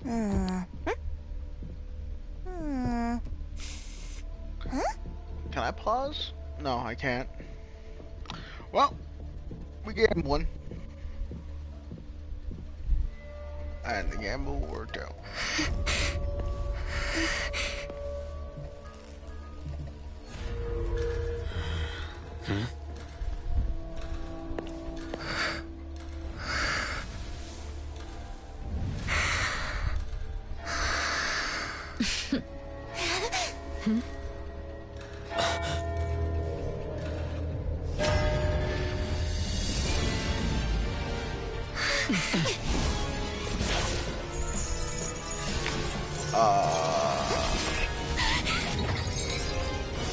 Can I pause? No, I can't. Well, we gambled one. And the gamble worked out.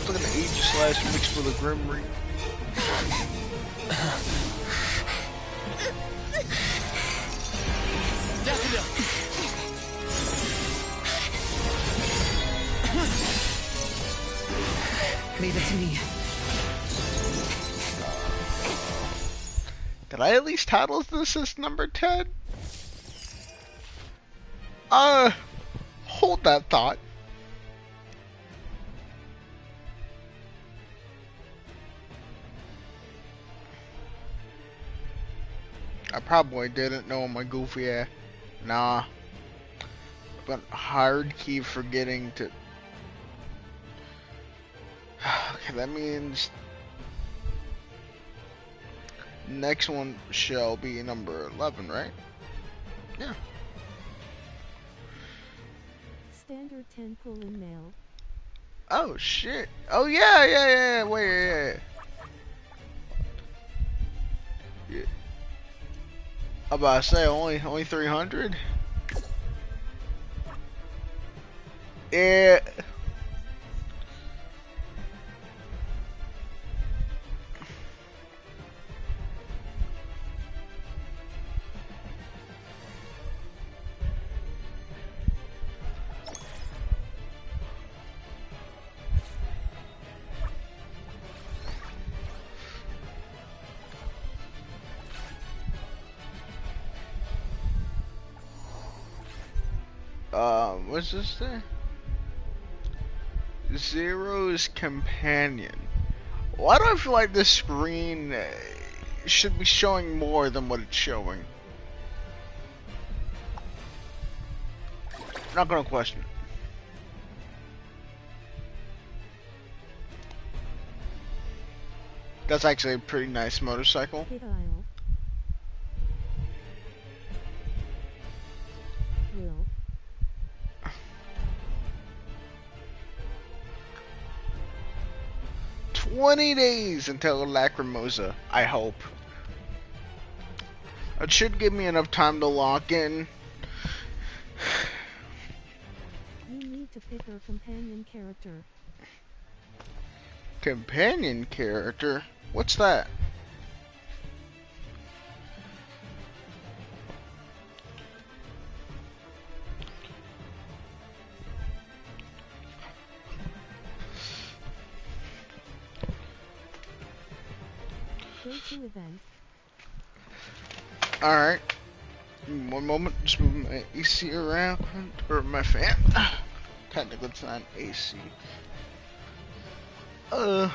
Look at the Aegis mixed with a Grim Reaper. Leave it to me. Did I at least title this as number 10? Hold that thought. I probably didn't know my goofy ass. Nah. But hard keep forgetting to. Okay, that means next one shall be number 11, right? Yeah. Standard 10 pull-in mail. Oh shit. Oh yeah. Wait, yeah. I'm about to say only 300. Yeah. What's this thing? Zero's companion. Why do I feel like this screen should be showing more than what it's showing? Not gonna question it. That's actually a pretty nice motorcycle. Pit aisle. Will. 20 days until Lacrimosa, I hope. It should give me enough time to lock in. You need to pick her companion character. Companion character? What's that? Go to event. Alright. One moment, just move my AC around, or my fan. Technically it's not AC. Huh?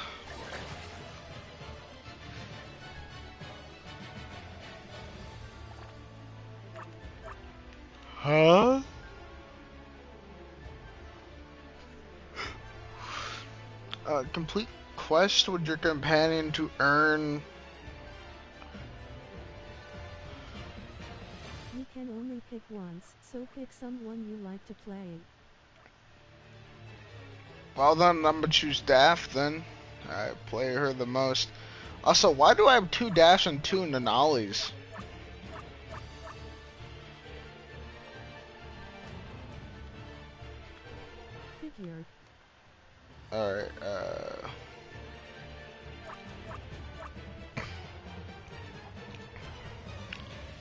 Complete quest with your companion to earn. You can only pick once, so pick someone you like to play. Well then, I'm gonna choose Daft then. I play her the most. Also, why do I have 2 Dafts and 2 Nanali's? Figured. Alright,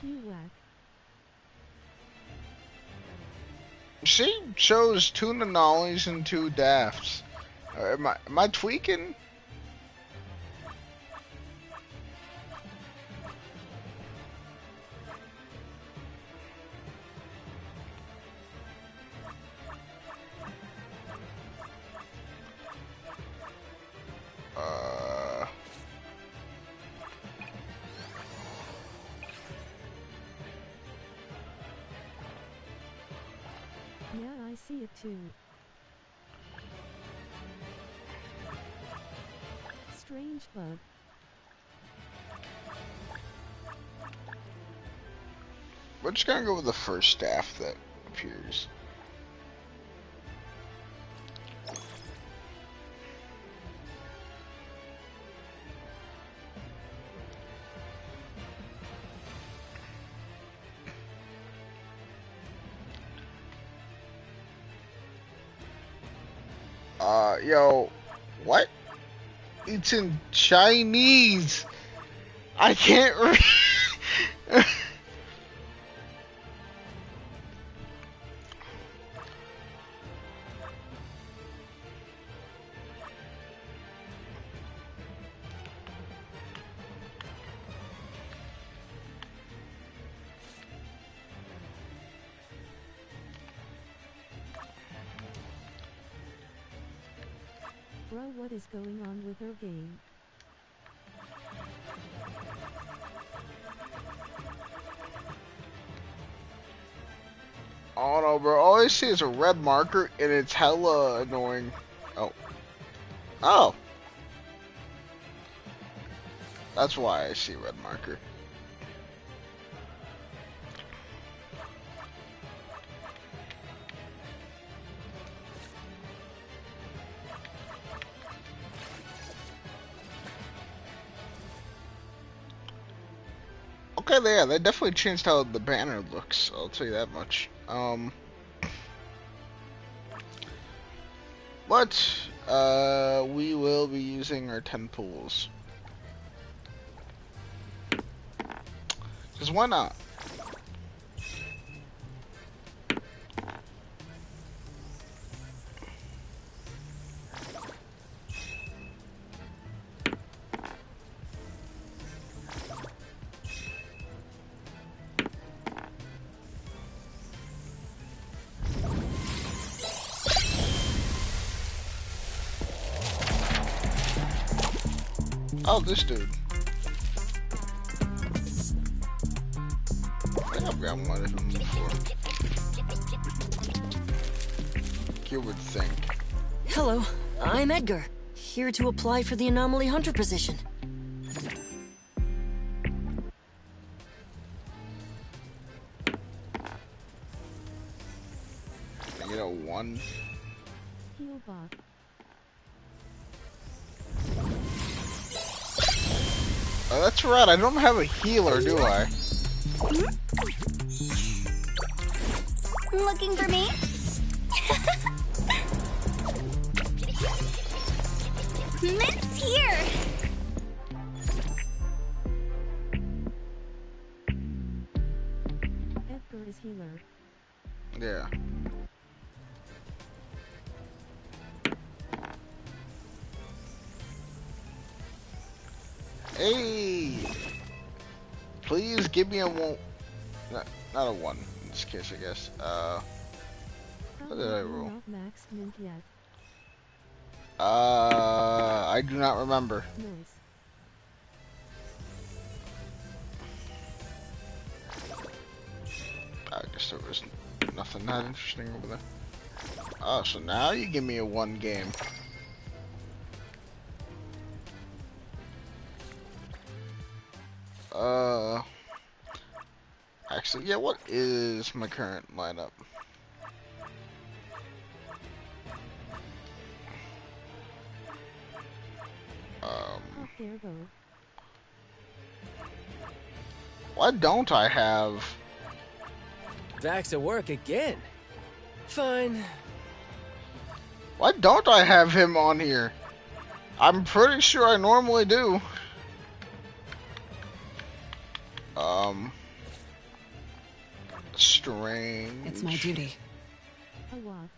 You whack. she chose 2 Nanali's and 2 Dafts. Am I tweaking? Yeah, I see it too. Strange bug. We're just gonna go with the first staff that appears. Yo, what? It's in Chinese. I can't read. Bro, what is going on with her game? Oh no, bro. All I see is a red marker, and it's hella annoying. Oh. Oh. That's why I see a red marker. Okay, yeah, they definitely changed how the banner looks. I'll tell you that much. But we will be using our 10 pools. Cause why not? Oh, this dude. I think I've got one of them before. You would think. Hello, I'm Edgar, here to apply for the Anomaly Hunter position. I get a 1. Heal bot. Oh, that's right. I don't have a healer, do I? Looking for me? Mint's here! Edgar is healer. Yeah. Hey! Please give me a 1. Not a 1 in this case, I guess. What did I roll? Not maxed mint yet. I do not remember. Nice. I guess there was nothing that interesting over there. Oh, so now you give me a 1 game. Actually, yeah, what is my current lineup? Up there, go. Why don't I have... Back to work again. Fine. Why don't I have him on here? I'm pretty sure I normally do. Strange. It's my duty. A what?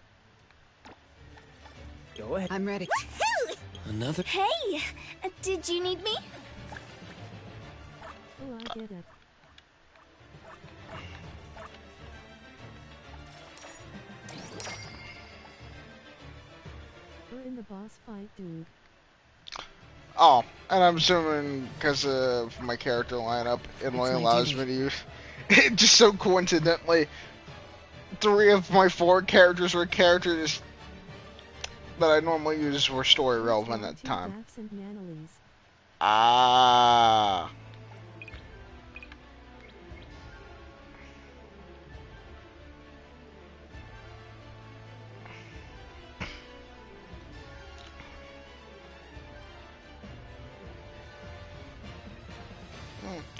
Go ahead. I'm ready. Another. Hey! Did you need me? Oh, I get it. We're in the boss fight, dude. Oh, and I'm assuming because of my character lineup, it only my allows duty. me to use it just so coincidentally 3 of my 4 characters were characters that I normally use were story relevant at the time. Dax and Nanalies. Ah.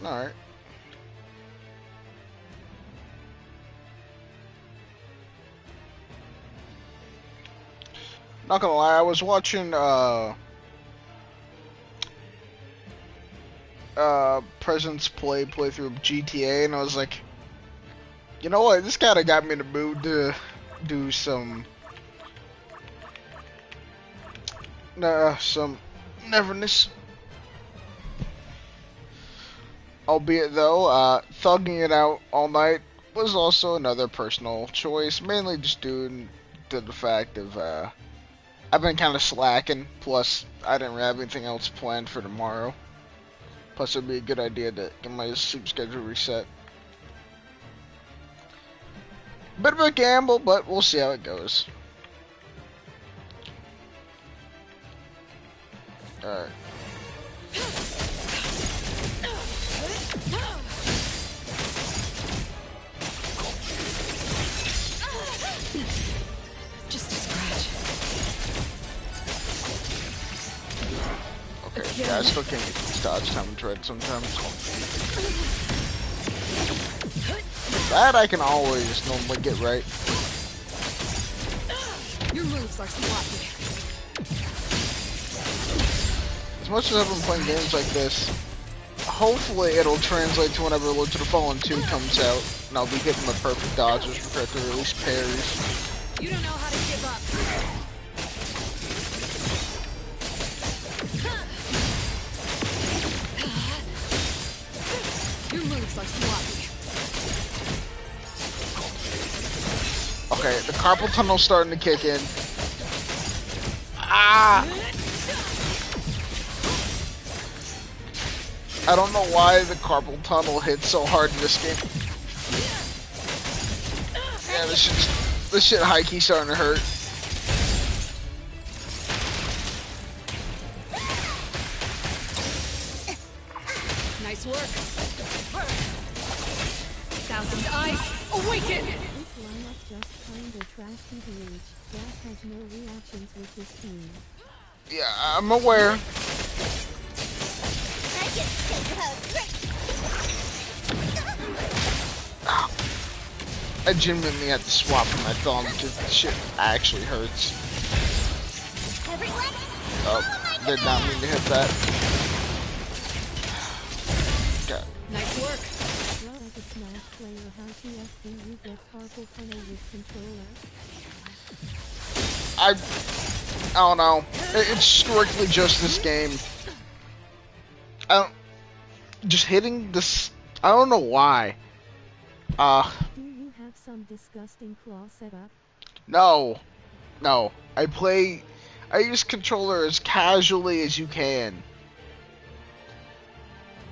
Alright. Not gonna lie, I was watching President's playthrough of GTA, and I was like, you know what, this kinda got me in the mood to do some Neverness. Albeit though, thugging it out all night was also another personal choice, mainly just due to the fact of I've been kind of slacking, plus I didn't have anything else planned for tomorrow. Plus it'd be a good idea to get my sleep schedule reset. Bit of a gamble, but we'll see how it goes. Alright. Just a scratch. Okay, yeah, I still can't get these dodge time and tread sometimes. That I can always normally get right. Your moves are sloppy. As much as I've been playing games like this, hopefully it'll translate to whenever Lords of the Fallen 2 comes out, and I'll be getting the perfect dodges compared to release parries. You don't know how to give up. Your moves are sloppy. Okay, the carpal tunnel's starting to kick in. Ah! I don't know why the carpal tunnel hits so hard in this game. Yeah, this shit high-key starting to hurt. Nice work. Thousand eyes, awaken! This lineup just kinda trash TBH. Dax has no reactions with this team. Yeah, I'm aware. I genuinely had to swap from my thumb because the shit actually hurts. Oh, did not mean to hit that. Okay. Nice work. Well, as a Smash player, how TS do you get carpal tunnel with controller? I don't know. It's strictly just this game. Just hitting this. I don't know why. Do you have some disgusting claw setup? No. I use controller as casually as you can.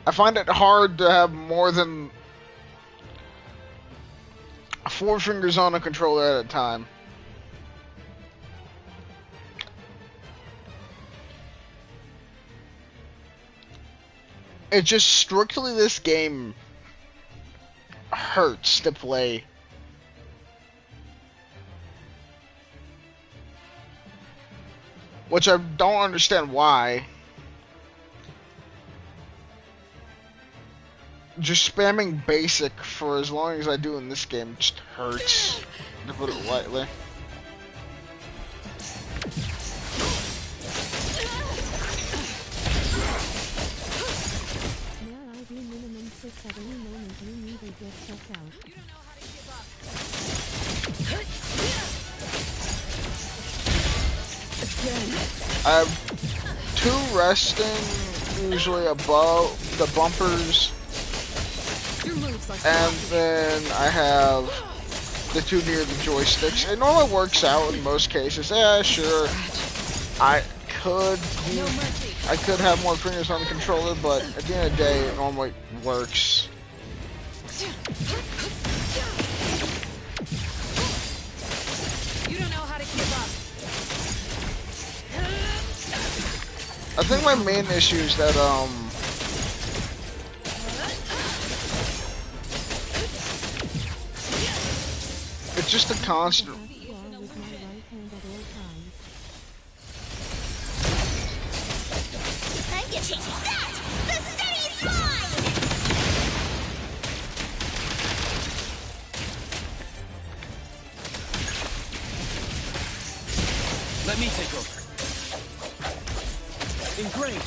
I find it hard to have more than 4 fingers on a controller at a time. It's just strictly this game hurts to play. Which I don't understand why. Just spamming basic for as long as I do in this game just hurts, to put it lightly. Now I do minimum 6 at any moment you need to get checked out. You don't know how to give up. Again. I have 2 resting, usually above the bumpers, Your moves are and sloppy. then I have the 2 near the joysticks. It normally works out in most cases. Yeah, sure. I could No mercy. have more fingers on the controller, but at the end of the day, it normally works. think my main issue is that it's just a constant. Claw with my right hand at all times. I'm getting that! The city's mine! Let me take over. Ingrained.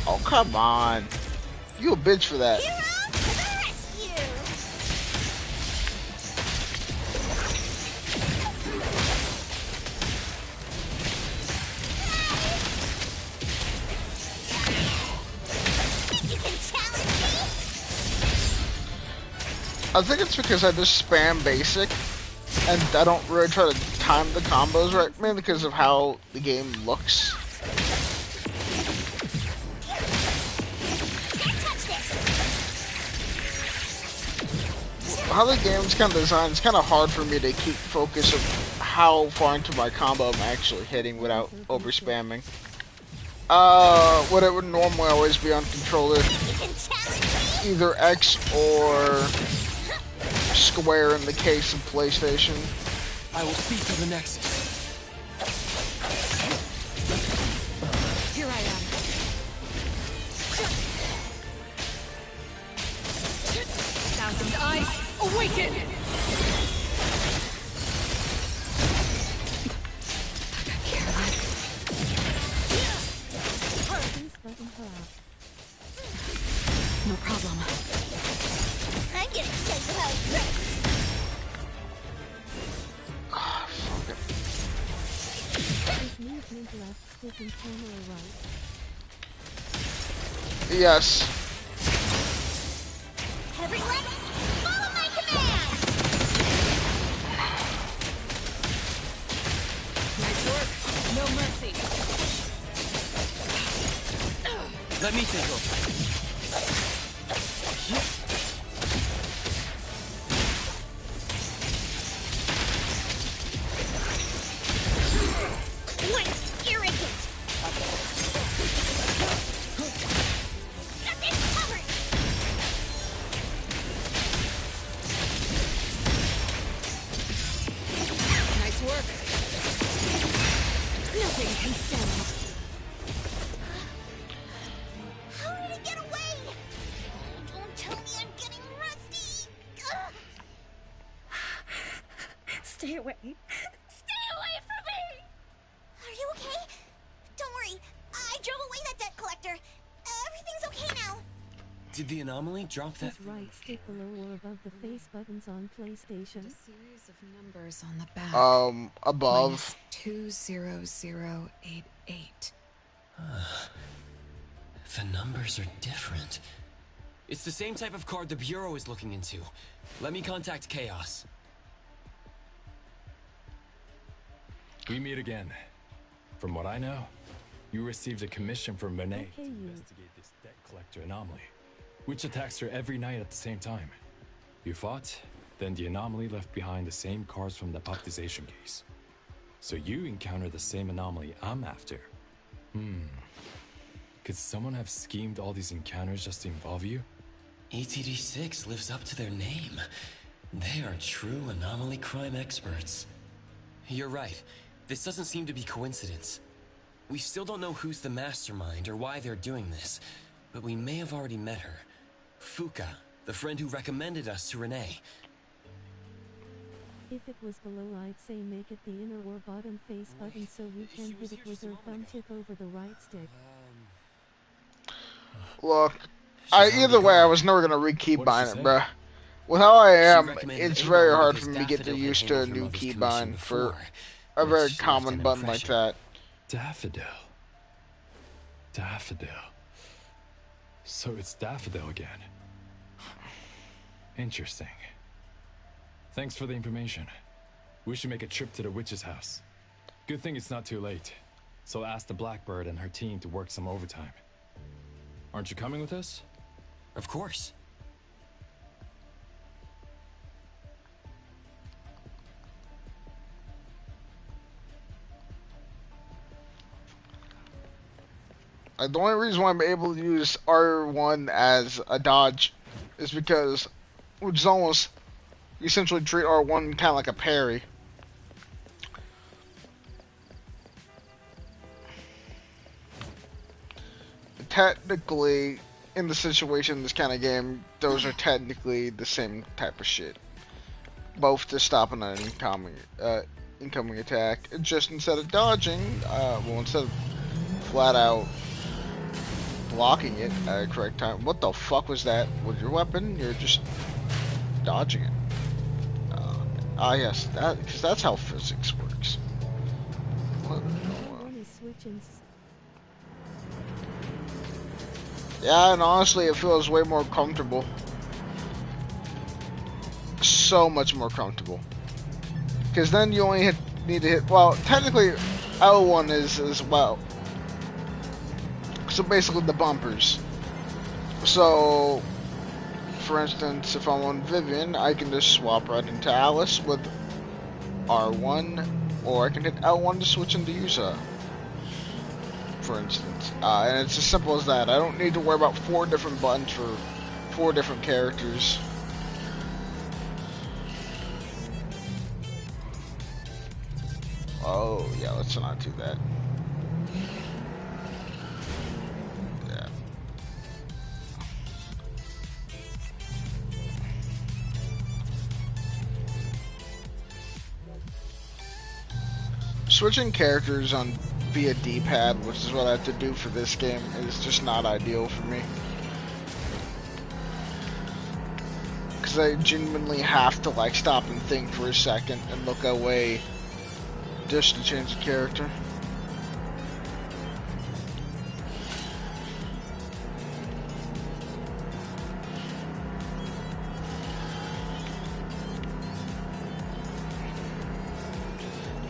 Oh, come on. You a bitch for that. Hero to the rescue! Think you can challenge me? I think it's because I just spam basic, and I don't really try to time the combos right, mainly because of how the game looks. Can't touch this! How the game's kind of designed, it's kind of hard for me to keep focus of how far into my combo I'm actually hitting without over spamming. What it would normally always be on controller, You can challenge me? either X or square in the case of PlayStation. I will speak to the Nexus. Here I am. Thousand eyes, awaken! Face button collapse. No problem. I'm gonna show you how it's done. Ah, fuck it. Is movement left stick and camera right? Yes. Everyone, follow my command! Nice work. No mercy. Let me take over. Once arrogant! Got this covered! Nice work. Nothing can stand. How did it get away? Don't tell me I'm getting rusty! Ugh. Stay away. Stay away from me! Are you okay? Don't worry. I drove away that debt collector. Everything's okay now. Did the anomaly drop that? Is right stick below or above the face buttons on PlayStation? A series of numbers on the back. Above. -20088. The numbers are different. It's the same type of card the Bureau is looking into. Let me contact Chaos. We meet again. From what I know, you received a commission from Monet to Okay, you. investigate this debt collector anomaly, which attacks her every night at the same time. You fought, then the anomaly left behind the same cards from the baptization case. So you encountered the same anomaly I'm after. Could someone have schemed all these encounters just to involve you? ETD6 lives up to their name. They are true anomaly crime experts. You're right. This doesn't seem to be coincidence. We still don't know who's the mastermind or why they're doing this, but we may have already met her. Fuka, the friend who recommended us to Renee. If it was below, I'd say make it the inner or bottom face button so we can hit it with her thumb tip over the right stick. Look, She's either already way, I gone. was never gonna rekeybind What did it, she say? bruh. With how I am, recommended it's Avon very hard because for me to get Daffodil had used to a handled her new mother's commission keybind for before, a very which left common an button like impression. that. Daffodil. Daffodil. So it's Daffodil again. Interesting. Thanks for the information. We should make a trip to the witch's house. Good thing it's not too late. So I'll ask the Blackbird and her team to work some overtime. Aren't you coming with us? Of course. Like, the only reason why I'm able to use R1 as a dodge is because with Zenless, you essentially treat R1 kind of like a parry. Technically, in the situation in this kind of game, those are technically the same type of shit. Both to stop an incoming attack. Just instead of dodging, well, instead of flat out blocking it at the correct time. What the fuck was that? With your weapon, you're just dodging it. Yes, because that's how physics works. Yeah, and honestly, it feels way more comfortable. So much more comfortable. Because then you only need to hit. Well, technically, L1 is as well. So basically, the bumpers. So, for instance, if I'm on Vivian, I can just swap right into Alice with R1, or I can hit L1 to switch into Yusa, for instance. And it's as simple as that. I don't need to worry about 4 different buttons for 4 different characters. Oh, yeah, let's not do that. Yeah. Switching characters on via D-pad, which is what I have to do for this game, is just not ideal for me. Because I genuinely have to, like, stop and think for a second and look away just to change the character.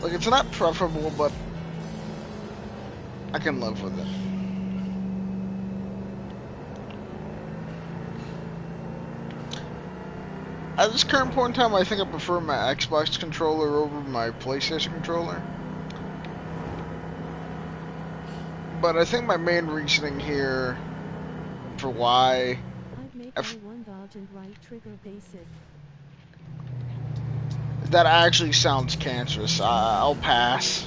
Like, it's not preferable, but I can live with it. At this current point in time, I think I prefer my Xbox controller over my PlayStation controller. But I think my main reasoning here for why I'd make L1 dodge and right trigger basic. That actually sounds cancerous. I'll pass.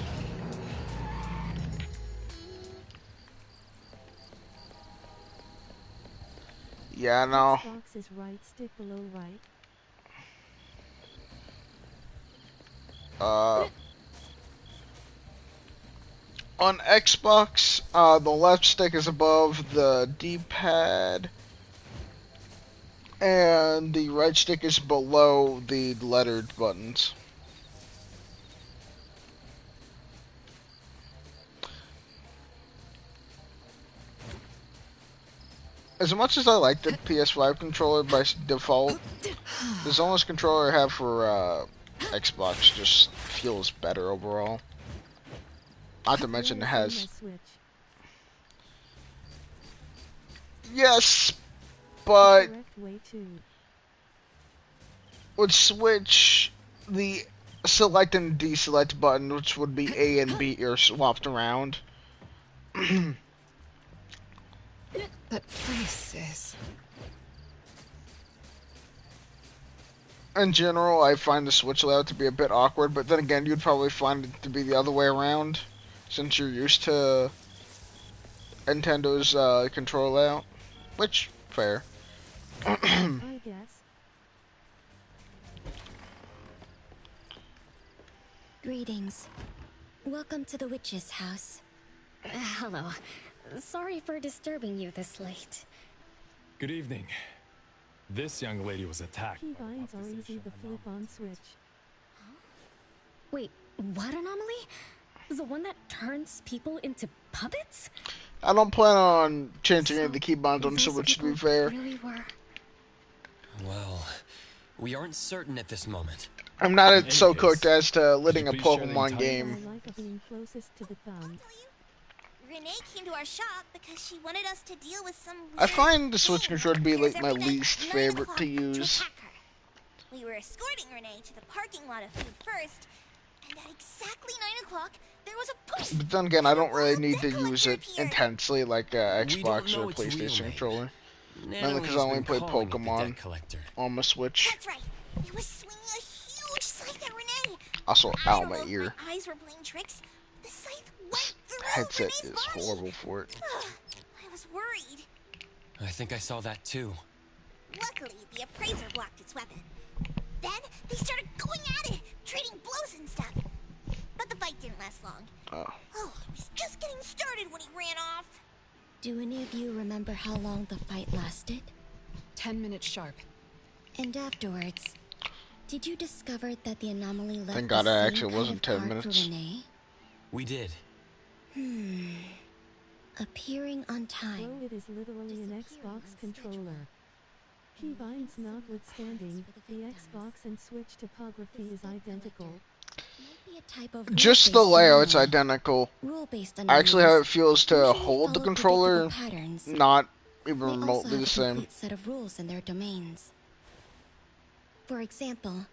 Yeah, no. Xbox is right stick below right. On Xbox, the left stick is above the D-pad, and the right stick is below the lettered buttons. As much as I like the PS5 controller by default, the Zenless controller I have for Xbox just feels better overall. Not to mention it has... Yes, but would switch the select and deselect button, which would be A and B, are swapped around. That place is... In general, I find the Switch layout to be a bit awkward, but then again, you'd probably find it to be the other way around, since you're used to Nintendo's control layout. Which, fair. I guess. Greetings. Welcome to the witch's house. Hello. Sorry for disturbing you this late. Good evening. This young lady was attacked. Keybinds are easy to flip on Switch. Wait, what anomaly? The one that turns people into puppets? I don't plan on changing any of the keybinds on Switch, to be fair. Really were. Well, we aren't certain at this moment. I'm not so case, cooked as to letting a please share the Pokemon entire- game. I like being closest to the thumb. Renee came to our shop because she wanted us to deal with some I weird find the Switch thing controller to be that appears like my every night least at 9 favorite o'clock to use. attack her. We were escorting Renee to the parking lot of Food First, And at exactly 9 o'clock, there was a poof! But then again, I and a don't really wild need to debt use collector it appeared. intensely like a We don't Xbox or know its real PlayStation name. controller. Mainly Natalie because has I only been play calling it the Pokemon debt collector. on my Switch. That's right. It was swinging a huge scythe at Renee. Also, I ow, don't my know if ear. my eyes were playing tricks. The scythe went through Headset Renee's is body. horrible for it. I was worried. I think I saw that too. Luckily, the appraiser blocked its weapon. Then they started going at it, trading blows and stuff. But the fight didn't last long. Oh. Oh, it was just getting started when he ran off. Do any of you remember how long the fight lasted? 10 minutes sharp. And afterwards, did you discover that the anomaly left Thank the God it same actually kind wasn't of 10 card minutes. for Renee? We did. Appearing on time. Though it is literally an Xbox controller. Keybinds notwithstanding, the Xbox and Switch topography is identical. Might be a type of Just the rule-based layout's anomaly. identical. Rule-based Actually, how anomalies it feels to usually hold the follow controller, predictable patterns. not even They also remotely have the a same. complete set of rules in their domains. For example,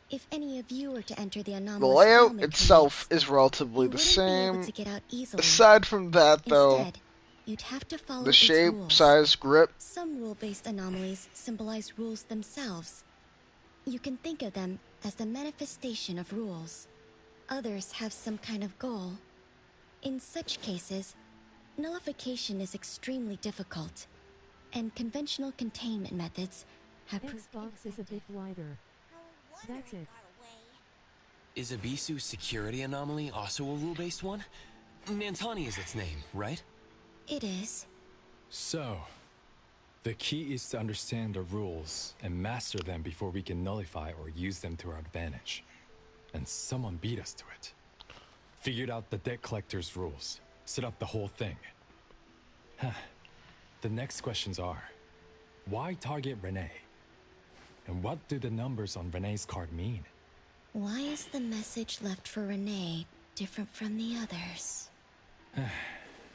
if any of you were to enter the The anomalous layout realm it itself creates, is relatively you the wouldn't be able same. to get out easily. Aside from that, though, Instead, you'd have to follow the its shape, rules. size, grip. Some rule-based anomalies symbolize rules themselves. You can think of them as the manifestation of rules. Others have some kind of goal. In such cases, nullification is extremely difficult, and conventional containment methods have Xbox is a bit wider. That's it. Is Abisu's security anomaly also a rule-based one? Nantani is its name, right? It is. So, the key is to understand the rules and master them before we can nullify or use them to our advantage. And someone beat us to it. Figured out the debt collector's rules. Set up the whole thing. The next questions are, why target Renee? And what do the numbers on Renee's card mean? Why is the message left for Renee different from the others?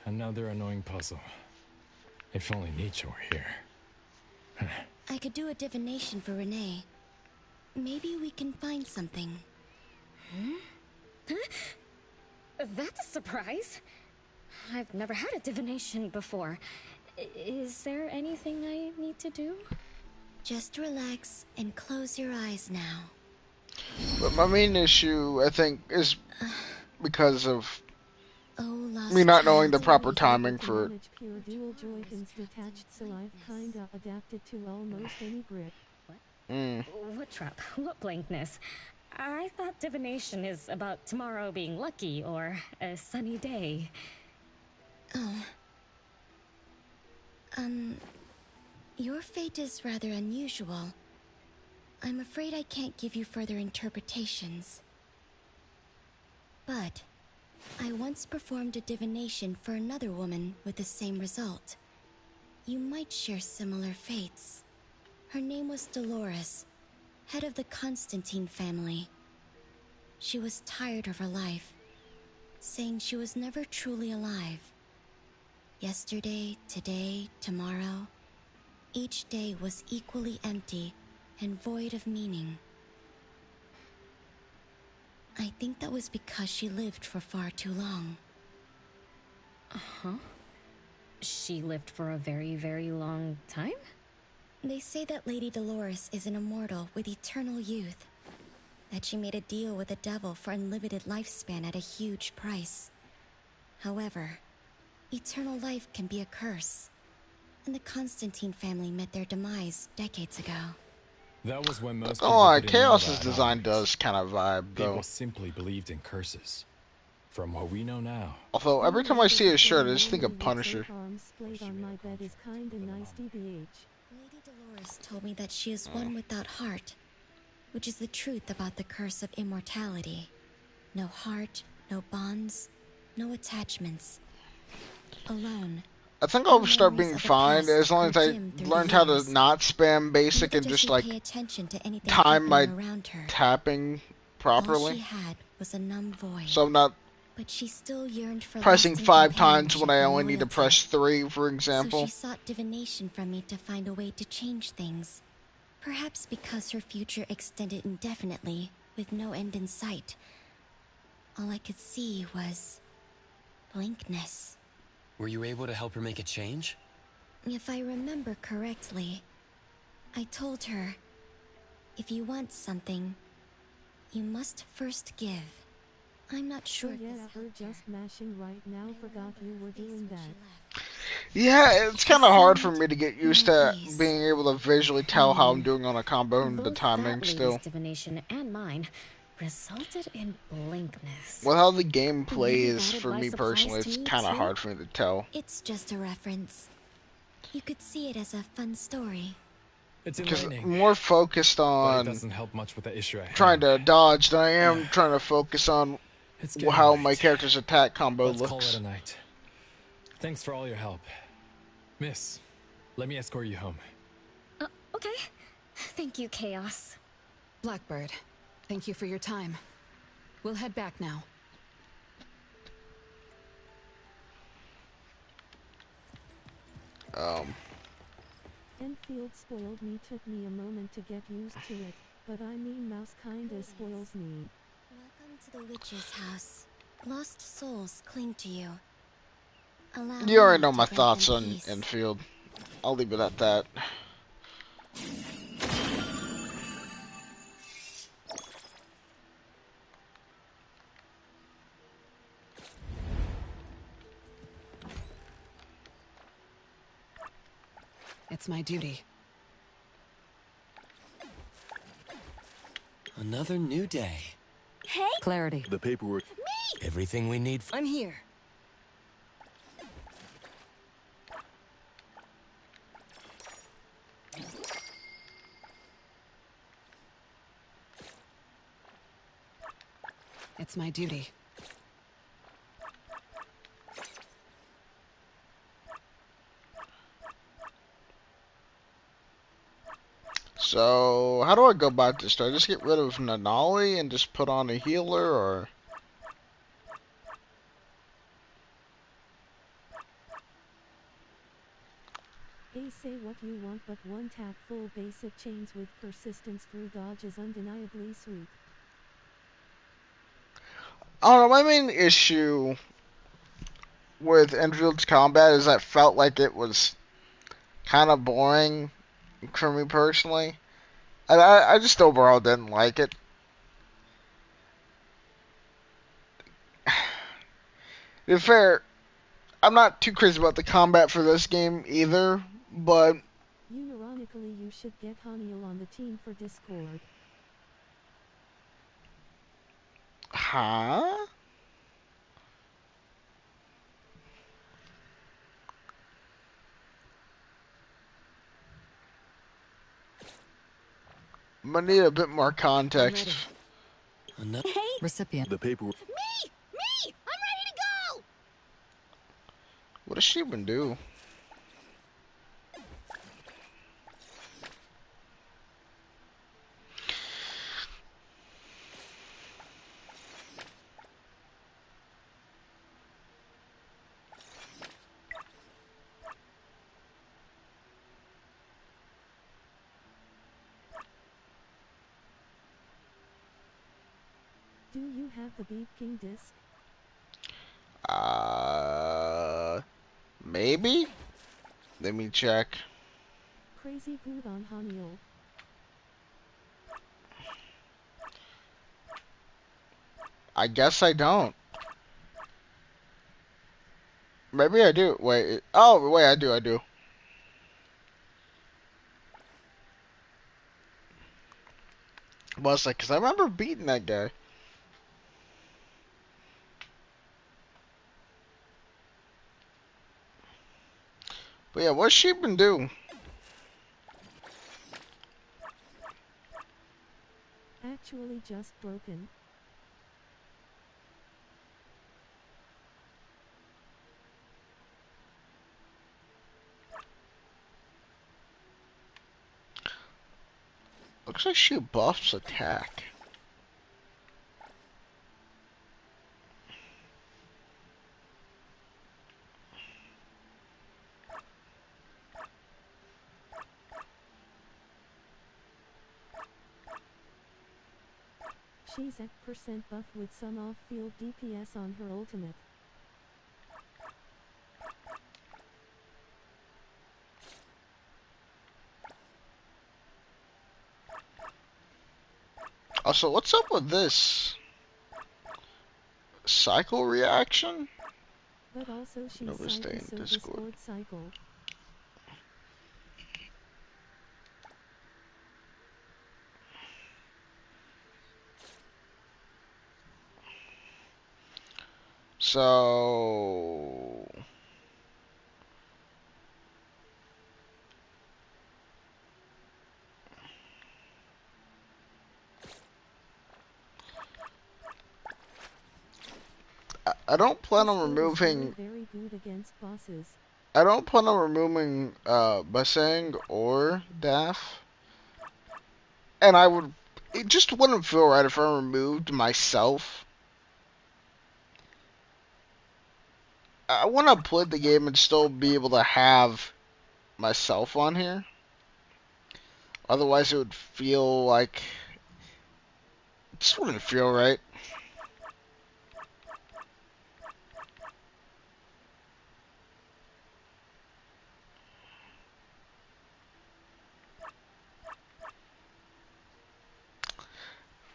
Another annoying puzzle. If only Nietzsche were here. I could do a divination for Renee. Maybe we can find something. That's a surprise. I've never had a divination before. Is there anything I need to do? Just relax and close your eyes now. But my main issue, I think, is because of Oh, lost me not knowing the child. proper Always timing able to for it. manage pure dual Joy-Cons detached, so I've kinda adapted to almost any grip. What trap? What blankness? I thought divination is about tomorrow being lucky or a sunny day. Oh. Your fate is rather unusual. I'm afraid I can't give you further interpretations. But I once performed a divination for another woman with the same result. You might share similar fates. Her name was Dolores, head of the Constantine family. She was tired of her life, saying she was never truly alive. Yesterday, today, tomorrow, each day was equally empty and void of meaning. I think that was because she lived for far too long. She lived for a very, very long time? They say that Lady Dolores is an immortal with eternal youth. That she made a deal with the devil for unlimited lifespan at a huge price. However, eternal life can be a curse. And the Constantine family met their demise decades ago. That was when most Oh, people didn't know Chaos's about design anomalies. does kind of vibe, though. People simply believed in curses. From what we know now, Although, every time I see his shirt, I just think of Punisher. Splayed on my bed is kinda nice, DBH. Lady Dolores told me that she is one without heart, which is the truth about the curse of immortality. No heart, no bonds, no attachments. Alone. I think I'll start being fine as long as I learned how to not spam basic and just, like, pay attention to anything time my happening around her. tapping All she properly. had was a numb void. So I'm not But she still yearned for pressing lasting 5 times when companionship I and only need to loyalty. press 3, for So example. she sought divination from me to find a way to change things. Perhaps because her future extended indefinitely, with no end in sight. all I could see was blankness. Were you able to help her make a change? If I remember correctly, I told her, if you want something, you must first give. I'm not sure Yeah, this her helped her. just mashing right now. Forgot you were doing that. Yeah, it's She kind of hard for seemed me to get more used at to ease. being able to visually tell how I'm doing on a combo and the Both timing that lady's still. divination and mine resulted in blankness. With how the game Maybe plays, that for me advice applies personally, to it's me kind of too? hard for me to tell. It's just a reference. You could see it as a fun story. It's Because enlightening, I'm more focused but it on doesn't help much with the issue at trying hand. to dodge than I am trying to focus on It's getting how my late. character's attack combo Let's call it looks. a night. Thanks for all your help. Miss, let me escort you home. Okay. Thank you, Chaos. Blackbird, thank you for your time. We'll head back now. Enfield spoiled me. Took me a moment to get used to it, but I mean mouse kinda spoils me. Welcome to the Witch's house. Lost souls cling to you. Allow You already me know to my grant thoughts them on peace. Enfield. I'll leave it at that. It's my duty. Another new day. Hey! Clarity. The paperwork. Everything we need. I'm here. It's my duty. So, how do I go about this? Do I just get rid of Nanali and just put on a healer, or...? Say what you want, but one tap full basic chains with persistence through dodge is undeniably sweet. I don't know, my main issue with Enfield's combat is that it felt like it was kind of boring for me personally. I just overall didn't like it. To be fair, I'm not too crazy about the combat for this game either, but... Unironically, you should get Haniel on the team for Discord. Huh? I'm gonna need a bit more context. Another. Hey! Recipient. The paperwork. Me! I'm ready to go! What does she even do? Do you have the Beat King disc? Maybe? Let me check. Crazy good on Haniel. I guess I don't. Maybe I do. Wait. Oh, wait, I do. Was like, cause I remember beating that guy. But yeah, what's she been do? Actually just broken. Looks like she buffs attack. She's at percent buff with some off-field DPS on her ultimate. Also, what's up with this cycle reaction? But also she's Nova psycho, stay in so Discord. Discord cycle. So I don't plan on Discord is removing. very good against bosses. I don't plan on removing Basang or Daff, and I would. It just wouldn't feel right if I removed myself. I want to play the game and still be able to have myself on here. Otherwise, it would feel like it just wouldn't feel right.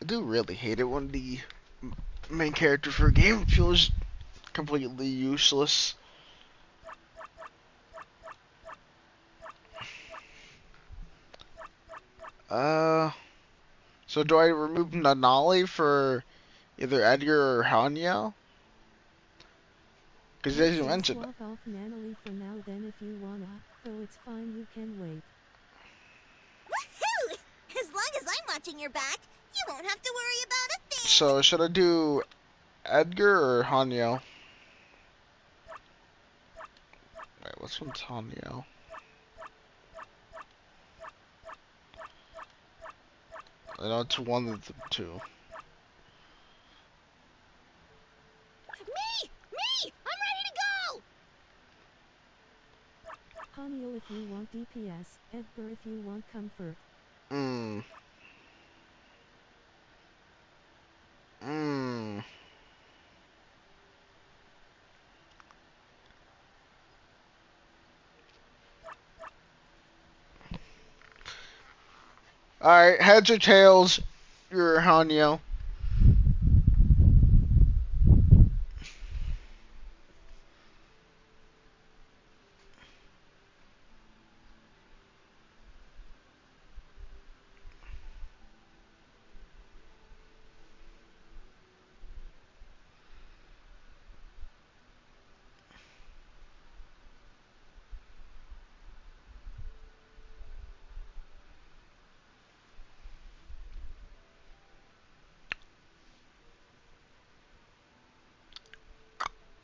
I do really hate it when the main character for a game feels completely useless. So do I remove Nanali for either Edgar or Hanya? Because as you Let's mentioned, swap off Natalie for now then if you wanna, though it's fine you can wait. Woohoo! As long as I'm watching your back, you won't have to worry about a thing. so should I do Edgar or Hanya? Wait, which one's Hanya? I know it's one of the two. Me! Me! I'm ready to go! Hanyo if you want DPS, Edgar if you want comfort. Mmm. Mmm. Alright, heads or tails, you're Hanyo.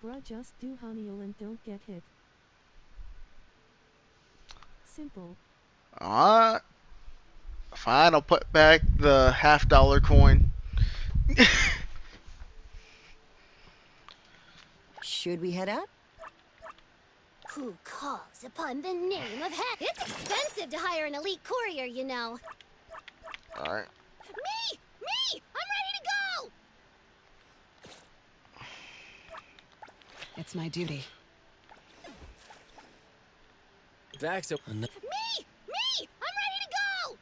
Bruh, just do Hanyo and don't get hit. Simple. Fine, I'll put back the $half coin. Should we head out? Who calls upon the name of Heck? It's expensive to hire an elite courier, you know. Alright. Me! Me! I'm ready to go! It's my duty. Dax, Me! Me! I'm ready to go!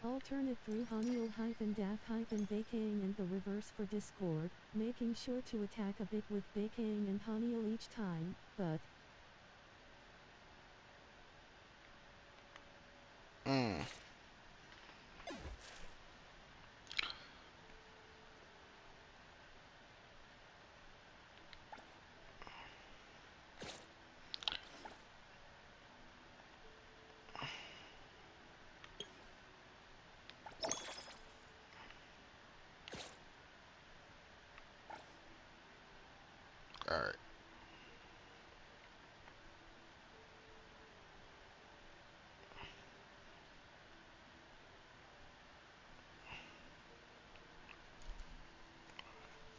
Alternate through Haniel-Daf-Bakang and the reverse for Discord, making sure to attack a bit with Bakang and Haniel each time, but... Alright.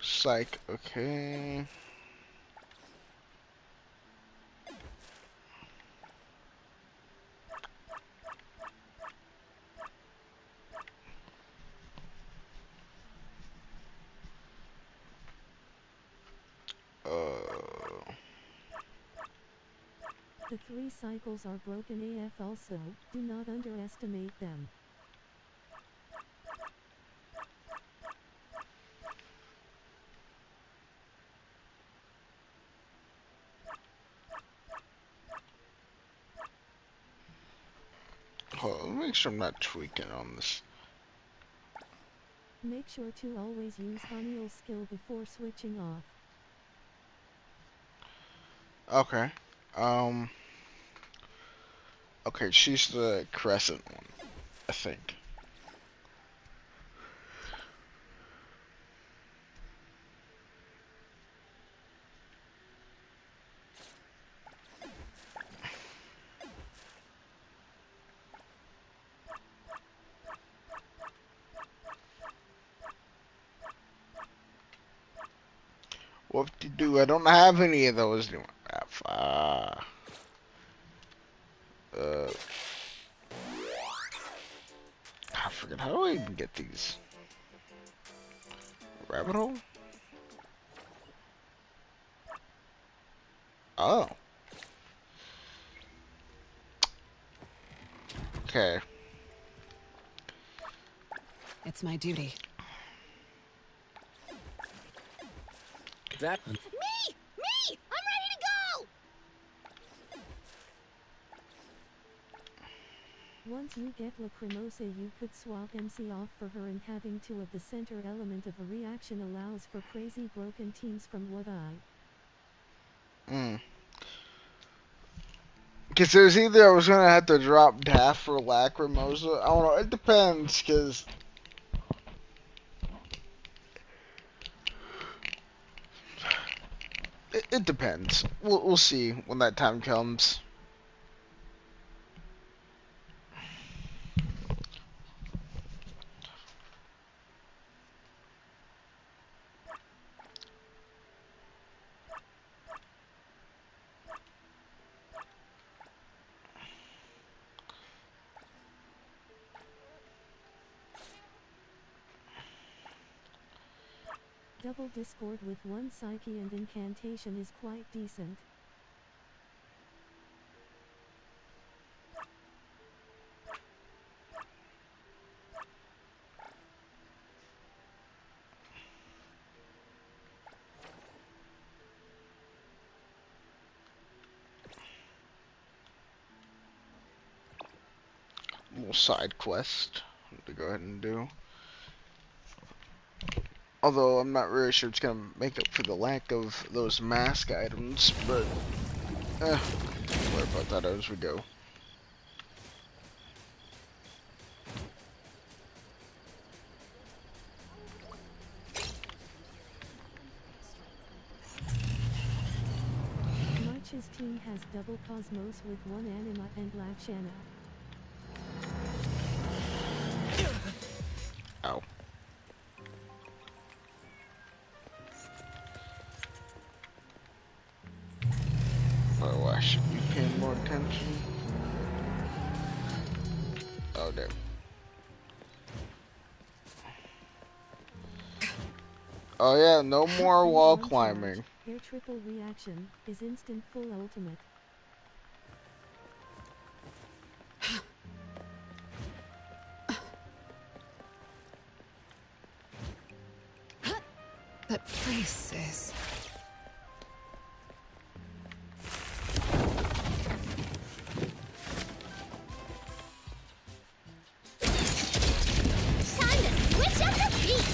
Psych, okay. The 3 cycles are broken AF also, do not underestimate them. Hold on, make sure I'm not tweaking on this. Make sure to always use Haniel's skill before switching off. Okay. Okay, she's the crescent one, I think. What to do? I don't have any of those anymore. I forget, how do I even get these? Rabbit hole? Oh. Okay. It's my duty. That... Me! Me! I'm ready to go! Once you get Lacrimosa, you could swap MC off for her, and having 2 of the center element of a reaction allows for crazy broken teams from what I... Because there's either I was going to have to drop Daff or Lacrimosa. I don't know. It depends, because... It depends. We'll see when that time comes. Double Discord with 1 Psyche and Incantation is quite decent. Little side quest to go ahead and do. Although I'm not really sure it's gonna make up for the lack of those mask items, but worry about that as we go. March's team has double Cosmos with 1 Anima and Lakshana. Ow. Oh, I should be paying more attention. Oh, damn. Oh yeah, no more wall climbing. Air triple reaction is instant full ultimate. That place is... Time to switch up the beat!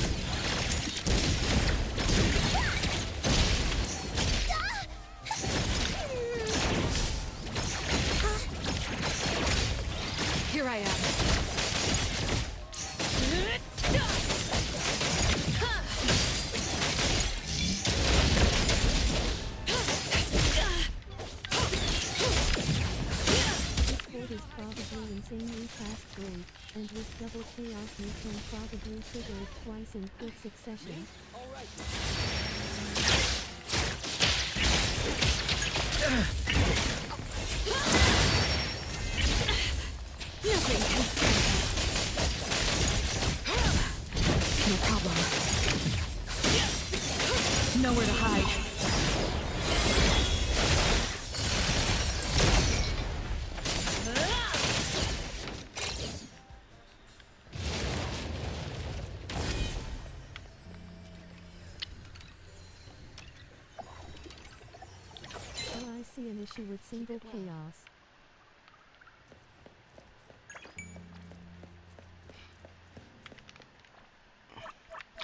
Here I am. This is probably insanely fast break, and with double chaos you can probably trigger it twice in quick succession. Nothing can stand that. No problem. Nowhere to hide. Oh, I see an issue with single chaos.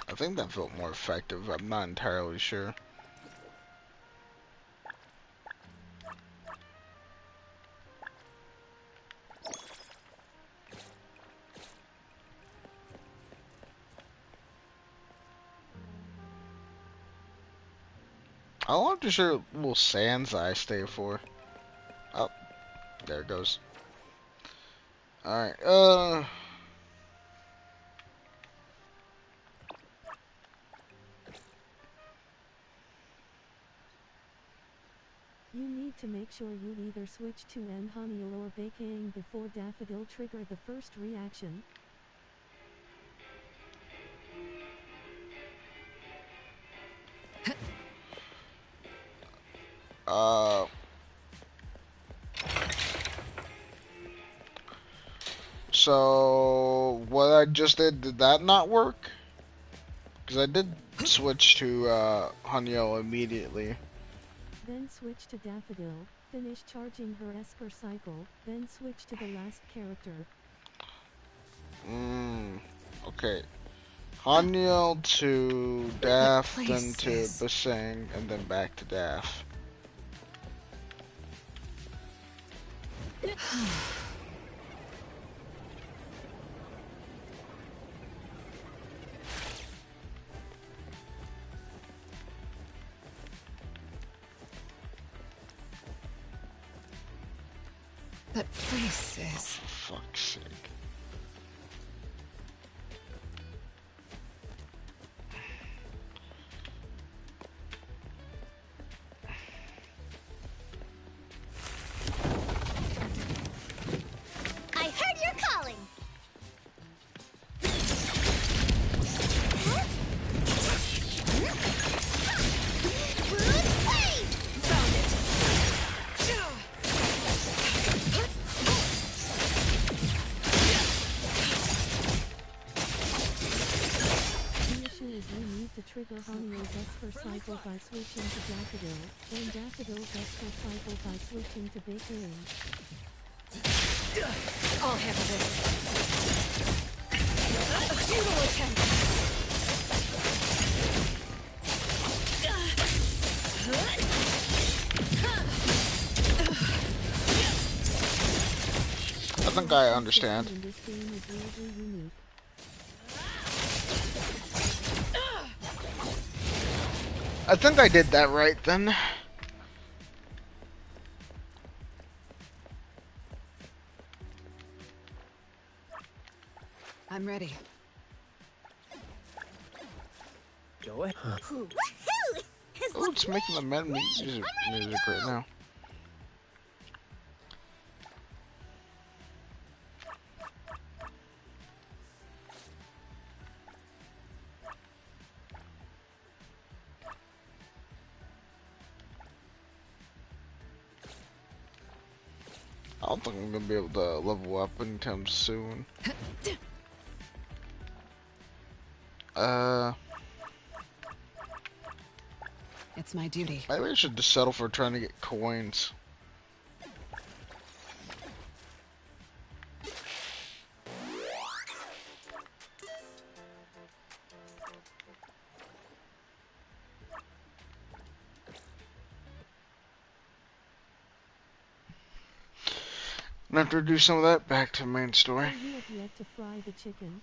I think that felt more effective. I'm not entirely sure. How long does your little Sans eye stay for? Oh, there it goes. Alright, You need to make sure you either switch to Enhaniel or Baking before Daffodil trigger the first reaction. uh, so what I just did that not work? Because I did switch to, Haniel immediately. Then switch to Daffodil, finish charging her Esper cycle, then switch to the last character. Okay. Haniel to Daff, then place to is- Basing, and then back to Daff. That place is... For fuck's sake. I heard you're calling! Bruce Wade! Found it! The issue is you need to trigger Haniel's Esper cycle by switching to Daffodil, then Daffodil's Esper cycle by switching to Baking. I'll handle this. A futile attempt! I think I understand. In this game is weirdly unique. I think I did that right then. I'm ready. Woohoo! Oh, it's making the men music right now. I don't think I'm gonna be able to level up anytime soon. It's my duty. Maybe I should just settle for trying to get coins. And after I do some of that, back to the main story. You have yet to fry the chicken.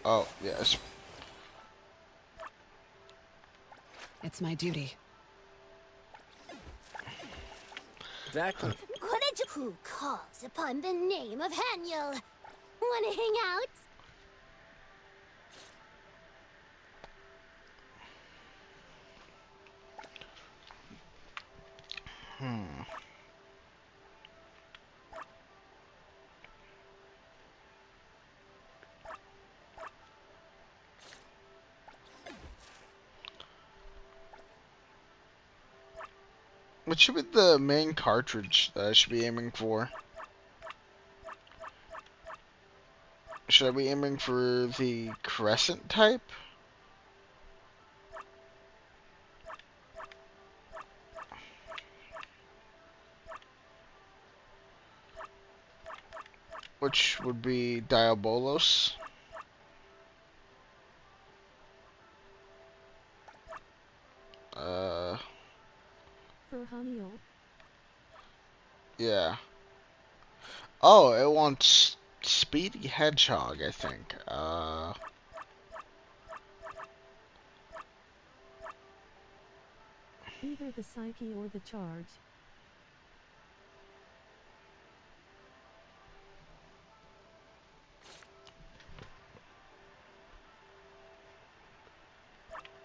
Oh, yes. It's my duty. Exactly. Who calls upon the name of Haniel? Wanna hang out? What should be the main cartridge that I should be aiming for? Should I be aiming for the crescent type? Which would be Diabolos? For Haniel, Yeah. Oh, it wants Speedy Hedgehog, I think. either the psyche or the charge.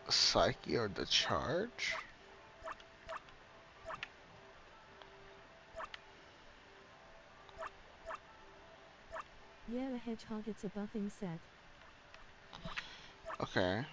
Psyche or the charge? Yeah, a hedgehog, it's a buffing set. Okay.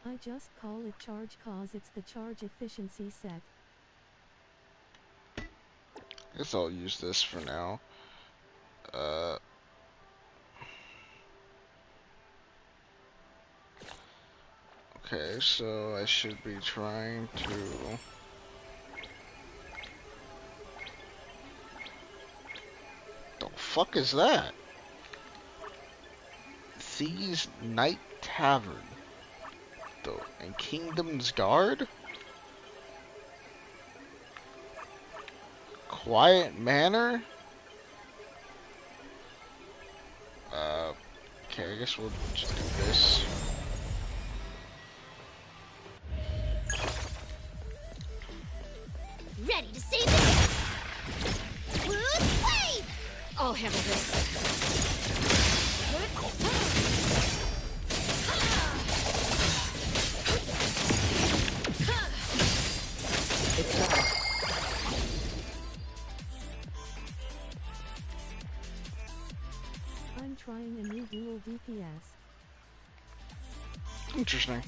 I just call it charge cause it's the charge efficiency set. Guess I'll use this for now. Okay, so I should be trying to... The fuck is that? Thieves' Night Tavern. And Kingdom's Guard? Quiet Manor? Okay, I guess we'll just do this. Ready to save the day! Who's wave? I'll handle this. I'm trying a new dual DPS. Interesting.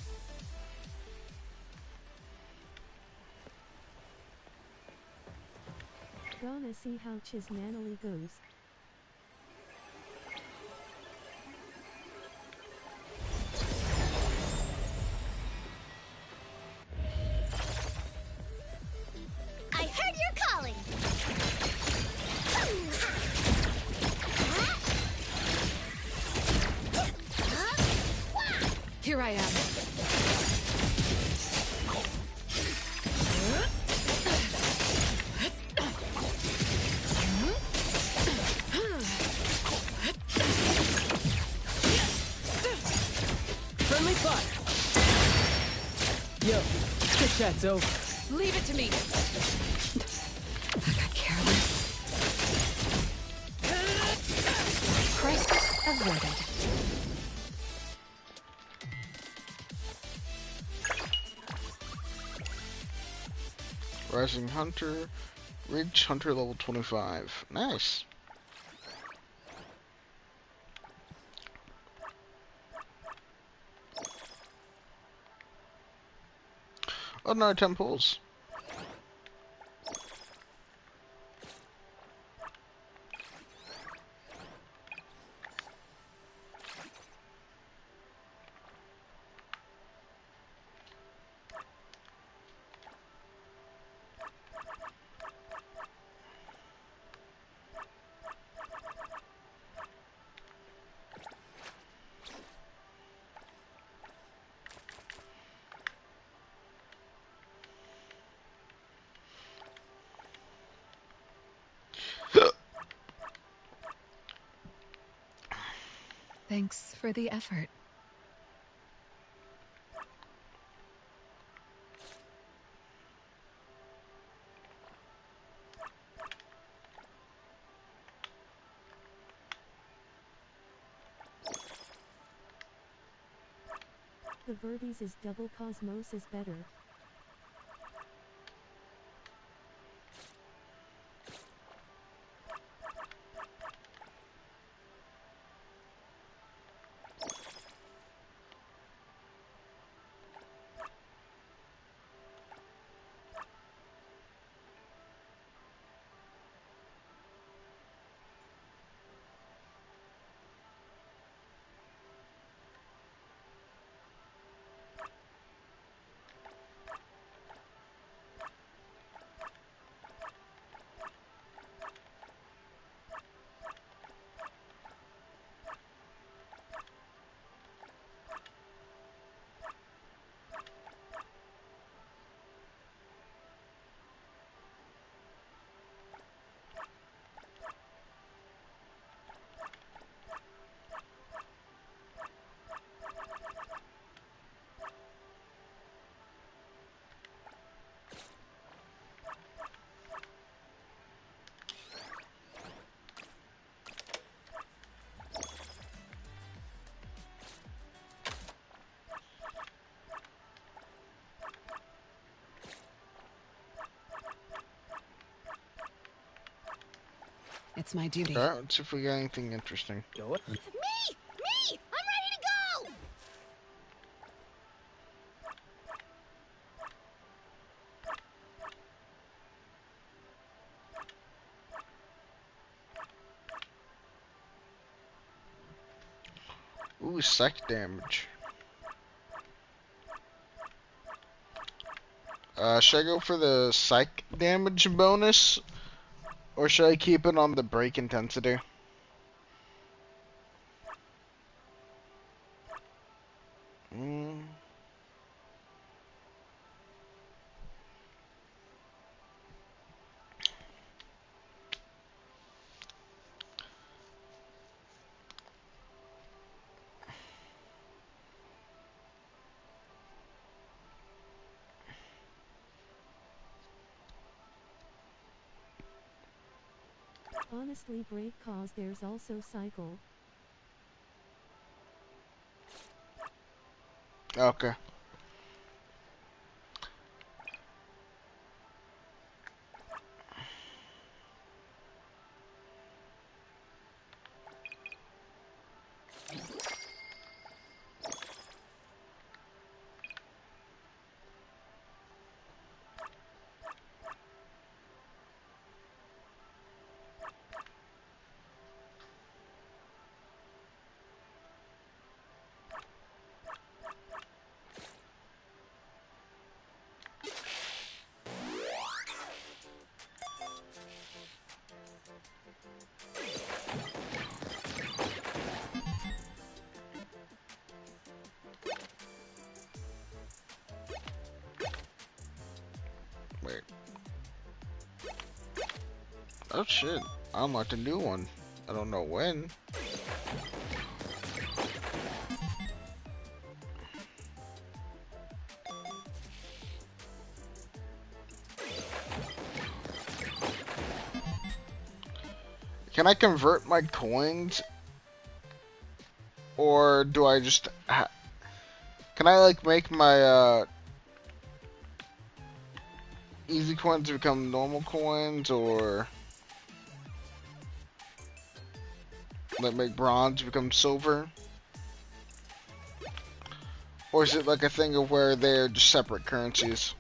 Gonna see how Chismanally goes. I heard you're calling! Here I am. Friendly fire. Yo, chit chat's over. Leave it to me. averted. Rising Hunter. Reach Hunter level 25. Nice. Oh no, 10 pulls. Thanks for the effort. The Verdes is double Cosmos is better. It's my duty. Alright, let's see if we got anything interesting. Me! Me! I'm ready to go! Ooh, psych damage. Should I go for the psych damage bonus? Or should I keep it on the break intensity? Mm. Honestly, break cause there's also cycle. Okay. Wait. Oh shit. I unlocked a new one. I don't know when. Can I convert my coins or do I just can I like make my easy coins become normal coins, or like make bronze become silver? Or is it like a thing of where they're just separate currencies?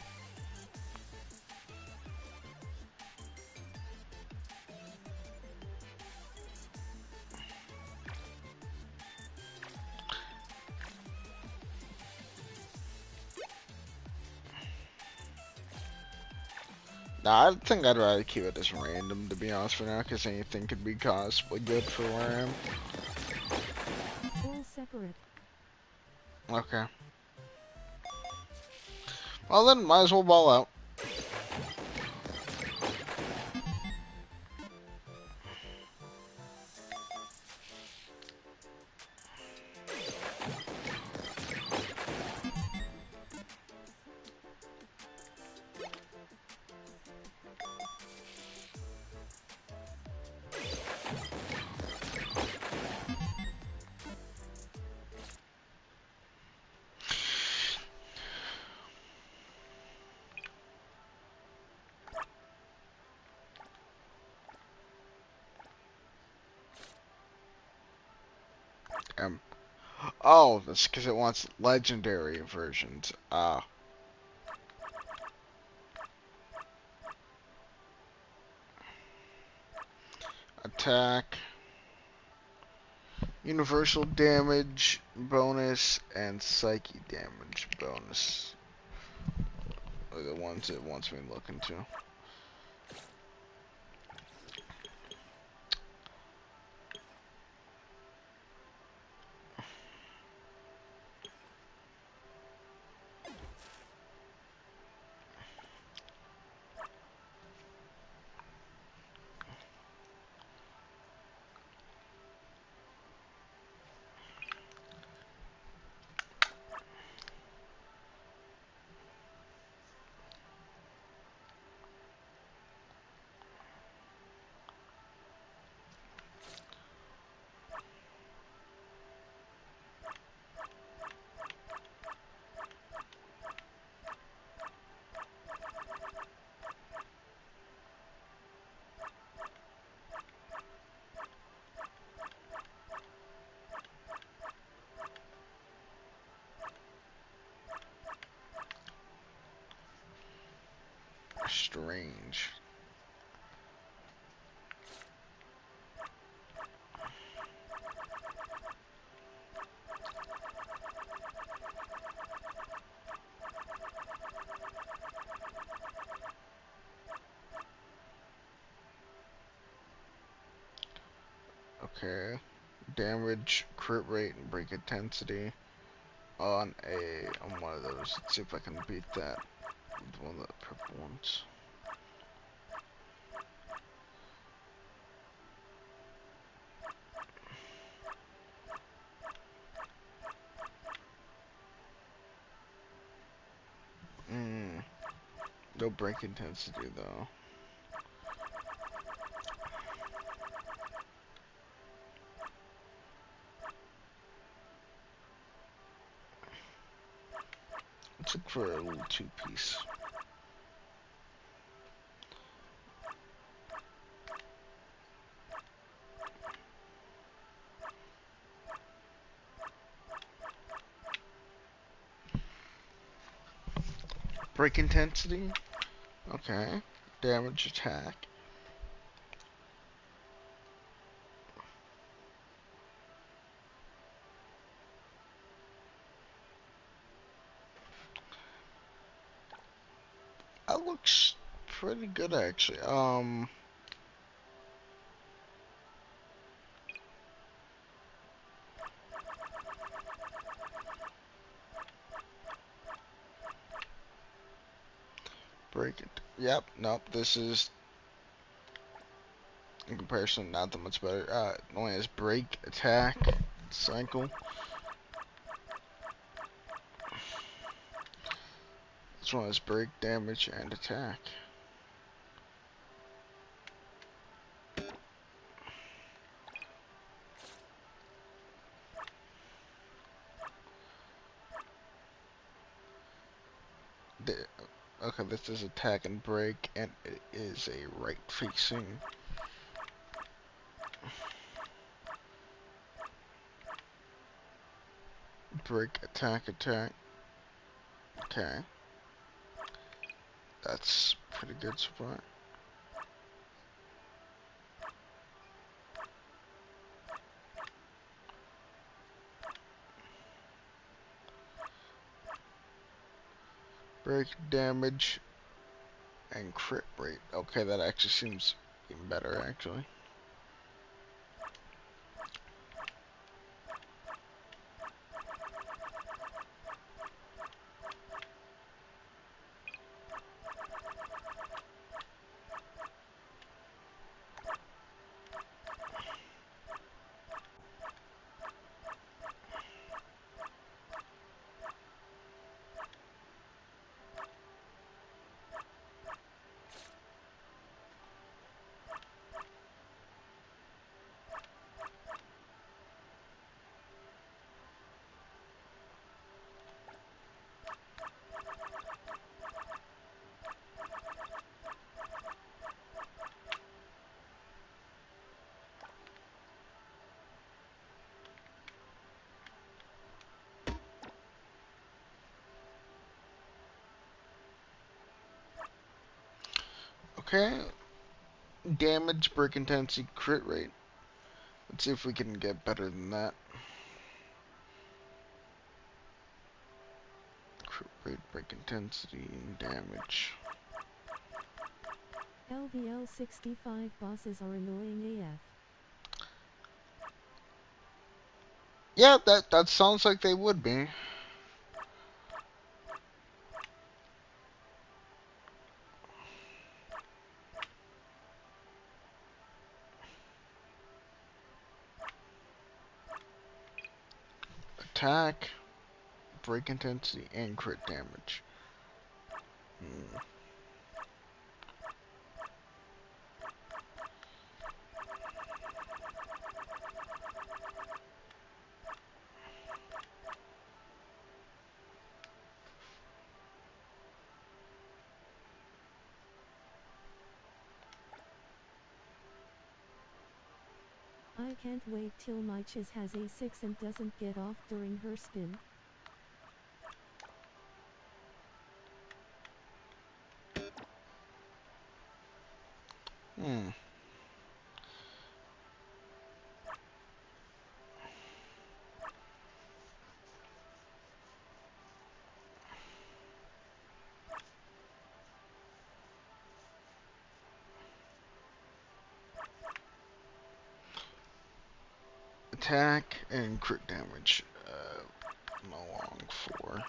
Nah, I think I'd rather keep it as random, to be honest, for now, because anything could be possibly good for where I am. All separate. Okay. Well then, might as well ball out. Oh, that's because it wants legendary versions. Attack, universal damage bonus, and psyche damage bonus are the ones it wants me to look into. Strange. Okay. Damage, crit rate, and break intensity on one of those. Let's see if I can beat that with one of the purple ones. No break intensity though. Let's look for a little two-piece. Break intensity. Okay. Damage attack. That looks pretty good actually. Break it. Yep, nope, this is in comparison not that much better. It only has break, attack, cycle. This one has break, damage, and attack. Okay, this is attack and break, and it is a right facing. Break, attack, attack. Okay. That's pretty good so far. Break, damage, and crit rate. Okay, that actually seems even better, actually. Okay. Damage, break intensity, crit rate. Let's see if we can get better than that. Crit rate, break intensity, and damage. LVL 65 bosses are annoying AF. Yeah, that sounds like they would be. Attack, break intensity, and crit damage. I can't wait till my Chiz has A6 and doesn't get off during her spin. Hmm. Attack and crit damage. Along 4.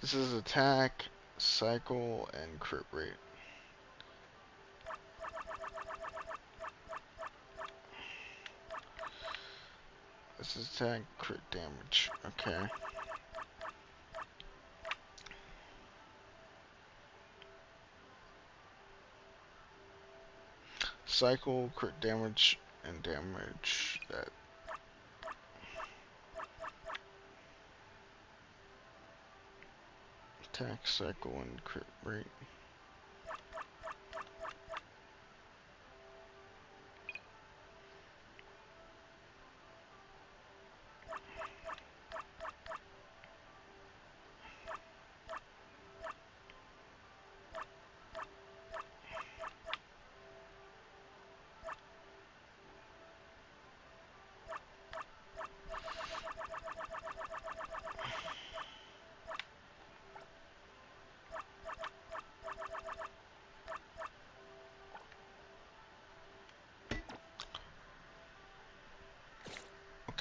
This is attack, cycle, and crit rate. This is attack, crit damage. Okay. Cycle, crit damage, and damage. That. Attack, cycle, and crit rate.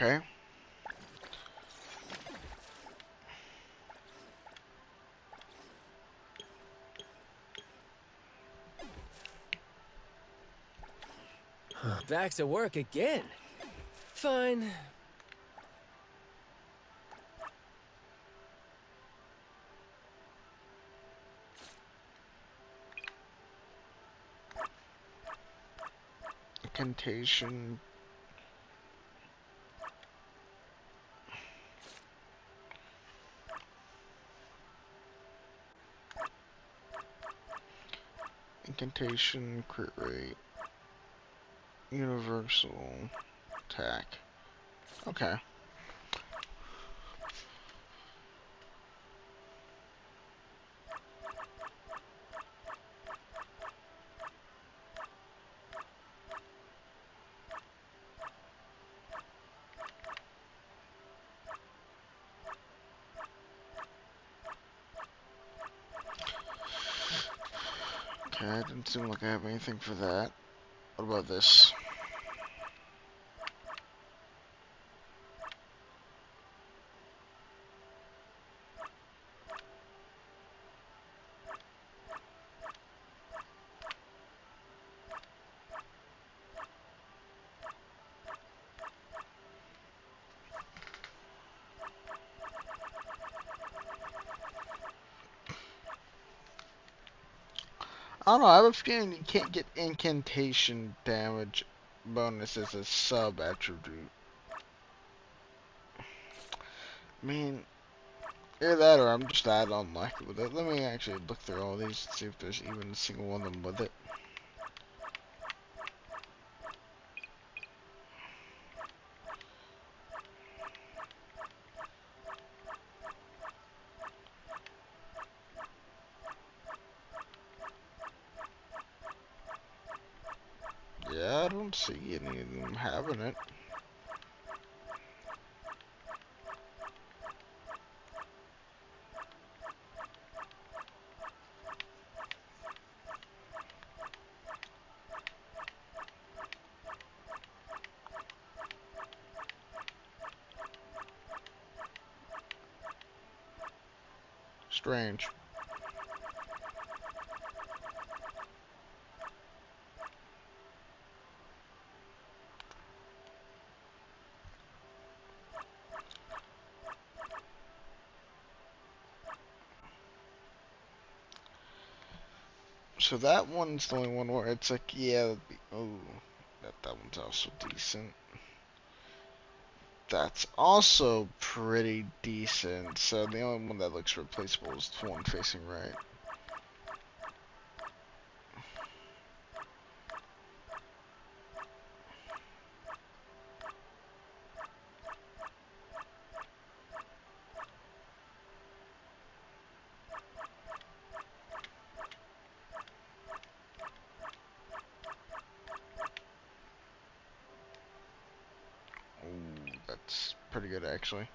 Okay. Back to work again. Fine. Incantation. Incantation, crit rate, universal attack. Okay. Okay, it didn't seem like I have anything for that. What about this? I don't know, I have a feeling you can't get incantation damage bonus as a sub attribute. I mean, either that or I'm just that unlucky with it. Let me actually look through all these and see if there's even a single one of them with it. Yeah, I don't see any of them having it. Strange. So that one's the only one where it's like, yeah, oh, that one's also decent. That's also pretty decent. So the only one that looks replaceable is the one facing right. Ooh, that's pretty good actually.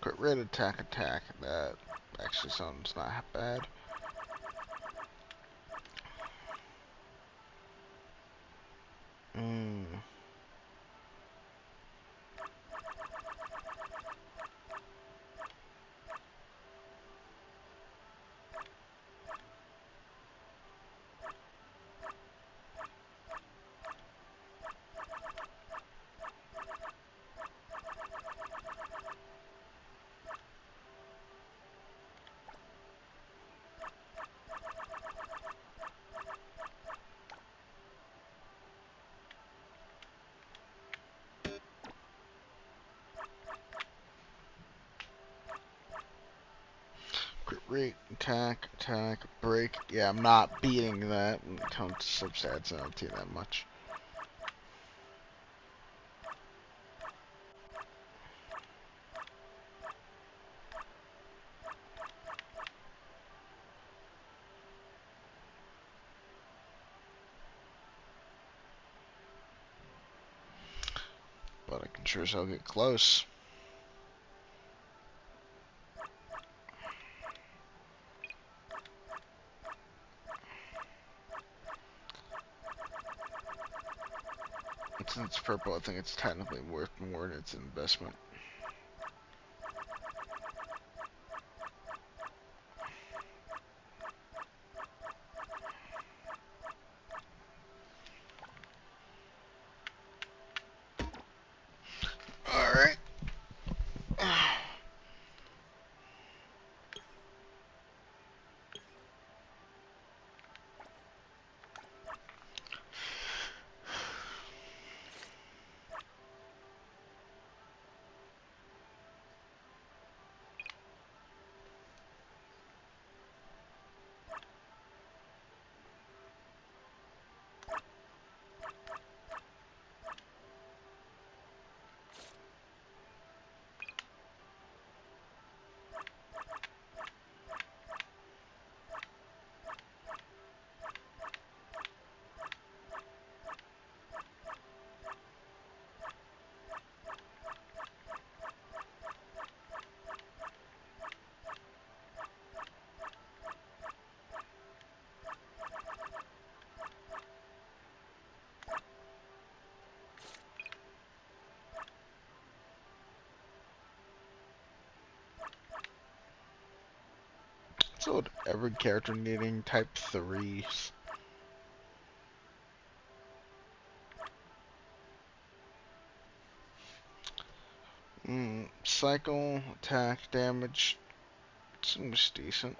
Crit rate attack. That actually sounds not bad. break, attack, attack, break. Yeah, I'm not beating that when it comes to substats. I don't see that much. But I can sure as hell get close. And since it's purple, I think it's technically worth more than its investment. Alright. So every character needing type 3s. Cycle, attack, damage. Seems decent.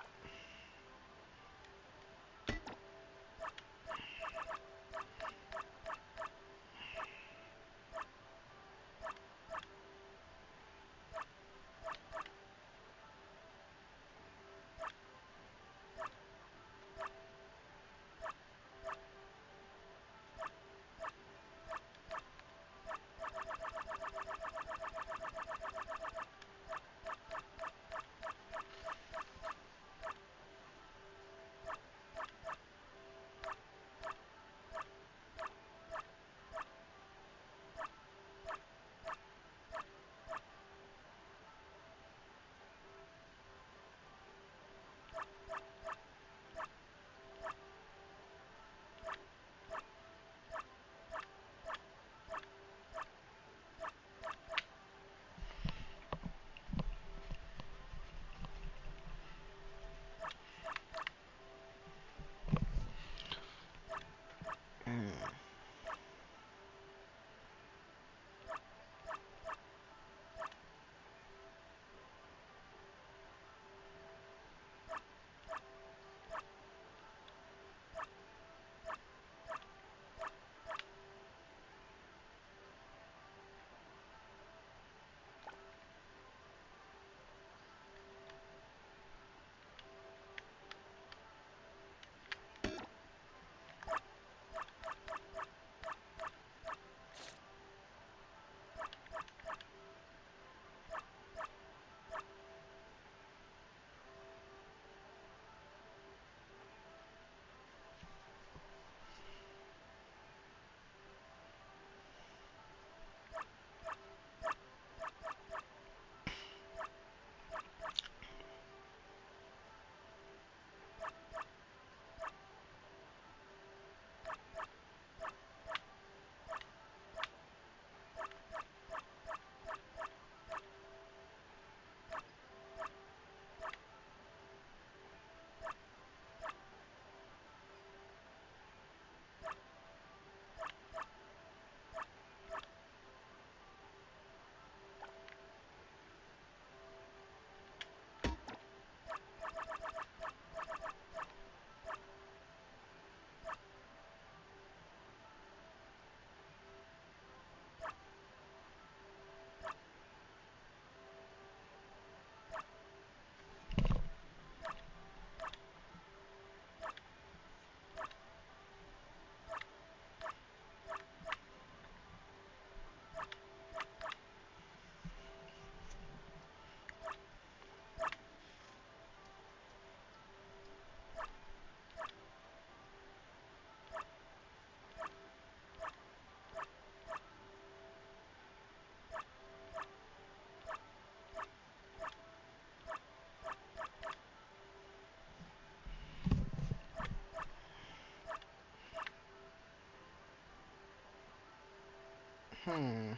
Hmm.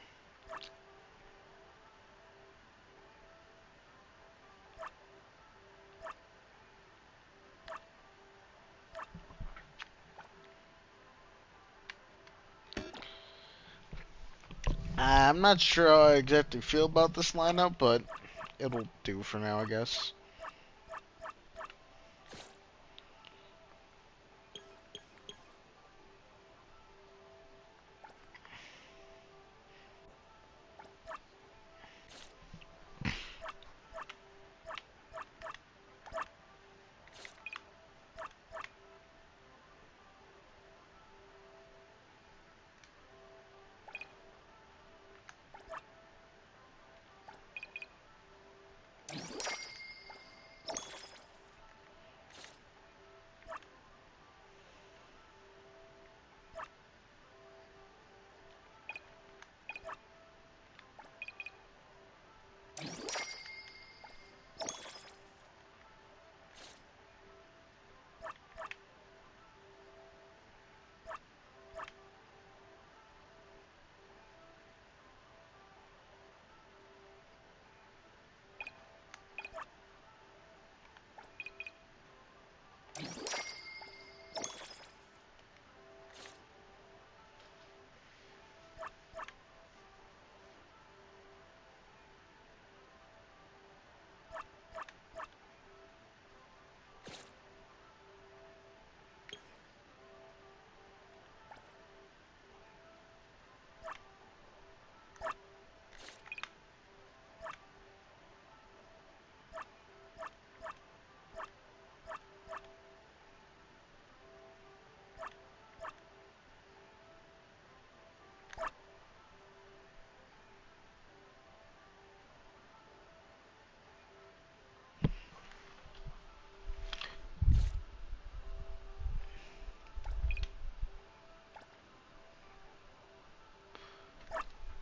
I'm not sure how I exactly feel about this lineup, but it'll do for now, I guess.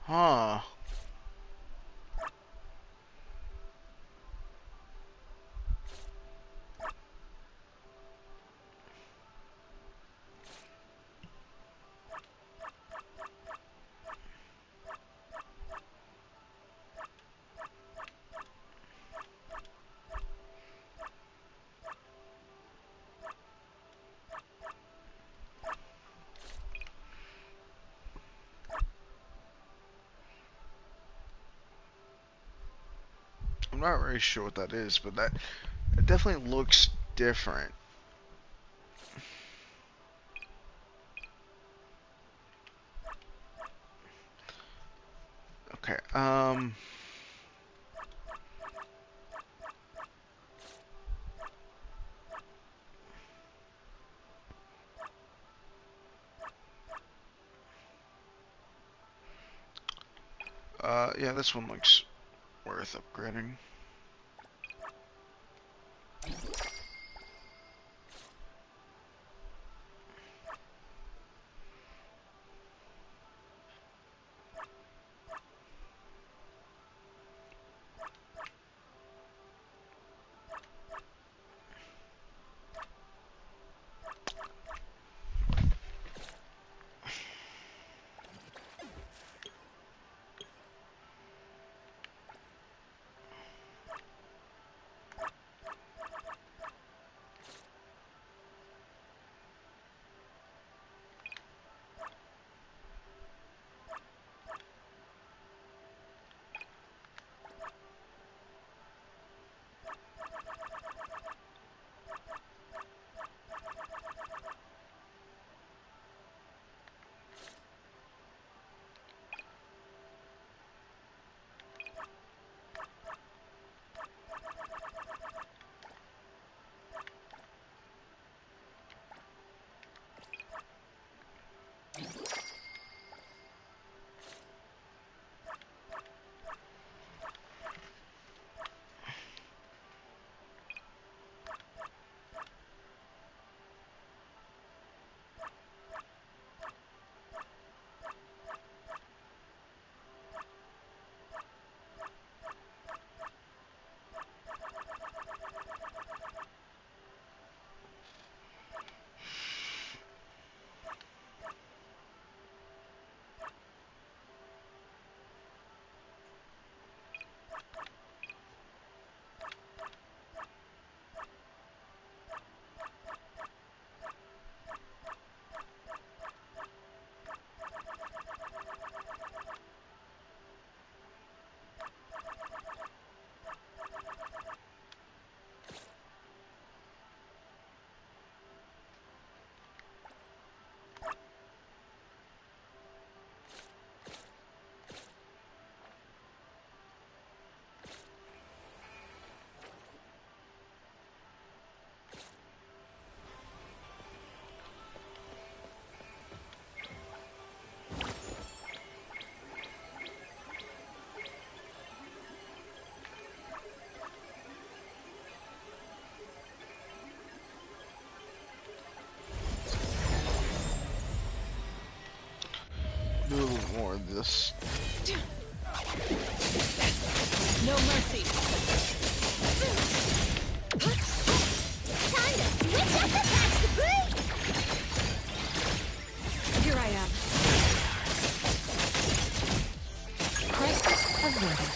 Huh. I'm not really sure what that is, but that it definitely looks different. Okay, yeah, this one looks worth upgrading. more of this. No mercy. Time to switch up the patch to break! Here I am. Crisis averted.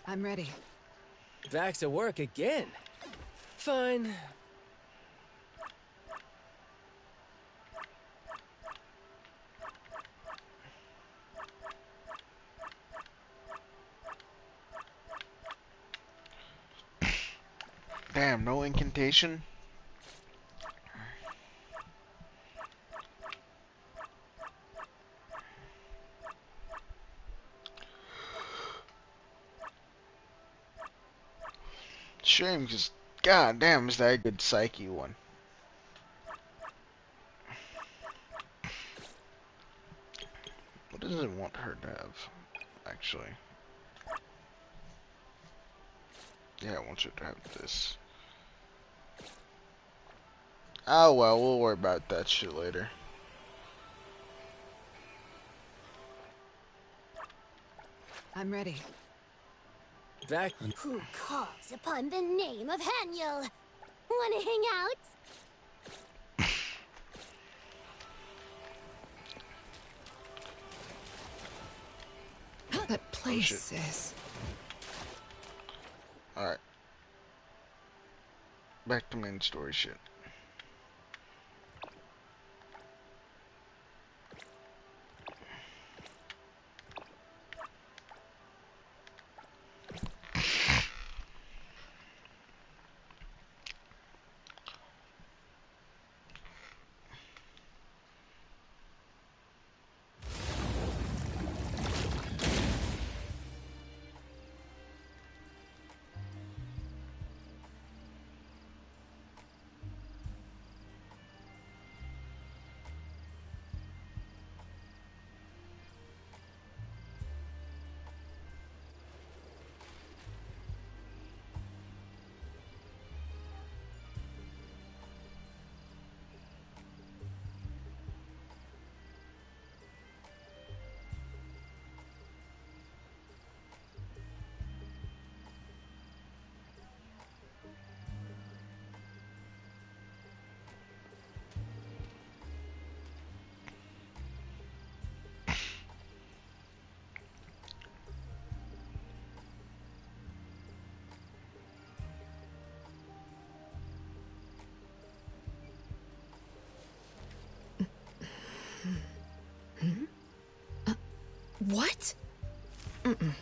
I'm ready. Back to work again. Fine. Damn, no incantation? Shame, because god damn, is that a good psyche one. What does it want her to have, actually? Yeah, it wants her to have this. Oh well, we'll worry about that shit later. I'm ready. Back. Who calls upon the name of Haniel? Wanna hang out? That place is... Alright. Back to main story shit. What? Mm-mm.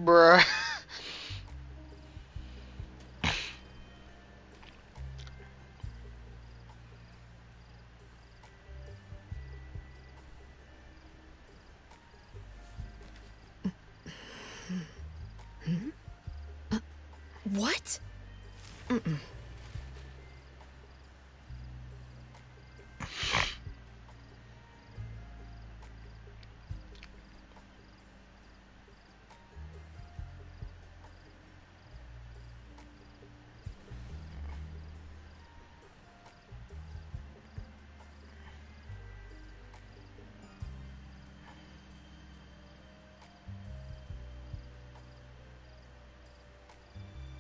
Bruh. What? Mm-mm.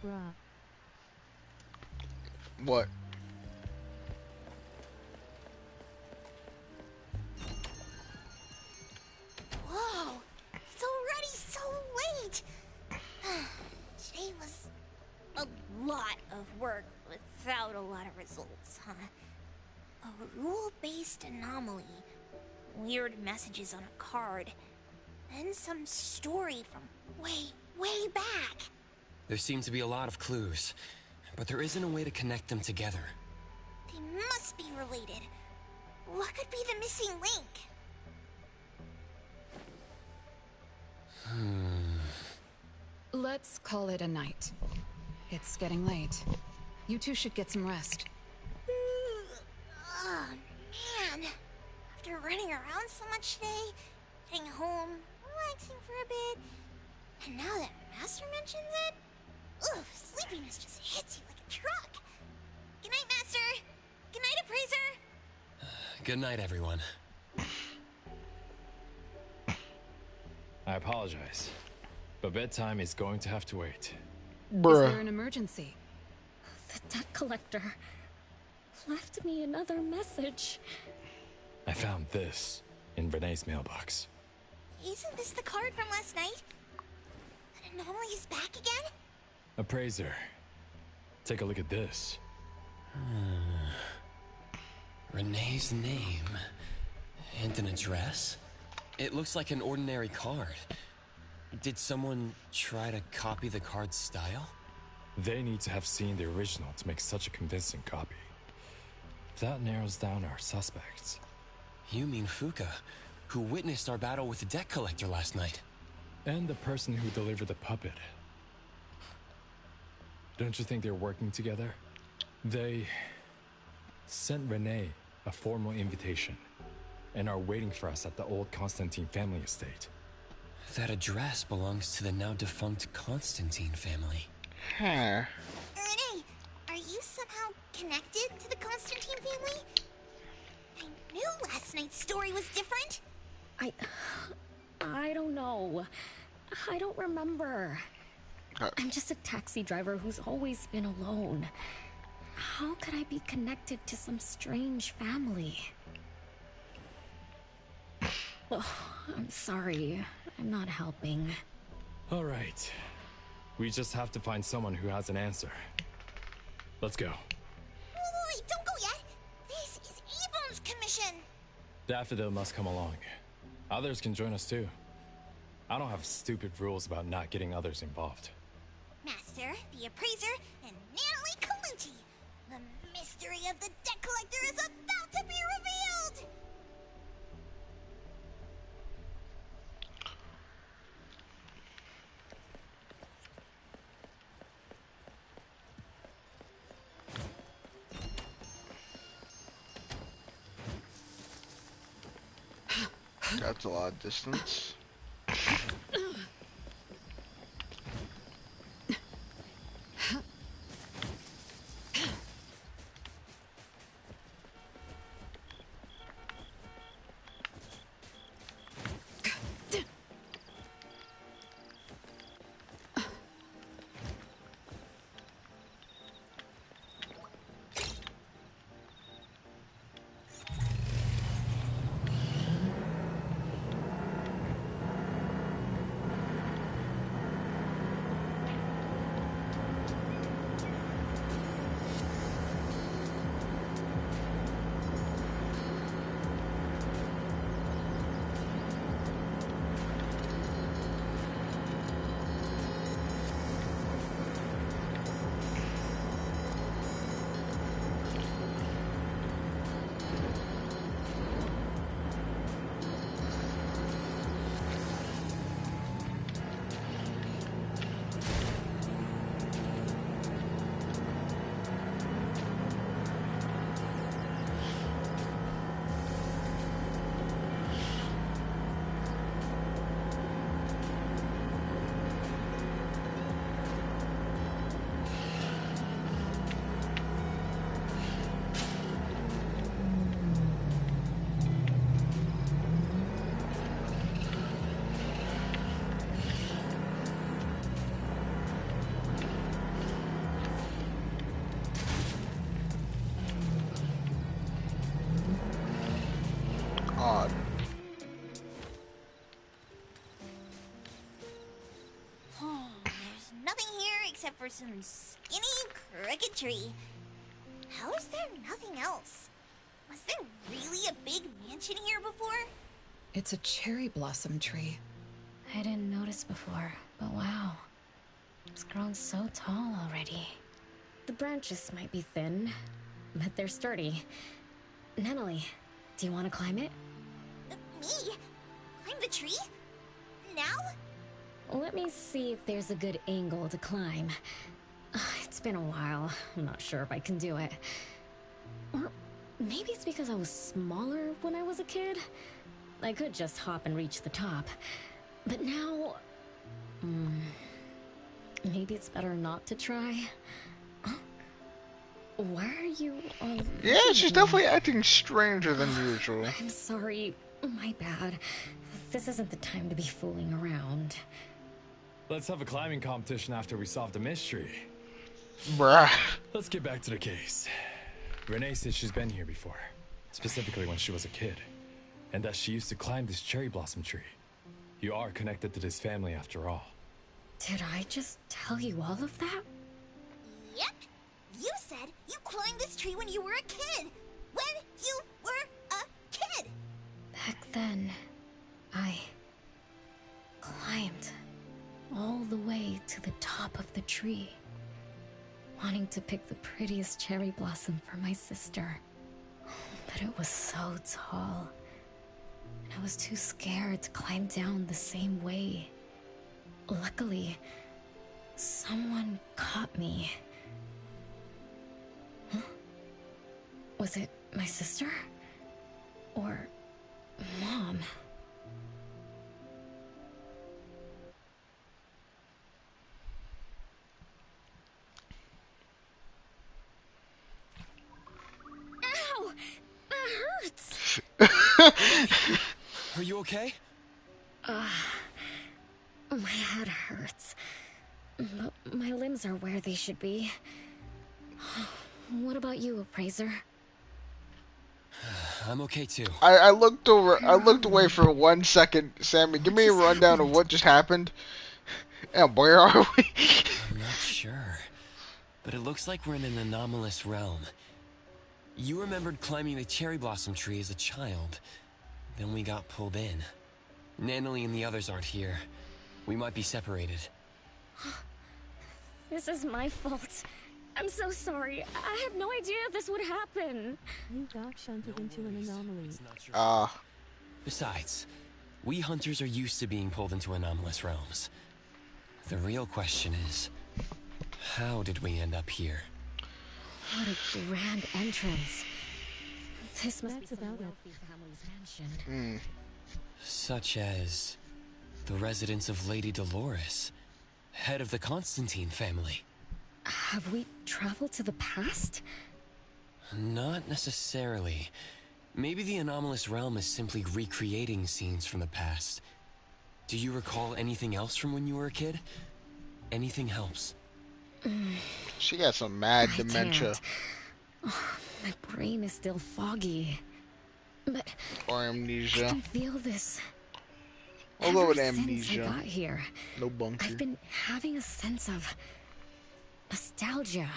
Bruh. What? Whoa! It's already so late! Today was a lot of work without a lot of results, huh? A rule-based anomaly, weird messages on a card, and some story from way back. There seem to be a lot of clues, but there isn't a way to connect them together. They must be related. What could be the missing link? Let's call it a night. It's getting late. You two should get some rest. Oh, man. After running around so much today, getting home, relaxing for a bit, and now that Master mentions it, ugh, sleepiness just hits you like a truck. Good night, Master. Good night, Appraiser. Good night, everyone. I apologize, but bedtime is going to have to wait. Is Bruh. there an emergency? The debt collector left me another message. I found this in Renee's mailbox. Isn't this the card from last night? An anomaly is back again? Appraiser, take a look at this. Renee's name and an address? It looks like an ordinary card. Did someone try to copy the card's style? They need to have seen the original to make such a convincing copy. That narrows down our suspects. You mean Fuka, who witnessed our battle with the debt collector last night. And the person who delivered the puppet. Don't you think they're working together? They sent Renee a formal invitation and are waiting for us at the old Constantine family estate. That address belongs to the now defunct Constantine family. Huh. Renee, are you somehow connected to the Constantine family? I knew last night's story was different. I don't know. I don't remember. I'm just a taxi driver who's always been alone. How could I be connected to some strange family? Oh, I'm sorry. I'm not helping. All right. We just have to find someone who has an answer. Let's go. Wait, don't go yet. This is Abram's commission. Daffodil must come along. Others can join us too. I don't have stupid rules about not getting others involved. Master, the Appraiser, and Natalie Calucci. The mystery of the debt collector is about to be revealed! That's a lot of distance. odd. There's nothing here except for some skinny, crooked tree. How is there nothing else? Was there really a big mansion here before? It's a cherry blossom tree. I didn't notice before, but wow. It's grown so tall already. The branches might be thin, but they're sturdy. Natalie, do you want to climb it? Me? Climb the tree? Now? Let me see if there's a good angle to climb. It's been a while. I'm not sure if I can do it. Or maybe it's because I was smaller when I was a kid. I could just hop and reach the top. But now... maybe it's better not to try. Why are you all... Yeah, she's definitely acting stranger than usual. I'm sorry. My bad. This isn't the time to be fooling around. Let's have a climbing competition after we solve the mystery. Bruh. Let's get back to the case. Renee says she's been here before, specifically when she was a kid, and that she used to climb this cherry blossom tree. You are connected to this family after all. Did I just tell you all of that? Yep. You said you climbed this tree when you were a kid. When you were a kid. Back then, I climbed all the way to the top of the tree, wanting to pick the prettiest cherry blossom for my sister. But it was so tall, and I was too scared to climb down the same way. Luckily, someone caught me. Huh? Was it my sister? Or Mom? Ow! That hurts! Are you okay? My head hurts. But my limbs are where they should be. What about you, Appraiser? I'm okay too. I looked over. I looked away for 1 second. Sammy, give me a rundown of what just happened. And where are we? I'm not sure, but it looks like we're in an anomalous realm. You remembered climbing the cherry blossom tree as a child. Then we got pulled in. Natalie and the others aren't here. We might be separated. This is my fault. I'm so sorry. I had no idea this would happen. You got shunted into an anomaly. Besides, we hunters are used to being pulled into anomalous realms. The real question is, how did we end up here? What a grand entrance. This must That's be some about it. wealthy family's mansion. Such as the residence of Lady Dolores, head of the Constantine family. Have we traveled to the past? Not necessarily. Maybe the anomalous realm is simply recreating scenes from the past. Do you recall anything else from when you were a kid? Anything helps. She got some mad I dementia. can't. Oh, my brain is still foggy. But Or I amnesia. can feel this. I'll go with Ever since I amnesia. got here, No bunker. I've been having a sense of nostalgia.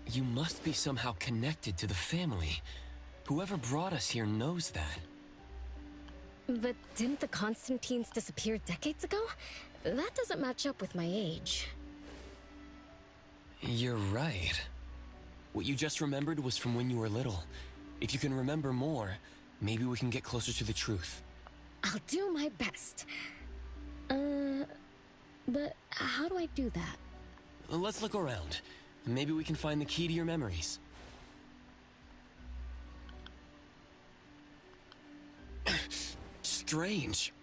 You must be somehow connected to the family. Whoever brought us here knows that. But didn't the Constantines disappear decades ago? That doesn't match up with my age. You're right. What you just remembered was from when you were little. If you can remember more, maybe we can get closer to the truth. I'll do my best. But how do I do that? Let's look around. Maybe we can find the key to your memories. Strange.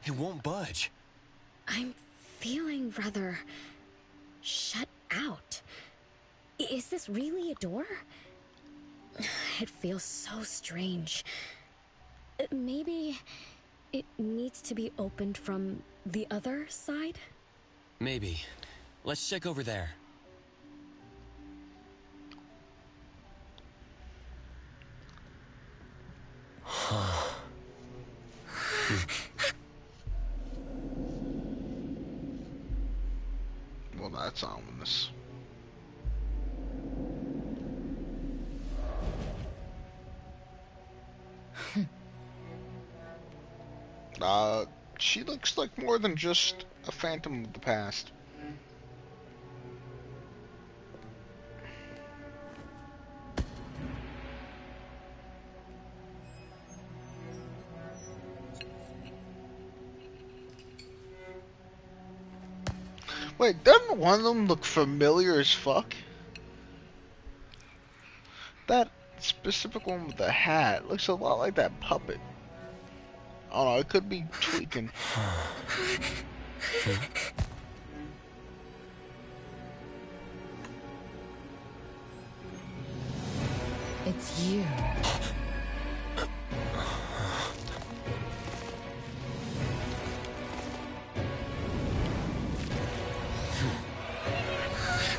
It won't budge. I'm feeling rather shut out. Is this really a door? It feels so strange. Maybe it needs to be opened from the other side? Maybe. Let's check over there. Well, that's ominous. She looks like more than just a phantom of the past. Wait, doesn't one of them look familiar as fuck? That specific one with the hat looks a lot like that puppet. I don't know, it could be tweaking. It's you.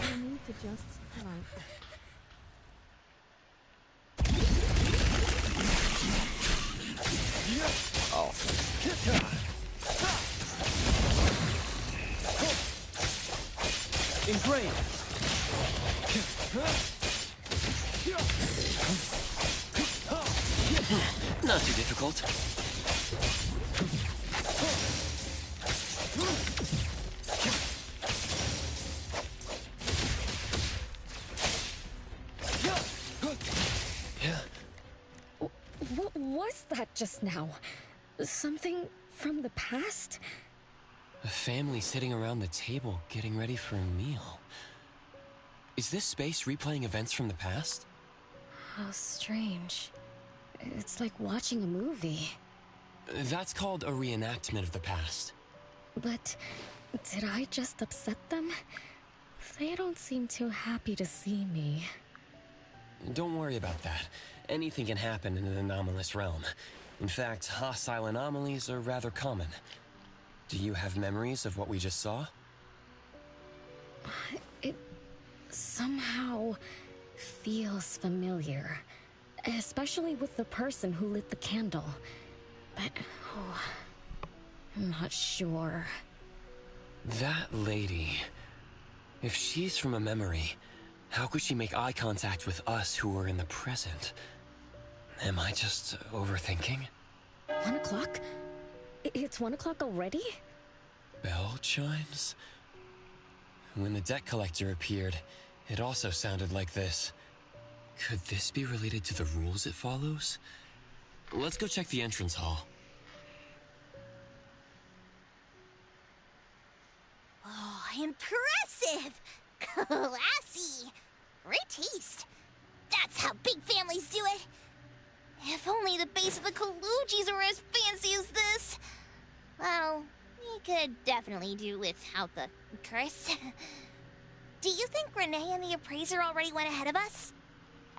You need to just survive. Oh. Ingrained. Not too difficult. What was that just now? Something from the past? A family sitting around the table getting ready for a meal. Is this space replaying events from the past? How strange. It's like watching a movie. That's called a reenactment of the past. But did I just upset them? They don't seem too happy to see me. Don't worry about that. Anything can happen in an anomalous realm. In fact, hostile anomalies are rather common. Do you have memories of what we just saw? It somehow feels familiar. Especially with the person who lit the candle. But, oh, I'm not sure. That lady... If she's from a memory, how could she make eye contact with us who were in the present? Am I just overthinking? 1 o'clock? It's 1 o'clock already? Bell chimes? When the debt collector appeared, it also sounded like this. Could this be related to the rules it follows? Let's go check the entrance hall. Oh, impressive! Classy! Great taste. That's how big families do it. If only the base of the Kalujis were as fancy as this. Well, we could definitely do without the curse. Do you think Renee and the appraiser already went ahead of us?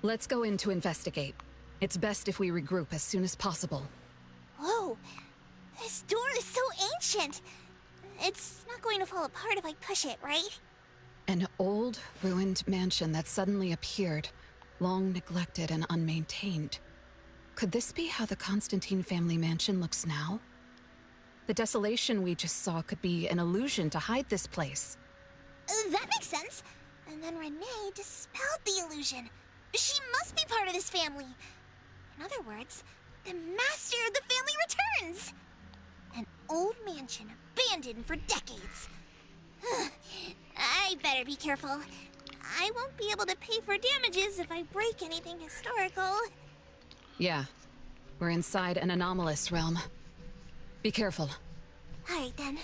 Let's go in to investigate. It's best if we regroup as soon as possible. Whoa, this door is so ancient. It's not going to fall apart if I push it, right? An old, ruined mansion that suddenly appeared, long neglected and unmaintained. Could this be how the Constantine family mansion looks now? The desolation we just saw could be an illusion to hide this place. That makes sense. And then Renee dispelled the illusion. She must be part of this family. In other words, the master of the family returns. An old mansion abandoned for decades. I better be careful. I won't be able to pay for damages if I break anything historical. Yeah, we're inside an anomalous realm. Be careful. Alright then,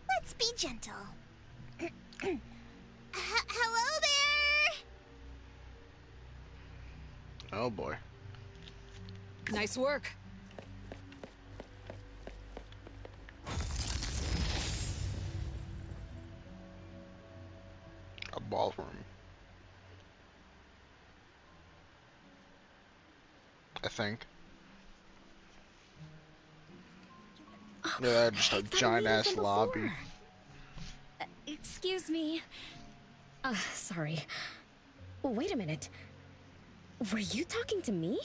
let's be gentle. Hello there! Oh boy. Nice work. A ballroom. I think. Yeah, just a giant ass lobby. Excuse me. Sorry. Wait a minute. Were you talking to me?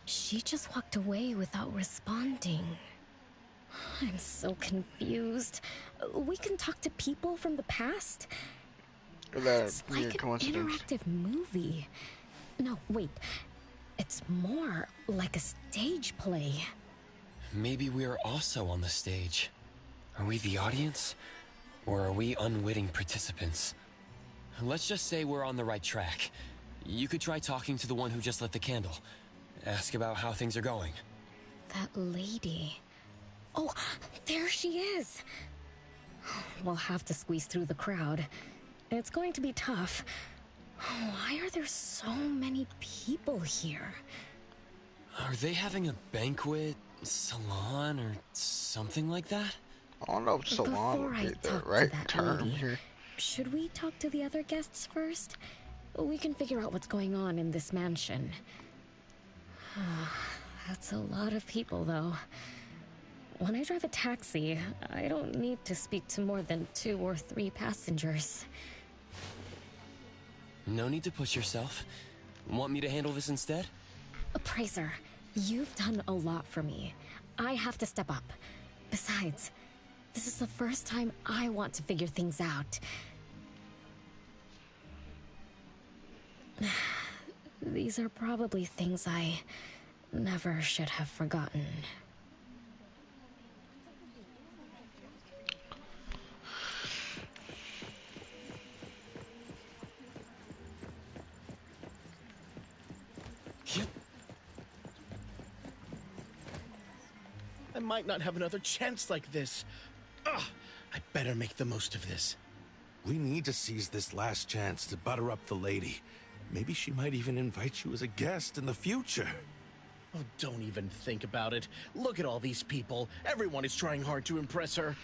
She just walked away without responding. I'm so confused. We can talk to people from the past? It's like an interactive movie. No, wait. It's more like a stage play. Maybe we're also on the stage. Are we the audience? Or are we unwitting participants? Let's just say we're on the right track. You could try talking to the one who just lit the candle. Ask about how things are going. That lady. Oh, there she is! We'll have to squeeze through the crowd. It's going to be tough. Why are there so many people here? Are they having a banquet, salon, or something like that? I don't know if salon would be the right term here. Should we talk to the other guests first? We can figure out what's going on in this mansion. That's a lot of people, though. When I drive a taxi, I don't need to speak to more than 2 or 3 passengers. No need to push yourself. Want me to handle this instead? Appraiser, you've done a lot for me. I have to step up. Besides, this is the first time I want to figure things out. These are probably things I never should have forgotten. I might not have another chance like this. Ugh, I better make the most of this. We need to seize this last chance to butter up the lady. Maybe she might even invite you as a guest in the future. Oh, don't even think about it. Look at all these people. Everyone is trying hard to impress her.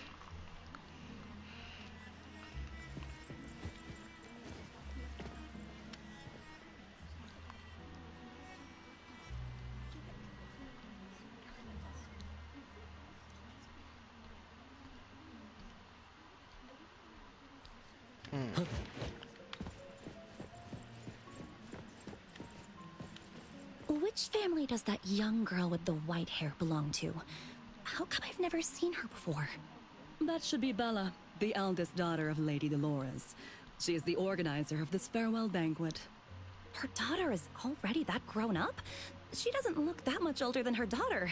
Which family does that young girl with the white hair belong to? How come I've never seen her before? That should be Bella, the eldest daughter of Lady Dolores. She is the organizer of this farewell banquet. Her daughter is already that grown up? She doesn't look that much older than her daughter.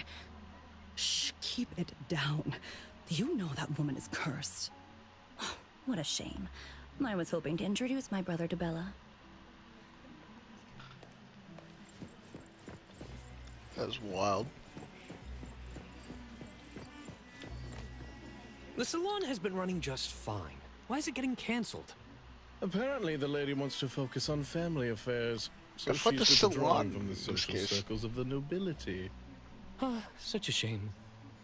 Shh, keep it down. You know that woman is cursed. What a shame. I was hoping to introduce my brother to Bella. That's wild. The salon has been running just fine. Why is it getting cancelled? Apparently the lady wants to focus on family affairs, so But what the she's withdrawing salon from the in this social case? circles of the nobility. Ah, such a shame.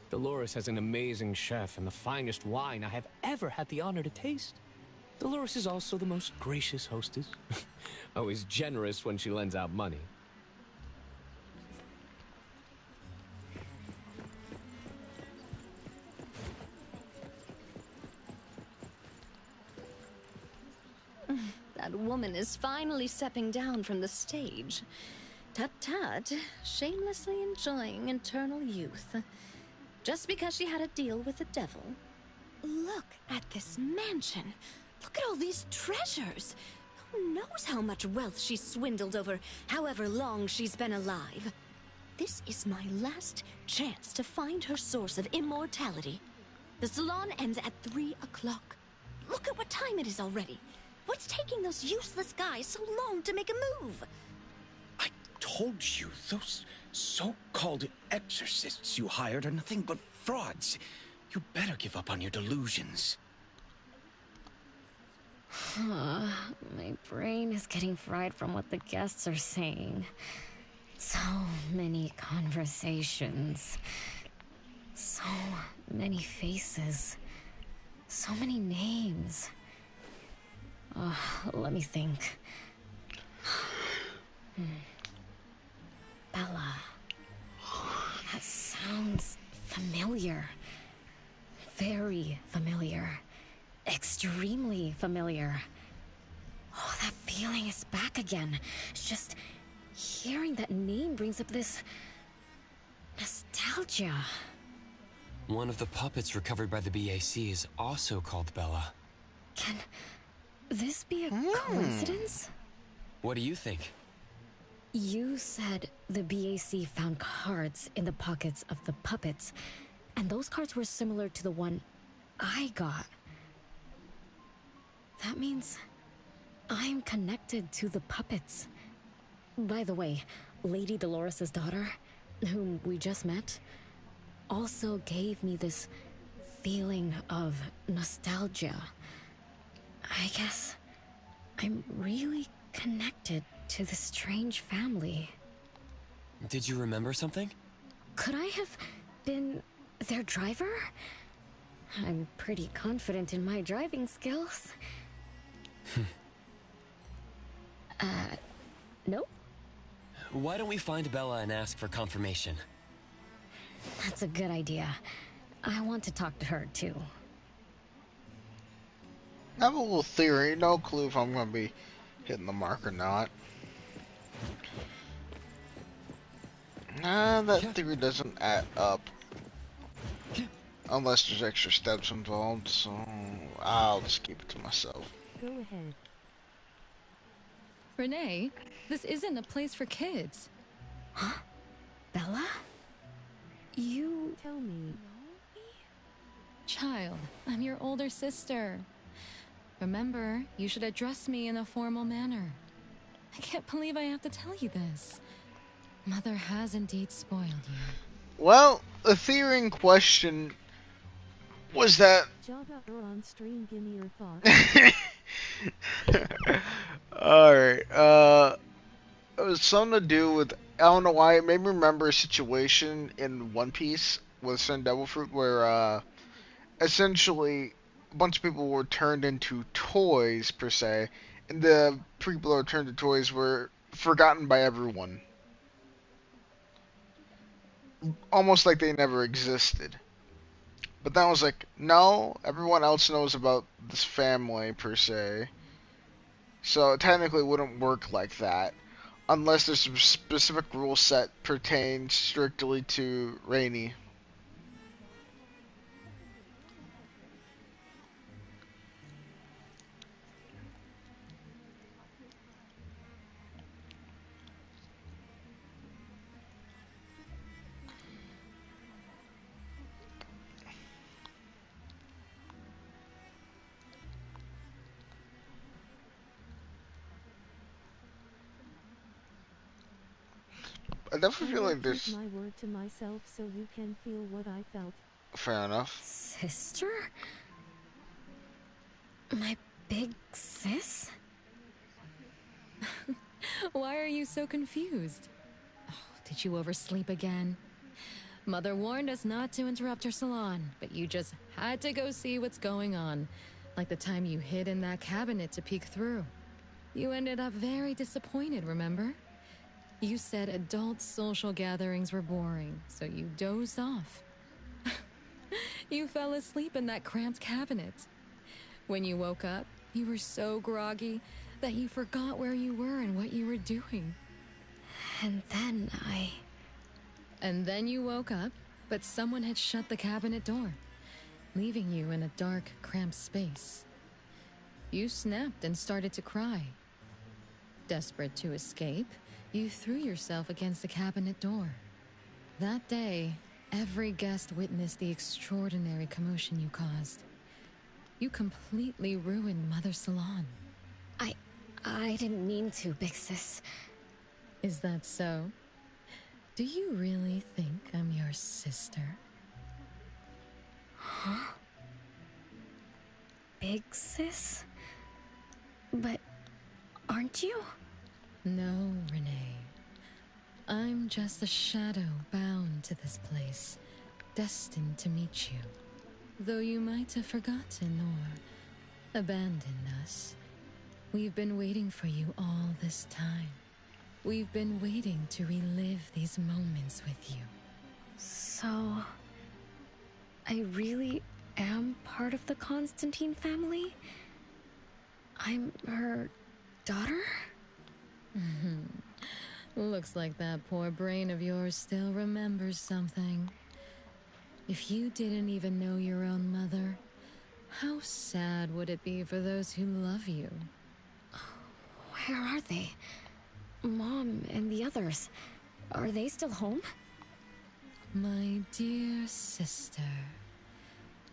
Dolores has an amazing chef and the finest wine I have ever had the honor to taste. Dolores is also the most gracious hostess. Always generous when she lends out money. That woman is finally stepping down from the stage. Tut-tut, shamelessly enjoying eternal youth. Just because she had a deal with the devil. Look at this mansion. Look at all these treasures. Who knows how much wealth she's swindled over however long she's been alive. This is my last chance to find her source of immortality. The salon ends at 3 o'clock. Look at what time it is already. What's taking those useless guys so long to make a move? I told you, those so-called exorcists you hired are nothing but frauds. You better give up on your delusions. My brain is getting fried from what the guests are saying. So many conversations. So many faces. So many names. Let me think. Bella. That sounds familiar. Very familiar. Extremely familiar. Oh, that feeling is back again. It's just Hearing that name brings up this nostalgia. One of the puppets recovered by the BAC is also called Bella. Can this be a coincidence? What do you think? You said the BAC found cards in the pockets of the puppets, and those cards were similar to the one I got. That means I'm connected to the puppets. By the way, Lady Dolores' daughter, whom we just met, also gave me this feeling of nostalgia. I guess I'm really connected to this strange family. Did you remember something? Could I have been their driver? I'm pretty confident in my driving skills. No? Why don't we find Bella and ask for confirmation? That's a good idea. I want to talk to her, too. I have a little theory. No clue if I'm going to be hitting the mark or not. That theory doesn't add up. Unless there's extra steps involved, so I'll just keep it to myself. Go ahead. Renee, this isn't a place for kids. Huh? Bella? You... Tell me. Child, I'm your older sister. Remember, you should address me in a formal manner. I can't believe I have to tell you this. Mother has indeed spoiled you. Well, the theory in question was that... Java or on stream, give me your thoughts. Alright, it was something to do with, I don't know why, it made me remember a situation in One Piece with Sun Devil Fruit where, essentially, a bunch of people were turned into toys, per se, and the people who were turned into toys were forgotten by everyone. Almost like they never existed. But then I was like, no, everyone else knows about this family, per se. So it technically wouldn't work like that. Unless there's a specific rule set pertains strictly to Rainy. I definitely feel like there's... keep my word to myself so you can feel what I felt. Fair enough. Sister? My big sis? Why are you so confused? Oh, did you oversleep again? Mother warned us not to interrupt her salon, but you just had to go see what's going on. Like the time you hid in that cabinet to peek through. You ended up very disappointed, remember? You said adult social gatherings were boring, so you dozed off. You fell asleep in that cramped cabinet. When you woke up, you were so groggy that you forgot where you were and what you were doing. And then you woke up, but someone had shut the cabinet door, leaving you in a dark, cramped space. You snapped and started to cry. Desperate to escape, you threw yourself against the cabinet door. That day, every guest witnessed the extraordinary commotion you caused. You completely ruined Mother's salon. I didn't mean to, big sis. Is that so? Do you really think I'm your sister? Huh? Big sis? But aren't you? No, Renee. I'm just a shadow bound to this place, destined to meet you. Though you might have forgotten or abandoned us, we've been waiting for you all this time. We've been waiting to relive these moments with you. So, I really am part of the Constantine family? I'm her daughter? Looks like that poor brain of yours still remembers something. If you didn't even know your own mother, how sad would it be for those who love you? Where are they? Mom and the others. Are they still home? My dear sister,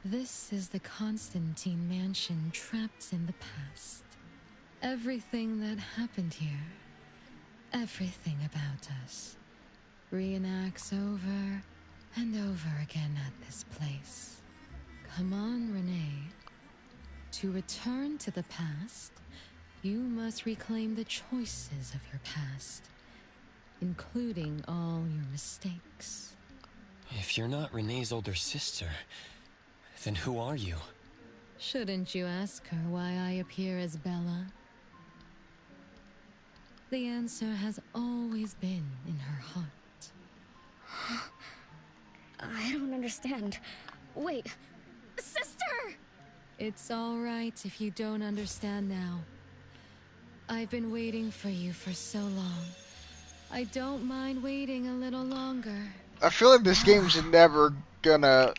this is the Constantine mansion trapped in the past. Everything that happened here, everything about us, reenacts over and over again at this place. Come on, Renee. To return to the past, you must reclaim the choices of your past, including all your mistakes. If you're not Renee's older sister, then who are you? Shouldn't you ask her why I appear as Bella? The answer has always been in her heart. I don't understand. Wait, sister! It's all right if you don't understand now. I've been waiting for you for so long. I don't mind waiting a little longer. I feel like this game's never gonna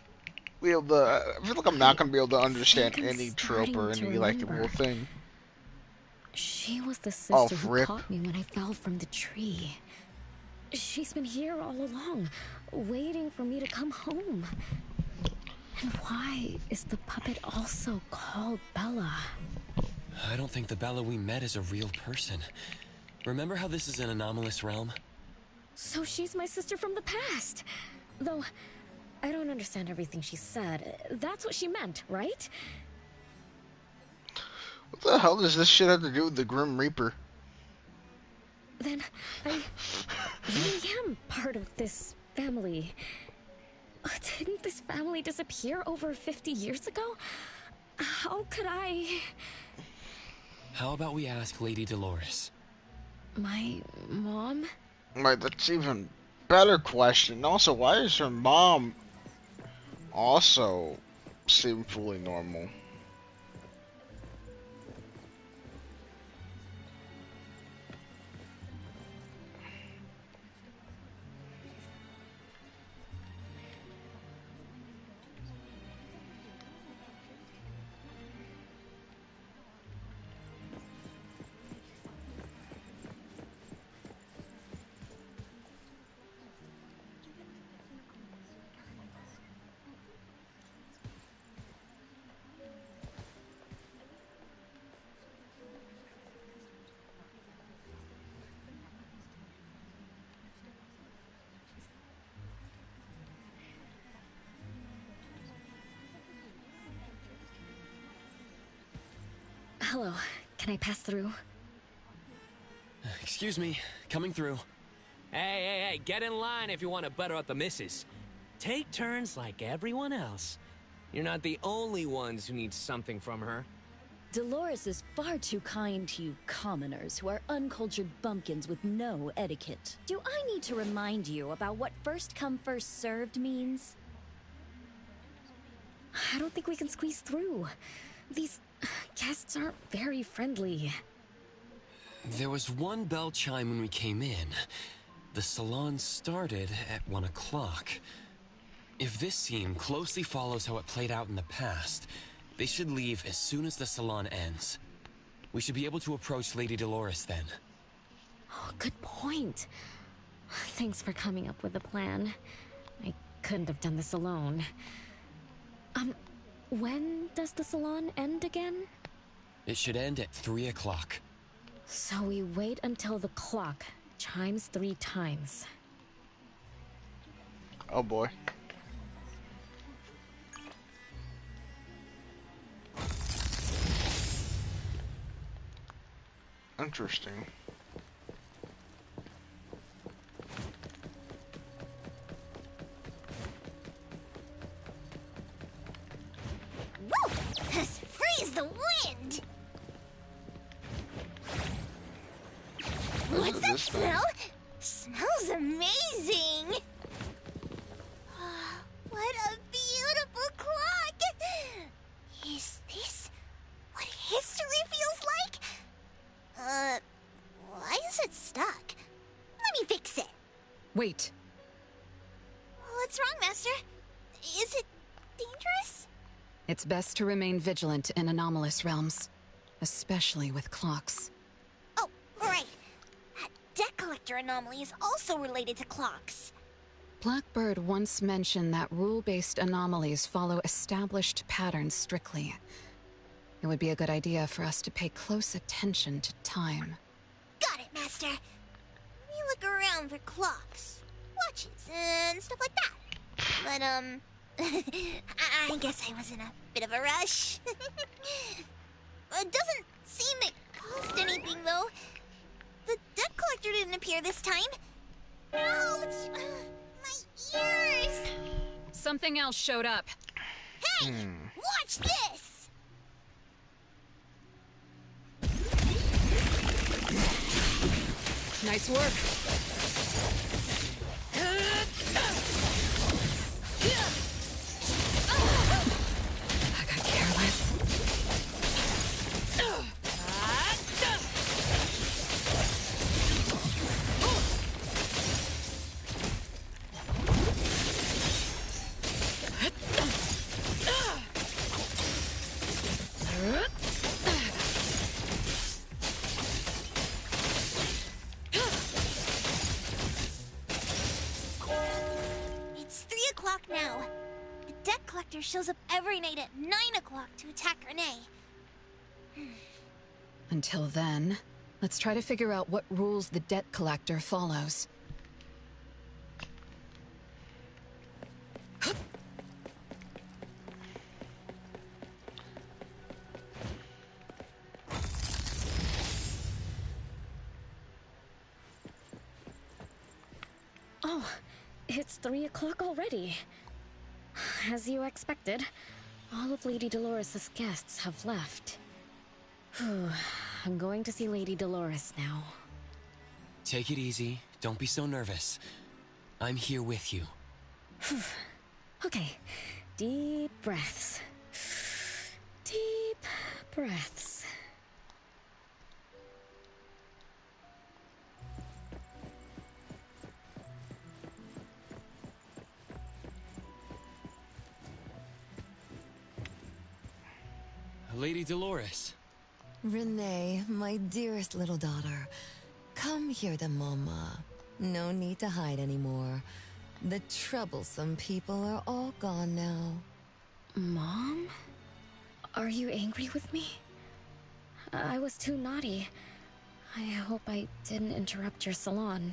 be able to. I feel like I'm not gonna be able to understand any trope or any like little thing. She was the Oh, sister who rip. caught me when I fell from the tree. She's been here all along, waiting for me to come home. And why is the puppet also called Bella? I don't think the Bella we met is a real person. Remember how this is an anomalous realm? So she's my sister from the past. Though, I don't understand everything she said. That's what she meant, right? What the hell does this shit have to do with the Grim Reaper? Then I really am part of this family. Didn't this family disappear over 50 years ago? How could I... How about we ask Lady Dolores? My mom? Right, that's even better question. Also, why is her mom also seem fully normal? Hello, can I pass through? Excuse me, coming through. Hey, get in line if you want to butter up the missus. Take turns like everyone else. You're not the only ones who need something from her. Dolores is far too kind to you commoners who are uncultured bumpkins with no etiquette. Do I need to remind you about what first come first served means? I don't think we can squeeze through. These guests aren't very friendly. There was one bell chime when we came in. The salon started at 1 o'clock. If this scene closely follows how it played out in the past, they should leave as soon as the salon ends. We should be able to approach Lady Dolores then. Oh, good point. Thanks for coming up with a plan. I couldn't have done this alone. When does the salon end again? It should end at 3 o'clock. So we wait until the clock chimes 3 times. Oh boy. Interesting. Woo! Freeze the wind! What's that smell? Smells amazing! What a beautiful clock! Is this what history feels like? Why is it stuck? Let Wait. What's wrong, Master? Is it dangerous? It's best to remain vigilant in anomalous realms, especially with clocks. Oh, right. That debt collector anomaly is also related to clocks. Blackbird once mentioned that rule-based anomalies follow established patterns strictly. It would be a good idea for us to pay close attention to time. Got it, Master. Let me look around for clocks, watches, and stuff like that. But, I guess I was in a bit of a rush. It doesn't seem it cost anything, though. The debt collector didn't appear this time. Ouch! My ears! Something else showed up. Hey! Watch this! Nice work. I got careless. It's 3 o'clock now. The debt collector shows up every night at 9 o'clock to attack Renee. Until then, let's try to figure out what rules the debt collector follows. Oh, it's 3 o'clock already. As you expected, all of Lady Dolores' guests have left. Whew, I'm going to see Lady Dolores now. Take it easy. Don't be so nervous. I'm here with you. Okay, deep breaths. Deep breaths. Lady Dolores. Renee, my dearest little daughter, come here to Mama. No need to hide anymore. The troublesome people are all gone now. Mom? Are you angry with me? I was too naughty. I hope I didn't interrupt your salon.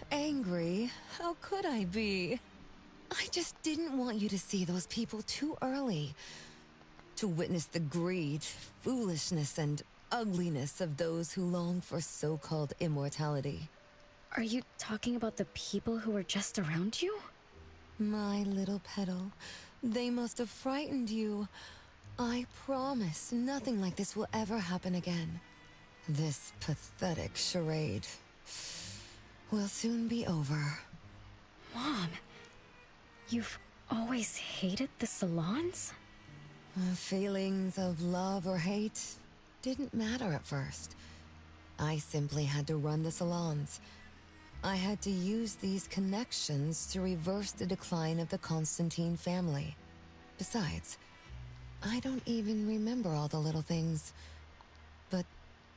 Angry? How could I be? I just didn't want you to see those people too early. To witness the greed, foolishness, and ugliness of those who long for so-called immortality. Are you talking about the people who were just around you? My little petal, they must have frightened you. I promise nothing like this will ever happen again. This pathetic charade will soon be over. Mom, you've always hated the salons? Feelings of love or hate didn't matter at first. I simply had to run the salons. I had to use these connections to reverse the decline of the Constantine family. Besides, I don't even remember all the little things. But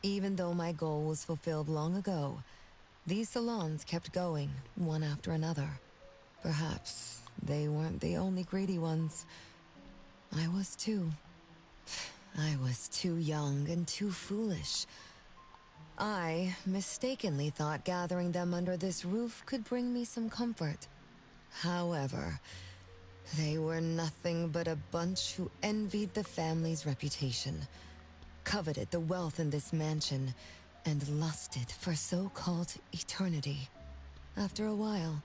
even though my goal was fulfilled long ago, these salons kept going, one after another. Perhaps they weren't the only greedy ones. I was too. I was too young and too foolish. I mistakenly thought gathering them under this roof could bring me some comfort. However, they were nothing but a bunch who envied the family's reputation, coveted the wealth in this mansion, and lusted for so-called eternity. After a while,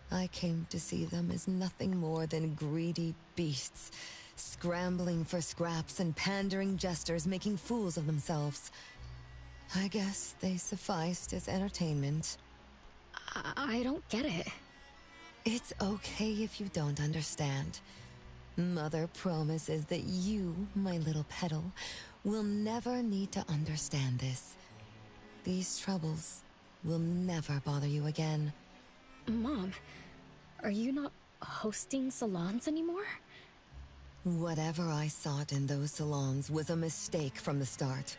I came to see them as nothing more than greedy beasts, scrambling for scraps and pandering jesters making fools of themselves. I guess they sufficed as entertainment. I don't get it. It's okay if you don't understand. Mother promises that you, my little petal, will never need to understand this. These troubles will never bother you again. Mom, are you not hosting salons anymore? Whatever I sought in those salons was a mistake from the start.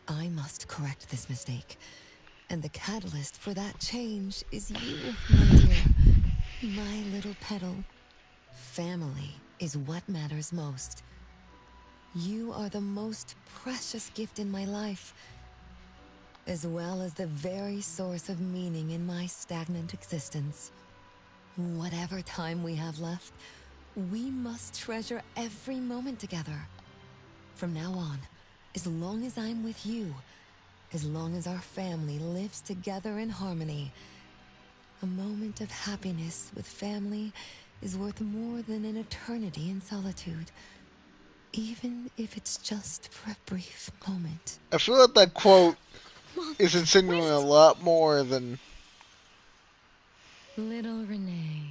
I must correct this mistake. And the catalyst for that change is you, my dear. My little petal. Family is what matters most. You are the most precious gift in my life, as well as the very source of meaning in my stagnant existence. Whatever time we have left, we must treasure every moment together. From now on, as long as I'm with you, as long as our family lives together in harmony, a moment of happiness with family is worth more than an eternity in solitude, even if it's just for a brief moment. I feel like that quote is insinuating a lot more than... Little Renee,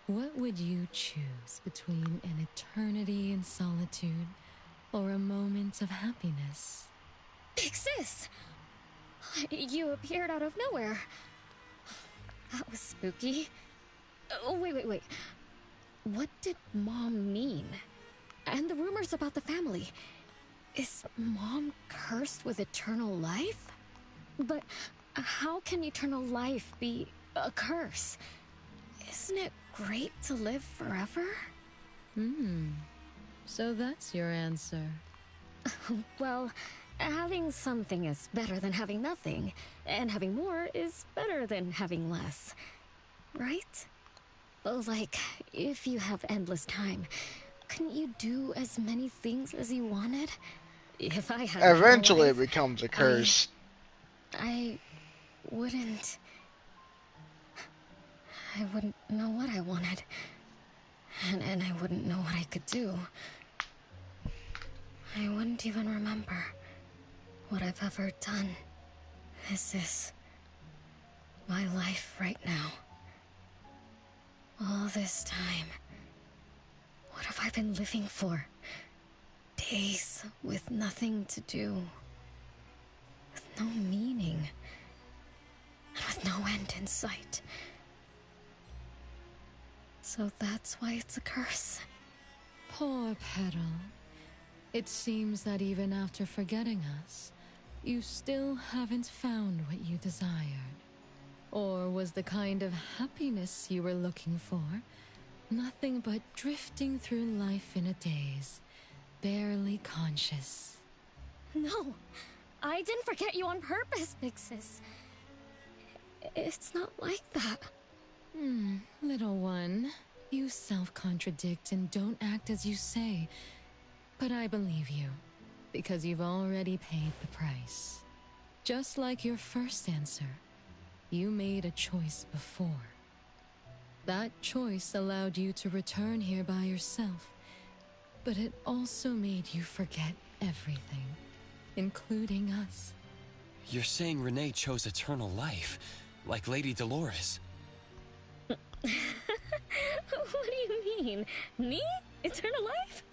what would you choose between an eternity in solitude or a moment of happiness? Big Sis! You appeared out of nowhere. That was spooky. Oh, wait. What did Mom mean? And the rumors about the family. Is Mom cursed with eternal life? But how can eternal life be a curse? Isn't it great to live forever? So that's your answer. Well, having something is better than having nothing, and having more is better than having less. Right? Like, if you have endless time, couldn't you do as many things as you wanted? If I had Eventually life, it becomes a curse. I wouldn't know what I wanted. And I wouldn't know what I could do. I wouldn't even remember what I've ever done. This is my life right now. All this time. What have I been living for? Days with nothing to do. With no meaning. And with no end in sight. So that's why it's a curse. Poor Petal. It seems that even after forgetting us, you still haven't found what you desired. Or was the kind of happiness you were looking for nothing but drifting through life in a daze, barely conscious? No, I didn't forget you on purpose, Big Sis. It's not like that. Little one, you self-contradict and don't act as you say. But I believe you, because you've already paid the price. Just like your first answer, you made a choice before. That choice allowed you to return here by yourself, but it also made you forget everything, including us. You're saying Renee chose eternal life, like Lady Dolores. What do you mean? Me? Eternal life?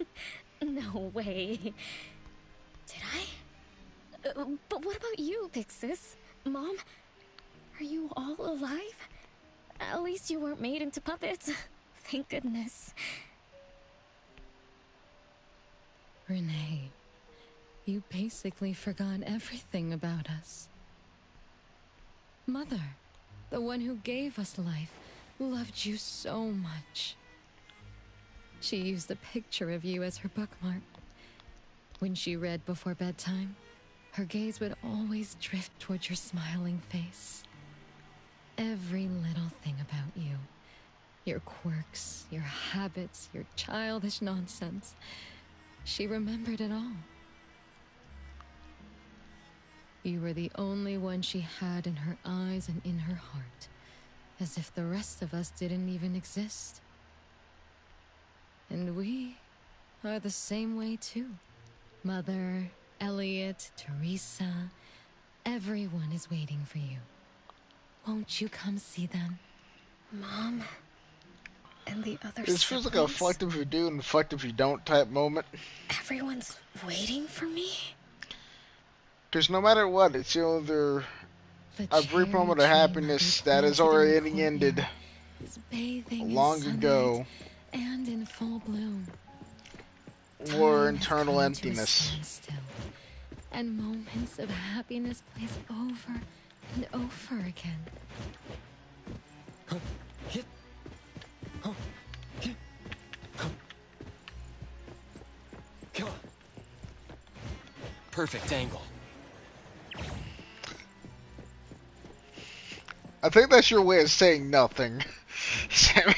No way. Did I? But what about you, Big Sis? Mom? Are you all alive? At least you weren't made into puppets. Thank goodness. Renee, you basically forgot everything about us. Mother, the one who gave us life, loved you so much. She used a picture of you as her bookmark. When she read before bedtime, her gaze would always drift towards your smiling face. Every little thing about you, your quirks, your habits, your childish nonsense, she remembered it all. You were the only one she had in her eyes and in her heart, as if the rest of us didn't even exist. And we are the same way too. Mother, Elliot, Teresa, everyone is waiting for you. Won't you come see them? Mom and the other This feels like a fucked if you do and fucked if you don't type moment. Everyone's waiting for me? Because no matter what, it's either The a brief cherry moment of tree happiness Mother that has planted in the already ended courtyard is bathing in long sunlight ago. and in full bloom. Or Time has internal come to a emptiness. standstill, and moments of happiness place over and over again. Perfect angle. I think that's your way of saying nothing, Sammy.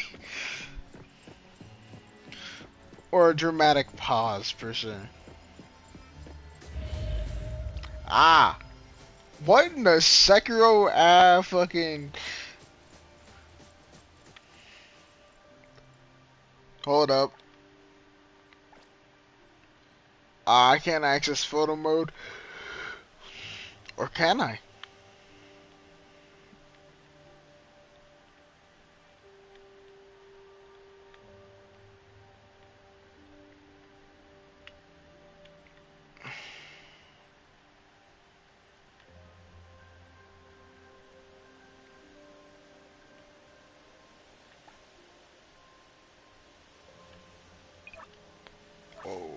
Or a dramatic pause, per se. Ah! What in the Sekiro fucking... Hold up. I can't access photo mode. Or can I? Oh.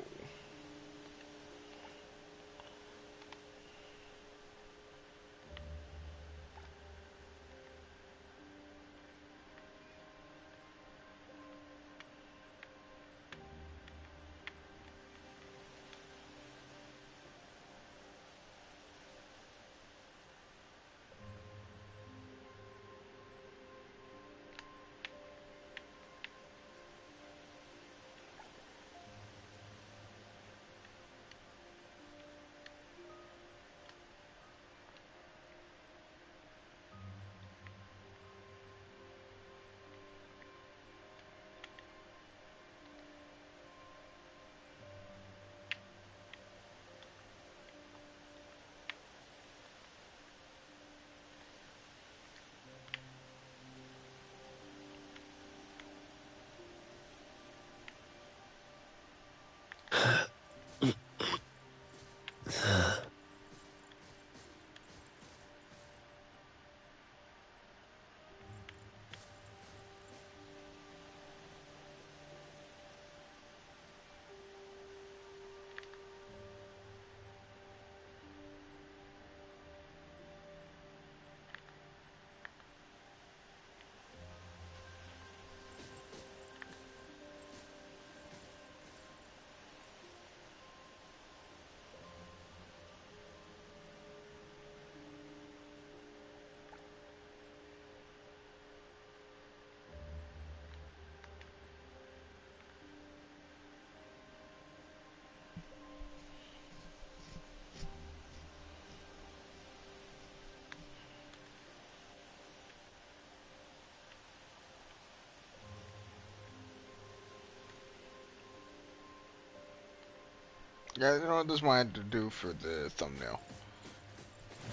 Yeah, you know what? This might have to do for the thumbnail.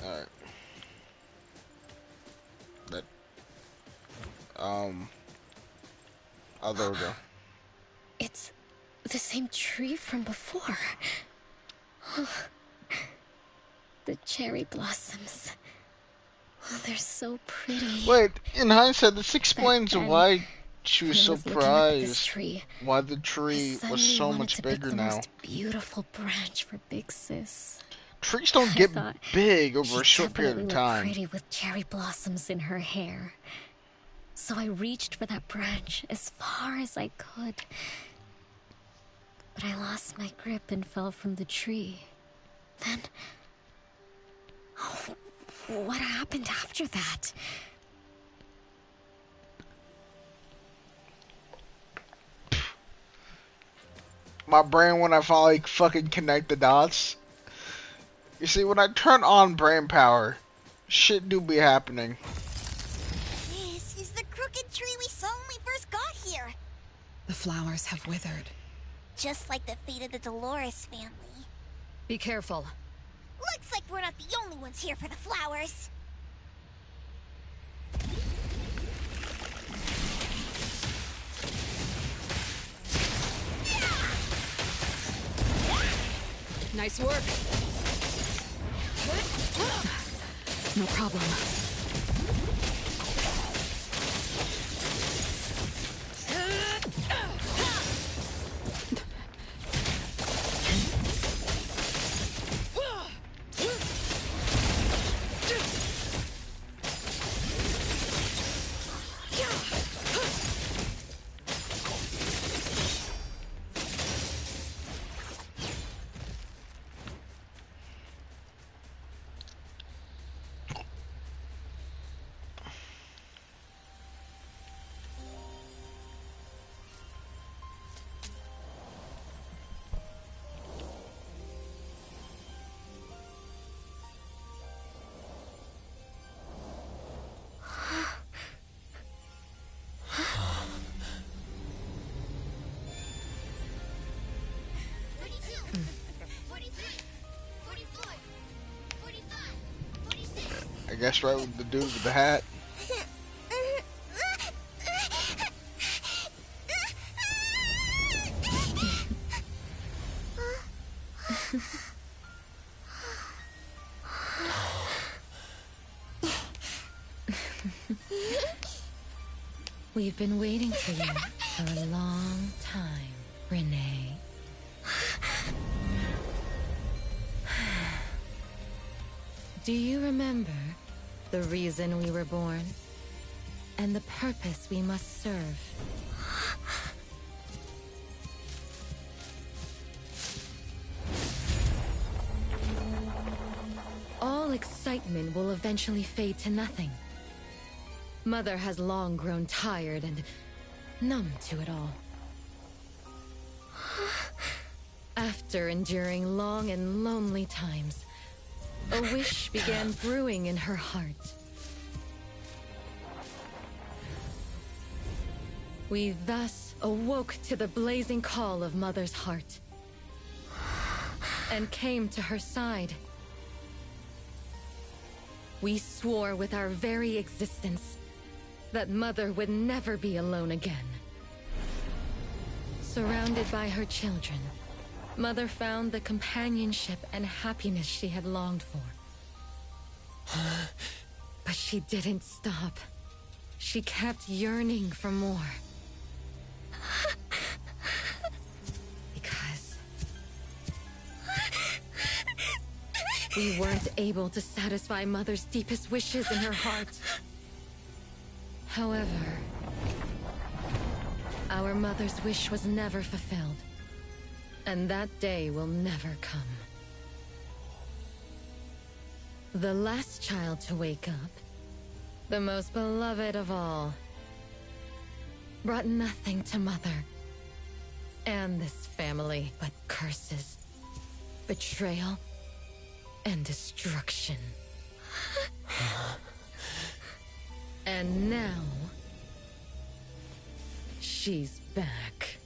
Alright. That. Oh, there we go. It's the same tree from before. The cherry blossoms. Oh, they're so pretty. Wait, in hindsight, this explains then, why she was when I so was looking up at this surprised. tree, Why the I tree was suddenly so wanted much to pick bigger the now. most beautiful branch for Big Sis. Trees don't I get thought big over she'd a short period definitely of look time. pretty with cherry blossoms in her hair. So I reached for that branch as far as I could. But I lost my grip and fell from the tree. Then... oh, what happened after that? My brain, when I finally fucking connect the dots. You see, when I turn on brain power, shit do be happening. This is the crooked tree we saw when we first got here. The flowers have withered. Just like the fate of the Dolores family. Be careful. Looks like we're not the only ones here for the flowers. Nice work. No problem. I guess right with the dude with the hat. We've been waiting for you for a long time, Renee. Do you remember the reason we were born? And the purpose we must serve? All excitement will eventually fade to nothing. Mother has long grown tired and numb to it all. After enduring long and lonely times, a wish began brewing in her heart. We thus awoke to the blazing call of Mother's heart and came to her side. We swore with our very existence that Mother would never be alone again. Surrounded by her children, Mother found the companionship and happiness she had longed for. But she didn't stop. She kept yearning for more. Because we weren't able to satisfy Mother's deepest wishes in her heart. However, our Mother's wish was never fulfilled. And that day will never come. The last child to wake up, the most beloved of all, brought nothing to Mother and this family but curses, betrayal, and destruction. And now, she's back.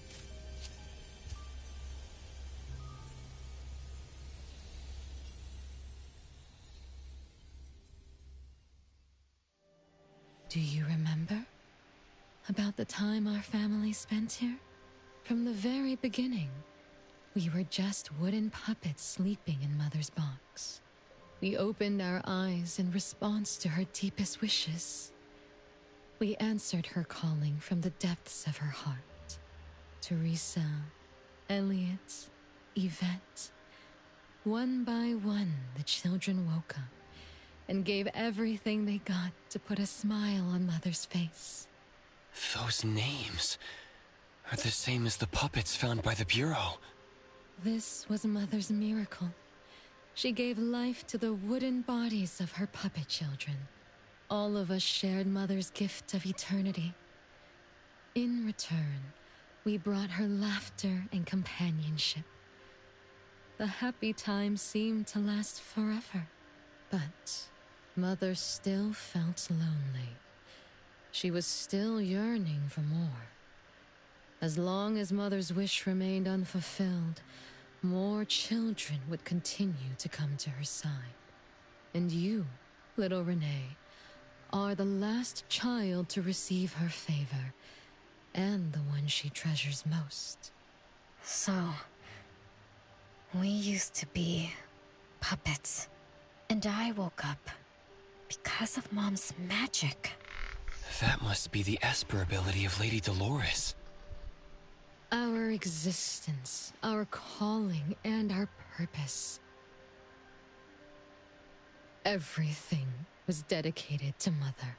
Do you remember about the time our family spent here? From the very beginning, we were just wooden puppets sleeping in Mother's box. We opened our eyes in response to her deepest wishes. We answered her calling from the depths of her heart. Teresa, Elliot, Yvette. One by one, the children woke up and gave everything they got to put a smile on Mother's face. Those names are the same as the puppets found by the Bureau. This was Mother's miracle. She gave life to the wooden bodies of her puppet children. All of us shared Mother's gift of eternity. In return, we brought her laughter and companionship. The happy time seemed to last forever. But Mother still felt lonely. She was still yearning for more. As long as Mother's wish remained unfulfilled, more children would continue to come to her side. And you, little Renee, are the last child to receive her favor, and the one she treasures most. So, we used to be puppets, and I woke up because of Mom's magic. That must be the Esper ability of Lady Dolores. Our existence, our calling, and our purpose. Everything was dedicated to Mother.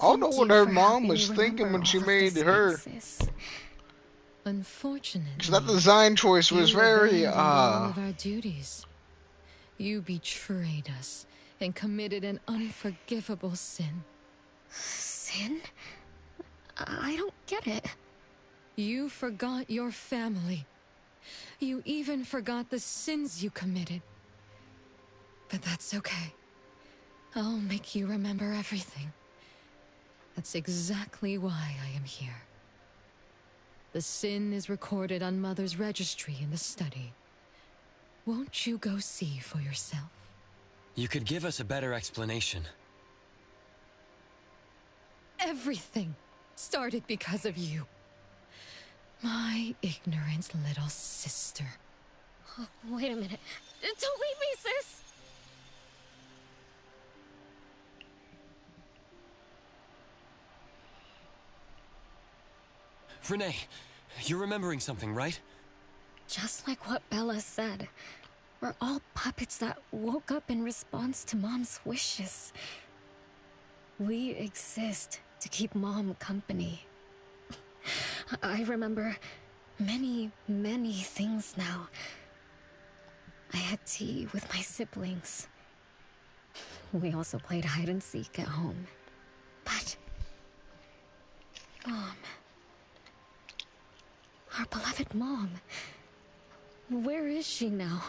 I don't know Thank what you her for mom helping was me thinking remember when she all of made this, her. Sis. Unfortunately, Because that design choice was you very, abandoned all of our duties. You betrayed us and committed an unforgivable sin. Sin? I don't get it. You forgot your family. You even forgot the sins you committed. But that's okay. I'll make you remember everything. That's exactly why I am here. The sin is recorded on Mother's registry in the study. Won't you go see for yourself? You could give us a better explanation. Everything started because of you. My ignorant little sister. Oh, wait a minute. Don't leave me, sis! Renee, you're remembering something, right? Just like what Bella said. We're all puppets that woke up in response to Mom's wishes. We exist to keep Mom company. I remember many, many things now. I had tea with my siblings. We also played hide and seek at home. But Mom, our beloved Mom, where is she now?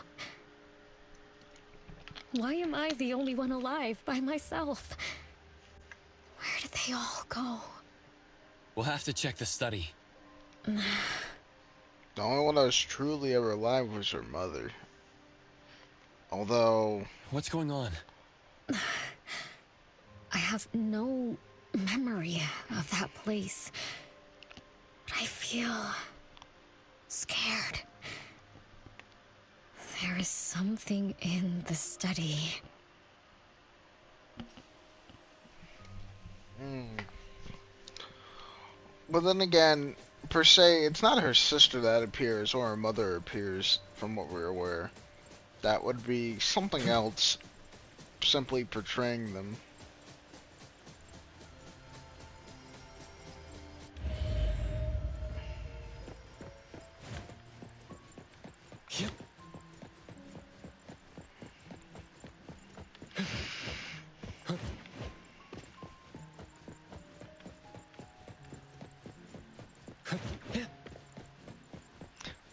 Why am I the only one alive by myself? Where did they all go? We'll have to check the study. The only one that was truly ever alive was her mother. Although... What's going on? I have no memory of that place. But I feel scared. There is something in the study. But then again, per se, it's not her sister that appears or her mother appears, from what we're aware. That would be something else, simply portraying them.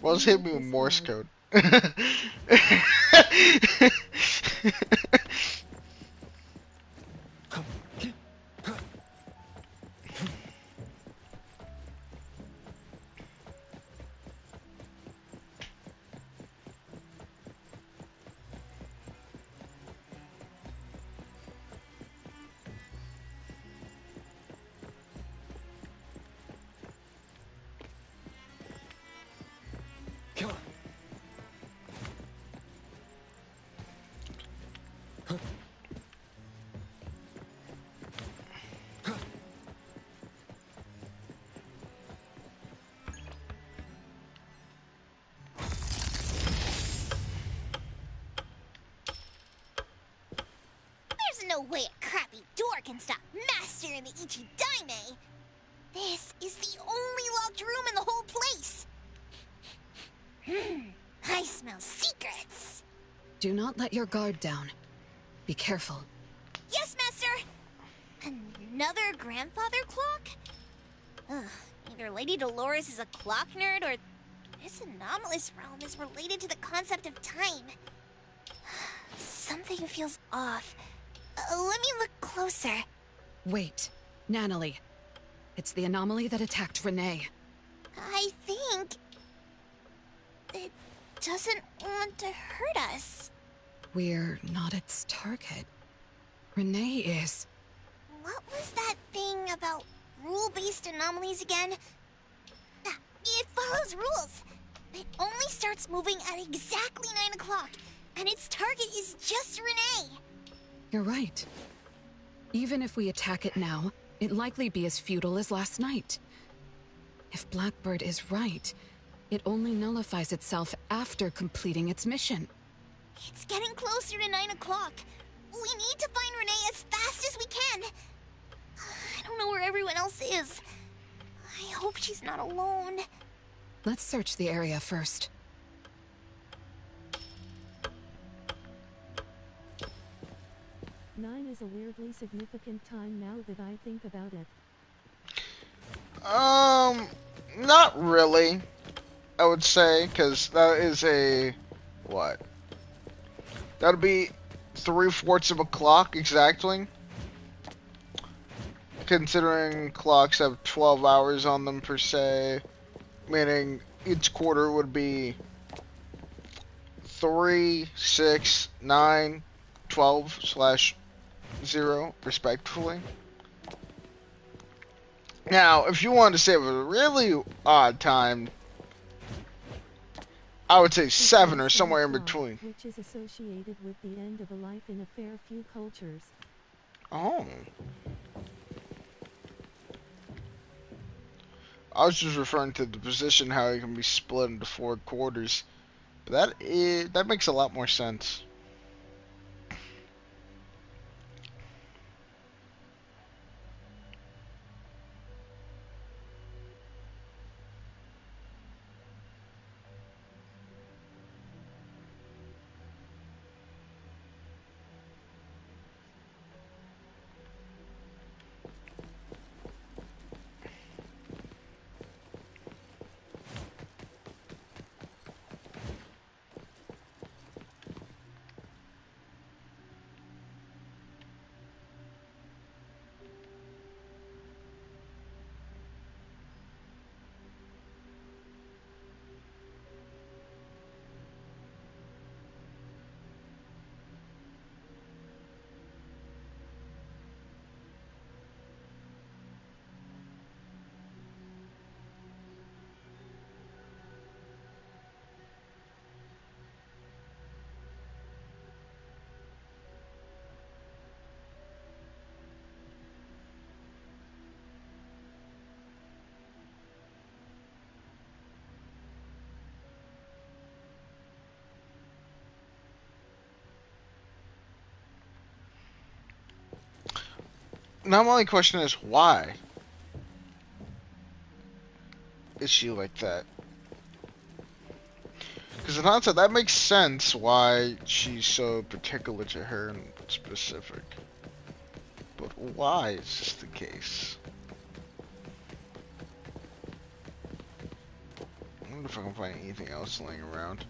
Well, it's hit me with Morse code. Come on. There's no way a crappy door can stop Master and the Ichidaime. This is the only locked room in the whole place. I smell secrets. Do not let your guard down. Be careful. Yes, Master! Another grandfather clock? Ugh, either Lady Dolores is a clock nerd or this anomalous realm is related to the concept of time. Something feels off. Let me look closer. Wait, Nanalie. It's the anomaly that attacked Renee. I think it doesn't want to hurt us. We're not its target. Renee is. What was that thing about rule-based anomalies again? It follows rules. It only starts moving at exactly 9 o'clock, and its target is just Renee. You're right. Even if we attack it now, it'd likely be as futile as last night. If Blackbird is right, it only nullifies itself after completing its mission. It's getting closer to 9 o'clock. We need to find Renee as fast as we can. I don't know where everyone else is. I hope she's not alone. Let's search the area first. Nine is a weirdly significant time now that I think about it. Not really, I would say, because that is a, what? That'll be 3/4 of a clock exactly. Considering clocks have 12 hours on them per se, meaning each quarter would be 3, 6, 9, 12/0 respectively. Now, if you wanted to say it was a really odd time, I would say 7 or somewhere in between. Which is associated with the end of a life in a fair few cultures. Oh. I was just referring to the position, how it can be split into 4 quarters. But that makes a lot more sense. Now my only question is, why is she like that? Because in hindsight, that makes sense why she's so particular to her in specific. But why is this the case? I wonder if I can find anything else laying around.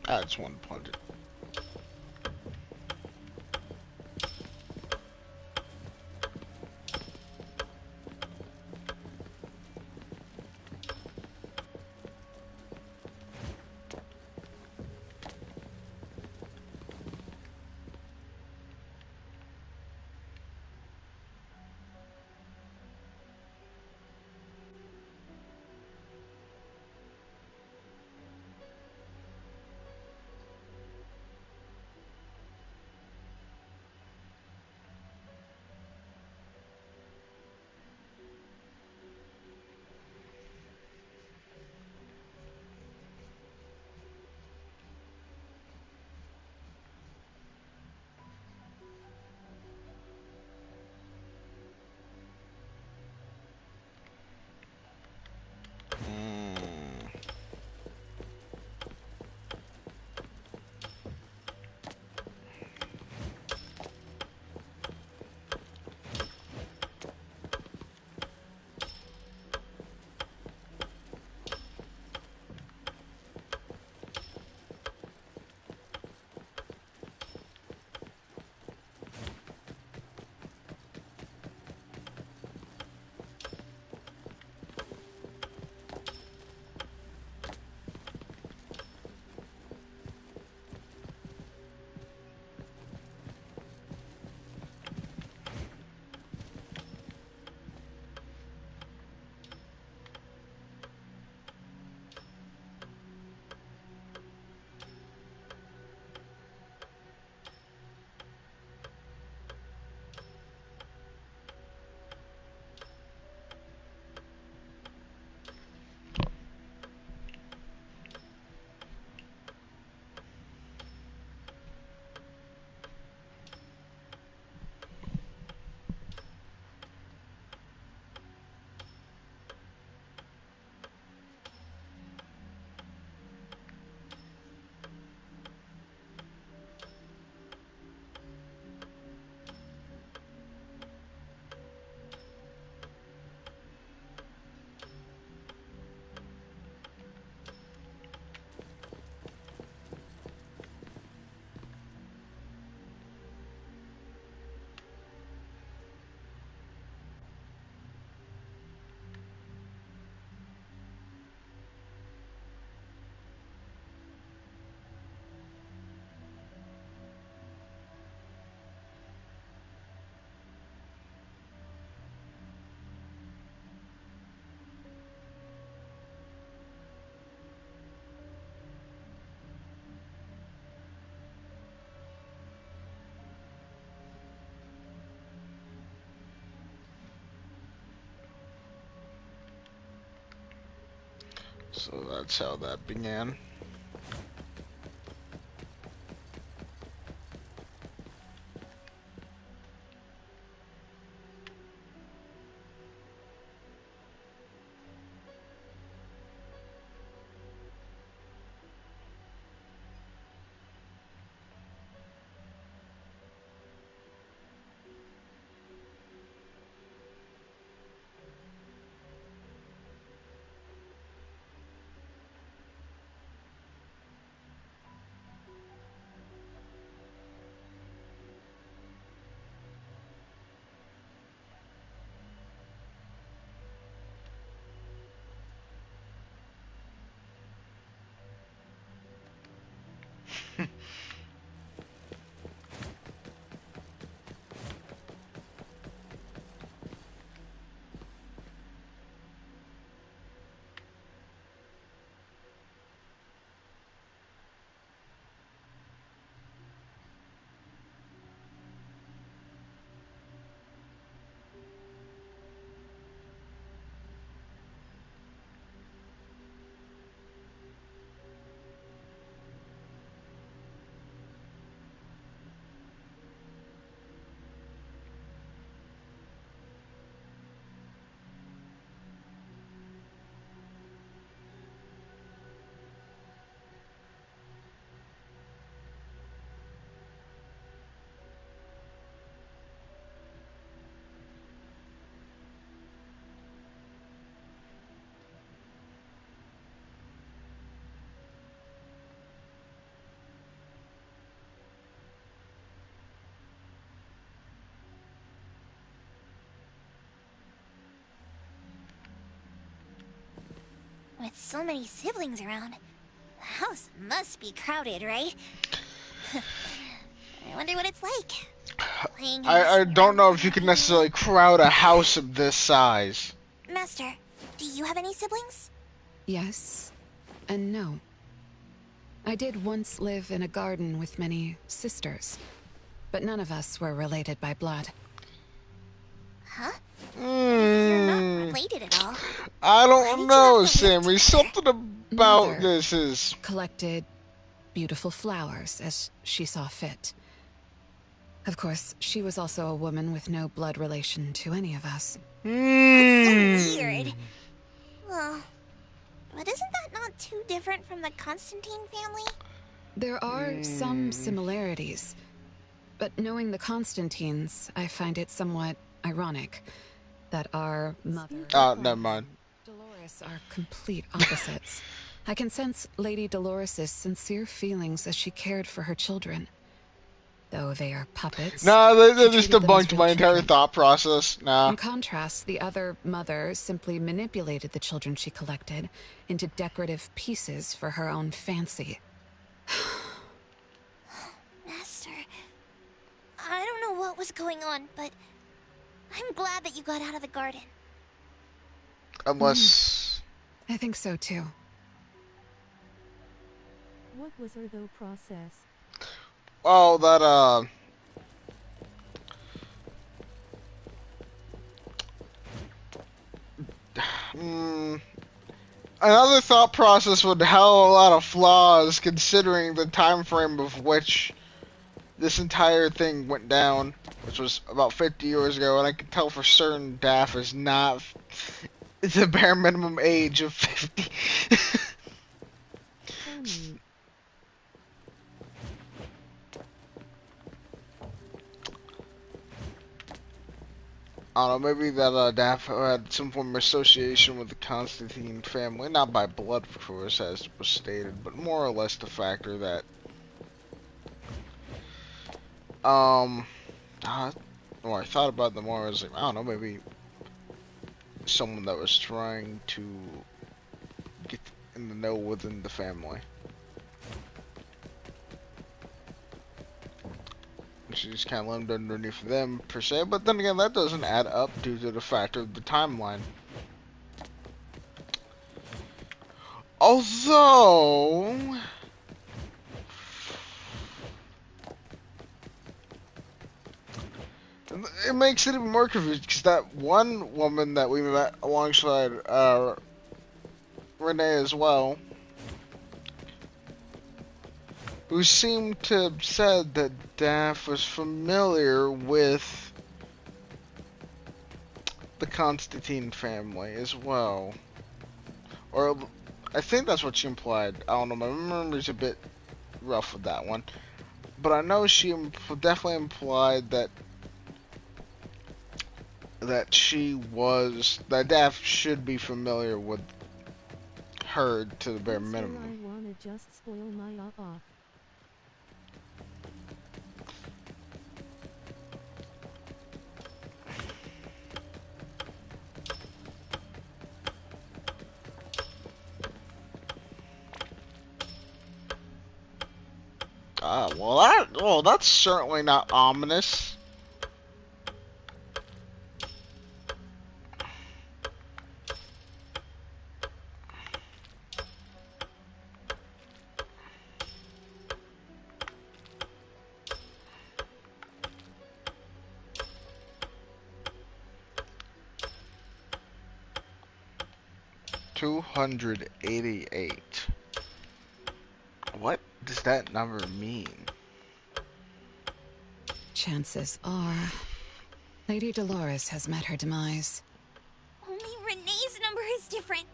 I just want to punch it. So that's how that began. With so many siblings around, the house must be crowded, right? I wonder what it's like. Playing in this I don't know if you can happy- necessarily crowd a house of this size. Master, do you have any siblings? Yes and no. I did once live in a garden with many sisters, but none of us were related by blood. Huh? You're not related at all. I Why don't did you know, have to live Sammy. Something about Mother this is... collected beautiful flowers as she saw fit. Of course, she was also a woman with no blood relation to any of us. That's so weird. Well, but isn't that not too different from the Constantine family? There are some similarities, but knowing the Constantines, I find it somewhat ironic that our mother never mind. Dolores are complete opposites. I can sense Lady Dolores' sincere feelings as she cared for her children. Though they are puppets. Nah, they just treated them as debunked real my entire children. thought process. Nah. In contrast, the other mother simply manipulated the children she collected into decorative pieces for her own fancy. Master, I don't know what was going on, but I'm glad that you got out of the garden. Unless... I think so too. What was her though process? Oh, that, another thought process would have a lot of flaws considering the time frame of which this entire thing went down, which was about 50 years ago, and I can tell for certain Daff is not the bare minimum age of 50. I don't know, maybe that Daff had some form of association with the Constantine family, not by blood, of course, as was stated, but more or less the factor that, the more I thought about it, the more I was like, I don't know, maybe someone that was trying to get in the know within the family. She just kind of lived underneath them, per se, but then again, that doesn't add up due to the factor of the timeline. Although... it makes it even more confusing, because that one woman that we met alongside, Renee as well, who seemed to have said that Daff was familiar with the Constantine family as well. Or I think that's what she implied. I don't know, my memory's a bit rough with that one. But I know she definitely implied that that Daff should be familiar with her to the bare minimum. I wanna just spoil my off. Well, that's certainly not ominous. $288. What does that number mean? Chances are, Lady Dolores has met her demise. Only Renee's number is different.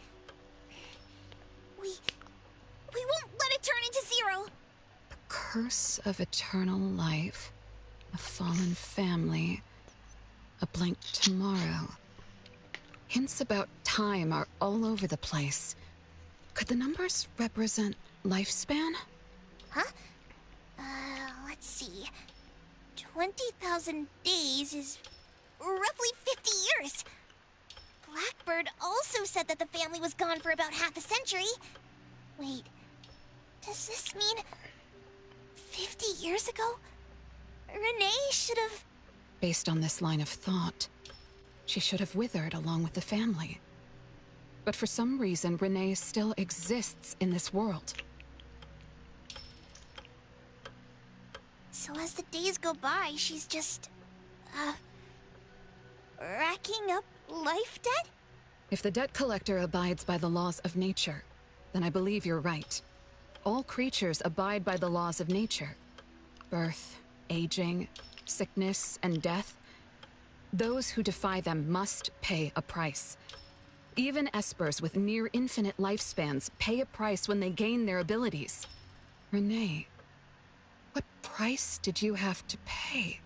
We won't let it turn into 0. The curse of eternal life, a fallen family, a blank tomorrow. Hints about time are all over the place. Could the numbers represent lifespan? Huh? Let's see. 20,000 days is roughly 50 years. Blackbird also said that the family was gone for about half a century. Wait, does this mean 50 years ago? Renee should have... Based on this line of thought, she should have withered along with the family. But for some reason, Renee still exists in this world. So as the days go by, she's just... racking up life debt? If the debt collector abides by the laws of nature, then I believe you're right. All creatures abide by the laws of nature. Birth, aging, sickness, and death. Those who defy them must pay a price. Even espers with near-infinite lifespans pay a price when they gain their abilities. Renee, what price did you have to pay?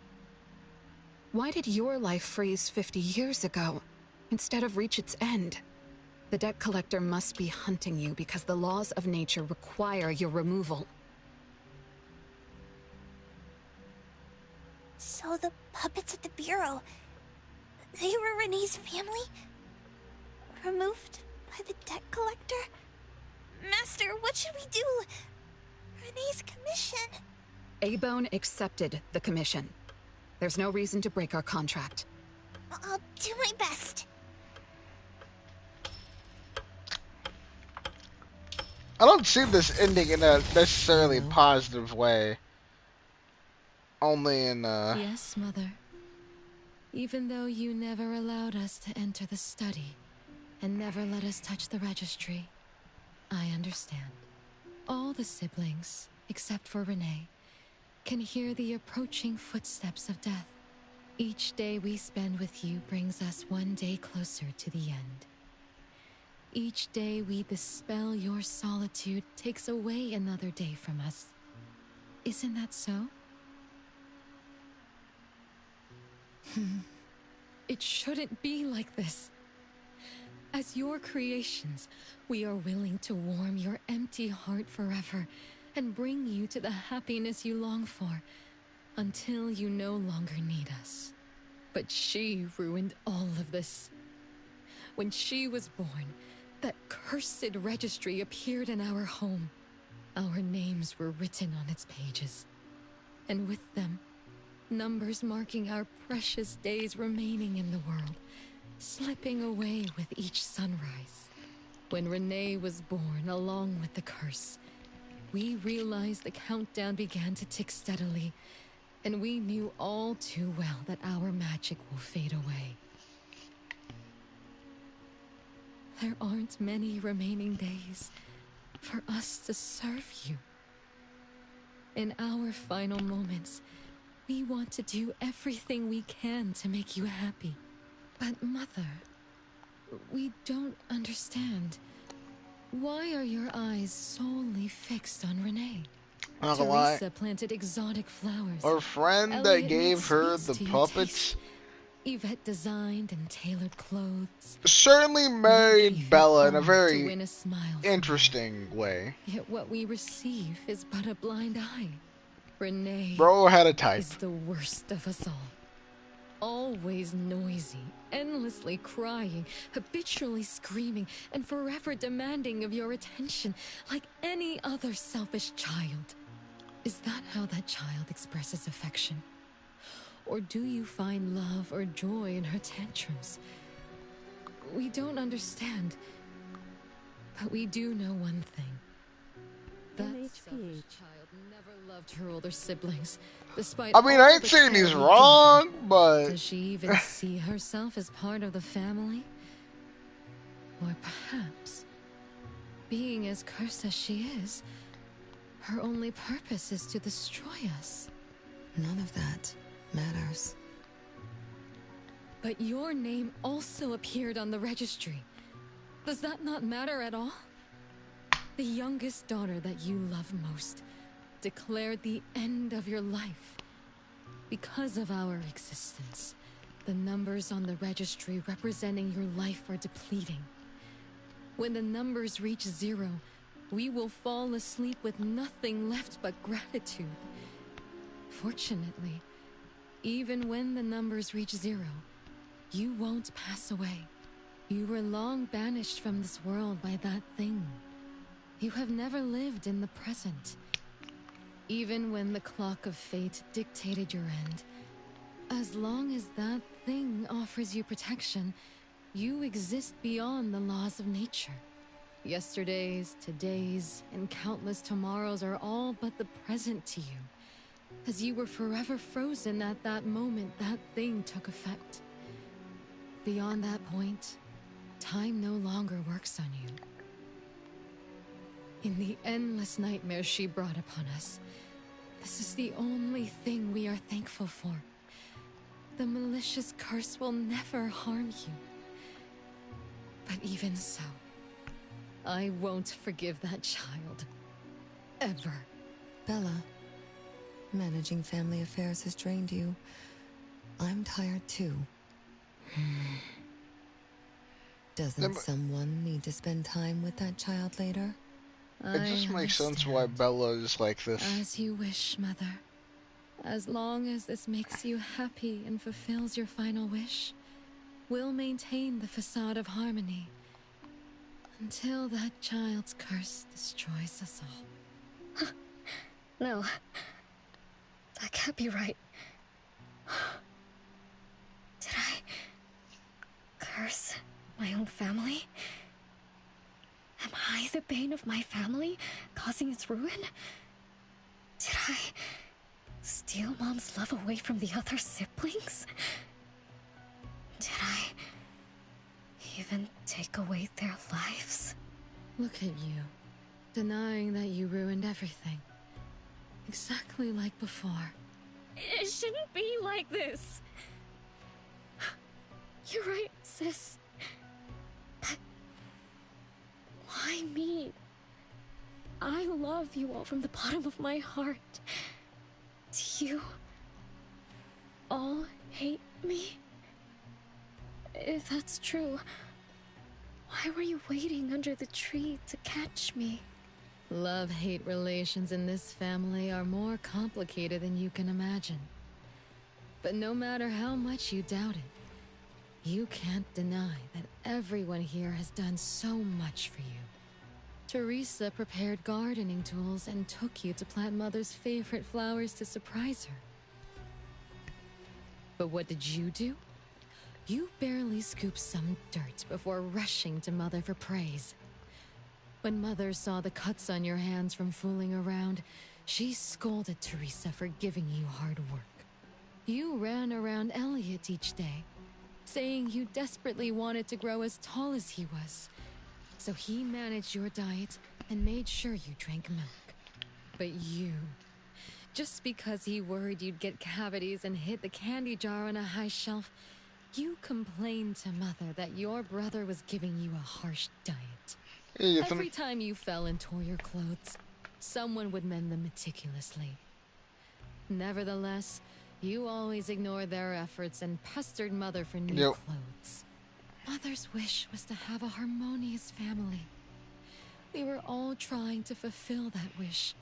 Why did your life freeze 50 years ago, instead of reach its end? The debt collector must be hunting you because the laws of nature require your removal. So the puppets at the Bureau, they were Renee's family? Removed by the debt collector? Master, what should we do? Renee's commission. A-Bone accepted the commission. There's no reason to break our contract. I'll do my best. I don't see this ending in a necessarily positive way. Only in, Yes, Mother. Even though you never allowed us to enter the study, and never let us touch the registry, I understand. All the siblings, except for Renee, can hear the approaching footsteps of death. Each day we spend with you brings us one day closer to the end. Each day we dispel your solitude takes away another day from us. Isn't that so? It shouldn't be like this. As your creations, we are willing to warm your empty heart forever and bring you to the happiness you long for, until you no longer need us. But she ruined all of this. When she was born, that cursed registry appeared in our home. Our names were written on its pages. And with them, numbers marking our precious days remaining in the world, slipping away with each sunrise. When Renee was born along with the curse, we realized the countdown began to tick steadily, and we knew all too well that our magic will fade away. there aren't many remaining days for us to serve you. In our final moments, we want to do everything we can to make you happy. But Mother, we don't understand. Why are your eyes solely fixed on Renee? Not gonna lie. Teresa planted exotic flowers. Our friend that gave her the puppets Yvette designed and tailored clothes. certainly married Bella in a to very win a smile interesting way. Yet what we receive is but a blind eye. Renee Bro had a type. is the worst of us all. Always noisy, endlessly crying, habitually screaming, and forever demanding of your attention like any other selfish child. Is that how that child expresses affection? Or do you find love or joy in her tantrums? We don't understand, but we do know one thing. That selfish child never loved her older siblings, despite I mean, I all ain't the saying care he's we wrong, gave her. but Does she even see herself as part of the family? Or perhaps, being as cursed as she is, her only purpose is to destroy us. None of that matters. But your name also appeared on the registry. Does that not matter at all? The youngest daughter that you love most declared the end of your life. Because of our existence, the numbers on the registry representing your life are depleting. When the numbers reach 0, we will fall asleep with nothing left but gratitude. Fortunately, even when the numbers reach 0, you won't pass away. You were long banished from this world by that thing. You have never lived in the present. Even when the clock of fate dictated your end, as long as that thing offers you protection, you exist beyond the laws of nature. Yesterdays, todays, and countless tomorrows are all but the present to you, as you were forever frozen at that moment that thing took effect. Beyond that point, time no longer works on you. In the endless nightmares she brought upon us, this is the only thing we are thankful for. The malicious curse will never harm you. But even so, I won't forgive that child. Ever. Bella, managing family affairs has drained you. I'm tired too. Doesn't someone need to spend time with that child later? It just makes sense why Bella is like this. As you wish, Mother. As long as this makes you happy and fulfills your final wish, we'll maintain the facade of harmony until that child's curse destroys us all. No. That can't be right. Did I curse my own family? Am I the bane of my family, causing its ruin? Did I steal Mom's love away from the other siblings? Did I even take away their lives? Look at you, denying that you ruined everything. Exactly like before. It shouldn't be like this. You're right, sis. But why me? I love you all from the bottom of my heart. Do you all hate me? If that's true, why were you waiting under the tree to catch me? Love-hate relations in this family are more complicated than you can imagine. But no matter how much you doubt it, you can't deny that everyone here has done so much for you. Teresa prepared gardening tools and took you to plant Mother's favorite flowers to surprise her. But what did you do? You barely scooped some dirt before rushing to Mother for praise. When Mother saw the cuts on your hands from fooling around, she scolded Teresa for giving you hard work. You ran around Elliot each day, saying you desperately wanted to grow as tall as he was, So he managed your diet and made sure you drank milk. But you, just because he worried you'd get cavities and hid the candy jar on a high shelf, you complained to Mother that your brother was giving you a harsh diet. Hey, Every time you fell and tore your clothes, someone would mend them meticulously. Nevertheless, you always ignored their efforts and pestered Mother for new clothes. Mother's wish was to have a harmonious family. We were all trying to fulfill that wish.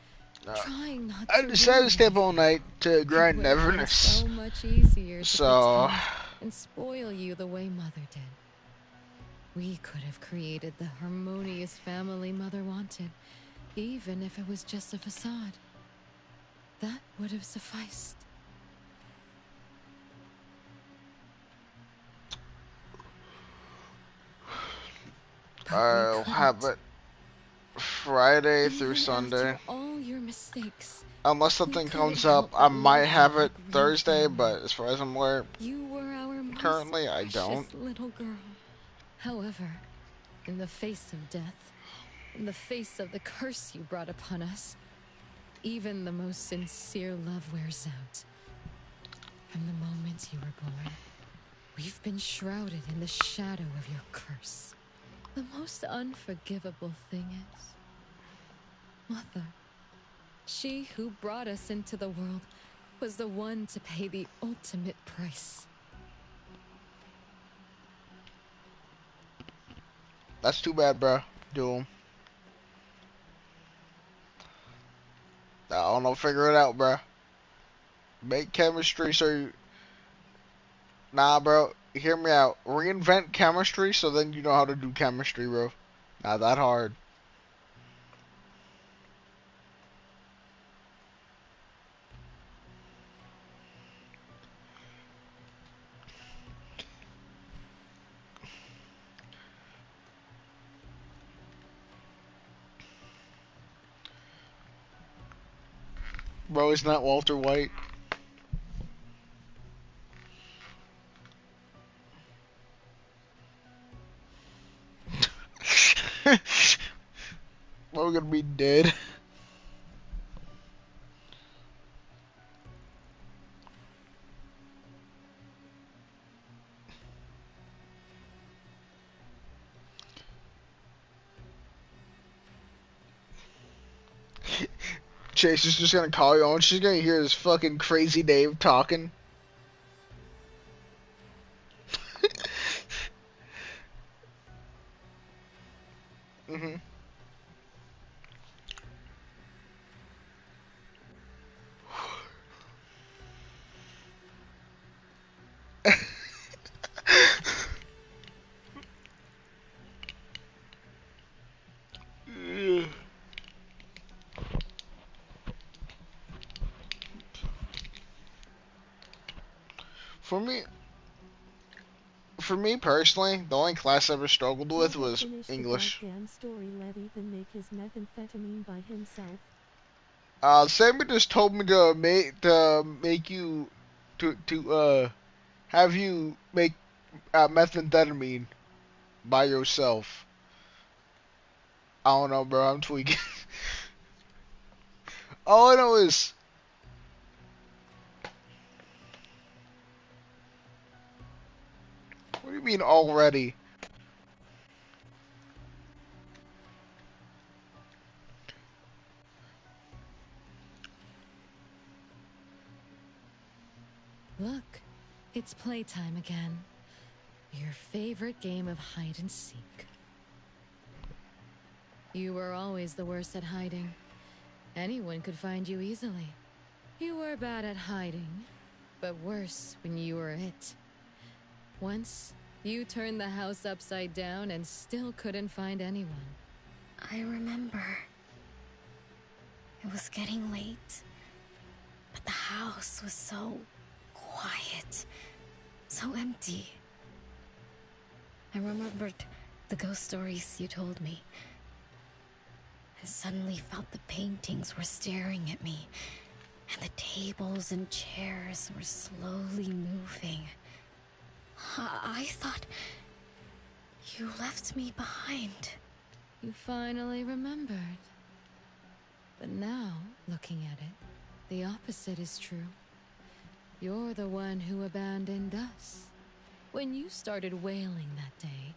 Trying not I to decided ruin to stay up all night to grind It would have been Neverness. so much easier to So pretend and spoil you the way Mother did. We could have created the harmonious family Mother wanted, even if it was just a facade. That would have sufficed. I'll have it Friday through Even Sunday. after all your mistakes, Unless something comes up, I might have it Thursday, but as far as I'm aware, you were our most currently I precious don't. little girl. However, in the face of death, in the face of the curse you brought upon us, even the most sincere love wears out. From the moment you were born, we've been shrouded in the shadow of your curse. The most unforgivable thing is, Mother, she who brought us into the world, was the one to pay the ultimate price. That's too bad, bro. Doom. I don't know. Figure it out, bro. Make chemistry so you... Nah, bro. Hear me out. Reinvent chemistry so then you know how to do chemistry, bro. Not that hard. Bro, it's not Walter White. We're gonna be dead. Chase is just gonna call you on. She's gonna hear this fucking crazy Dave talking. Mm-hmm. For me personally, the only class I ever struggled with Joe was finished English. the goddamn story. Let Ethan make his methamphetamine by himself. Sammy just told me to make you have you make methamphetamine by yourself. I don't know, bro. I'm tweaking. All I know is what do you mean already? Look, it's playtime again. Your favorite game of hide and seek. You were always the worst at hiding. Anyone could find you easily. You were bad at hiding, but worse when you were it. Once, you turned the house upside down and still couldn't find anyone. I remember. It was getting late, but the house was so quiet, so empty. I remembered the ghost stories you told me. I suddenly felt the paintings were staring at me, and the tables and chairs were slowly moving. I thought you left me behind. You finally remembered. But now, looking at it, the opposite is true. You're the one who abandoned us. When you started wailing that day,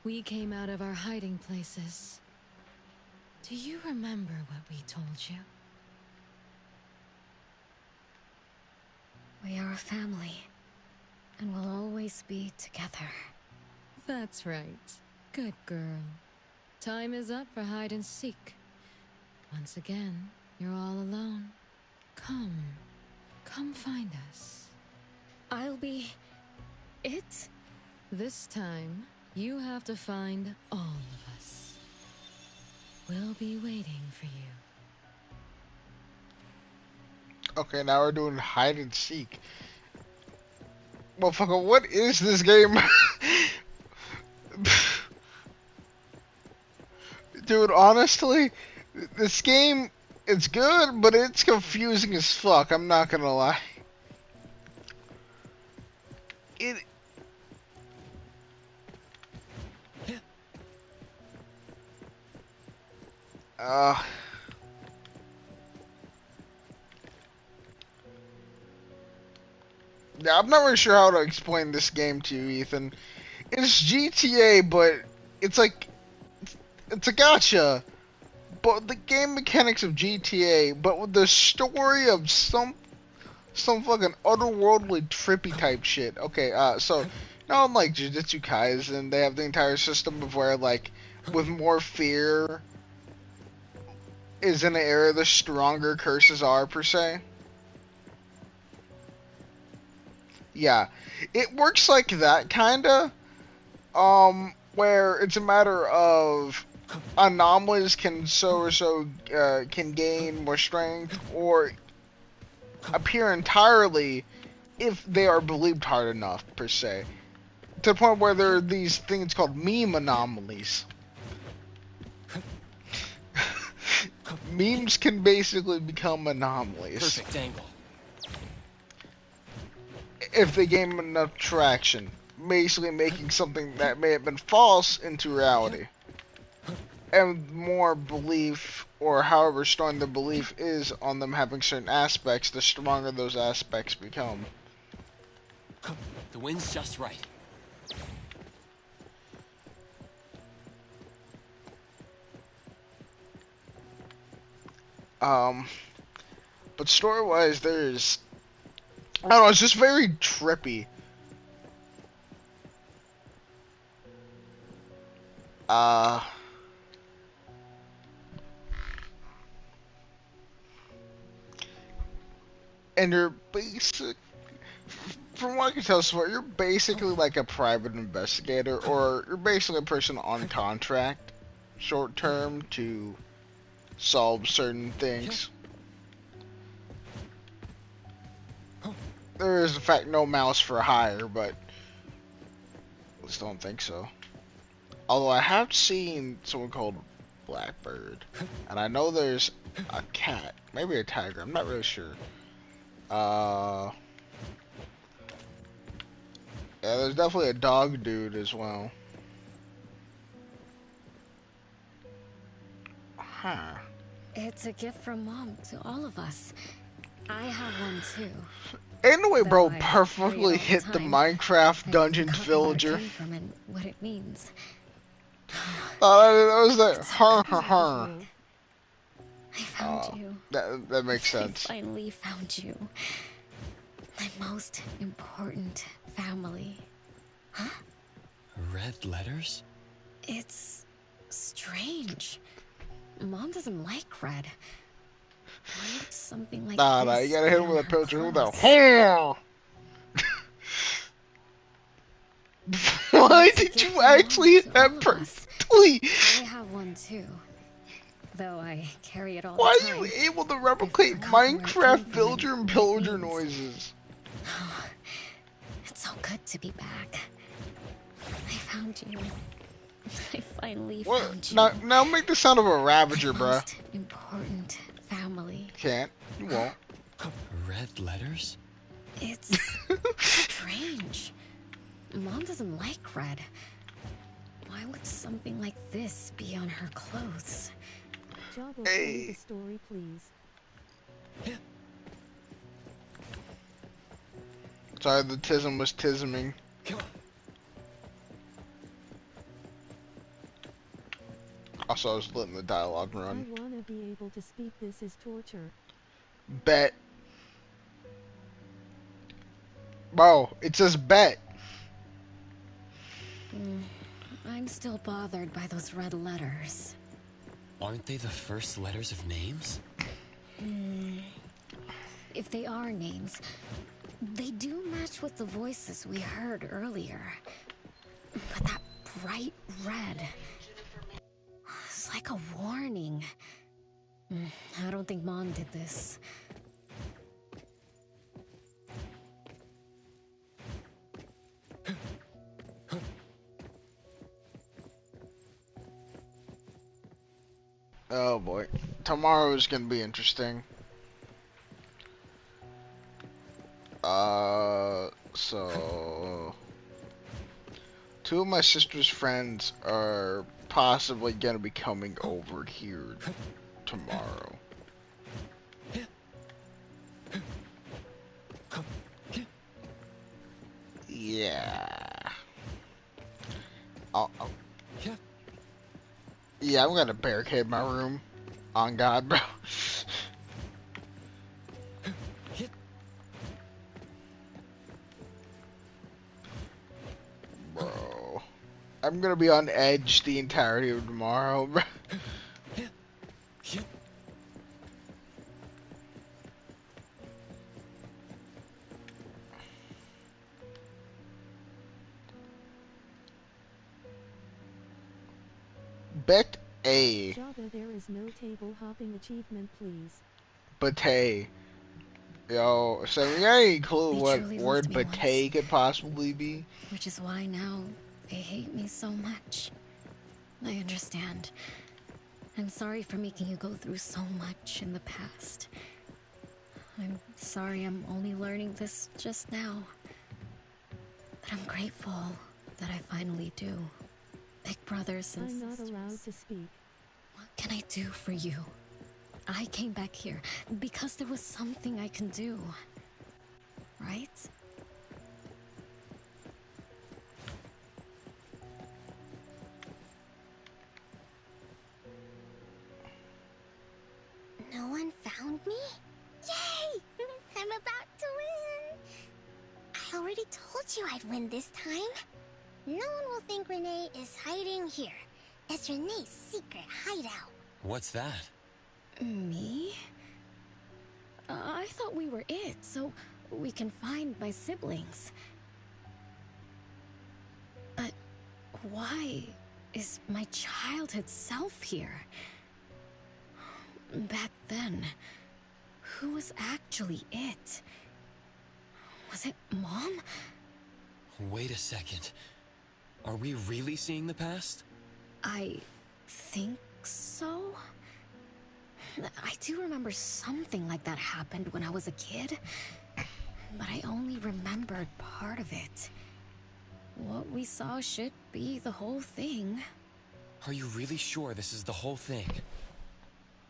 we came out of our hiding places. Do you remember what we told you? We are a family, and we'll always be together. That's right. Good girl. Time is up for hide and seek. Once again, you're all alone. Come. Come find us. I'll be... it? This time, you have to find all of us. We'll be waiting for you. Okay, now we're doing hide and seek. Motherfucker, what is this game? Dude, honestly, this game, it's good, but it's confusing as fuck, I'm not gonna lie. It... Yeah, I'm not really sure how to explain this game to you, Ethan. It's GTA, but it's like... It's a gacha. But the game mechanics of GTA, but with the story of some fucking otherworldly trippy type shit. Okay, so, unlike Jujutsu Kaisen, they have the entire system of where, like, with more fear is in the area, the stronger curses are, per se. Yeah. It works like that, kinda. Where it's a matter of anomalies can can gain more strength or appear entirely if they are believed hard enough, per se. To the point where there are these things called meme anomalies. Memes can basically become anomalies. Perfect angle. If they gain enough traction. Basically making something that may have been false into reality. And more belief, or however strong the belief is on them having certain aspects, the stronger those aspects become. The wind's just right. But story-wise, there's... I don't know, it's just very trippy. And you're basic... From what I can tell, so you're basically like a private investigator, or you're basically a person on contract, short term, to solve certain things. There is, in fact, no mouse for hire, but I just don't think so. Although I have seen someone called Blackbird, and I know there's a cat, maybe a tiger, I'm not really sure. Yeah, there's definitely a dog dude as well. Huh. It's a gift from Mom to all of us. I have one too. Anyway, bro, Though I perfectly carry it hit all the time, Minecraft I've Dungeons forgotten where it villager. came from and what it means. Oh, that was the It's her so her. I found you. That makes sense. I finally found you. My most important family. Huh? Red letters? It's strange. Mom doesn't like red. Why would something like Nah, this you gotta hit him be with on a her picture. Who the clothes? hell? Why It's a did gift you from actually Mom hit to that all of us. perfectly? I have one too. Though I carry it all Why the are time. you able to replicate forgotten where it came Minecraft from villager and what it pillager means. noises? It's so good to be back. I found you. I finally What? found you. Now make the sound of a Ravager, My bruh. most important family. Can't. You won't. Red letters? It's strange. Mom doesn't like red. Why would something like this be on her clothes? Java, tell me the story, please. Sorry, the tism was tisming. Also, I was letting the dialogue run. I wanna be able to speak. This is torture. Bet. Bro, it says bet. I'm still bothered by those red letters. Aren't they the first letters of names? If they are names, they do match with the voices we heard earlier. But that bright red, it's like a warning. I don't think Mom did this. Oh boy. Tomorrow is gonna be interesting. So two of my sister's friends are possibly gonna be coming over here tomorrow. Yeah. Yeah, I'm gonna barricade my room. On God, bro. Bro. I'm gonna be on edge the entirety of tomorrow, bro. Bet A. Java, there is no table hopping achievement, please. Bate. Yo, so we got any clue They what truly word loved me bate could possibly be? Which is why now they hate me so much. I understand. I'm sorry for making you go through so much in the past. I'm sorry I'm only learning this just now. But I'm grateful that I finally do. Big brothers and I'm not sisters. allowed to speak. What can I do for you? I came back here because there was something I can do. Right? No one found me? Yay! I'm about to win! I already told you I'd win this time. No one will think Renee is hiding here. It's Renee's secret hideout. What's that? Me? I thought we were it, so we can find my siblings. But why is my childhood self here? Back then, who was actually it? Was it Mom? Wait a second. Are we really seeing the past? I think so. I do remember something like that happened when I was a kid, but I only remembered part of it. What we saw should be the whole thing. Are you really sure this is the whole thing?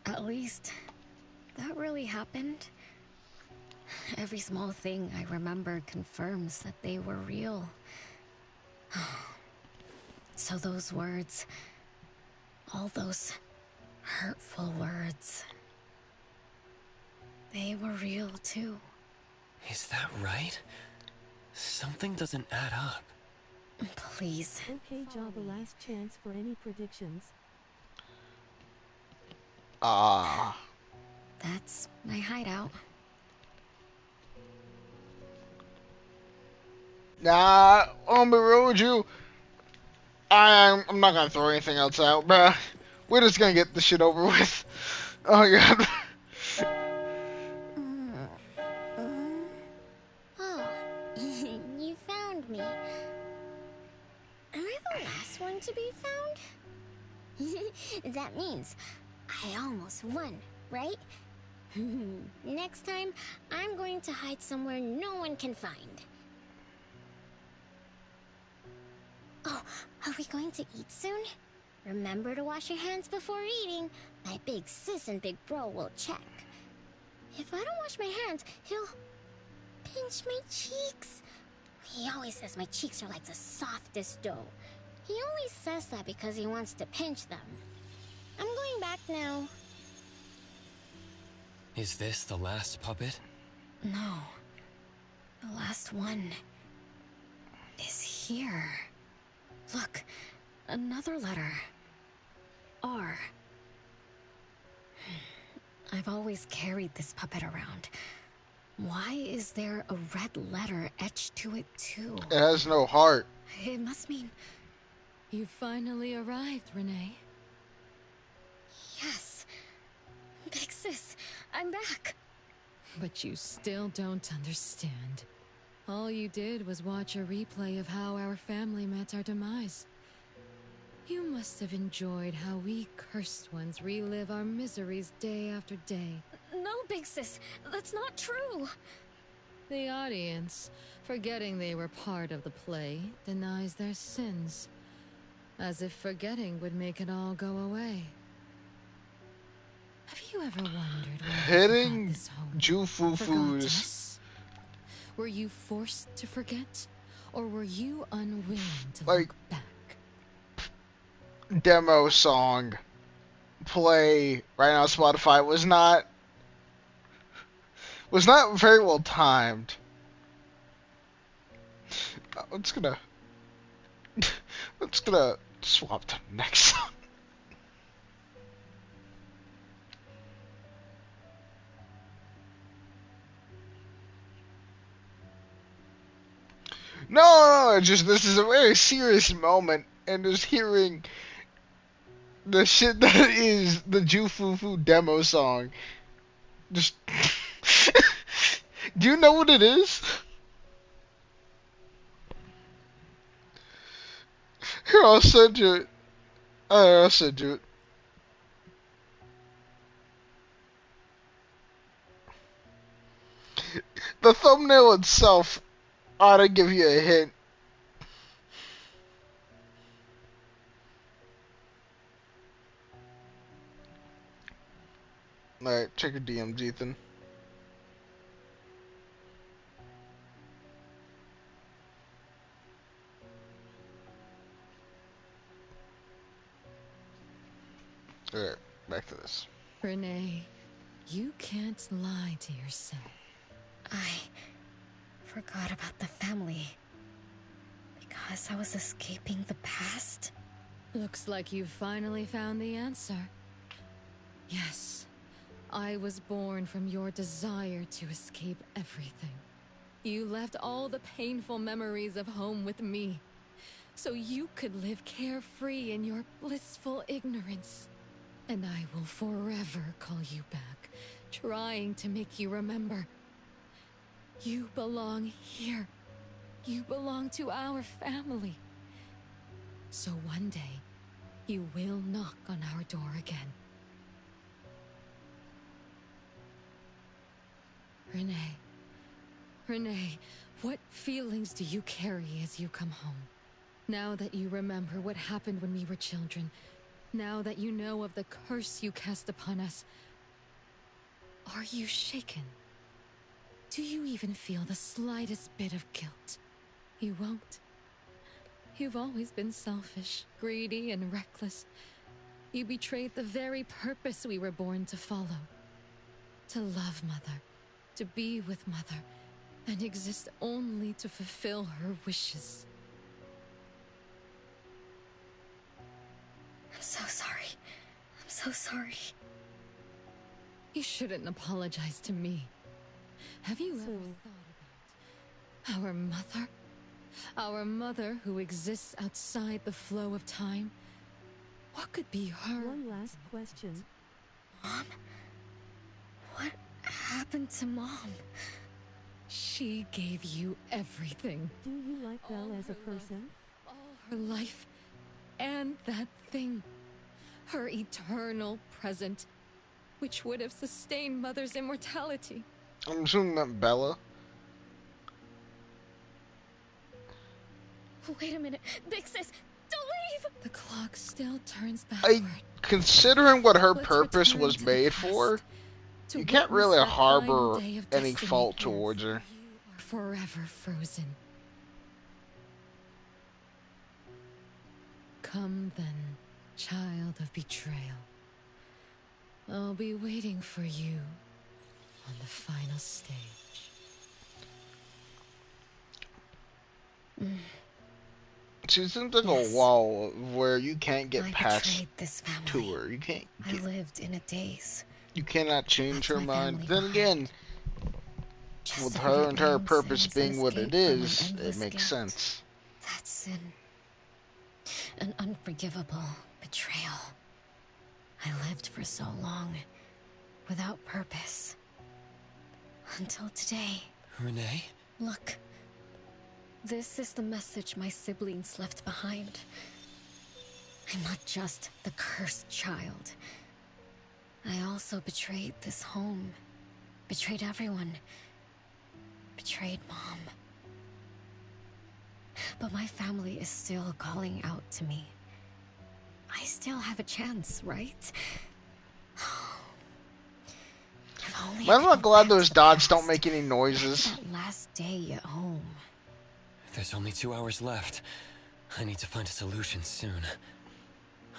At least, that really happened. Every small thing I remember confirms that they were real. So those words, all those hurtful words, they were real too. Is that right? Something doesn't add up. Please. Okay, Java, last chance for any predictions. That's my hideout. Nah, I'm be real with you. I'm not gonna throw anything else out, bruh. We're just gonna get this shit over with. Oh my God. Oh, you found me. Am I the last one to be found? That means I almost won, right? Next time, I'm going to hide somewhere no one can find. Oh, we going to eat soon? Remember to wash your hands before eating. My big sis and big bro will check. If I don't wash my hands, he'll pinch my cheeks. He always says my cheeks are like the softest dough. He always says that because he wants to pinch them. I'm going back now. Is this the last puppet? No. The last one is here. Look, another letter. R. I've always carried this puppet around. Why is there a red letter etched to it too? It has no heart. It must mean... You finally arrived, Renee. Yes. Big sis, I'm back. But you still don't understand. All you did was watch a replay of how our family met our demise. You must have enjoyed how we cursed ones relive our miseries day after day. No, big sis, that's not true. The audience, forgetting they were part of the play, denies their sins. As if forgetting would make it all go away. Have you ever wondered why Hitting Jufu forgot Fus. us? Were you forced to forget? Or were you unwilling to Like, look back? Demo song play right now on Spotify was not very well timed. I'm just gonna swap to the next song. No, it's just this is a very serious moment, and just hearing the shit that is the Jufufu demo song. Just do you know what it is? Here, I'll send you it. I'll send you it. The thumbnail itself ought to give you a hint. Alright, check your DMs, Ethan. Alright, back to this. Renee, you can't lie to yourself. I forgot about the family. Because I was escaping the past? Looks like you've finally found the answer. Yes, I was born from your desire to escape everything. You left all the painful memories of home with me, so you could live carefree in your blissful ignorance. And I will forever call you back, trying to make you remember. You belong here. You belong to our family. So one day, you will knock on our door again. Renee, what feelings do you carry as you come home? Now that you remember what happened when we were children, now that you know of the curse you cast upon us, are you shaken? Do you even feel the slightest bit of guilt? You won't. You've always been selfish, greedy, and reckless. You betrayed the very purpose we were born to follow. To love Mother, to be with Mother, and exist only to fulfill her wishes. I'm so sorry. I'm so sorry. You shouldn't apologize to me. Have you ever thought about our mother? Our mother who exists outside the flow of time? What could be her? One last question. Mom? What happened to Mom? She gave you everything. Do you like Belle as a person? All her life. And that thing. Her eternal present. Which would have sustained Mother's immortality. I'm assuming that Bella. Wait a minute. Big sis, don't The clock still turns I, backward. considering what her Let's purpose return was to the made past for, to you can't witness really that final harbor day of any destiny. fault towards her. You are forever frozen. Come then, child of betrayal. I'll be waiting for you on the final stage. She seems like Yes. a wall where you can't get I past betrayed this family. to her. You can't. I lived in a daze. You cannot change Left her my mind. family Then behind. again, Just with to her forget and my her own purpose sins being and what it escape from an is, it endless makes guilt. sense. That's sin. An unforgivable betrayal. I lived for so long, without purpose. Until today. Renee? Look. This is the message my siblings left behind. I'm not just the cursed child. I also betrayed this home. Betrayed everyone. Betrayed Mom. But my family is still calling out to me. I still have a chance, right? I'm not glad those dots don't make any noises. That last day at home. There's only 2 hours left. I need to find a solution soon.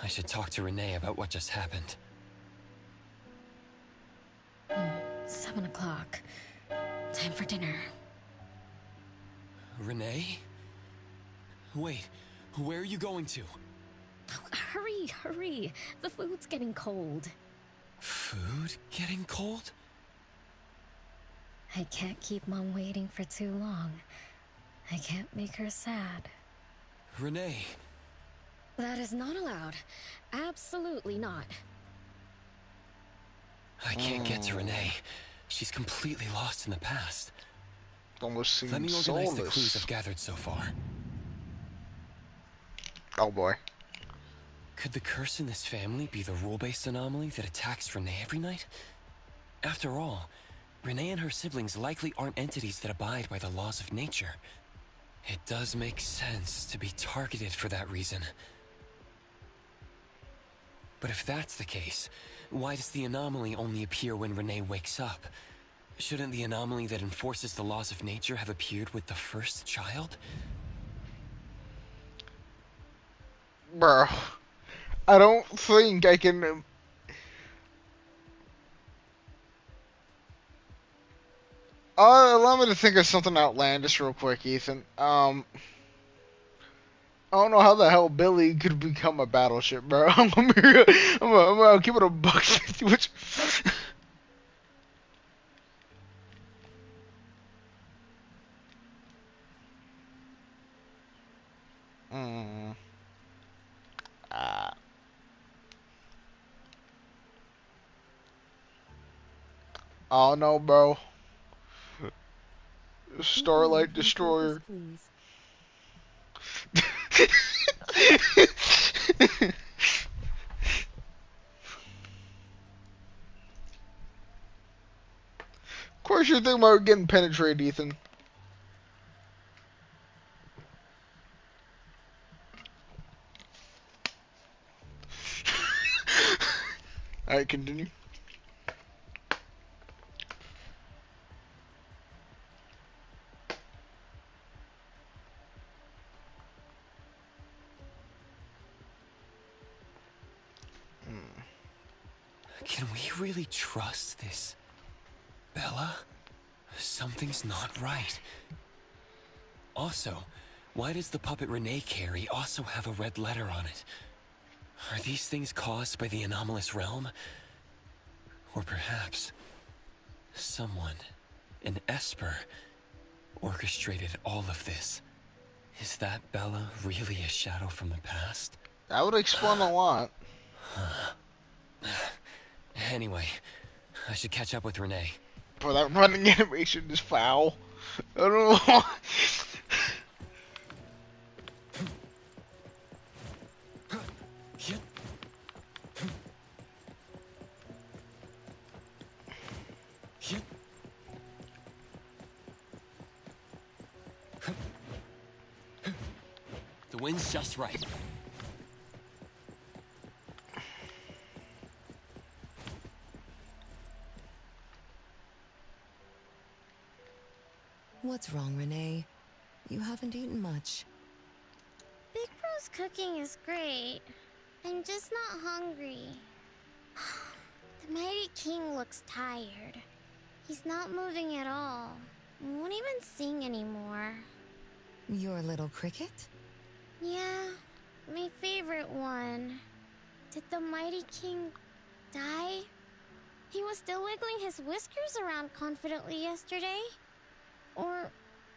I should talk to Renee about what just happened. 7 o'clock. Time for dinner. Renee? Wait, where are you going to? Oh, hurry, hurry. The food's getting cold. Food getting cold? I can't keep Mom waiting for too long. I can't make her sad. Renee. That is not allowed. Absolutely not. I can't get to Renee. She's completely lost in the past. Almost seems Let me organize the soulless. clues I've gathered so far. Oh boy. Could the curse in this family be the rule-based anomaly that attacks Renee every night? After all, Renee and her siblings likely aren't entities that abide by the laws of nature. It does make sense to be targeted for that reason. But if that's the case, why does the anomaly only appear when Renee wakes up? Shouldn't the anomaly that enforces the laws of nature have appeared with the first child? Bro, I don't think I can... allow me to think of something outlandish real quick, Ethan. I don't know how the hell Billy could become a battleship, bro. I'm gonna keep it a buck 50, which... Oh no, bro. Starlight Destroyer. Of course you're thinking about getting penetrated, Ethan. Alright, continue. Can we really trust this Bella? Something's not right. Also, why does the puppet Renee carry also have a red letter on it? Are these things caused by the anomalous realm? Or perhaps someone, an Esper, orchestrated all of this? Is that Bella really a shadow from the past? That would explain a lot. Anyway, I should catch up with Renee. Bro, that running animation is foul. I don't know. The wind's just right. What's wrong, Renee? You haven't eaten much. Big Bro's cooking is great. I'm just not hungry. The Mighty King looks tired. He's not moving at all. Won't even sing anymore. Your little cricket? Yeah, my favorite one. Did the Mighty King die? He was still wiggling his whiskers around confidently yesterday. Or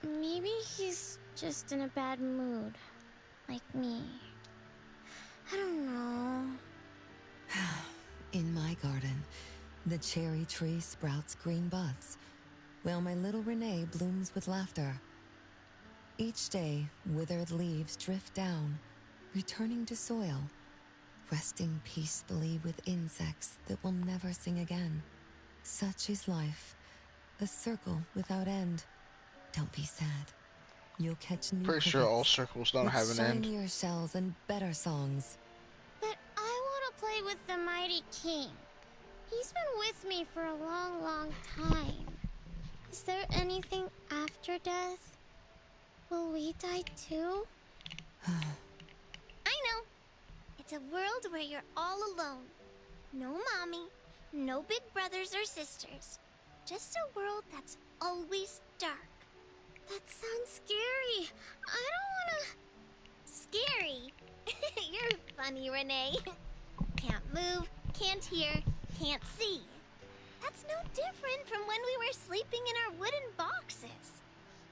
maybe he's just in a bad mood. Like me. I don't know. In my garden, the cherry tree sprouts green buds, while my little Renee blooms with laughter. Each day, withered leaves drift down, returning to soil, resting peacefully with insects that will never sing again. Such is life, a circle without end. Don't be sad. You'll catch new Pretty sure all crickets circles don't with have an end. shinier shells and better songs. But I want to play with the Mighty King. He's been with me for a long, long time. Is there anything after death? Will we die too? I know. It's a world where you're all alone. No mommy, no big brothers or sisters. Just a world that's always dark. That sounds scary. I don't wanna... Scary? You're funny, Renee. Can't move, can't hear, can't see. That's no different from when we were sleeping in our wooden boxes.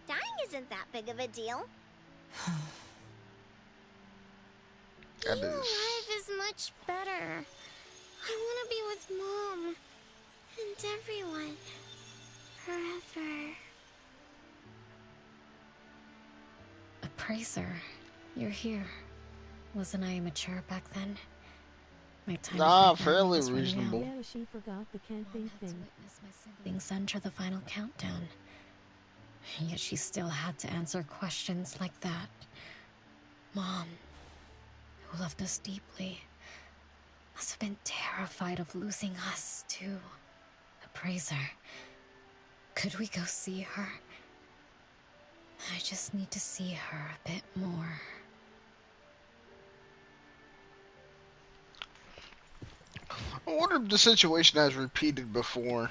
Dying isn't that big of a deal. Being alive is much better. I want to be with Mom and everyone forever. Appraiser, you're here. Wasn't I mature back then? My time Nah, with my family fairly was running reasonable. out. Yeah, she forgot the camping Mom had to thing. witness my siblings enter the final countdown. Yet she still had to answer questions like that. Mom, who loved us deeply, must have been terrified of losing us, too. Appraiser, could we go see her? I just need to see her a bit more. I wonder if the situation has repeated before.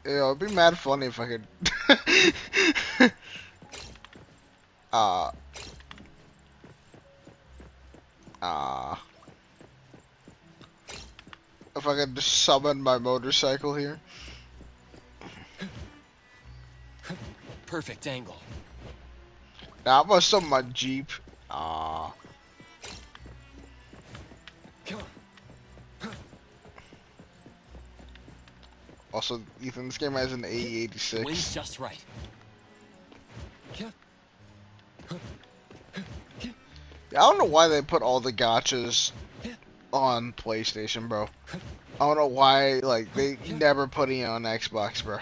Yeah, it'd be mad funny if I could. uh. If I could just summon my motorcycle here. Perfect angle. Nah, I'm gonna summon my Jeep. Ah. Also, Ethan, this game has an AE86. Wind's just right. I don't know why they put all the gotchas on PlayStation, bro. I don't know why, like, they never put it on Xbox, bro.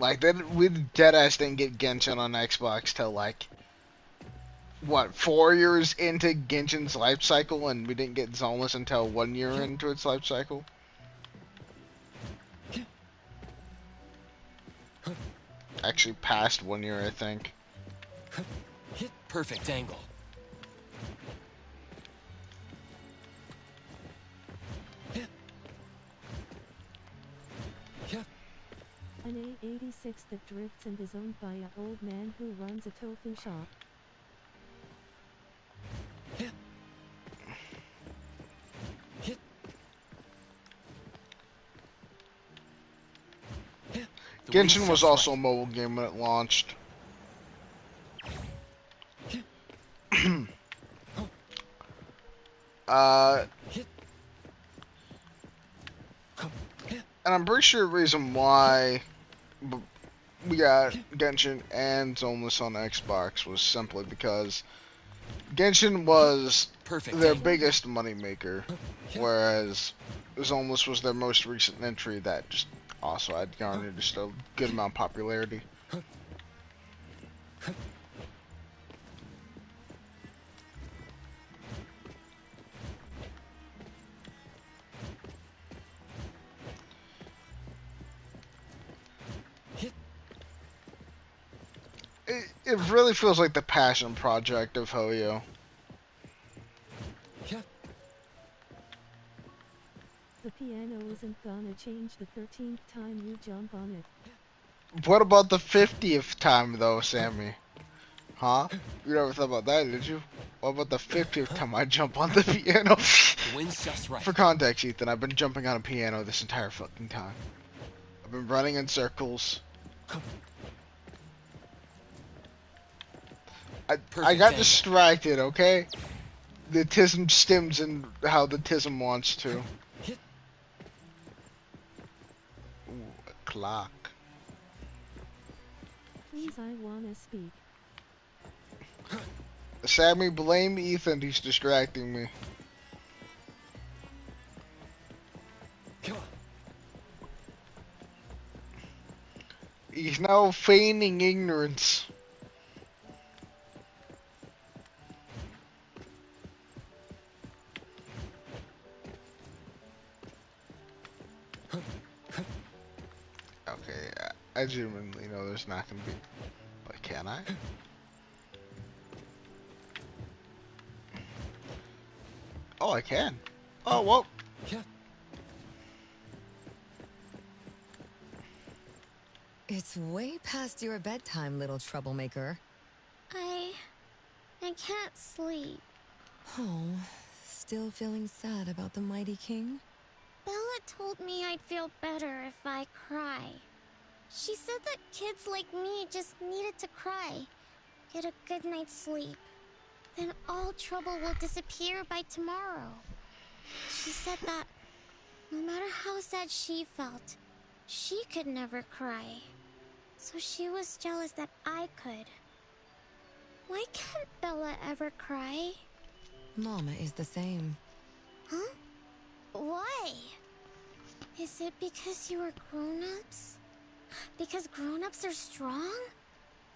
Like, we deadass didn't get Genshin on Xbox till, like, what, 4 years into Genshin's life cycle, and we didn't get Zenless until 1 year into its life cycle? Actually, past 1 year, I think. Perfect angle. An A86 that drifts and is owned by an old man who runs a tofu shop. Genshin was also a mobile game when it launched. And I'm pretty sure the reason why we got Genshin and Zenless on Xbox was simply because Genshin was Perfect. their biggest moneymaker, whereas Zenless was their most recent entry that just also had garnered just a good amount of popularity. It really feels like the passion project of Hoyo. The piano isn't gonna change the 13th time you jump on it. What about the 50th time, though, Sammy? Huh? You never thought about that, did you? What about the 50th time I jump on the piano? The wind's just right. For context, Ethan, I've been jumping on a piano this entire fucking time. I've been running in circles. I got distracted, okay? The tism stems in how the tism wants to. Ooh, a clock. Please, I wanna speak. Sammy, blame Ethan, he's distracting me. He's now feigning ignorance. Okay, I genuinely know there's not gonna be, but can I? Oh, I can. Oh, well. It's way past your bedtime, little troublemaker. I can't sleep. Oh, still feeling sad about the mighty king? Bella told me I'd feel better if I cry. She said that kids like me just needed to cry, get a good night's sleep. Then all trouble will disappear by tomorrow. She said that no matter how sad she felt, she could never cry. So she was jealous that I could. Why can't Bella ever cry? Mama is the same. Huh? Why? Is it because you are grown-ups? Because grown-ups are strong?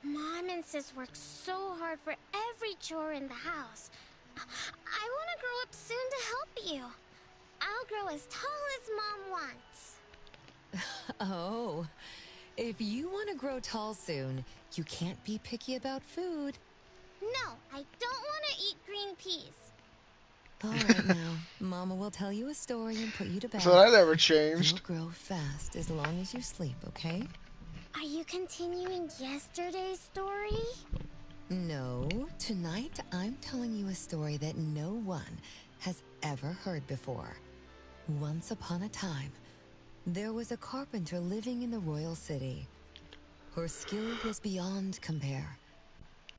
Mom and Sis work so hard for every chore in the house. I want to grow up soon to help you. I'll grow as tall as Mom wants. Oh, if you want to grow tall soon, you can't be picky about food. No, I don't want to eat green peas. All right now, Mama will tell you a story and put you to bed. So that never changed. You'll grow fast as long as you sleep, okay? Are you continuing yesterday's story? No, tonight I'm telling you a story that no one has ever heard before. Once upon a time, there was a carpenter living in the royal city. Her skill was beyond compare.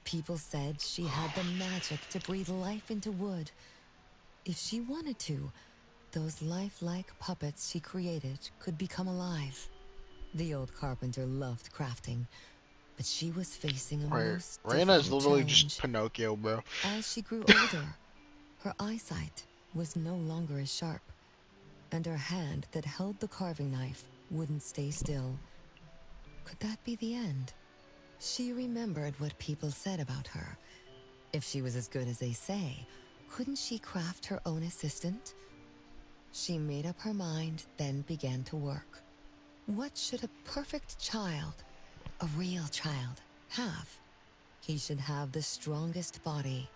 People said she had the magic to breathe life into wood. If she wanted to, those lifelike puppets she created could become alive. The old carpenter loved crafting, but she was facing a most Reina's difficult literally challenge. just Pinocchio, bro. As she grew older, her eyesight was no longer as sharp, and her hand that held the carving knife wouldn't stay still. Could that be the end? She remembered what people said about her. If she was as good as they say, couldn't she craft her own assistant? She made up her mind, then began to work. What should a perfect child, a real child, have? He should have the strongest body.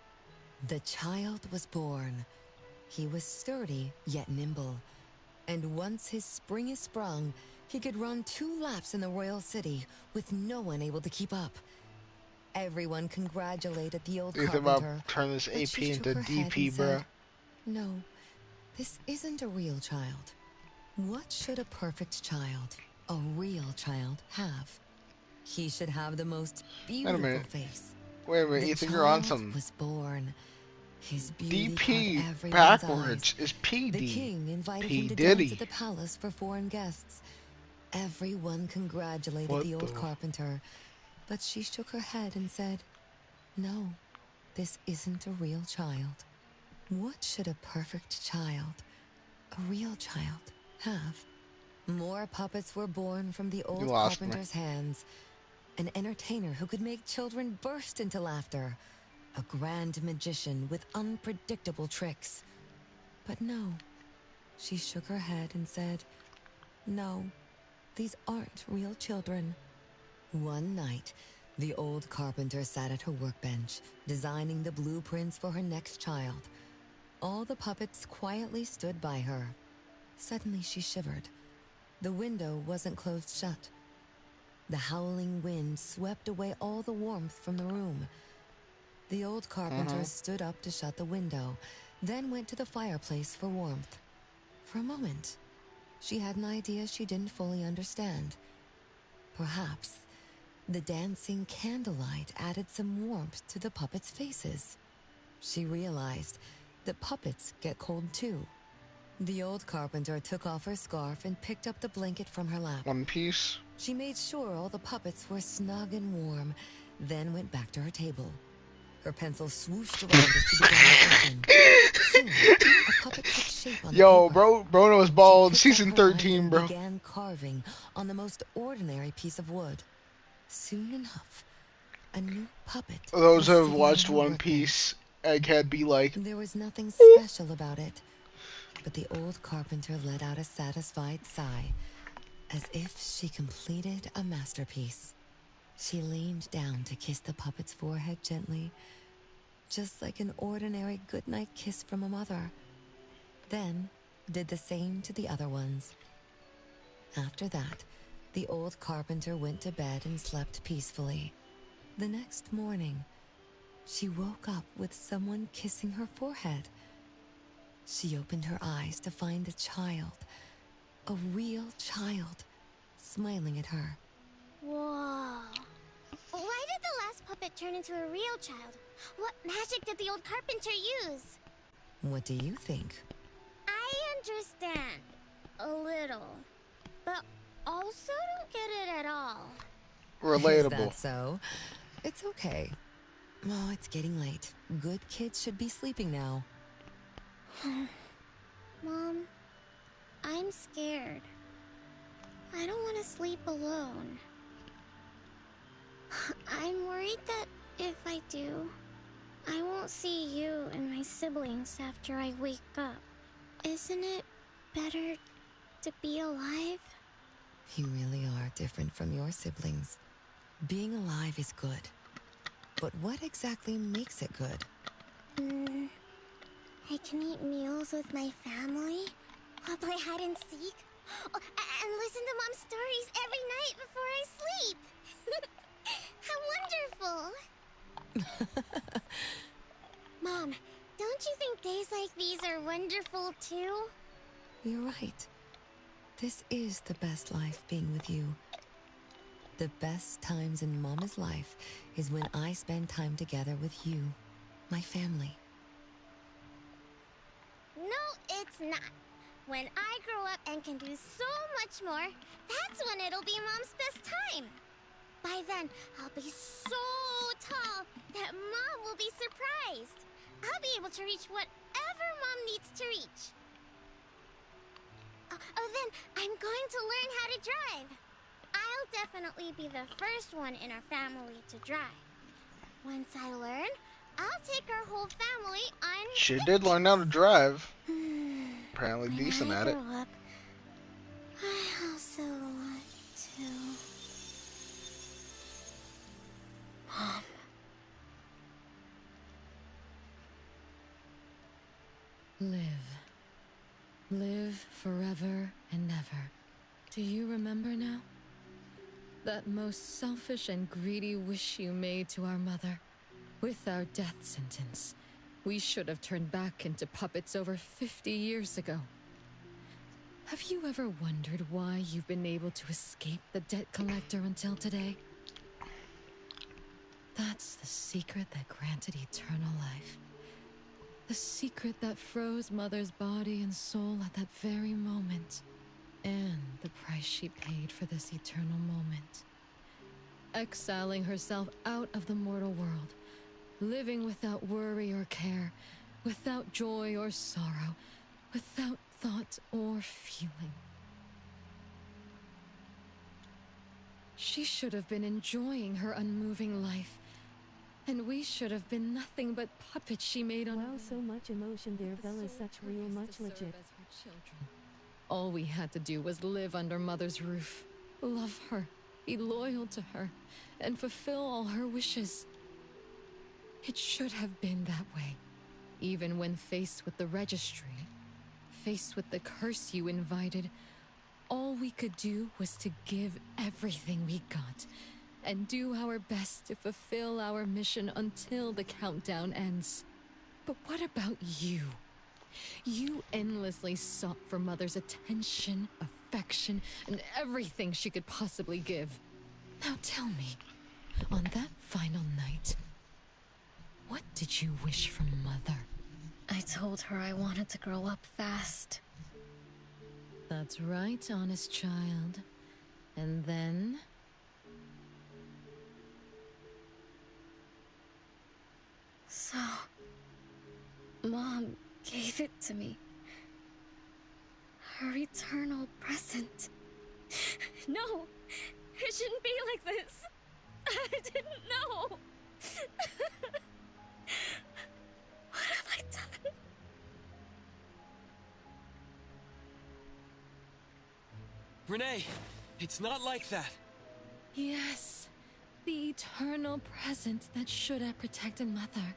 The child was born. He was sturdy, yet nimble. And once his spring is sprung, he could run 2 laps in the royal city with no one able to keep up. Everyone congratulated the old Ethan, carpenter. about turn this but AP she shook into her head DP, and bro. said, "No, this isn't a real child. What should a perfect child, a real child, have? He should have the most beautiful face. Wait a minute, The Ethan, you're on child something. was born. His beauty DP caught everyone's backwards eyes. is PD. The king invited P. him to Diddy. dance at the palace for foreign guests. Everyone congratulated What the old the- carpenter, but she shook her head and said, "No, this isn't a real child. What should a perfect child, a real child, have? More puppets were born from the old lost me. carpenter's hands. An entertainer who could make children burst into laughter. A grand magician with unpredictable tricks. But no, she shook her head and said, "No, these aren't real children." One night, the old carpenter sat at her workbench, designing the blueprints for her next child. All the puppets quietly stood by her. Suddenly she shivered. The window wasn't closed shut. The howling wind swept away all the warmth from the room. The old carpenter stood up to shut the window, then went to the fireplace for warmth. For a moment, she had an idea she didn't fully understand. Perhaps the dancing candlelight added some warmth to the puppets' faces. She realized that puppets get cold too. The old carpenter took off her scarf and picked up the blanket from her lap. One Piece. She made sure all the puppets were snug and warm, then went back to her table. Her pencil swooshed around as she began sketching. Soon, a puppet took shape on the Yo, paper. bro knows bald. She picked Season up her knife 13, and bro. began carving on the most ordinary piece of wood. Soon enough, a new puppet Those was who have sitting on watched her One workbench. Piece, Egghead be like, There was nothing special about it, but the old carpenter let out a satisfied sigh, as if she completed a masterpiece. She leaned down to kiss the puppet's forehead gently, just like an ordinary goodnight kiss from a mother. Then did the same to the other ones. After that, the old carpenter went to bed and slept peacefully. The next morning, she woke up with someone kissing her forehead. She opened her eyes to find a child, a real child, smiling at her. Whoa. Why did the last puppet turn into a real child? What magic did the old carpenter use? What do you think? I understand. A little. But also don't get it at all. relatable. Is that so? It's okay. Oh, it's getting late. Good kids should be sleeping now. Mom, I'm scared. I don't want to sleep alone. I'm worried that if I do, I won't see you and my siblings after I wake up. Isn't it better to be alive? You really are different from your siblings. Being alive is good. But what exactly makes it good? I can eat meals with my family, or play hide and seek, and listen to Mom's stories every night before I sleep. How wonderful! Mom, don't you think days like these are wonderful too? You're right. This is the best life being with you. The best times in Mama's life is when I spend time together with you, my family. No, it's not. When I grow up and can do so much more, that's when it'll be Mom's best time. By then, I'll be so tall that Mom will be surprised. I'll be able to reach whatever Mom needs to reach. Then I'm going to learn how to drive. I'll definitely be the first one in our family to drive. Once I learn, I'll take our whole family on She did learn how to drive. Apparently when decent I at it. grow up, I also want to. Mom. Live. Live forever and ever. Do you remember now? That most selfish and greedy wish you made to our mother. With our death sentence, we should have turned back into puppets over 50 years ago. Have you ever wondered why you've been able to escape the debt collector until today? That's the secret that granted eternal life. The secret that froze Mother's body and soul at that very moment. And the price she paid for this eternal moment. Exiling herself out of the mortal world, living without worry or care, without joy or sorrow, without thought or feeling. She should have been enjoying her unmoving life, and we should have been nothing but puppets she made on. Wow, so much emotion there, Bella. Such real, much legit. All we had to do was live under Mother's roof, love her, be loyal to her, and fulfill all her wishes. It should have been that way, even when faced with the registry, faced with the curse you invited. All we could do was to give everything we got, and do our best to fulfill our mission until the countdown ends. But what about you? You endlessly sought for Mother's attention, affection, and everything she could possibly give. Now tell me, on that final night, what did you wish from Mother? I told her I wanted to grow up fast. That's right, honest child. And then? So, Mom gave it to me. Her eternal present. No! It shouldn't be like this! I didn't know! What have I done? Renee, it's not like that. Yes, the eternal present that should have protected Mother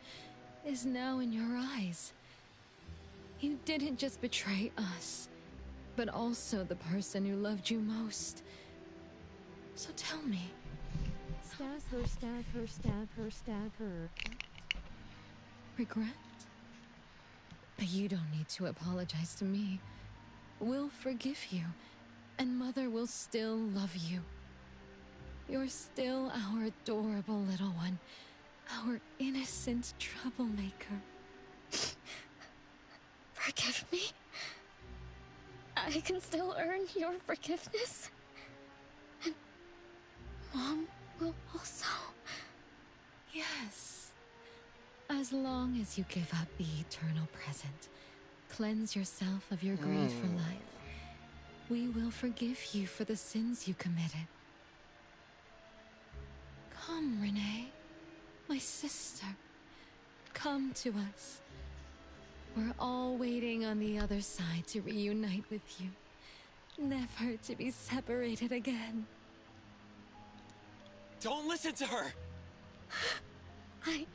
is now in your eyes. You didn't just betray us, but also the person who loved you most. So tell me. Stab her, stab her, stab her, stab her. Regret? You don't need to apologize to me. We'll forgive you, and Mother will still love you. You're still our adorable little one, our innocent troublemaker. Forgive me? I can still earn your forgiveness? And Mom will also? Yes. As long as you give up the eternal present, cleanse yourself of your greed for life, we will forgive you for the sins you committed. Come, Renee, my sister. Come to us. We're all waiting on the other side to reunite with you, never to be separated again. Don't listen to her! I...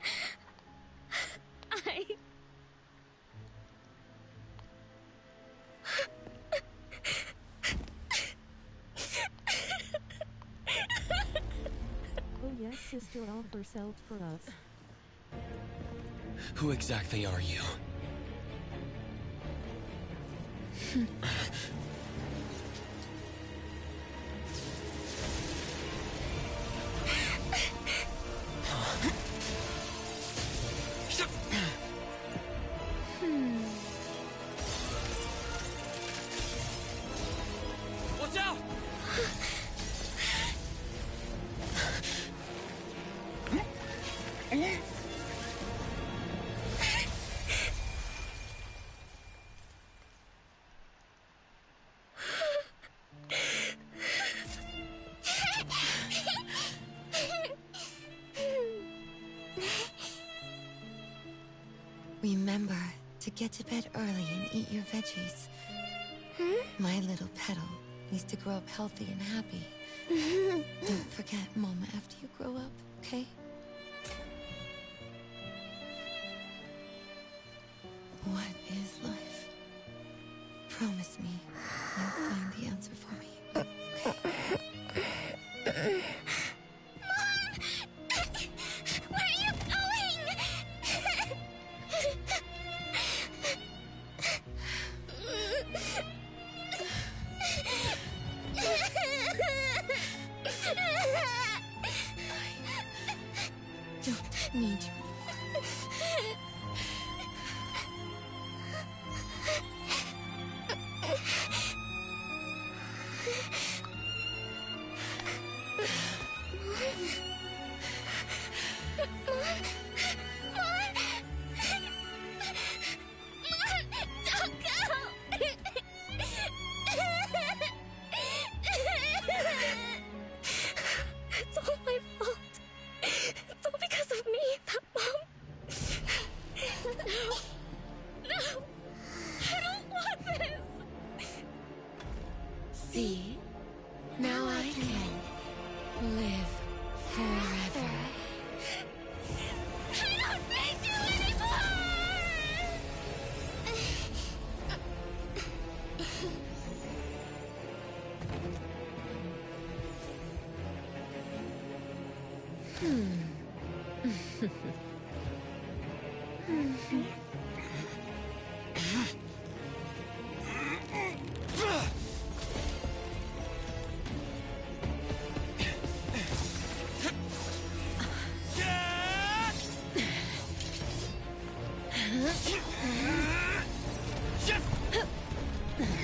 Oh yes, sister offered herself for us. Who exactly are you? Watch out! Remember to get to bed early and eat your veggies. My little petal needs to grow up healthy and happy. Don't forget Mama after you grow up, okay? What is life? Promise me you'll find the answer for me, okay? Where are you going? Don't need you. See? Now I can live forever. I don't need you anymore!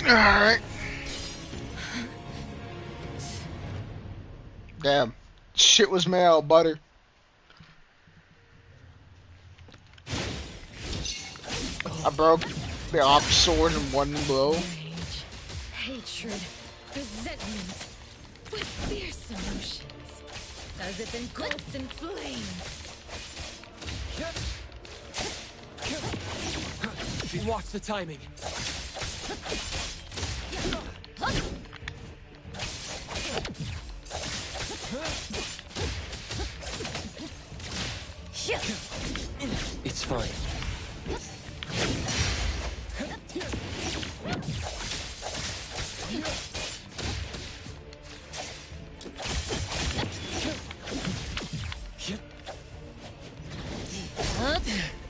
Alright. Damn. Shit was made out of butter. I broke the op sword in one blow. Rage, hatred, resentment, with fierce emotions, as if engulfed in flames. Watch the timing. It's fine.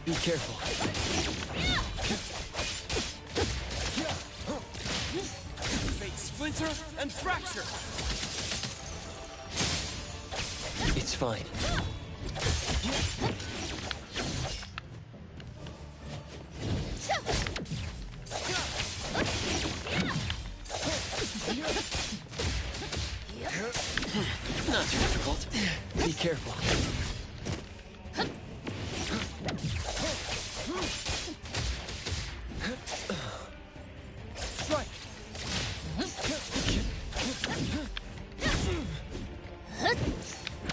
Be careful. Fake splinter and fracture. It's fine. Not too difficult. Be careful. Strike.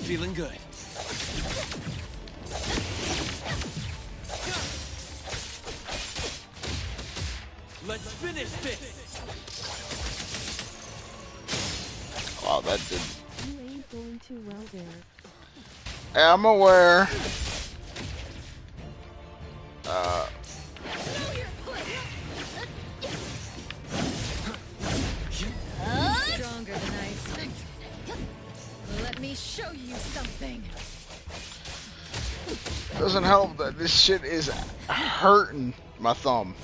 Feeling good. Let's finish this. Oh, that did. You ain't going too well there. I'm aware. Stronger than I expected. Let me show you something. Doesn't help that this shit is hurting my thumb.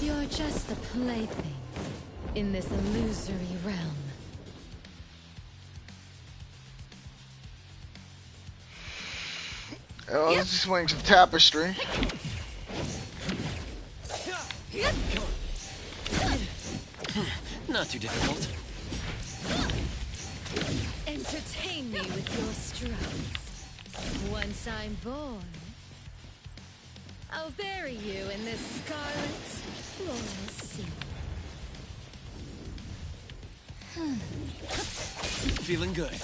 You're just a plaything in this illusory realm. Oh, let's just swing some tapestry. Not too difficult. Entertain me with your strokes. Once I'm born, I'll bury you in this scarlet floral sea. Feeling good.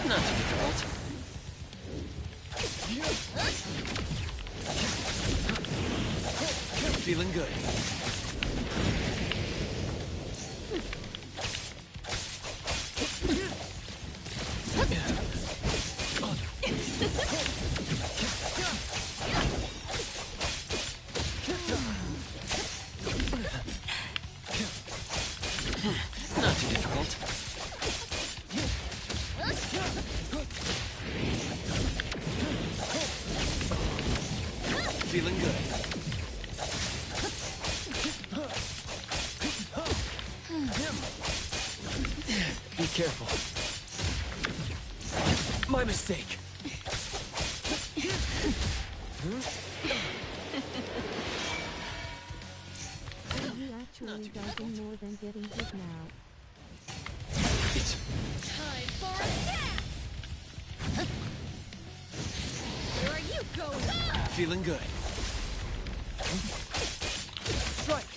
Not too difficult. Feeling good. Not too difficult. Feeling good. Be careful. My mistake. He actually does more than getting hit now. It's Time for a dance! Where are you going? feeling good. Strike.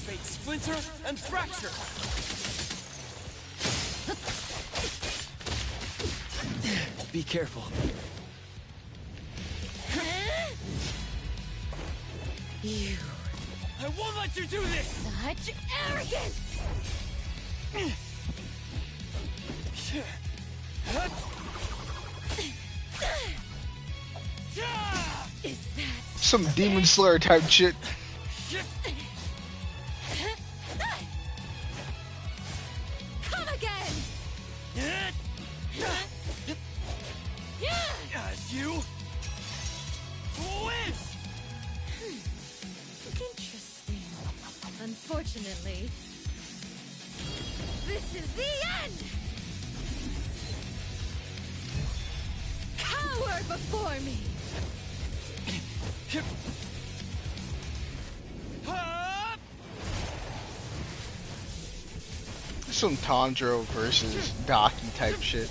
Fake splinter and fracture. Be careful. You. I won't let you do this! Such arrogance! Is that Some Demon Slayer type shit. come again? As you win! Interesting. Unfortunately, this is the end! Cower before me! Some Tanjiro versus Daki type shit.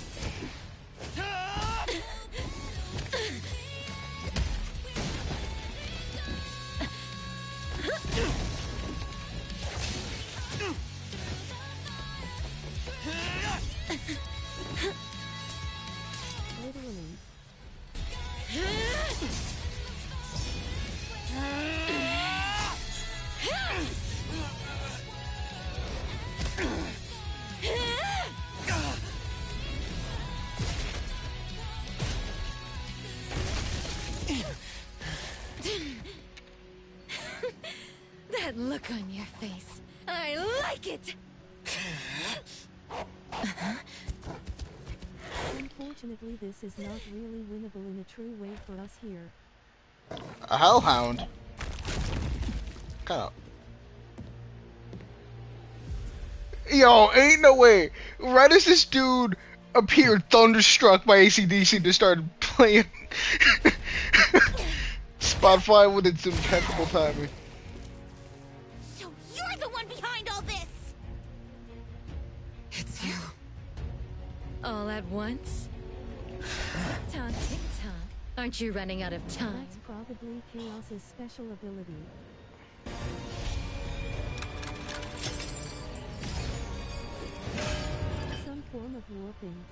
Literally. That look on your face. I like it! Unfortunately, this is not really winnable in a true way for us here. A Hellhound? Kinda. Yo, ain't no way. Right as this dude appeared thunderstruck by AC/DC to start playing Spotify with its impeccable timing. So you're the one behind all this! It's you. All at once? Tick-tock, tick-tock. Aren't you running out of time? That's probably Chaos's special ability. Some form of warping.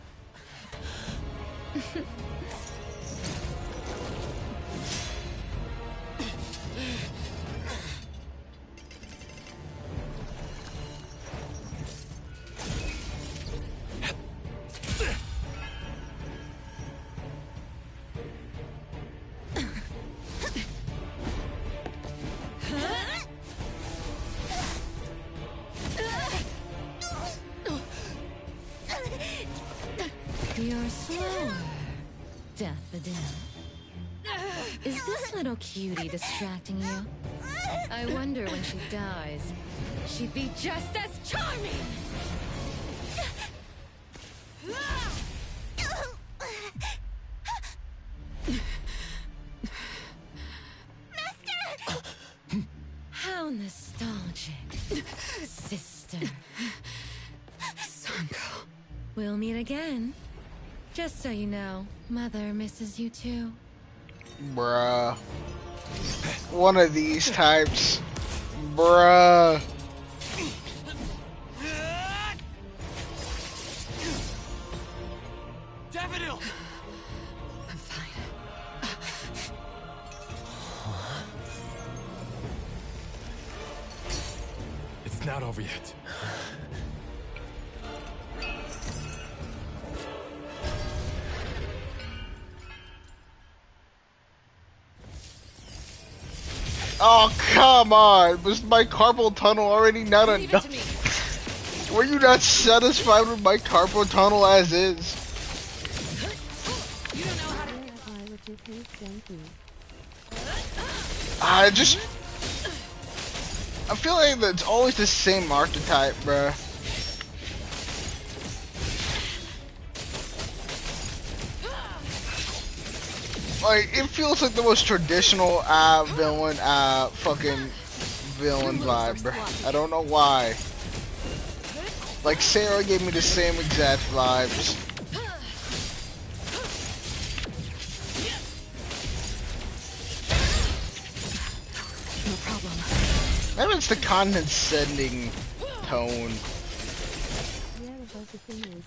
You're slower, Daffodil. Is this little cutie distracting you? I wonder when she dies, she'd be just as charming! How nostalgic, sister. Sanko. We'll meet again. Just so you know, Mother misses you too. Bruh. One of these types. Bruh. Daffodil! I'm fine. It's not over yet. Oh, come on. Was my carpal tunnel already not enough? Were you not satisfied with my carpal tunnel as is? I feel like it's always the same archetype, bruh. Like, it feels like the most traditional villain vibe, bruh. I don't know why. Like, Sarah gave me the same exact vibes. No problem. Maybe it's the condescending tone. Yeah, but the thing is,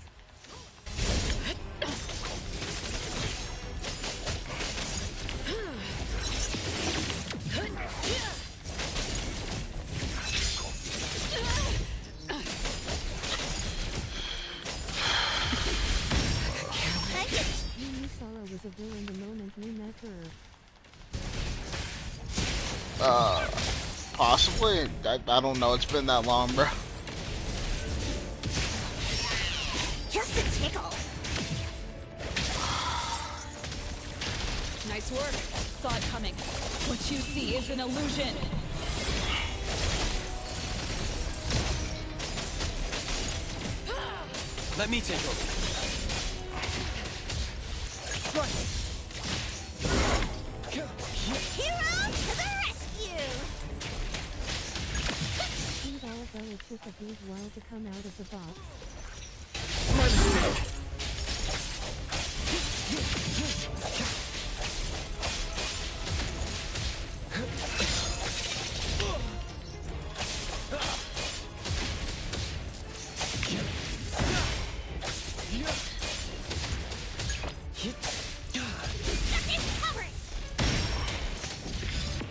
met her? Possibly. I don't know. It's been that long, bro. Just a tickle. Nice work. Saw it coming. What you see is an illusion. Let me take over. Hero to the rescue! Seems Arabella took a big while to come out of the box.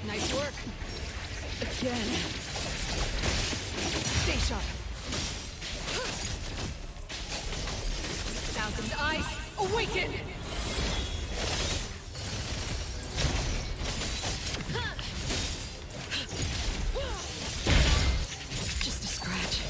Nice work. Again. Stay sharp. Thousand eyes, awaken! Just a scratch.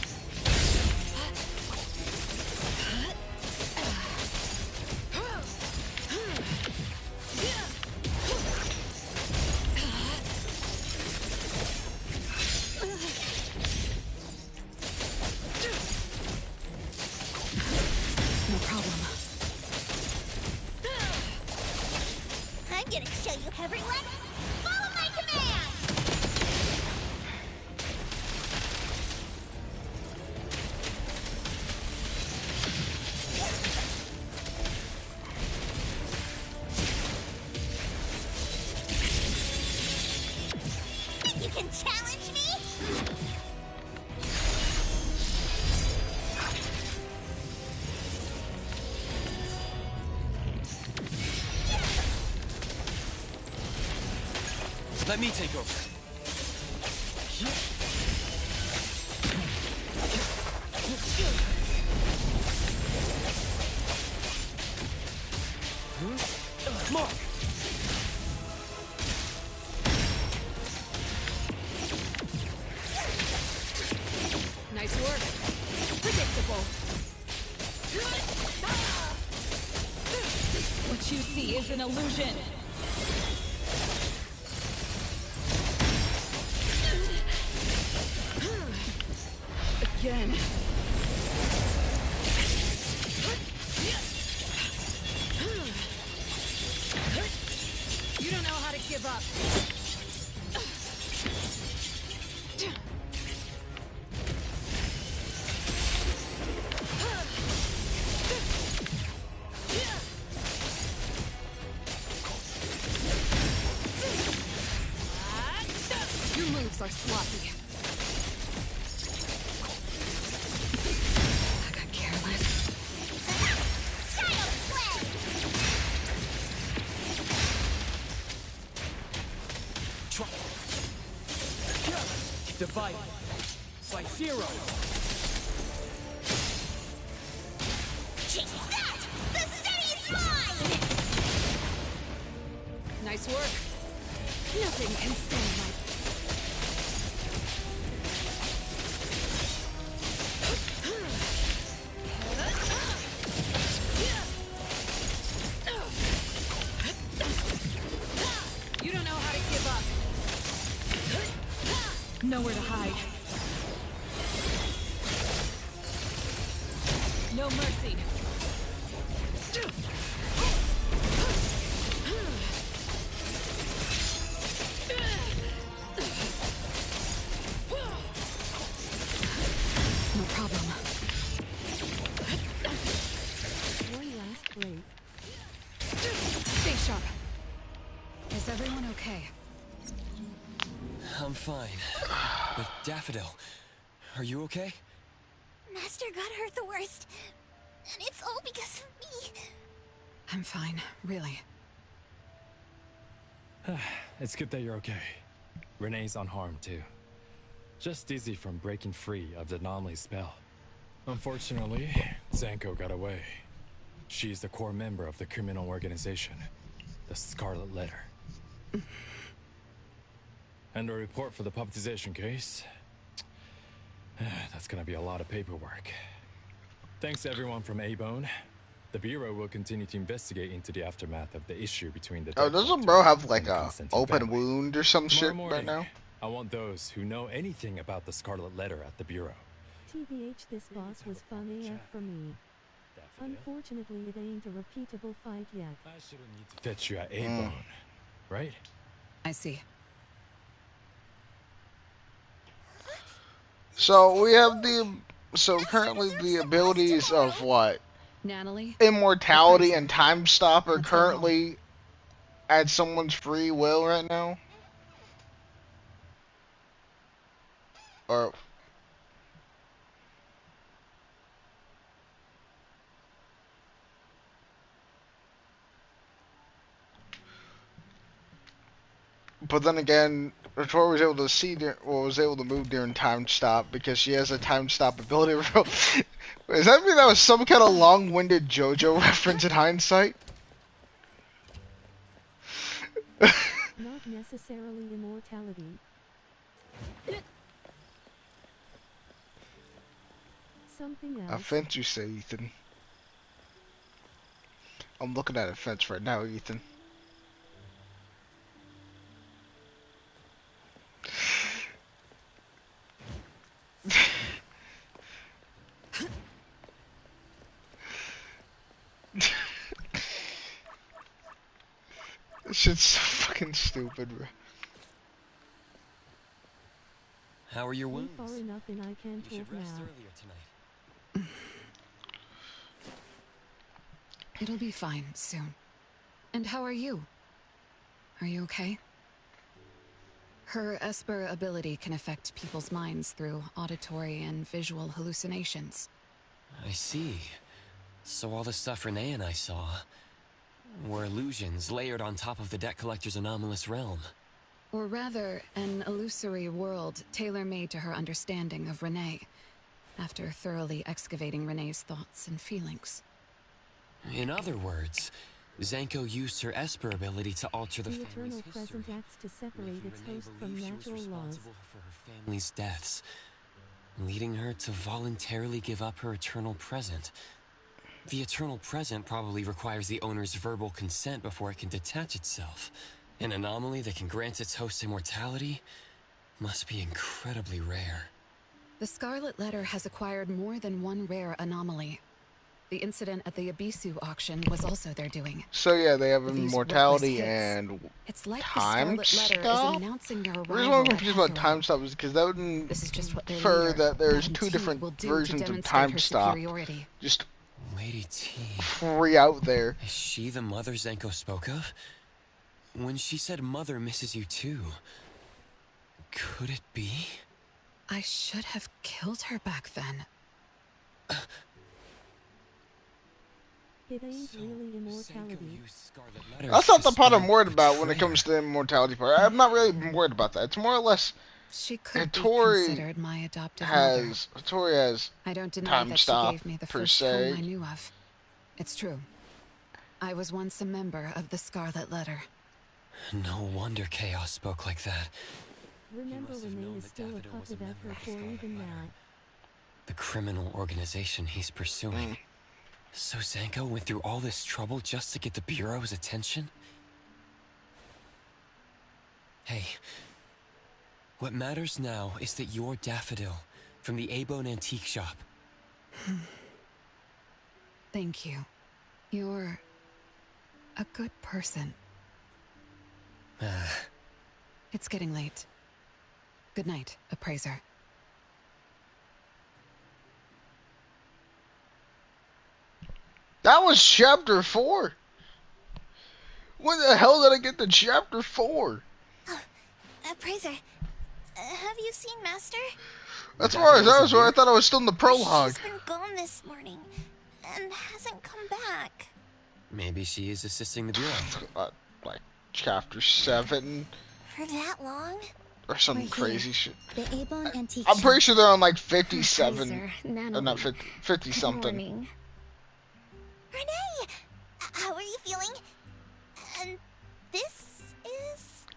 No problem. I'm gonna show you everyone. Follow my command! Think you can challenge me? Let me take over. Mark! Nice work. Predictable. What you see is an illusion. Again. You don't know how to give up. Your moves are sloppy. I got careless. Child's play! Divide by 0. Take that! The city is mine! Nice work. Nothing can stand my... You don't know how to give up. Nowhere to hide. No mercy. No problem. One last break. Stay sharp. Is everyone okay? I'm fine. But Daffodil, are you okay? Master got hurt the worst. And it's all because of me. I'm fine, really. It's good that you're okay. Renee's unharmed too. Just dizzy from breaking free of the anomaly spell. Unfortunately, Zanko got away. She's the core member of the criminal organization, the the Scarlet Letter. And a report for the puppetization case. That's gonna be a lot of paperwork. Thanks to everyone from A-Bone. The Bureau will continue to investigate into the aftermath of the issue between the Oh, debt doesn't collector bro have like and the a Constantine open family. wound or some Tomorrow shit morning, right now? I want those who know anything about the Scarlet Letter at the Bureau. TBH, this boss was fun AF for me. Unfortunately, it ain't a repeatable fight yet. I shouldn't need to fetch you at A-Bone, right? I see. So we have currently the abilities of what? Natalie? Immortality and Time Stop are currently at someone's free will right now? Or but then again, Victoria was able to was able to move during Time Stop because she has a Time Stop ability. Does that mean that was some kind of long-winded JoJo reference in hindsight? Not necessarily immortality. Something else. A fence, you say, Ethan? I'm looking at a fence right now, Ethan. This shit's so fucking stupid, bro. How are your wounds? Far enough and I can You should talk rest now. earlier tonight. It'll be fine soon. And how are you? Are you okay? Her Esper ability can affect people's minds through auditory and visual hallucinations. I see. So all the stuff Renee and I saw were illusions layered on top of the debt collector's anomalous realm. Or rather, an illusory world tailor-made to her understanding of Renee, after thoroughly excavating Renee's thoughts and feelings. In other words, Zanko used her Esper ability to alter the The family's eternal history, present acts to separate making its Renee host from believe she was natural laws. responsible for her family's deaths, leading her to voluntarily give up her eternal present. The eternal present probably requires the owner's verbal consent before it can detach itself. An anomaly that can grant its host immortality must be incredibly rare. The Scarlet Letter has acquired more than one rare anomaly. The incident at the Abisu auction was also their doing. So yeah, they have With these immortality reckless hits, and it's like Time the Scarlet Letter Stop? is announcing their The reason arrival why I'm at confused about Hetero. Time Stop is because that would This is just what their infer leader, that there's Madame two T, different will do versions to of demonstrate Time her Stop. superiority. Just Lady T. free out there. Is she the mother Zanko spoke of? When she said mother misses you too, could it be? I should have killed her back then. It ain't really immortality. That's not the part I'm worried about when it comes to the immortality part. I'm not really worried about that. It's more or less She could be Hattori considered my adoptive mother. Hattori has I don't deny Time that she Stop gave me the per first home se. I knew of. It's true. I was once a member of the Scarlet Letter. No wonder Chaos spoke like that. Remember, Renee is still a puppet at her core even now. The criminal organization he's pursuing. So Zanko went through all this trouble just to get the Bureau's attention? Hey, what matters now is that you're Daffodil from the A-Bone Antique Shop. Thank you. You're a good person. It's getting late. Good night, Appraiser. That was chapter 4. When the hell did I get to chapter 4? Appraiser, have you seen Master? That's where I thought I was still in the prologue. She's been gone this morning and hasn't come back. Maybe she is assisting the Bureau. Like chapter 7 For that long? or some We're here. crazy shit. The A-Bone Antique I'm pretty Shop. sure they're on like 57. Appraiser, Or Natalie. not 50 Good something. morning. Renee! How are you feeling? And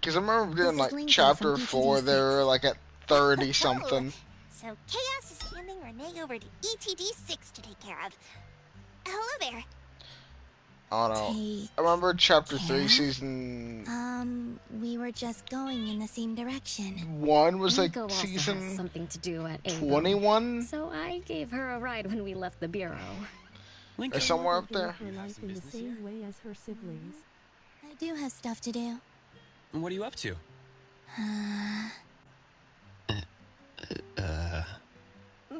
Because I remember doing This is like Lincoln chapter from 4, they were like at 30 Oh, something. so Chaos is handing Renee over to ETD6 to take care of. Hello there. I don't know. I remember chapter 3, season We were just going in the same direction. 1 was like Nico also has season something to do at Avon, 21? so I gave her a ride when we left the bureau. Or somewhere up Gave there. her life in the same way as her siblings. I do have stuff to do. What are you up to?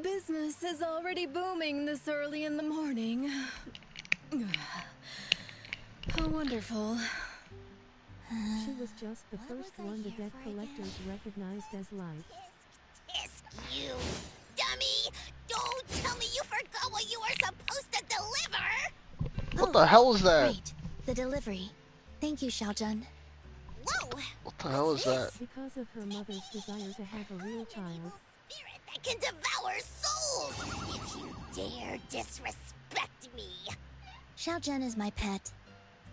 Business is already booming this early in the morning. How wonderful. She was just the first one the debt collectors recognized as life. Tisk you, dummy! Don't tell me you forgot what you were supposed to deliver! What the hell is that? Right, the delivery. Thank you, Xiaojun. Whoa! What the hell is that? Because of her mother's desire to have a real child. Spirit that can devour souls! If you dare disrespect me! Xiaojun is my pet.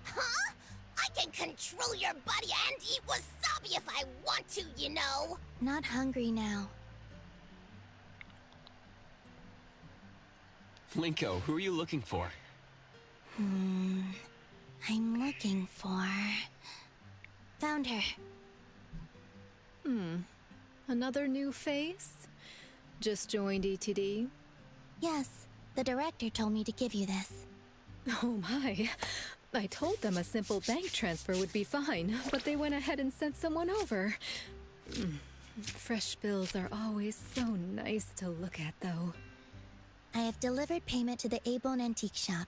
Huh? I can control your body and eat wasabi if I want to, you know! Not hungry now. Linko, who are you looking for? I'm looking for... Found her. Another new face? Just joined ETD? Yes, the director told me to give you this. Oh my. I told them a simple bank transfer would be fine, but they went ahead and sent someone over. Fresh bills are always so nice to look at, though. I have delivered payment to the A-Bone Antique Shop.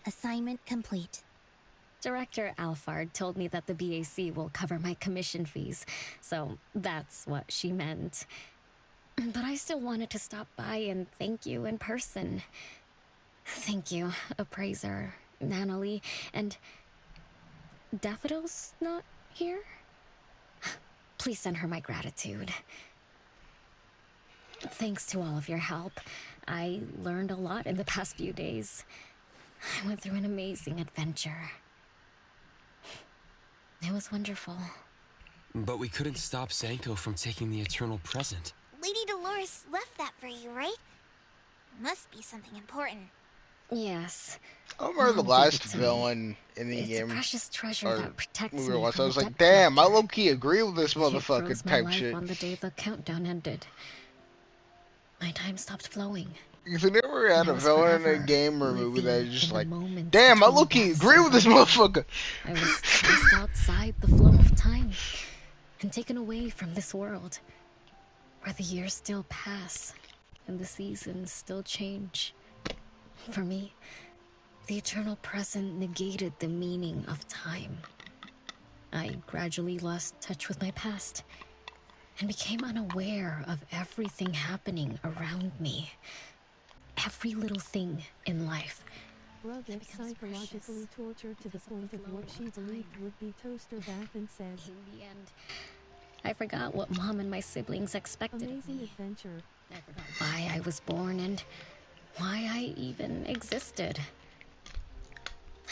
Assignment complete. Director Alfard told me that the BAC will cover my commission fees, so that's what she meant. But I still wanted to stop by and thank you in person. Thank you, Appraiser, Nanalie, and... Daffodil's not here? Please send her my gratitude. Thanks to all of your help. I learned a lot in the past few days. I went through an amazing adventure. It was wonderful. But we couldn't stop Sanko from taking the Eternal Present. Lady Dolores left that for you, right? Must be something important. Yes. I remember the Mom gave last it to villain in the It's game. a precious treasure or that protects movie me was. from I was the like, debt damn, I collector. low-key agree with this It motherfucker froze my type life shit. on the day the countdown ended. My time stopped flowing. If you never had And a I was villain in a forever game or movie that living is just in the like, moments damn, I between low-key deaths agree and with this birth. motherfucker. I was just outside the flow of time and taken away from this world, where the years still pass and the seasons still change. For me, the eternal present negated the meaning of time. I gradually lost touch with my past and became unaware of everything happening around me. Every little thing in life. Brooke gets psychologically tortured to the point of what she believed would be toaster bath and said, In the end, I forgot what Mom and my siblings expected of amazing me. adventure. I forgot why I was born and why I even existed.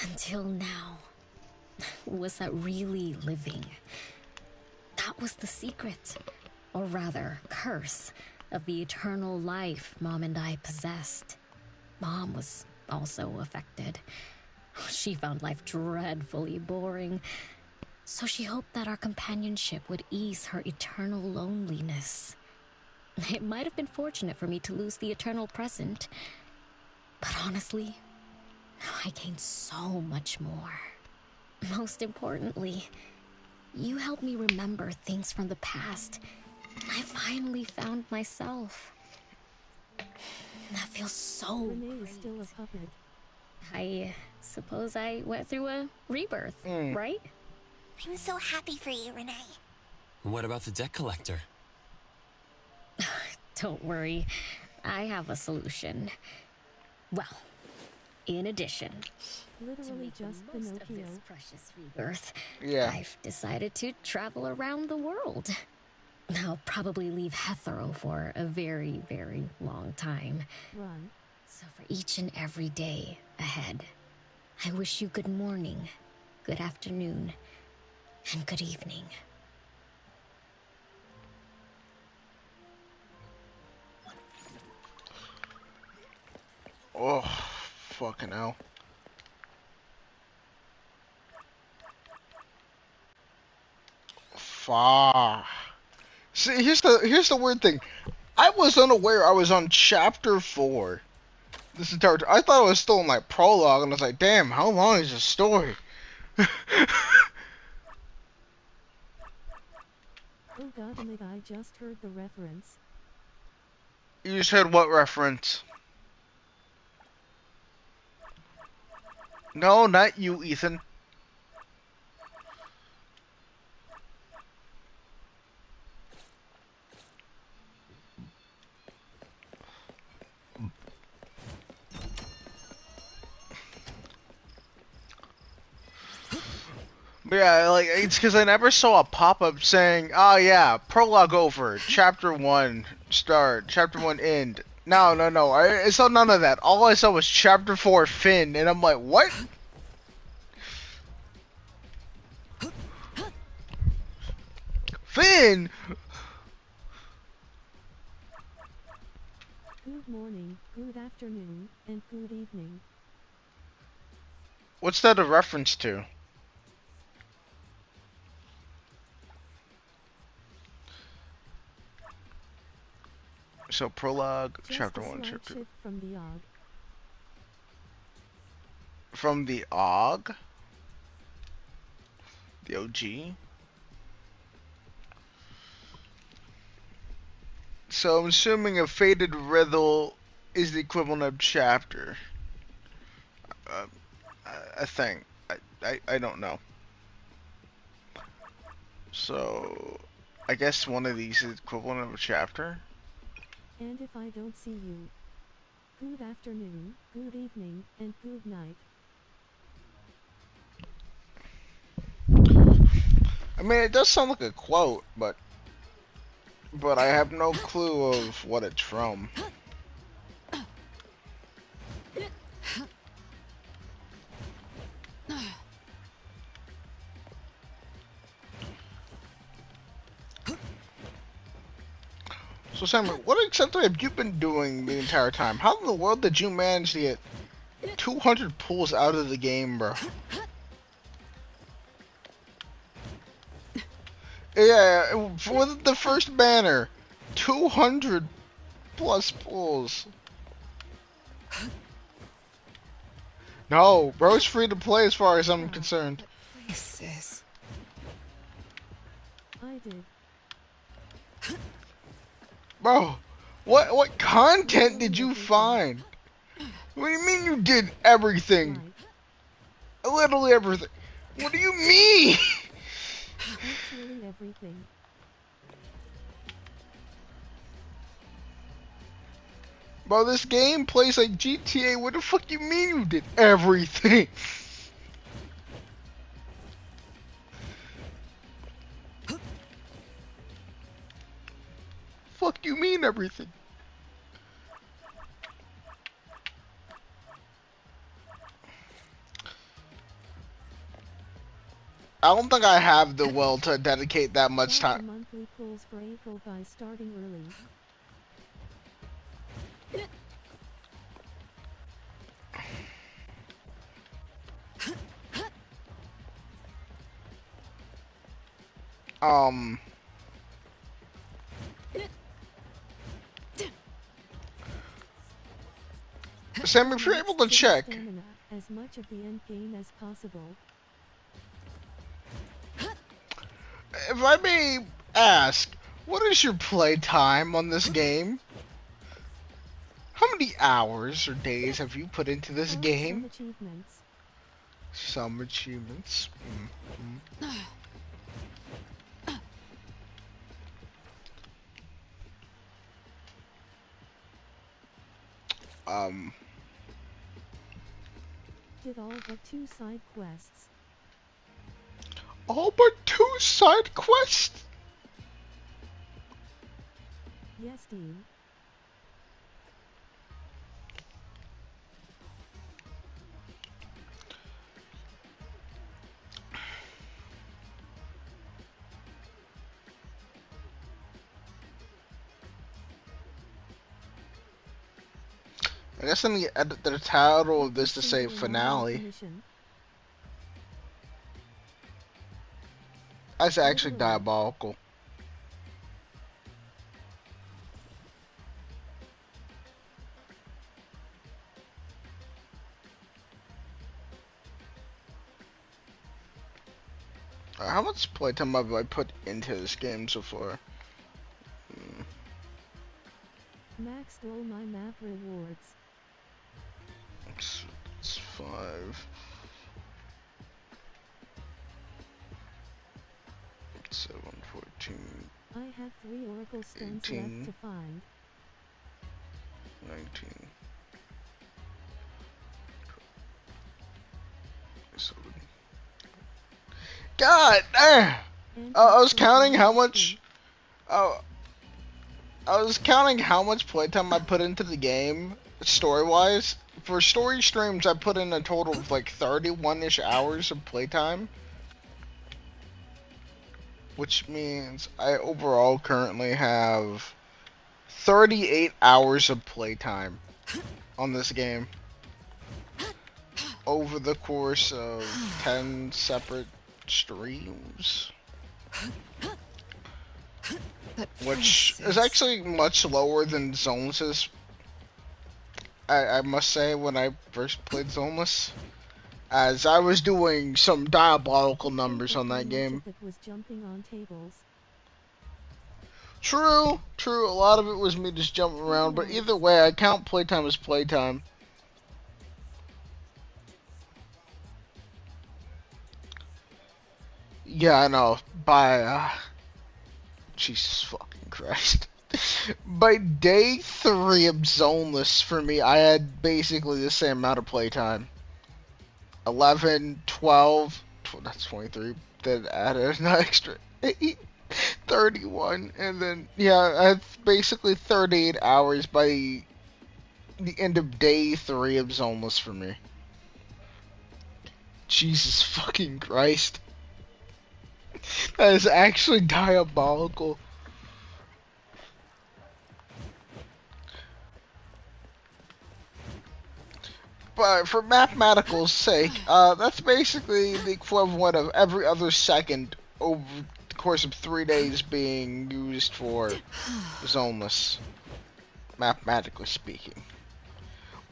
Until now. Was that really living? That was the secret, or rather, curse, of the eternal life Mom and I possessed. Mom was also affected. She found life dreadfully boring, so she hoped that our companionship would ease her eternal loneliness. It might have been fortunate for me to lose the eternal present, but honestly, I gained so much more. Most importantly, you helped me remember things from the past. I finally found myself. That feels so Renee is still a puppet. I suppose I went through a rebirth, right? I'm so happy for you, Renee. What about the debt collector? Don't worry, I have a solution. Well, in addition, Literally just Pinocchio. precious rebirth, Yeah. I've decided to travel around the world. I'll probably leave Hethero for a very, very long time. Run. So for each and every day ahead, I wish you good morning, good afternoon, and good evening. Oh, fucking hell. Fuck. See, here's the weird thing. I was unaware I was on chapter 4. This entire time. I thought I was still in like prologue, and I was like, damn, how long is this story? Oh goddammit, I just heard the reference. You just heard what reference? No, not you, Ethan. But yeah, like, it's because I never saw a pop-up saying, oh yeah, prologue over, chapter 1 start, chapter 1 end. No, no, no, I saw none of that. All I saw was chapter 4 Finn, and I'm like, what? Finn? Good morning, good afternoon, and good evening. What's that a reference to? So prologue, Just chapter a 1, slight chapter... shift from the OG. From the OG? The OG? So I'm assuming a faded riddle is the equivalent of chapter. Uh, I think. I don't know. So I guess one of these is equivalent of a chapter. And if I don't see you, good afternoon, good evening, and good night. I mean, it does sound like a quote, but I have no clue of what it's from. So Samuel, what exactly have you been doing the entire time? How in the world did you manage to get 200 pulls out of the game, bro? Yeah, with the first banner, 200 plus pulls. No, bro, it's free to play as far as I'm concerned. Places. I did. Bro, what content did you find? What do you mean you did everything? Literally everything. What do you mean? Actually everything. Bro, this game plays like GTA. What the fuck you mean you did everything? Fuck you mean everything? I don't think I have the will to dedicate that much Start time. the monthly pulls for April by starting early. Sam, if you're able to check. Stamina, as much of the end game as possible. If I may ask, what is your play time on this game? How many hours or days have you put into this game? Some achievements. Some achievements. Did all but 2 side quests. All but 2 side quests? Yes, Dean. I guess in the title of this to say Single anomaly finale. mission. That's actually Literally. diabolical. How much playtime have I put into this game so far? Maxed all my map rewards. It's 5. 7, 14, I have 3 oracle stones 18, left to find. 19, 7. God damn! I was counting how much. I was counting how much playtime I put into the game, story-wise. For story streams, I put in a total of like 31-ish hours of playtime. Which means I overall currently have 38 hours of playtime on this game. Over the course of 10 separate streams. Which is actually much lower than Zenless. I must say, when I first played Zenless, as I was doing some diabolical numbers on that game. That was jumping on tables. True. A lot of it was me just jumping around, but either way, I count playtime as playtime. Yeah, I know. By Jesus fucking Christ. By day 3 of Zoneless, for me, I had basically the same amount of playtime. 11, 12, that's 23, then added an extra 8, 31, and then, yeah, I had basically 38 hours by the end of day 3 of Zoneless for me. Jesus fucking Christ. That is actually diabolical. But for mathematical sake, that's basically the equivalent of every other second over the course of 3 days being used for Zoneless, mathematically speaking.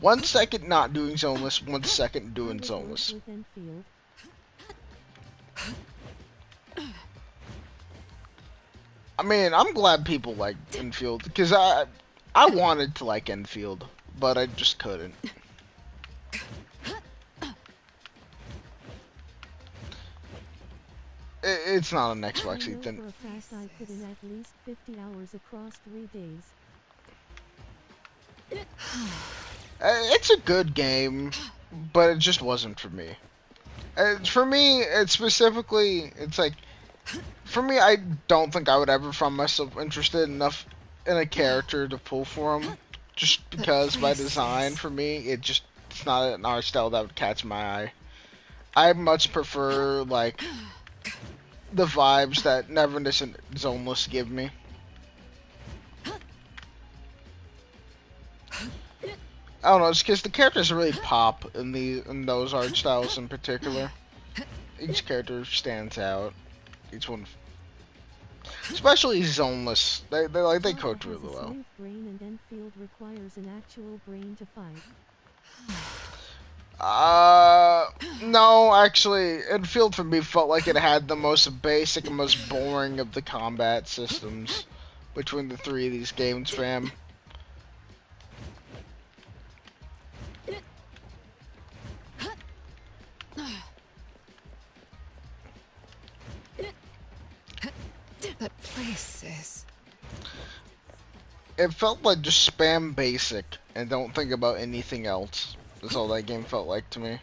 1 second not doing Zoneless, 1 second doing Zoneless. I mean, I'm glad people like Enfield, because I wanted to like Enfield, but I just couldn't. It's not an Xbox, Ethan. For a fact I put in at least 50 hours across 3 days. It's a good game, but it just wasn't for me. For me, it's specifically, it's like, for me, I don't think I would ever find myself interested enough in a character to pull for him, just because by design, for me, it's not an art style that would catch my eye. I much prefer, like, the vibes that Neverness and Zenless give me. I don't know, it's because the characters really pop in those art styles in particular. Each character stands out. Each one, especially Zenless, they code really well. Brain and Enfield requires an actual brain to fight. No, actually, Enfield for me felt like it had the most basic and most boring of the combat systems between the 3 of these games, fam. That place is... It felt like just spam basic and don't think about anything else. That's all that game felt like to me.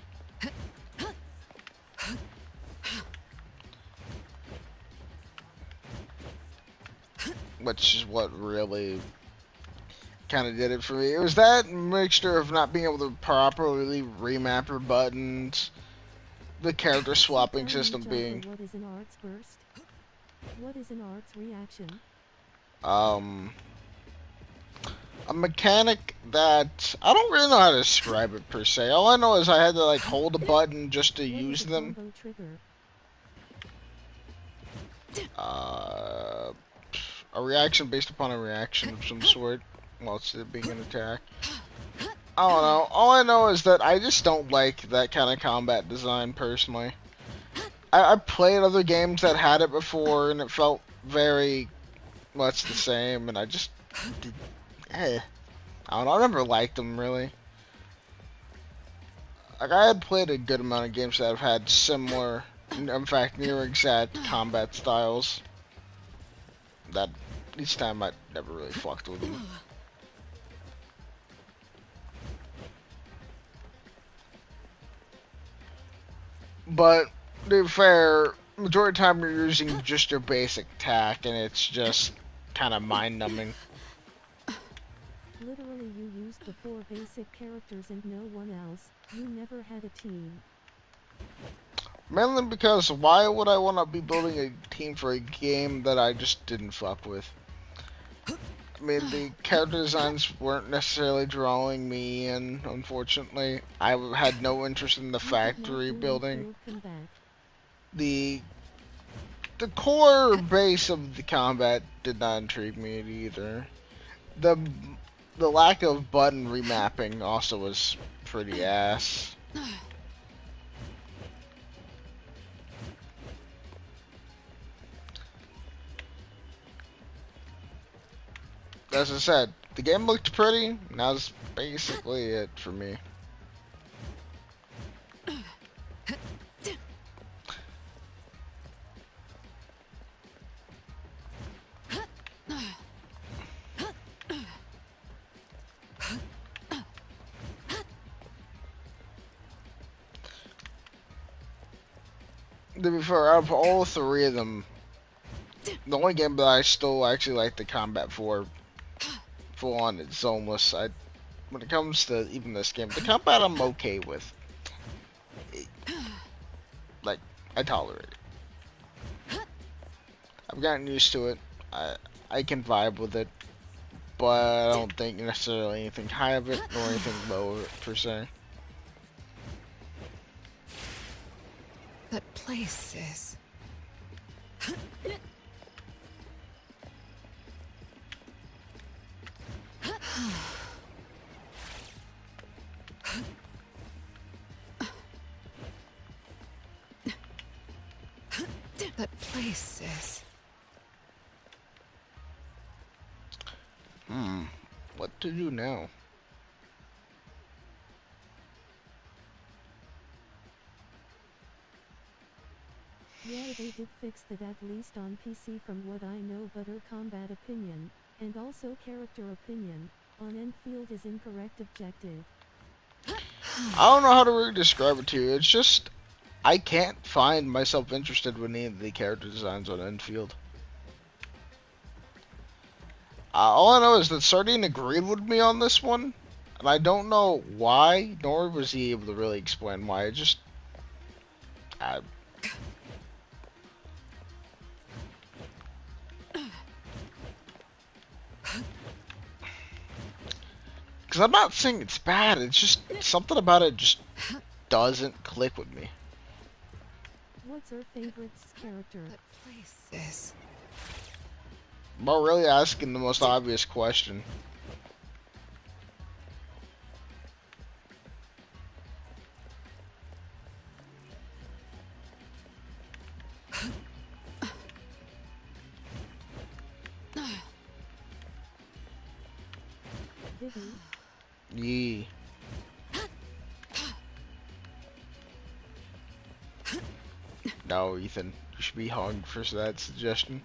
Which is what really kind of did it for me. It was that mixture of not being able to properly remap your buttons, the character swapping system being... What is an arts burst? What is an arts reaction? a mechanic that I don't really know how to describe it per se. All I know is I had to like hold a button just to use them. A reaction based upon a reaction of some sort while it's being an attack. I don't know. All I know is that I just don't like that kind of combat design personally. I played other games that had it before and it felt very much the same, and I just I don't know. I never liked them really. Like I had played a good amount of games that have had similar, in fact, near exact combat styles. That each time I never really fucked with them. But to be fair, majority of the time you're using just your basic attack, and it's just kind of mind-numbing. Literally you used the 4 basic characters and no one else. You never had a team. Mainly because why would I want to be building a team for a game that I just didn't fuck with? I mean, the character designs weren't necessarily drawing me in, unfortunately. I had no interest in the factory building. The core base of the combat did not intrigue me either. The lack of button remapping also was pretty ass. As I said, the game looked pretty, and that's basically it for me. To be fair, out of all 3 of them, the only game that I still actually like the combat for full on is Zenless. When it comes to even this game, the combat I'm okay with. Like, I tolerate it. I've gotten used to it. I can vibe with it, but I don't think necessarily anything high of it nor anything low of it per se. That place is... That place is... What to do now? Yeah, they did fix that at least on PC from what I know, but her combat opinion, and also character opinion, on Enfield is incorrect objective. I don't know how to really describe it to you. It's just, I can't find myself interested with any of the character designs on Enfield. All I know is that Sardine agreed with me on this one, and I don't know why, nor was he able to really explain why. It just... Because I'm not saying it's bad, it's just something about it just doesn't click with me. What's her favorite character? That place is... I'm really asking the most obvious question. Yee. No, Ethan, you should be hung for that suggestion.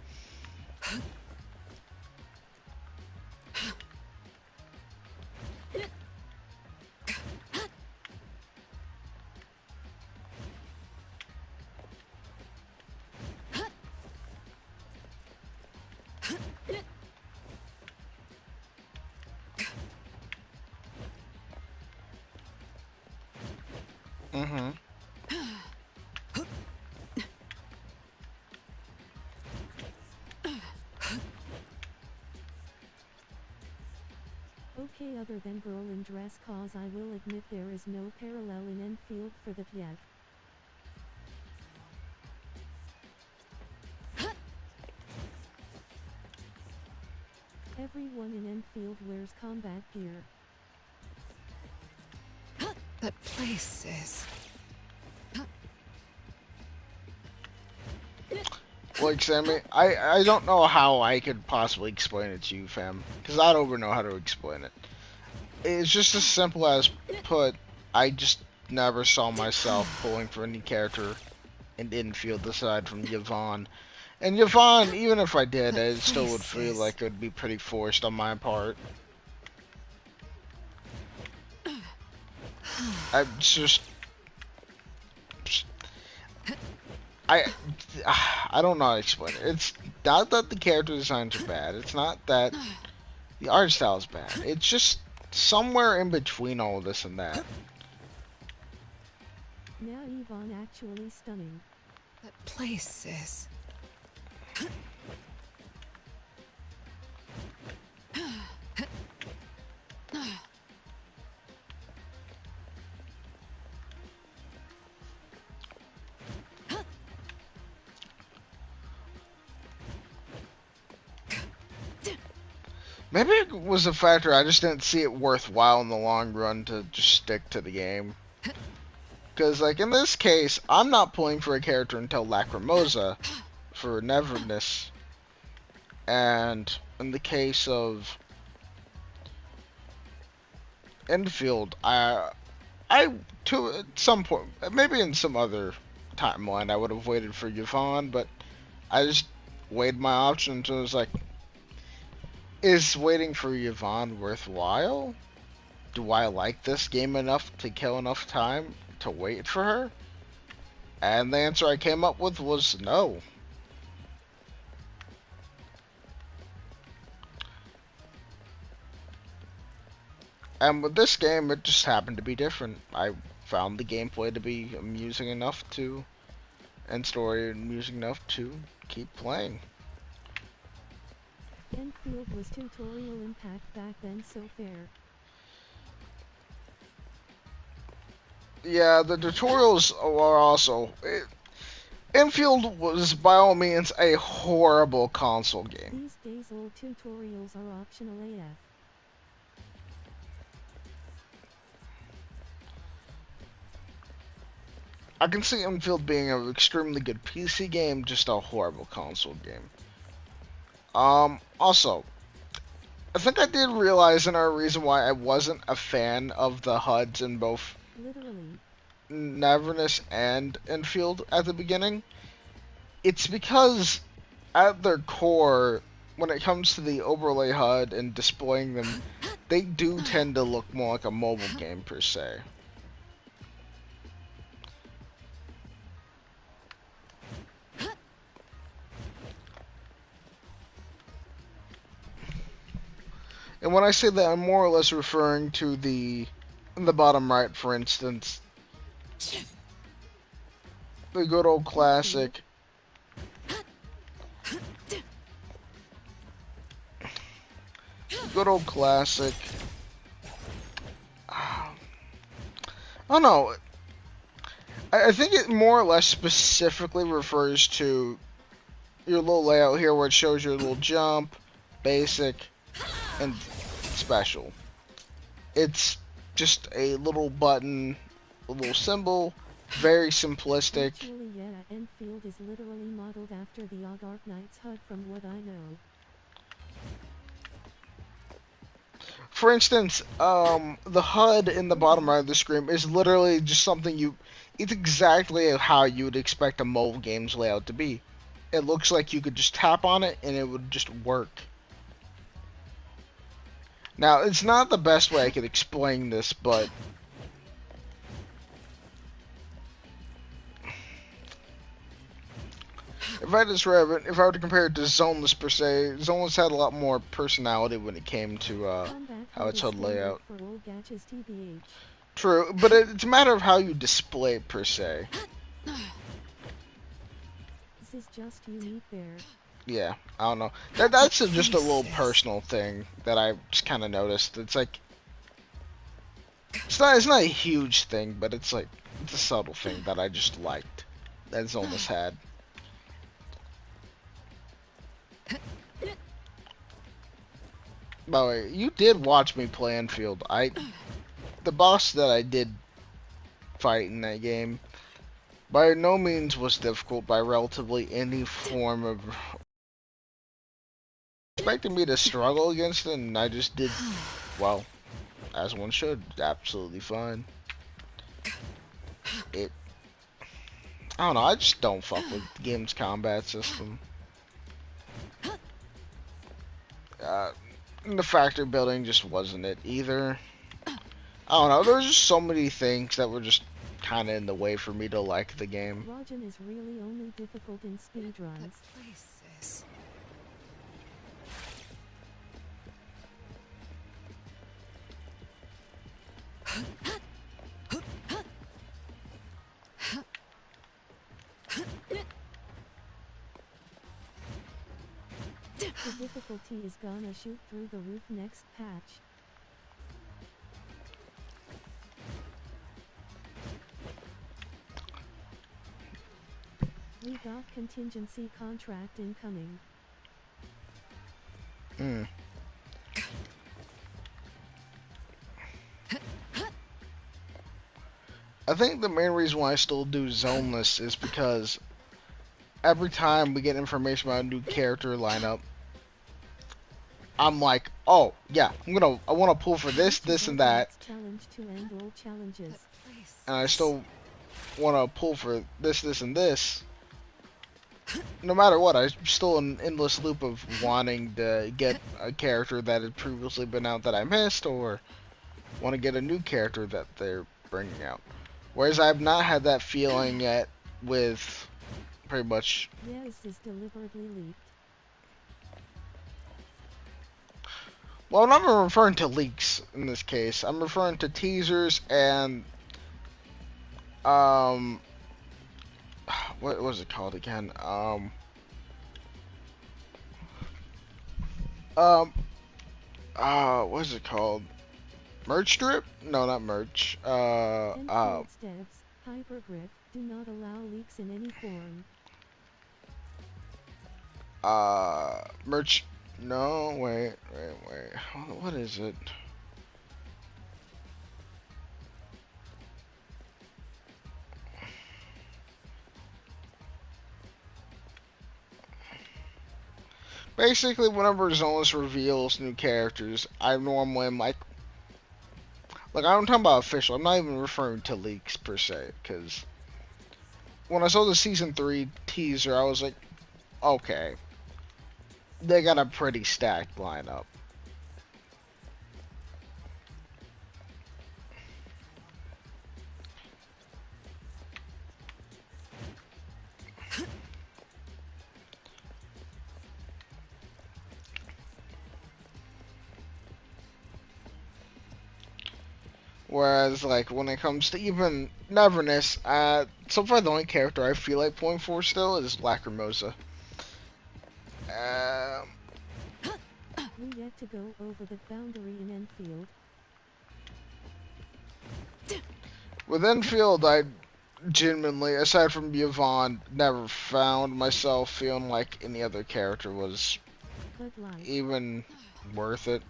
than girl in dress, cause I will admit there is no parallel in Enfield for that yet. Everyone in Enfield wears combat gear. That place is... Like, Sammy, I don't know how I could possibly explain it to you, fam. Because I don't even know how to explain it. It's just as simple as put, I just never saw myself pulling for any character in Infield aside from Yvonne. And Yvonne, even if I did, I still would feel like it would be pretty forced on my part. I just... I don't know how to explain it. It's not that the character designs are bad. It's not that the art style is bad. It's just somewhere in between all this and that. Now Yvonne actually stunning. That place is... Maybe it was a factor I just didn't see it worthwhile in the long run to just stick to the game. Because, like, in this case, I'm not pulling for a character until Lacrimosa for Neverness. And in the case of Enfield, I to at some point, maybe in some other timeline, I would have waited for Yvonne, but I just weighed my options and was like, is waiting for Yvonne worthwhile? Do I like this game enough to kill enough time to wait for her? And the answer I came up with was no. And with this game, it just happened to be different. I found the gameplay to be amusing enough to, and story amusing enough to keep playing. Enfield was tutorial impact back then, so fair. Yeah, the tutorials are also... Enfield was by all means a horrible console game. These days old tutorials are optional AF. I can see Enfield being an extremely good PC game, just a horrible console game. Also, I think I did realize another reason why I wasn't a fan of the HUDs in both Neverness and Enfield at the beginning. It's because, at their core, when it comes to the overlay HUD and displaying them, they do tend to look more like a mobile game per se. And when I say that, I'm more or less referring to in the bottom right, for instance, the good old classic. Good old classic. I don't know. I think it more or less specifically refers to your little layout here where it shows your little jump, basic, and special. It's just a little button, a little symbol, very simplistic. Actually, yeah, Enfield is literally modeled after the Dark Knight's HUD from what I know. For instance, the HUD in the bottom right of the screen is literally just something it's exactly how you would expect a mobile game's layout to be. It looks like you could just tap on it and it would just work. Now, it's not the best way I could explain this, but if I were to compare it to Zenless per se, Zenless had a lot more personality when it came to how its HUD layout. True, but it's a matter of how you display it per se. This is just unique there. Yeah, I don't know. That's just a little personal thing that I just kind of noticed. It's like, It's not a huge thing, but it's like it's a subtle thing that I just liked that Zenless had. By the way, you did watch me play Enfield. The boss that I did fight in that game by no means was difficult by relatively any form of expecting me to struggle against it, and I just did well, as one should, absolutely fine. It I don't know, I just don't fuck with the game's combat system. The factory building just wasn't it either. I don't know, there was just so many things that were just kind of in the way for me to like the game. Rajan is really only difficult in speedruns. The difficulty is gonna shoot through the roof next patch. We got contingency contract incoming. I think the main reason why I still do Zenless is because every time we get information about a new character lineup, I'm like, oh yeah, I want to pull for this, this, and that, Challenge to end all challenges. and I still want to pull for this, this, and this. No matter what, I'm still in an endless loop of wanting to get a character that had previously been out that I missed, or want to get a new character that they're bringing out. Whereas I've not had that feeling yet with pretty much. Yeah, this is deliberately leaked. Well, I'm not even referring to leaks in this case. I'm referring to teasers and what was it called again? What is it called? Merch strip? No, not merch. Enfield devs, Hypergrip, do not allow leaks in any form. Merch. No, wait. What is it? Basically, whenever Zenless reveals new characters, I normally am like I'm talking about official. I'm not even referring to leaks per se, because when I saw the season 3 teaser, I was like, okay, they got a pretty stacked lineup. Whereas, like, when it comes to even Neverness, so far the only character I feel like pulling for still is Lacrimosa. We yet to go over the boundary in Enfield. With Enfield, I genuinely, aside from Yvonne, never found myself feeling like any other character was even worth it.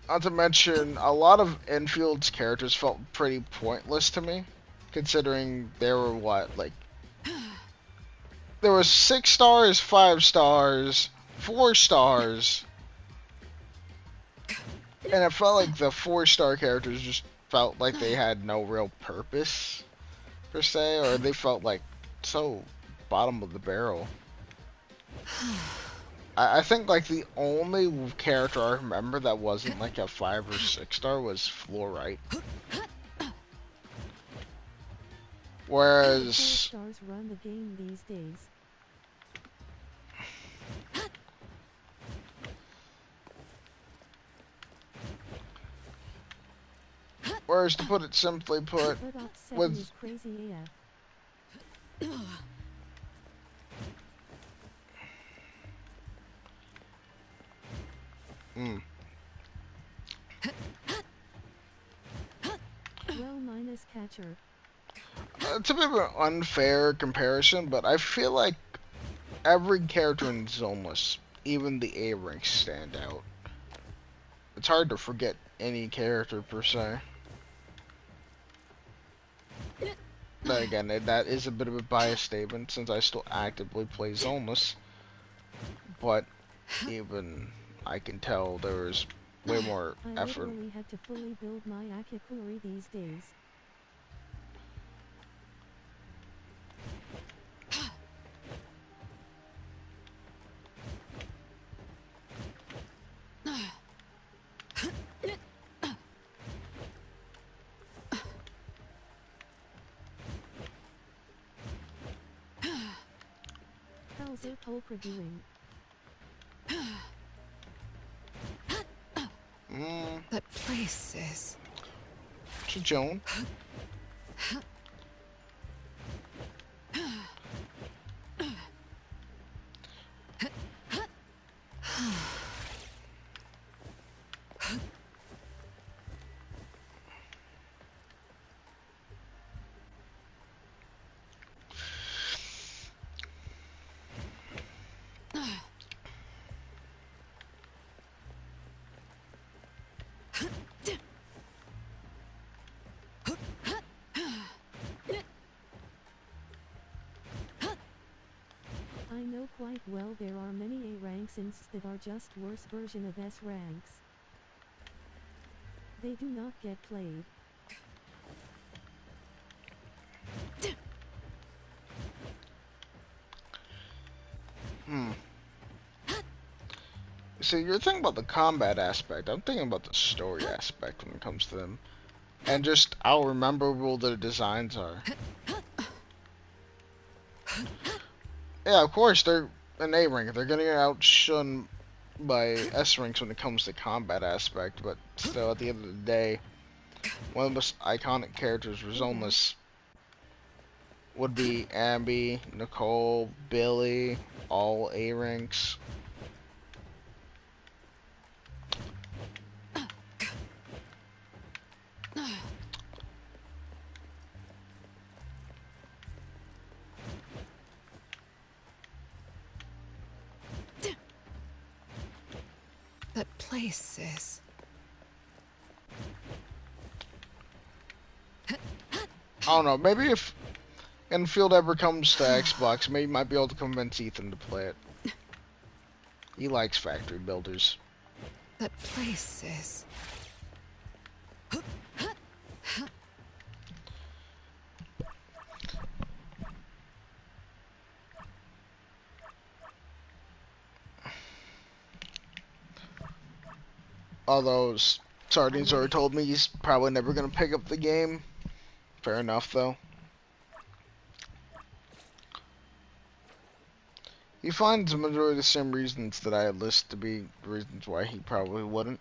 Not to mention, a lot of Enfield's characters felt pretty pointless to me, considering there were there was 6 stars, 5 stars, 4 stars, and it felt like the 4-star characters just felt like they had no real purpose, per se, or they felt like so bottom of the barrel. I think like the only character I remember that wasn't like a 5 or 6 star was Fluorite. Whereas 4 stars run the game these days. Whereas to put it simply put, with crazy AF. Zenless catcher. It's a bit of an unfair comparison, but I feel like every character in Zenless, even the A ranks, stand out. It's hard to forget any character per se. But again, that is a bit of a biased statement since I still actively play Zenless. But even I can tell there's way more effort. I literally had to fully build my Akikuri these days. How's your Polka doing? That place is... Joan. I know quite well there are many A ranks insts that are just worse version of S ranks. They do not get played. So you're thinking about the combat aspect. I'm thinking about the story aspect when it comes to them. And just how memorable their designs are. Yeah, of course, they're an A rank. They're gonna get outshone by S ranks when it comes to combat aspect, but still, at the end of the day, one of the most iconic characters for Zenless would be Abby, Nicole, Billy, all A ranks. That place is... I don't know, maybe if Enfield ever comes to Xbox, maybe you might be able to convince Ethan to play it. He likes factory builders. That place is... Although Sardines already told me he's probably never going to pick up the game. Fair enough, though. He finds the majority of the same reasons that I list to be reasons why he probably wouldn't.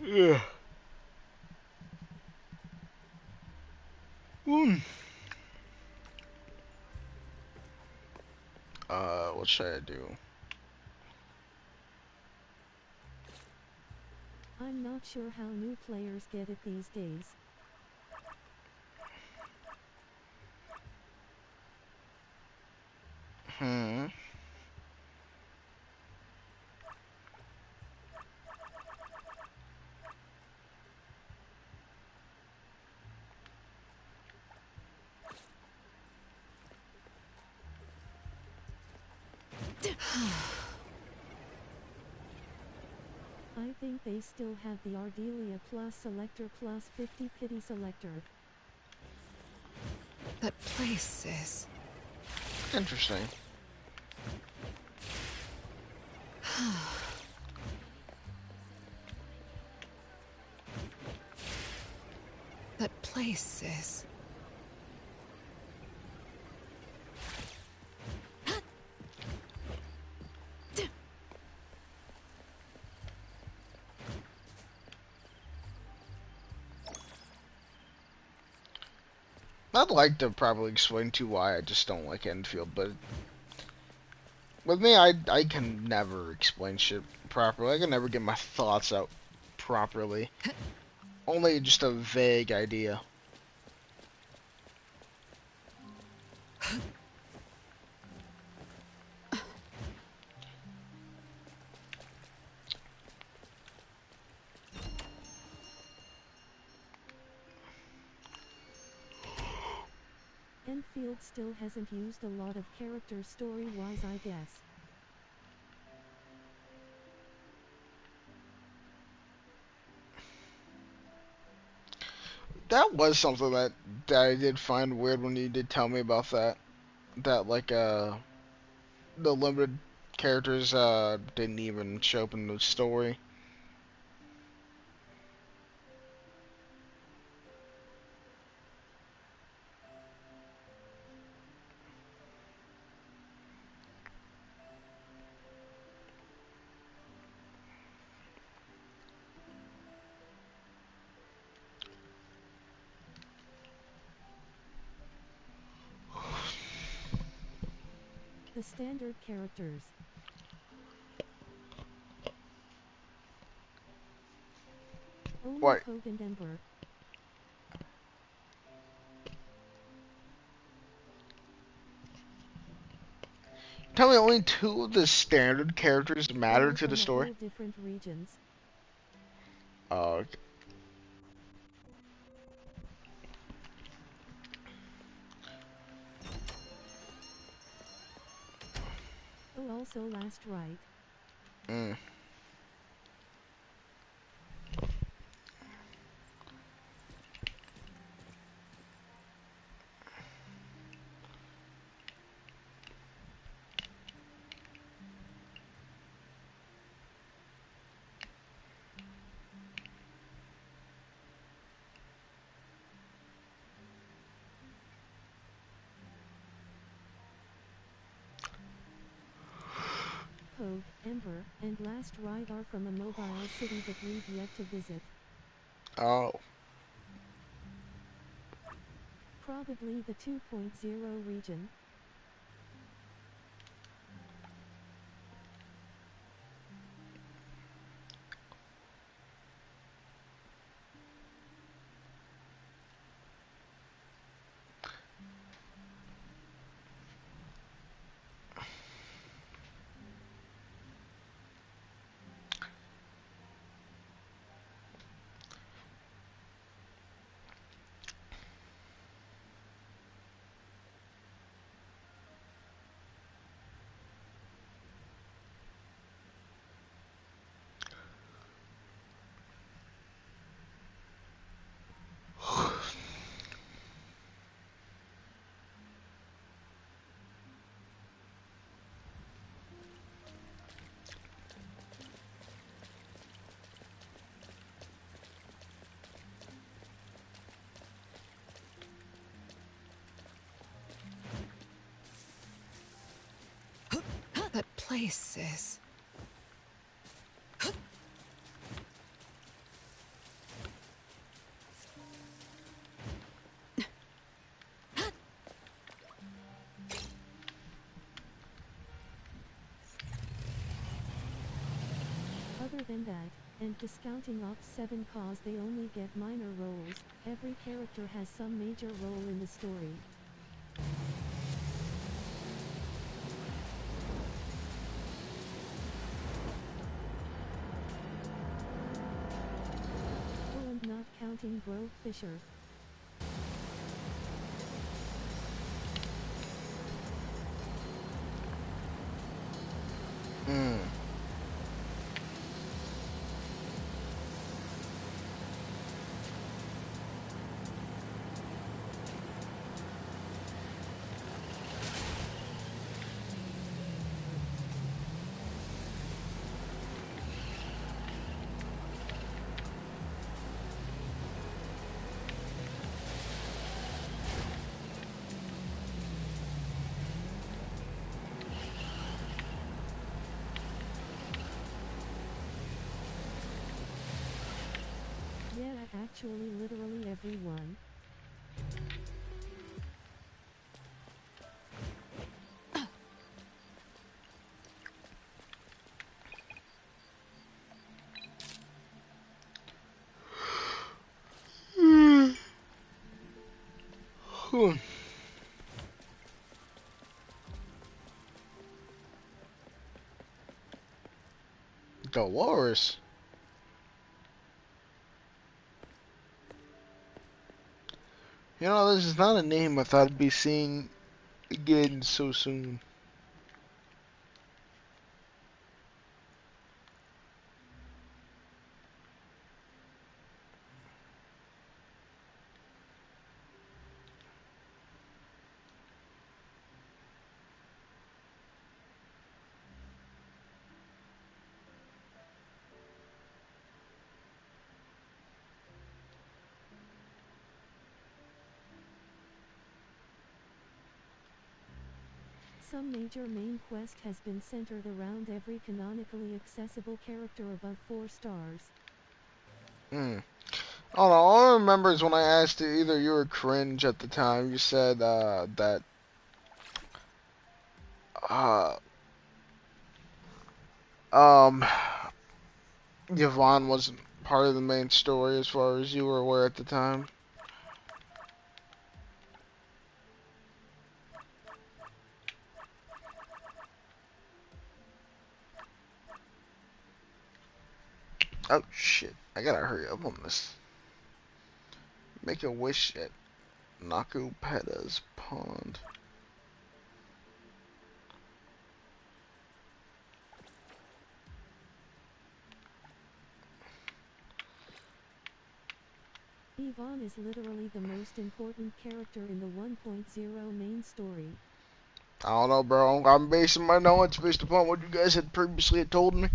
Yeah. What should I do? I'm not sure how new players get it these days. I think they still have the Ardelia Plus selector plus 50 pity selector. That place is... Interesting. That place is... I'd like to probably explain to you why I just don't like Enfield, but with me, I can never explain shit properly. I can never get my thoughts out properly. Only just a vague idea. Enfield still hasn't used a lot of character story-wise, I guess. That was something that I did find weird when you did tell me about that. That like the limited characters didn't even show up in the story. The standard characters. Only What? Pogue and Ember. Tell me only two of the standard characters They matter are to the from a story? whole different regions. Oh, okay. Oh, also Last Right. Mm. Pogue, Ember, and Last Ride are from a mobile city that we've yet to visit. Oh. Probably the 2.0 region. That place is... Other than that, and discounting off 7 cause they only get minor roles, every character has some major role in the story. Oh, and not counting Grove Fisher. Mm. Yeah, actually literally everyone. Dolores. You know, this is not a name I thought I'd be seeing again so soon. Some major main quest has been centered around every canonically accessible character above 4 stars. Oh no, all I remember is when I asked you, either you or Cringe at the time, you said that uh, um Yvonne wasn't part of the main story as far as you were aware at the time. Oh shit, I gotta hurry up on this. Make a wish at Nakupeta's Pond. Yvonne is literally the most important character in the 1.0 main story. I don't know, bro. I'm basing my knowledge based upon what you guys had previously told me.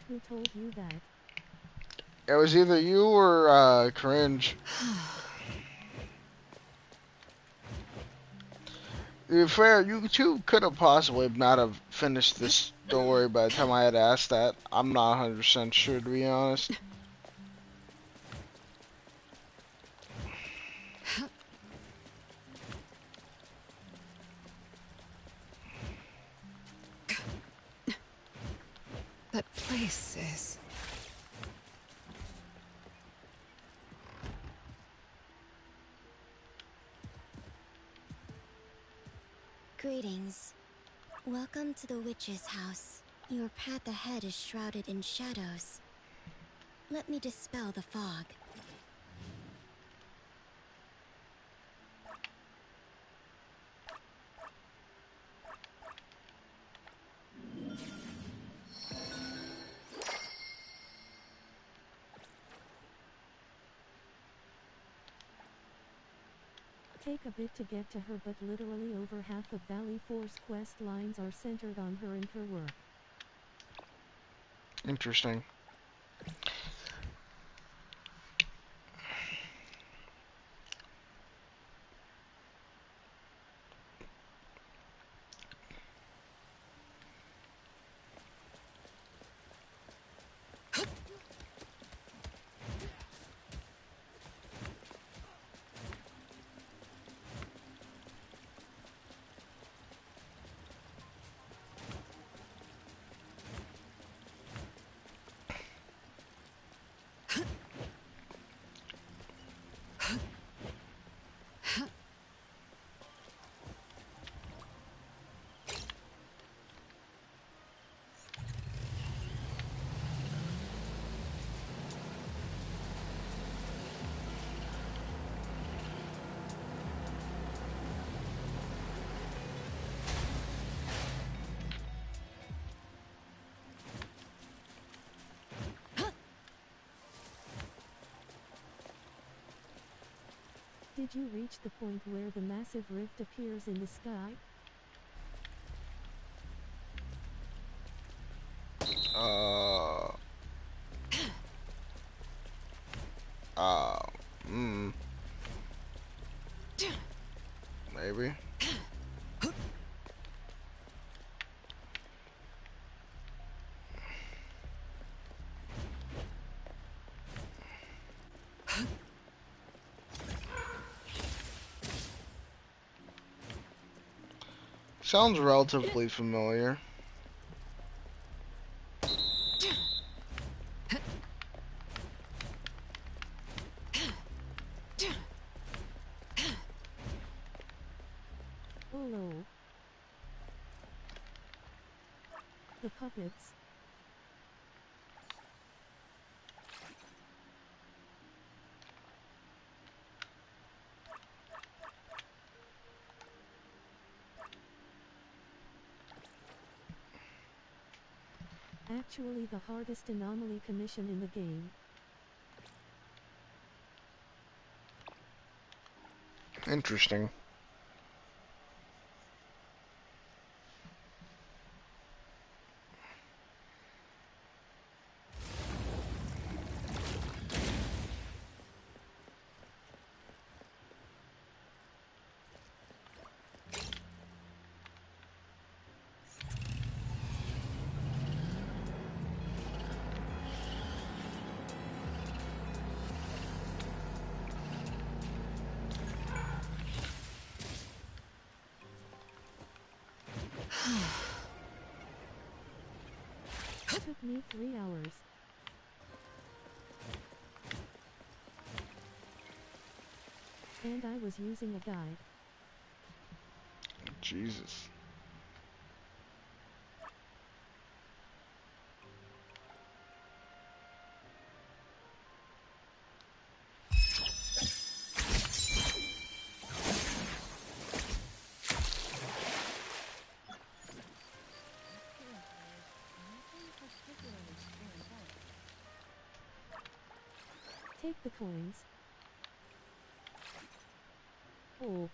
Who told you that? It was either you or Cringe. To be fair, you two could have possibly not have finished this story by the time I had asked that. I'm not 100% sure, to be honest. That place is... Greetings. Welcome to the witch's house. Your path ahead is shrouded in shadows. Let me dispel the fog. Take a bit to get to her, but literally over half of Valley Force quest lines are centered on her and her work. Interesting. Did you reach the point where the massive rift appears in the sky? Maybe. Sounds relatively familiar. the puppets. Actually the hardest anomaly commission in the game. Interesting. Took me 3 hours. And I was using a guide. Jesus. Take the coins. Oh.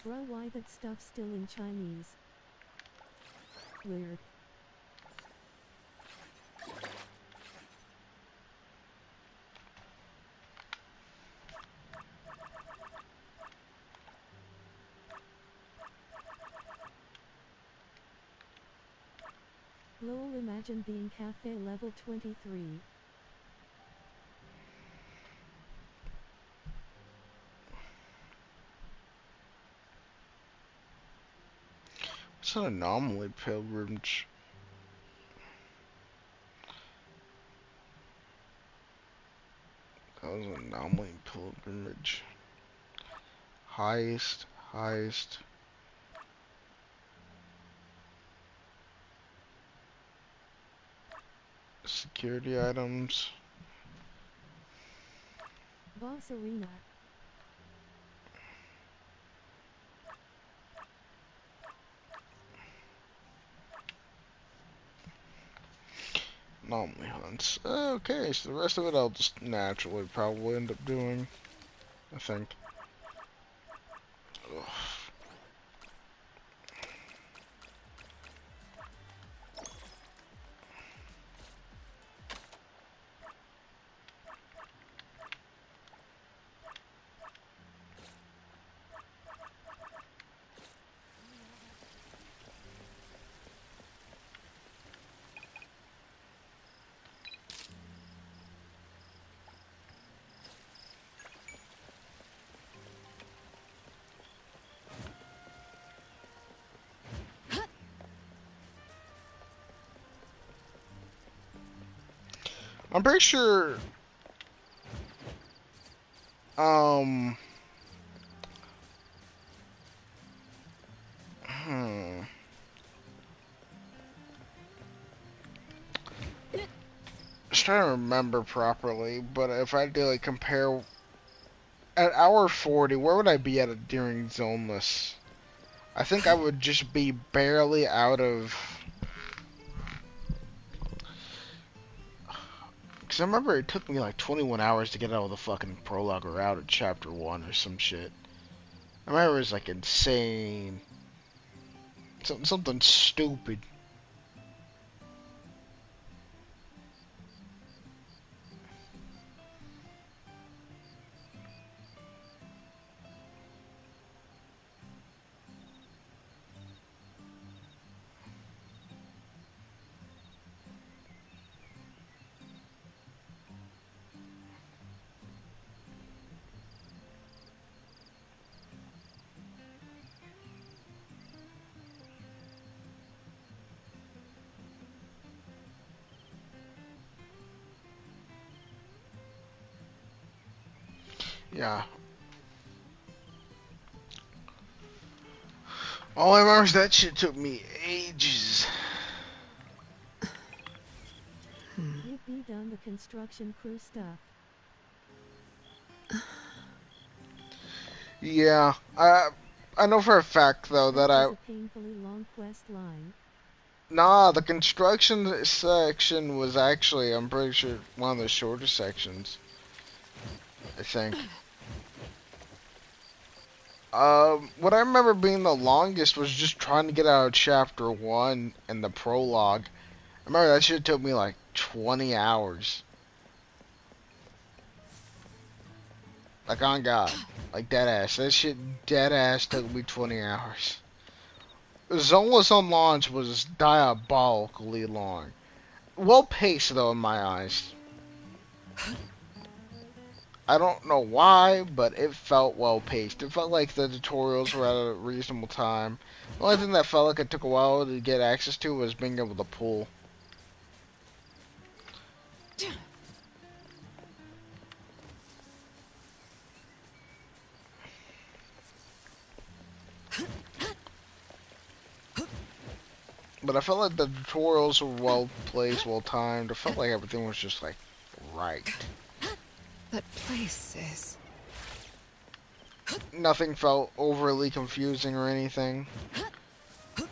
Bro, why that stuff still in Chinese? Weird. Lol, imagine being cafe level 23. It's an anomaly pilgrimage. That was an anomaly pilgrimage. Highest. Security items. Boss Arena. Anomaly hunts. Okay, so the rest of it I'll just naturally probably end up doing, I think. Ugh. I'm pretty sure, um, hmm. Just trying to remember properly, but if I had to like compare at hour 40, where would I be at during Zenless? I think I would just be barely out of. Because I remember it took me like 21 hours to get out of the fucking prologue or out of chapter 1 or some shit. I remember it was like insane. Something stupid. Yeah. All I remember is that shit took me ages. Yippee done the construction crew stuff. Yeah, I know for a fact though that was a painfully long quest line. Nah, the construction section was actually, I'm pretty sure, one of the shortest sections. I think. What I remember being the longest was just trying to get out of chapter 1 and the prologue. I remember that shit took me like 20 hours. Like, on God. Like, dead ass. That shit dead ass took me 20 hours. Zenless on launch was diabolically long. Well paced, though, in my eyes. I don't know why, but it felt well paced. It felt like the tutorials were at a reasonable time. The only thing that felt like it took a while to get access to was being able to pull. But I felt like the tutorials were well placed, well timed. It felt like everything was just like right. That place is... Nothing felt overly confusing or anything. This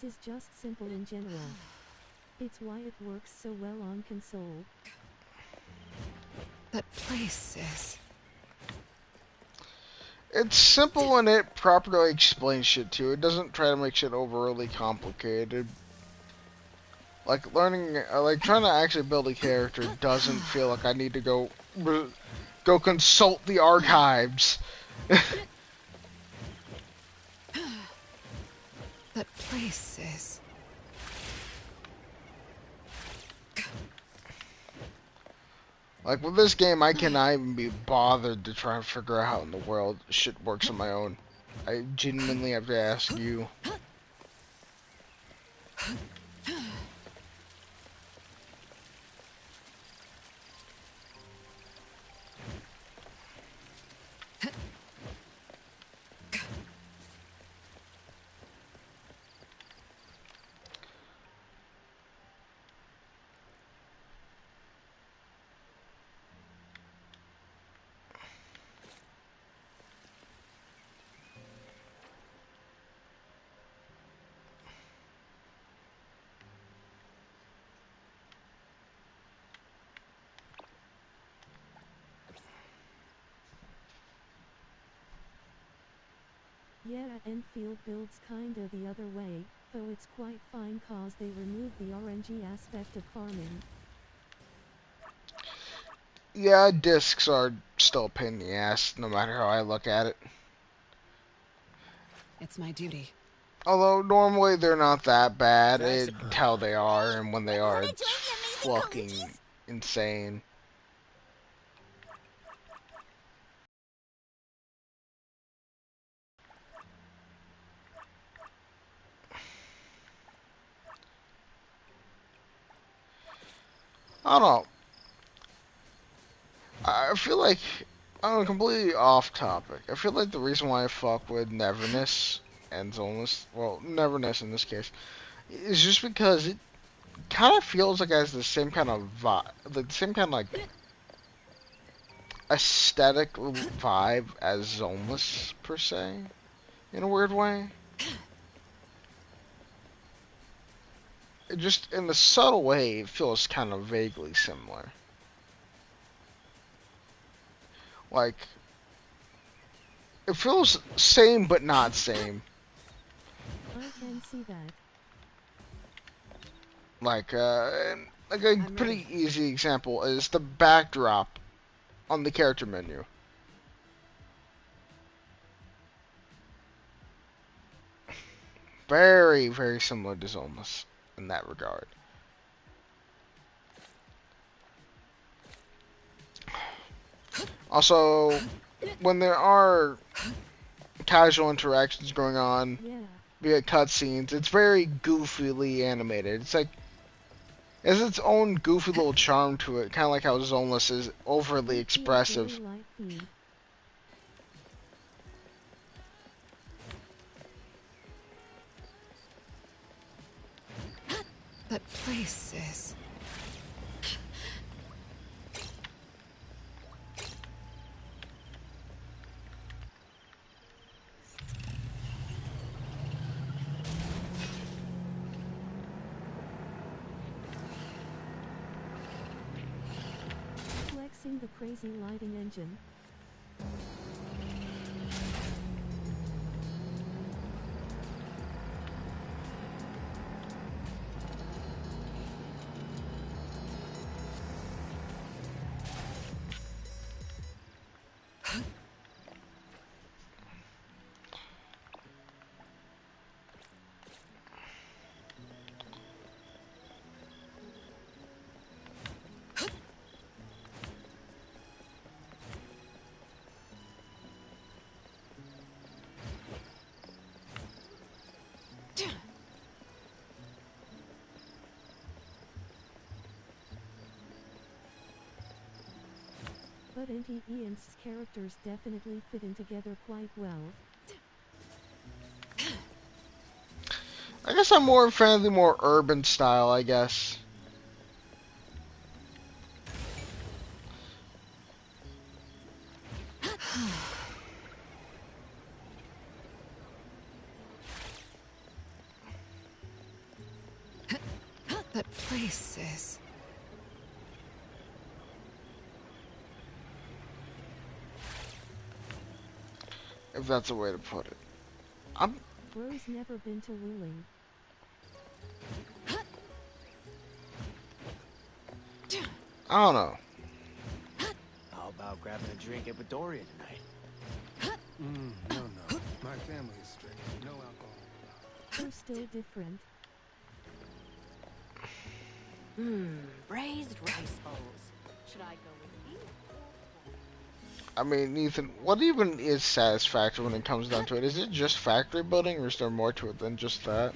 is just simple in general. It's why it works so well on console. That place is... It's simple and it properly explains shit too. It doesn't try to make shit overly complicated. Like learning, like trying to actually build a character doesn't feel like I need to go consult the archives. That place is... Like with this game, I cannot even be bothered to try and figure out how in the world shit works on my own. I genuinely have to ask you. Yeah, Enfield builds kinda the other way, though it's quite fine cause they remove the RNG aspect of farming. Yeah, discs are still a pain in the ass, no matter how I look at it. It's my duty. Although normally they're not that bad, it's how they are, and when they are, it's fucking insane. I don't know. I feel like, I don't know, completely off topic. I feel like the reason why I fuck with Neverness and Zenless, well, Neverness in this case, is just because it kind of feels like it has the same kind of vibe, the same kind of like aesthetic vibe as Zenless per se, in a weird way. It just in the subtle way, it feels kind of vaguely similar. Like, it feels same but not same. I can see that. Like a pretty easy example is the backdrop on the character menu. Very, very similar to Zenless in that regard. Also, when there are casual interactions going on via cutscenes, it's very goofily animated. It's like It has its own goofy little charm to it, kind of like how Zenless is overly expressive. That place is... Flexing the crazy lighting engine. But Auntie Ian's characters definitely fit in together quite well. I guess I'm more a fan of the more urban style, I guess. That place is... If that's a way to put it. Bro's never been to Wooling. I don't know. How about grabbing a drink at Bedoria tonight? No. My family is strict. No alcohol. They're still different. Braised rice bowls. Should I go with you? I mean, Ethan, what even is satisfactory when it comes down to it? Is it just factory building, or is there more to it than just that?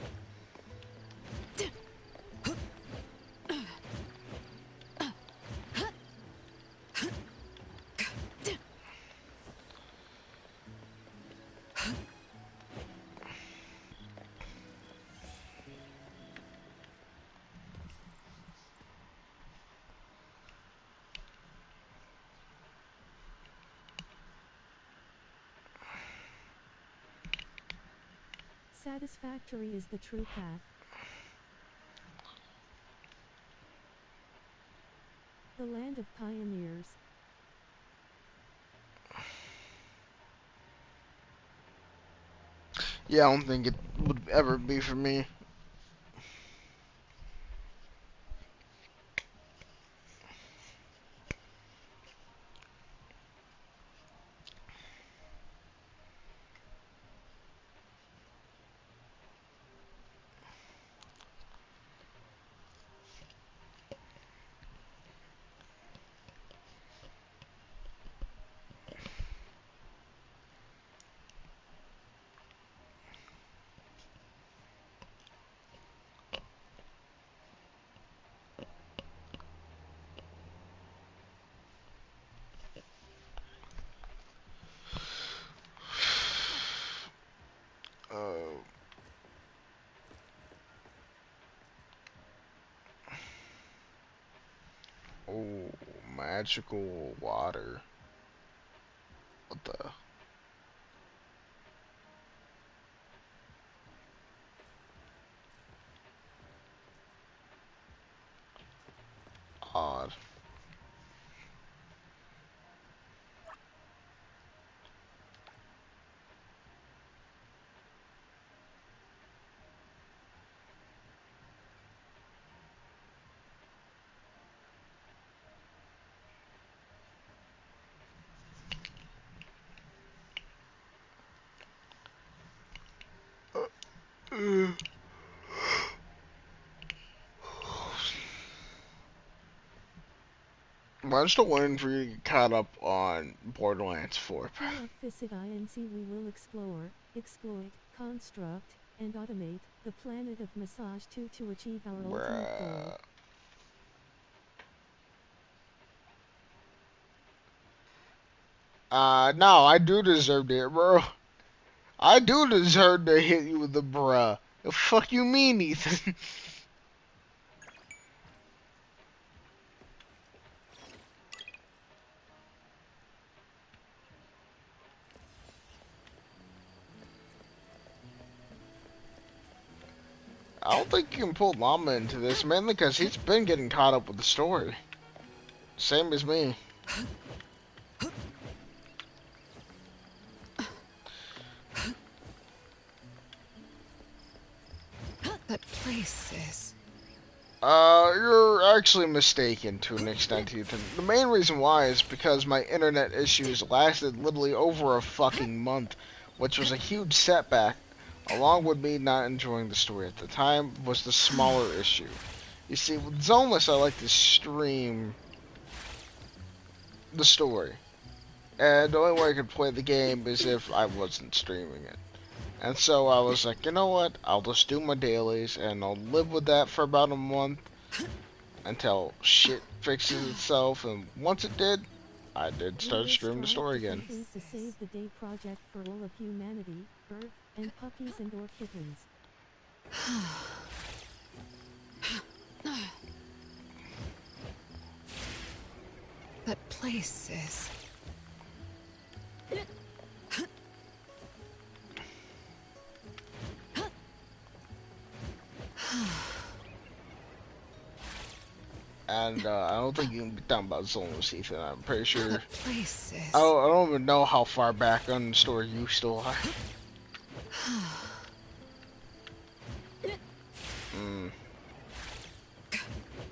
Satisfactory is the true path. The land of pioneers. Yeah, I don't think it would ever be for me. Oh, magical water. What the? Odd. I'm still waiting for you to get caught up on Borderlands 4. Full of Physic Inc. We will explore, exploit, construct, and automate the planet of Massage 2 to achieve our ultimate goal. No, I do deserve it, bro. I do deserve to hit you with the bruh. The fuck you mean, Ethan? I don't think you can pull Llama into this, mainly because he's been getting caught up with the story. Same as me. That place is... You're actually mistaken to an extent, Ethan. The main reason why is because my internet issues lasted literally over a fucking month, which was a huge setback, along with me not enjoying the story at the time, was the smaller issue. You see, with Zenless, I like to stream the story. And the only way I could play the game is if I wasn't streaming it. And so I was like, you know what? I'll just do my dailies, and I'll live with that for about a month until shit fixes itself. And once it did, I did start streaming the story again. The Save the Day project for all of humanity, Earth, and puppies and or kittens. That place is... And I don't think you can be talking about Zenless, Ethan. I'm pretty sure. That place is... I don't even know how far back on the story you still are.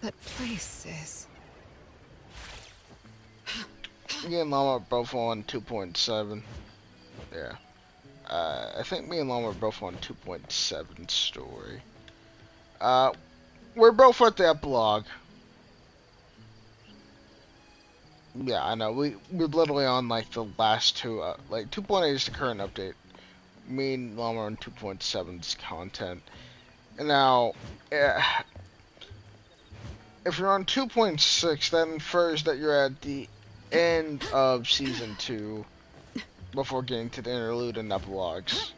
That place is... Me and Llama are both on 2.7. Yeah. I think me and Llama are both on 2.7 story. We're both at the epilogue. Yeah, I know. We're literally on like the last two. Like 2.8 is the current update. Me and Llama are on 2.7's content. And now, if you're on 2.6, that infers that you're at the end of season 2 before getting to the interlude and epilogues.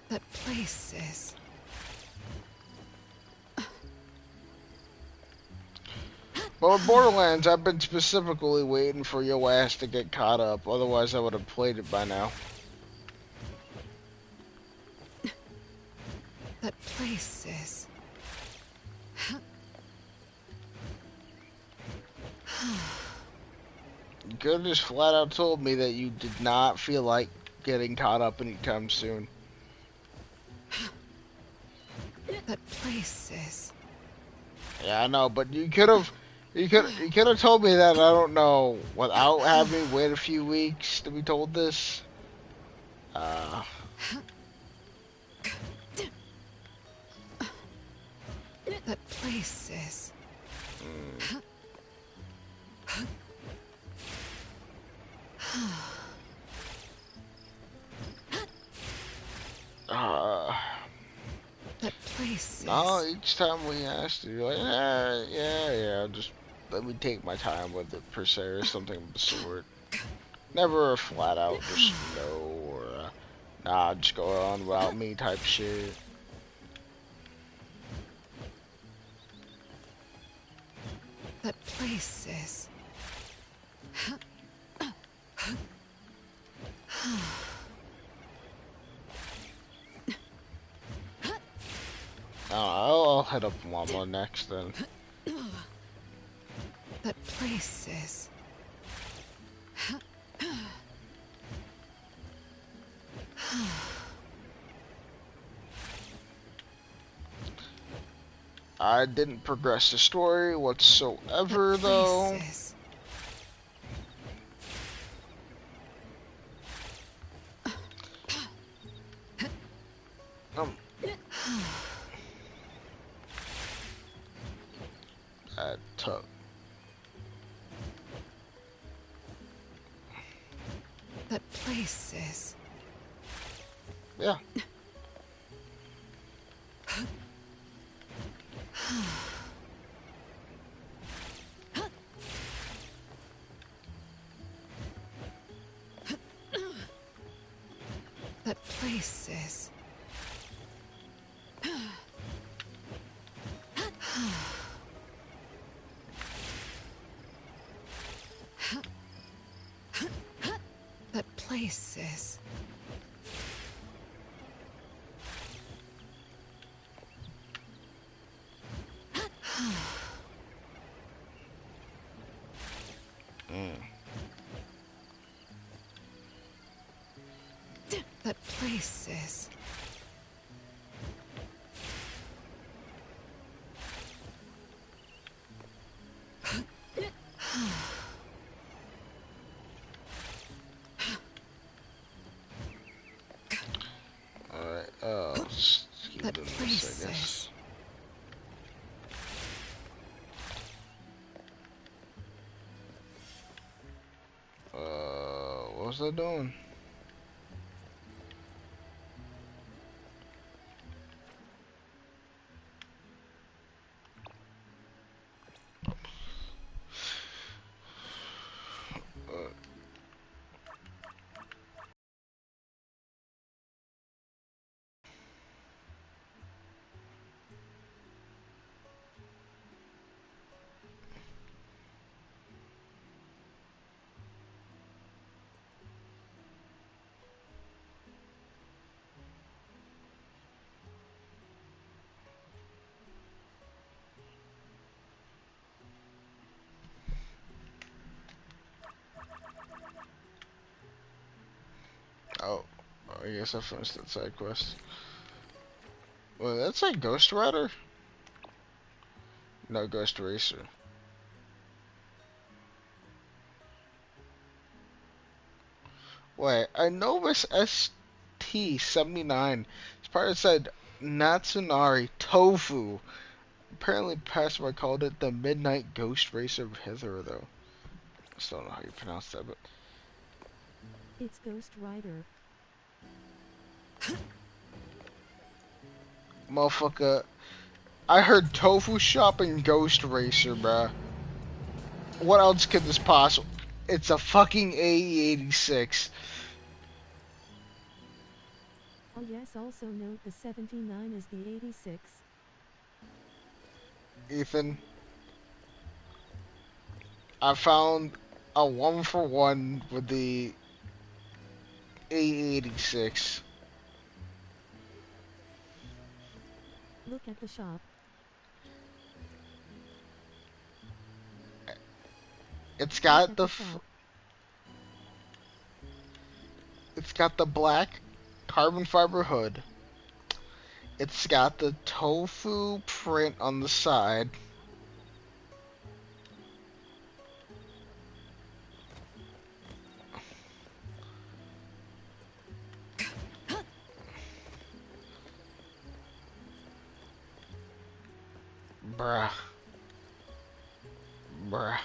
That place is... But with Borderlands, I've been specifically waiting for your ass to get caught up. Otherwise, I would have played it by now. That place is... You could have just flat out told me that you did not feel like getting caught up anytime soon. That place is... Yeah, I know, but you could have told me that, I don't know, without having me wait a few weeks to be told this. That place is... That place is... No, each time we asked you, you're like, yeah, just let me take my time with it, per se, or something of the sort. Never a flat out just no, or nah, just go on without me type shit. That place is... I'll head up Llama next then. That place is... I didn't progress the story whatsoever, though. Is... Tough. That place is... Yeah. place is. That place is. That place is. Alright, let's keep That doing place this, I guess. is. What was I doing? Oh, I guess I finished that side quest. Well, that's like Ghost Rider? No, Ghost Racer. Wait, I know this ST-79. It's part that said Natsunari Tofu. Apparently, Pastor called it the Midnight Ghost Racer of Hither, though. I still don't know how you pronounce that, but... It's Ghost Rider. Motherfucker, I heard Tofu Shop and Ghost Racer, bruh. What else could this possibly... It's a fucking AE-86. Oh yes, also note the 79 is the 86. Ethan, I found a 1-for-1 with the AE-86. Look at the shop. It's got it's got the black carbon fiber hood. It's got the tofu print on the side. Bruh. Bruh.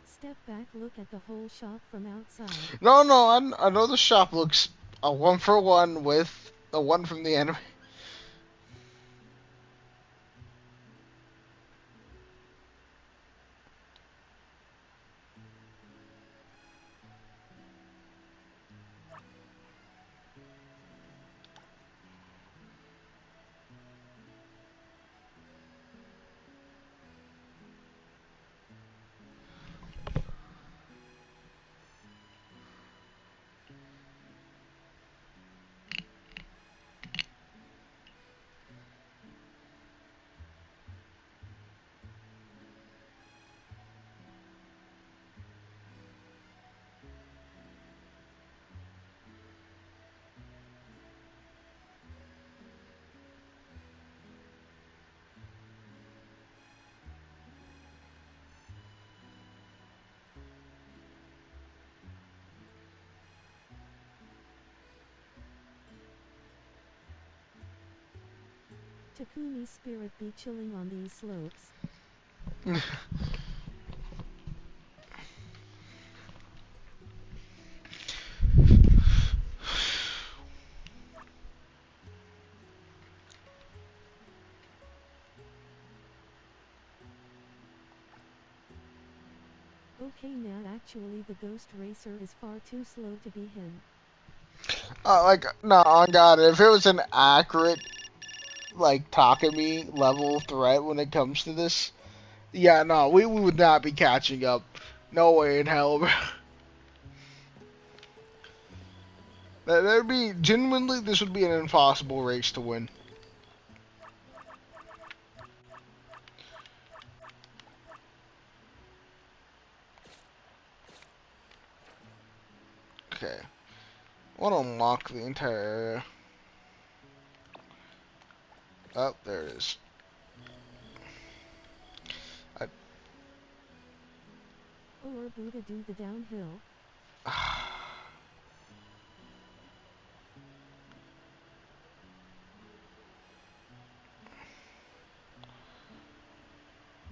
Step back, look at the whole shop from outside. No, I know the shop looks a 1-for-1 with the one from the anime. Takuni's spirit be chilling on these slopes. Okay, now actually the ghost racer is far too slow to be him. Like, no, on God, if it was an accurate, like, Takumi level threat when it comes to this, yeah, no, we would not be catching up. No way in hell, bro. There'd be, genuinely, this would be an impossible race to win. Okay. I want to unlock the entire area. Oh, there it is. Or Buddha do the downhill.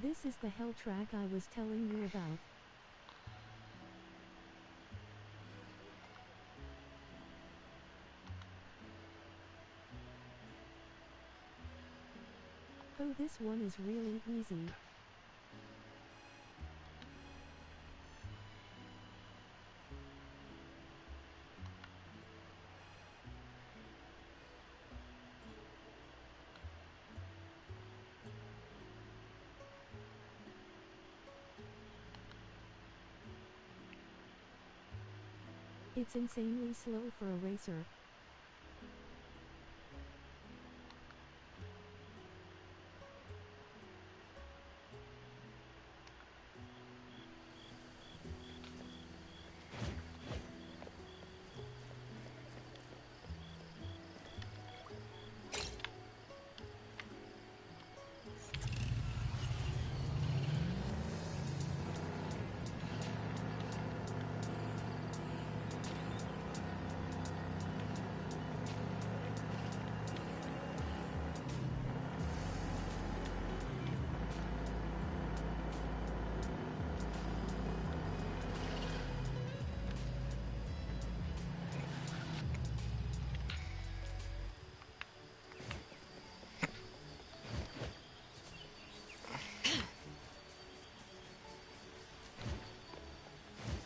This is the hell track I was telling you about. Oh, this one is really easy. It's insanely slow for a racer.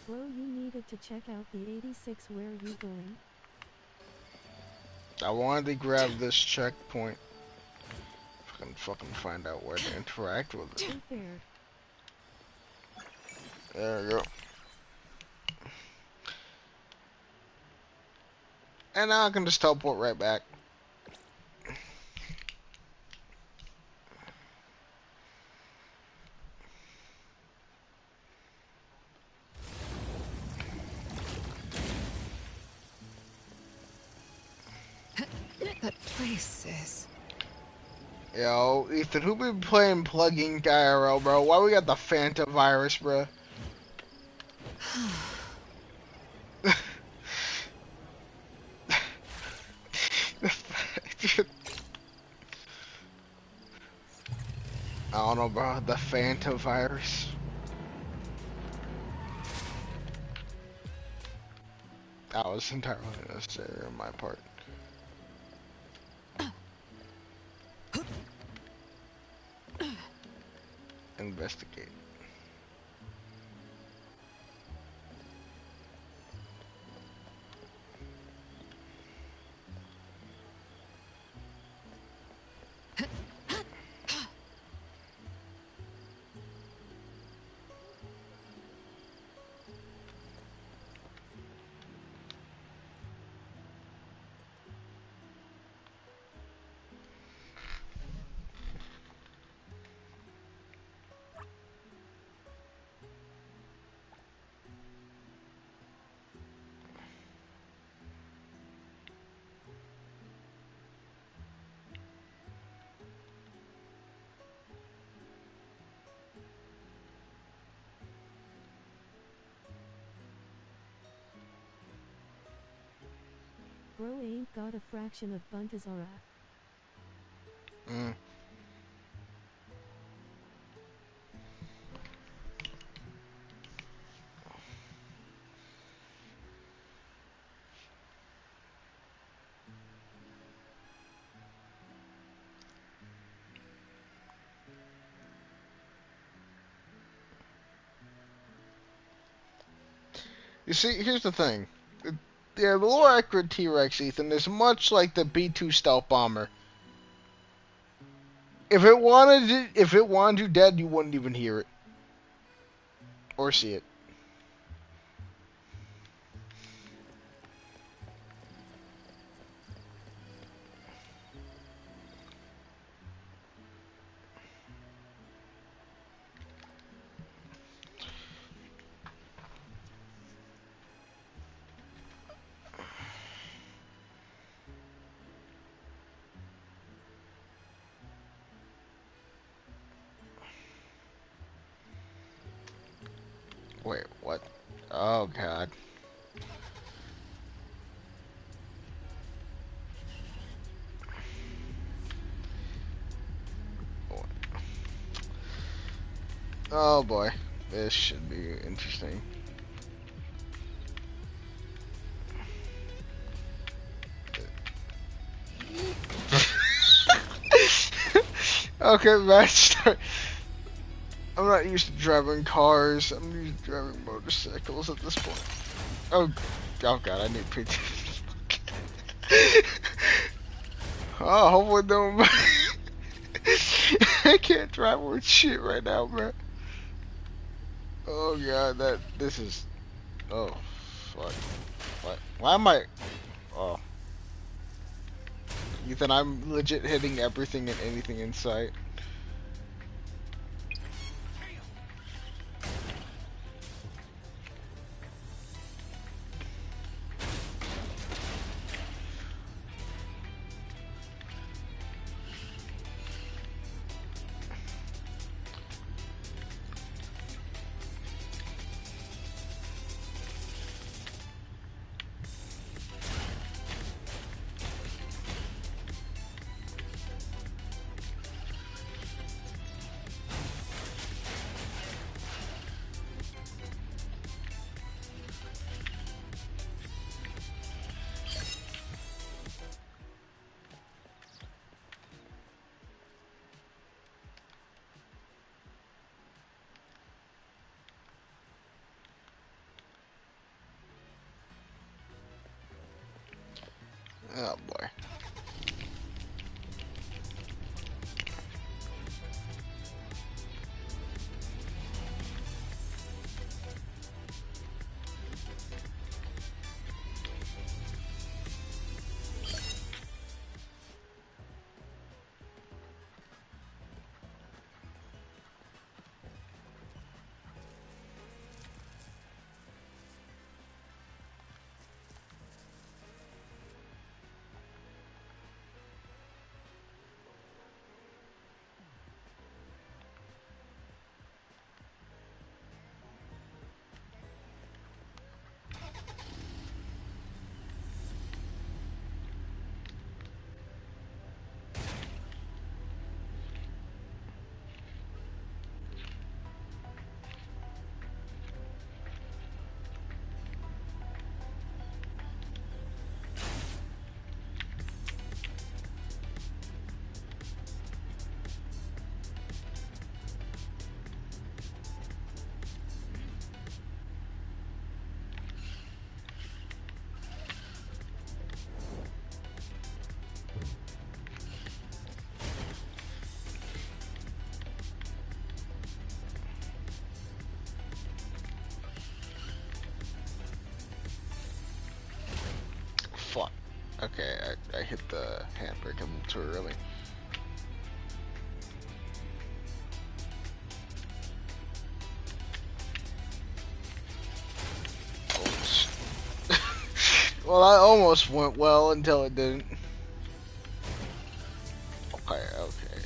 Bro, you needed to check out the 86. Where are you going? I wanted to grab this checkpoint. If I can fucking find out where to interact with it. Fair. There we go. And now I can just teleport right back. That place is... Yo, Ethan, who been playing plugging IRL, bro? Why we got the Phantom virus, bro? I don't know, bro. The Phantom virus. That was entirely unnecessary on my part. Investigate. Bro ain't got a fraction of Buntazara. Mm. You see, here's the thing. The lower accurate T-Rex, Ethan, is much like the B-2 stealth bomber. If it wanted you dead, you wouldn't even hear it or see it. Wait, what? Oh god. Oh boy, this should be interesting. Okay, match start. I'm not used to driving cars. I'm used to driving motorcycles at this point. Oh god, I need PT. Oh, hopefully don't. I can't drive with shit right now, bro. Oh god, this is. Oh, fuck. What? Why am I? Oh. Ethan, I'm legit hitting everything and anything in sight. Oh boy. Fuck. Okay, I hit the handbrake a little too early. Well, I almost went well until it didn't. Okay, okay.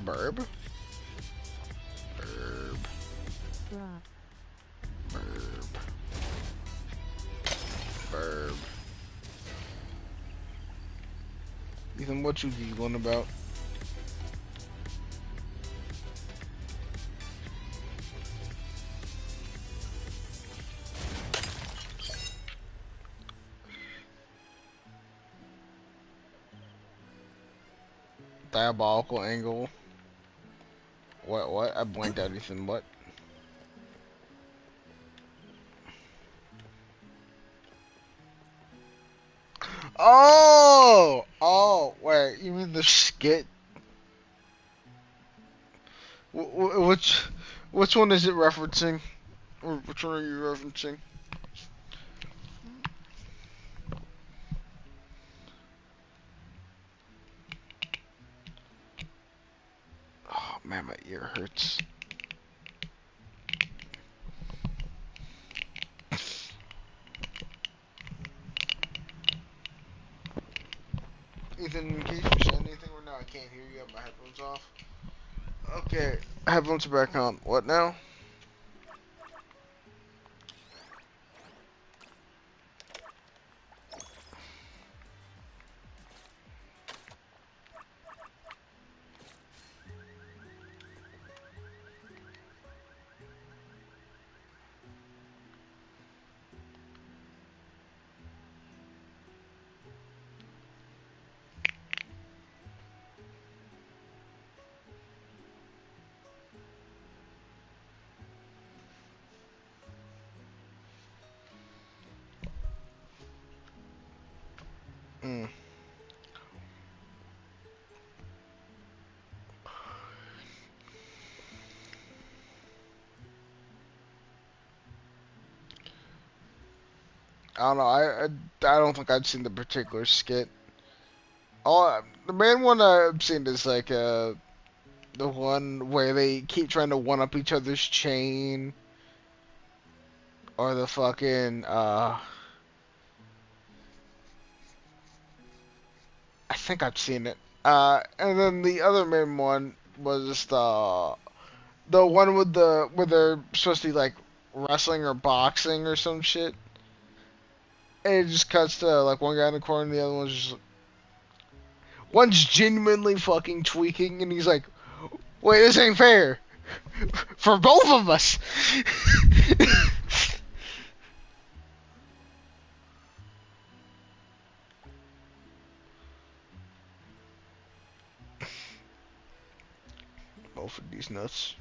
Burb? Burb. Burb. Burb. Ethan, what you giggling about? Diabolical angle. What? I blinked out Ethan. What? Oh! Oh, wait. You mean the skit? Which one is it referencing? Or which one are you referencing? Oh man, my ear hurts. Ethan, can you say anything right now? I can't hear you. I have my headphones off. Okay, headphones are back on. What now? Mm. I don't know. I don't think I've seen the particular skit. All the main one I've seen is like the one where they keep trying to one up each other's chain, or the fucking I think I've seen it. And then the other main one was the one with the where they're supposed to be like wrestling or boxing or some shit. And it just cuts to like one guy in the corner and the other one's genuinely fucking tweaking and he's like, wait, this ain't fair. For both of us. Both of these nuts.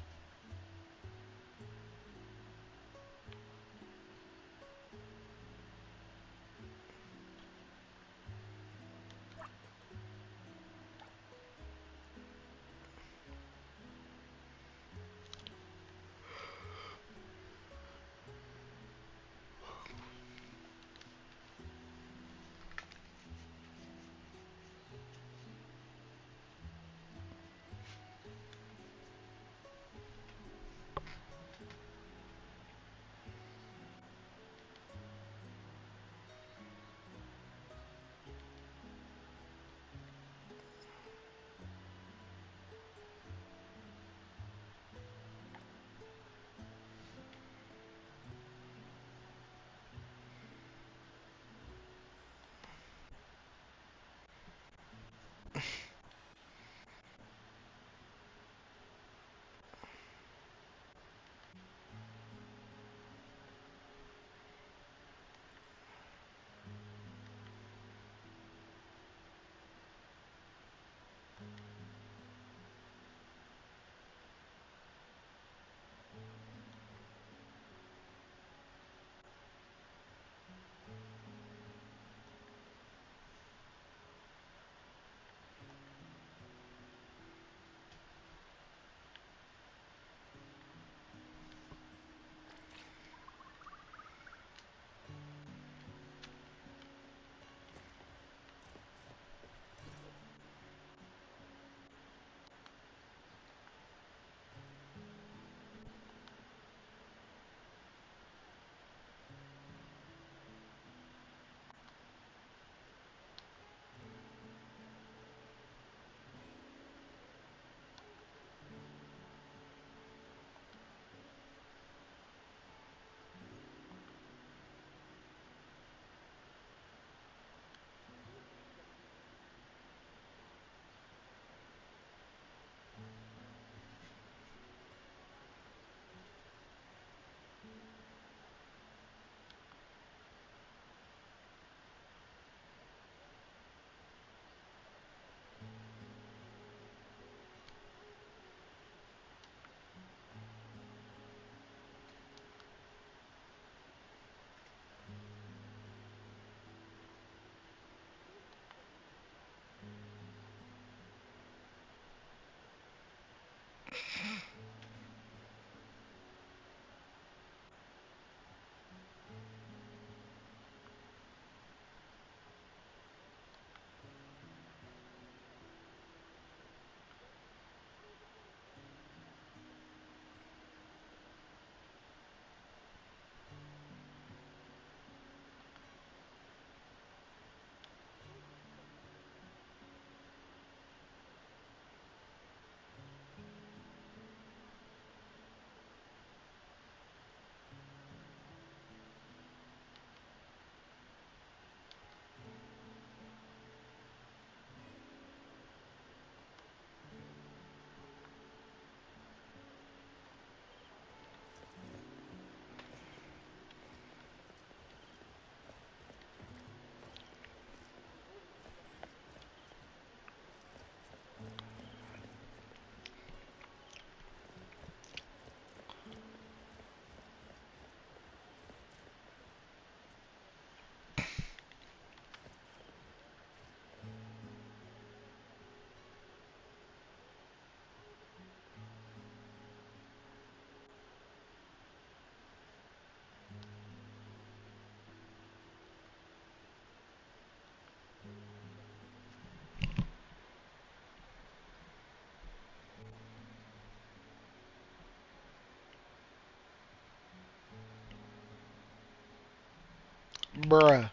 Bruh.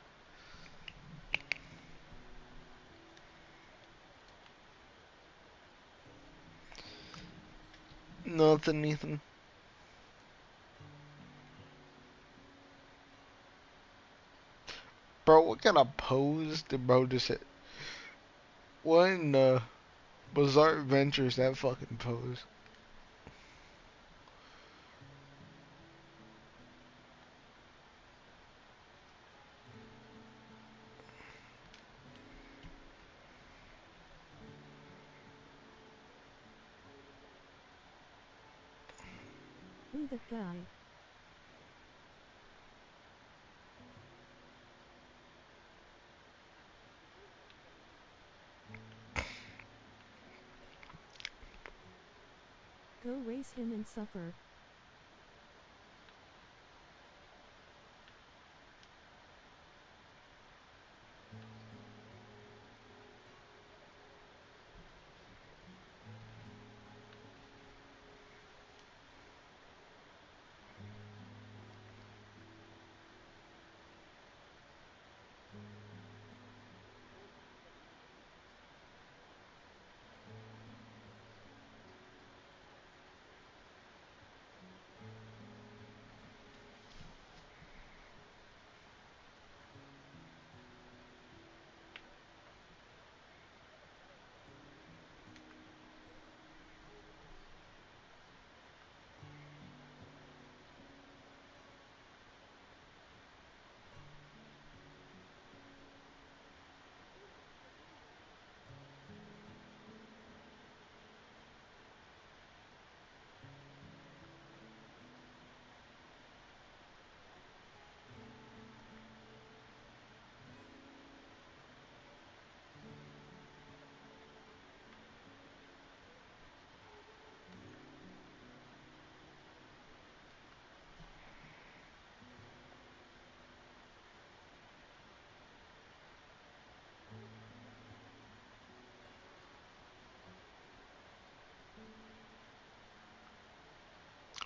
Nothing, Ethan. Bro, what kind of pose did bro just hit? What in the bizarre adventures that fucking pose? Who that guy? Go raise him and suffer.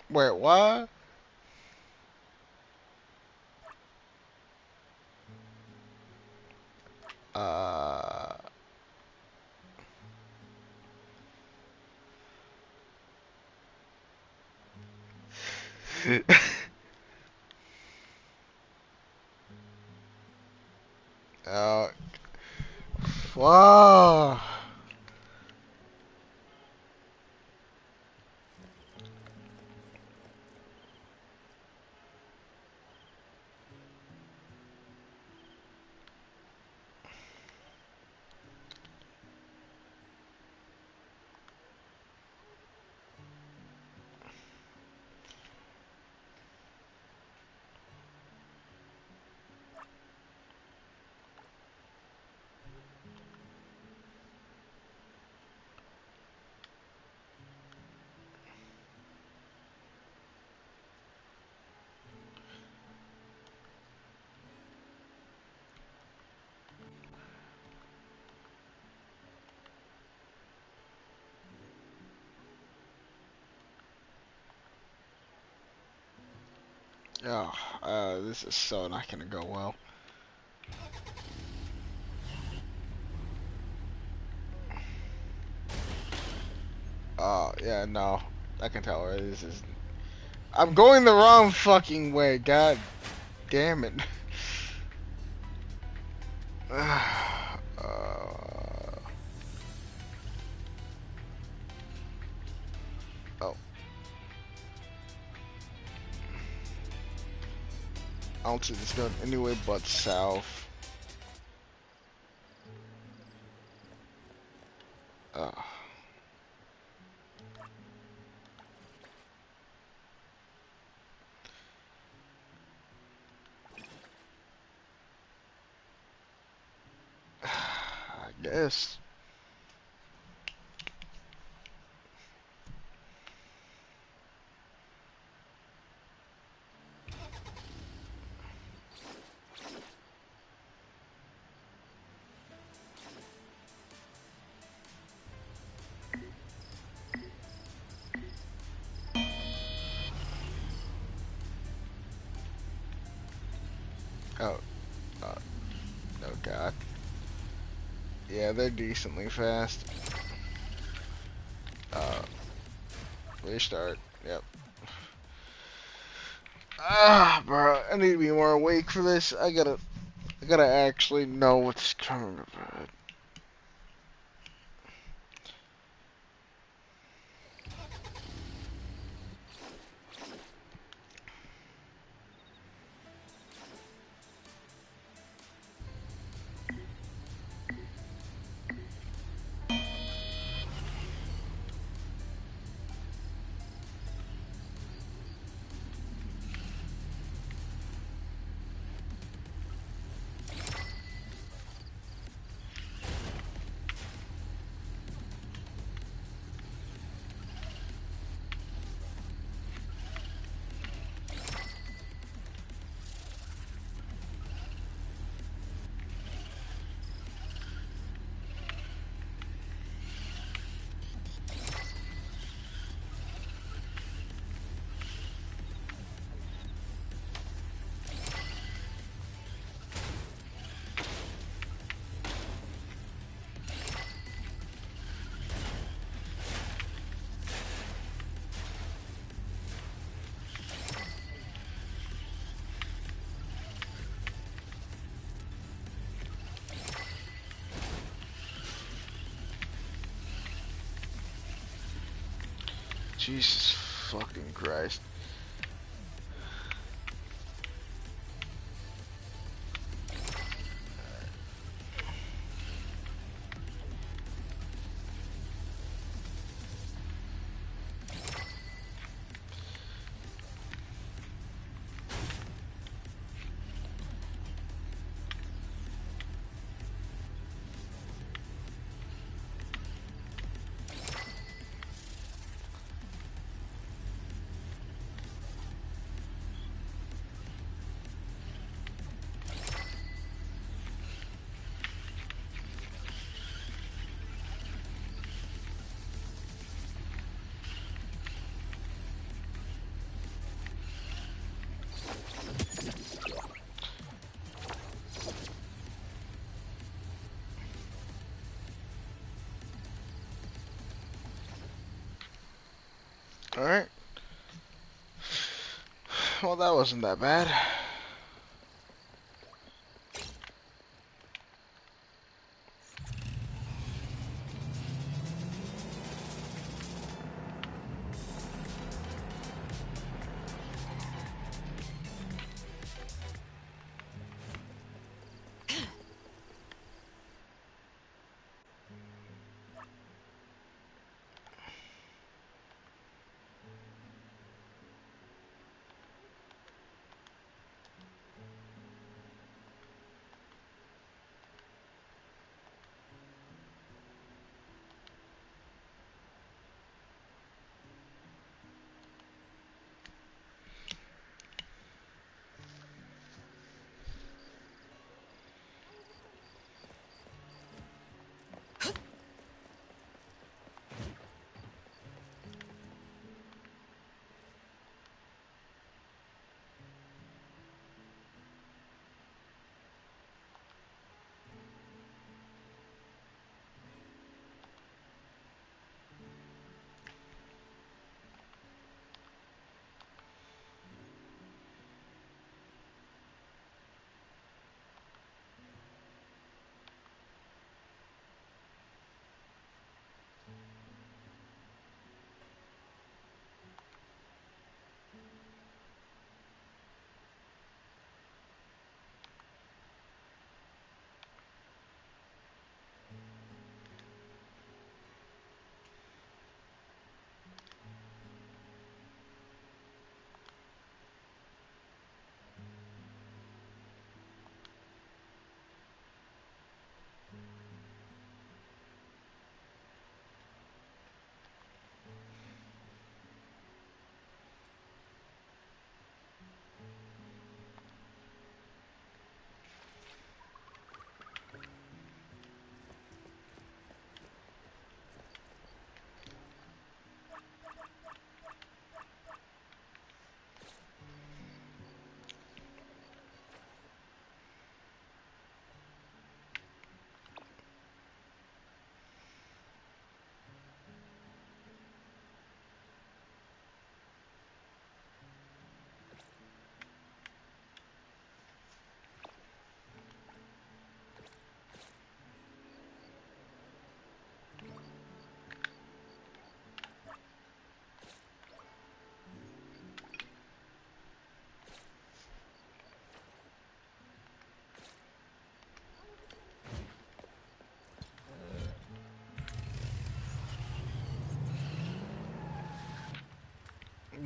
Wait, what? Uh. uh. Wow. Oh, this is so not gonna go well. Oh, yeah, no. I can tell where this is. I'm going the wrong fucking way. God damn it. Oh. I don't see this going anyway but south. Oh. I guess. Oh. Oh god. Yeah, they're decently fast. Restart. Yep. Ah, bro, I need to be more awake for this. I gotta actually know what's coming about. Jesus fucking Christ. Alright. Well, that wasn't that bad.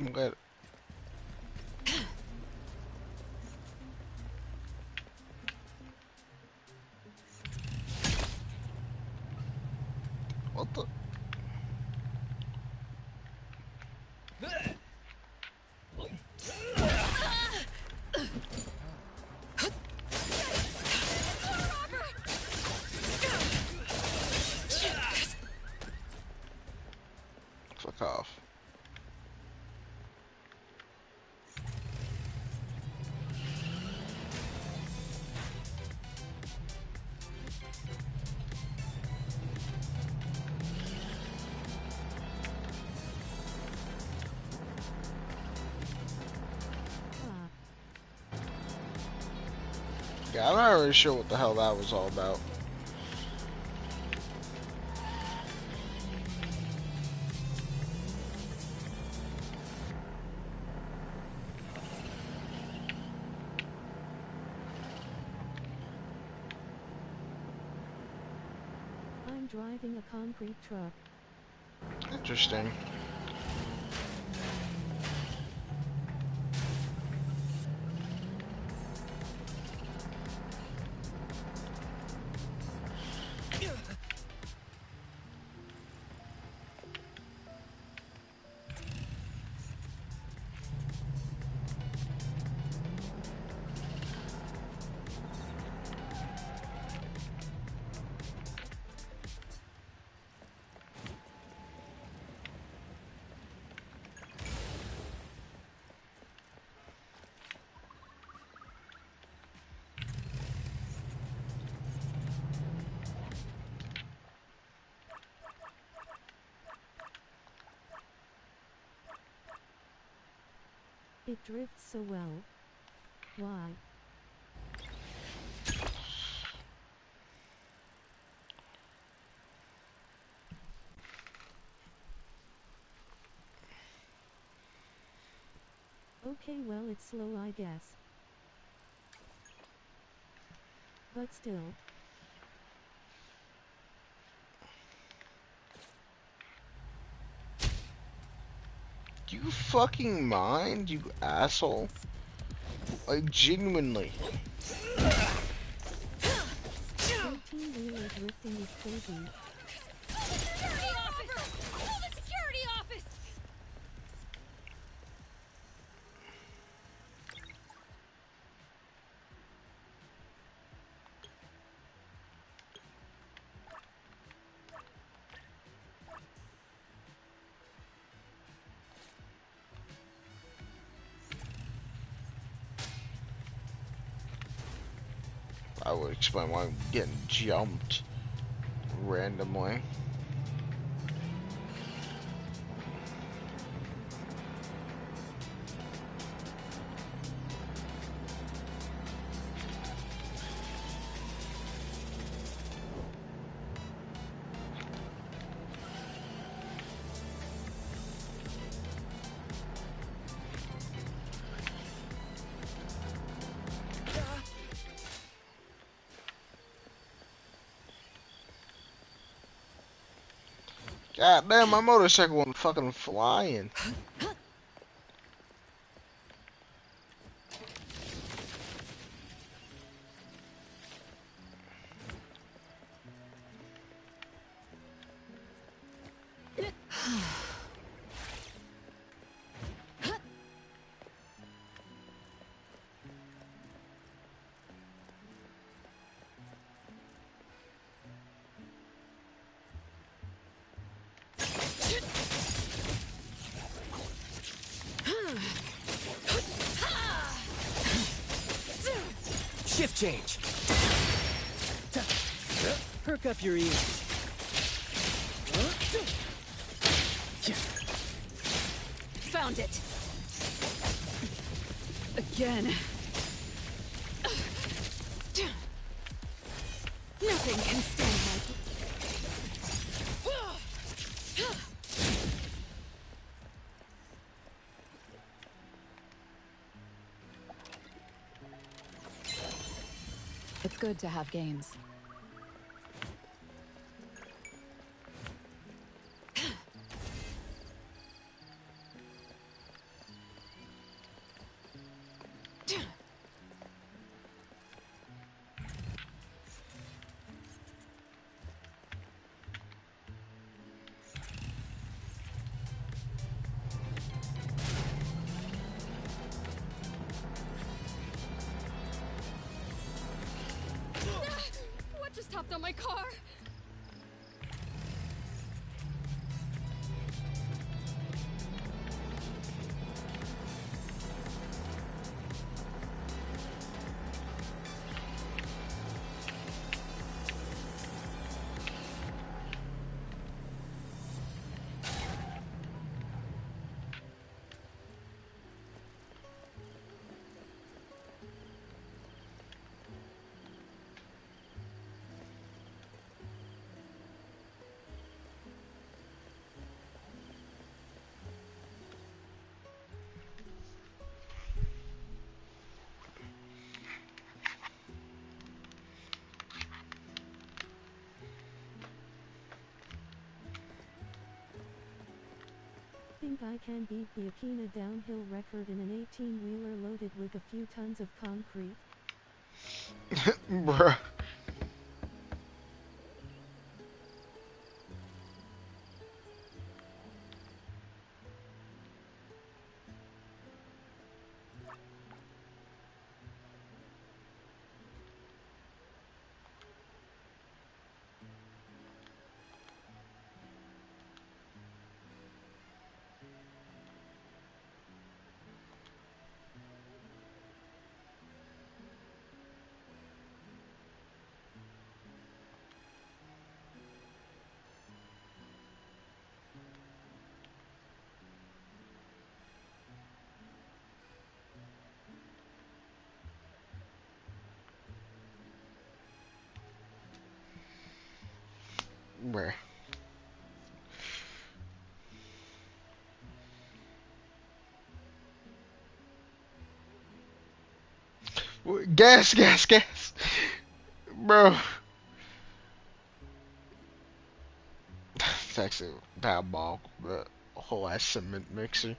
What? What the? Fuck off. Yeah, I'm not really sure what the hell that was all about. I'm driving a concrete truck. Interesting. It drifts so well. Why? Okay, well, it's slow, I guess. But still. Do you fucking mind, you asshole? Like, genuinely. 18-wheeler drifting is crazy. Security office! Call the security office! I would explain why I'm getting jumped randomly. God damn, my motorcycle went fucking flying. Shift change. Perk up your ears. Found it. Again. Nothing can stand my... It's good to have games. What just hopped on my car? Think I can beat the Akina downhill record in an 18-wheeler loaded with a few tons of concrete? Bruh. Bruh. Gas, gas, gas. Bro. It's actually diabolical, the whole ass cement mixer.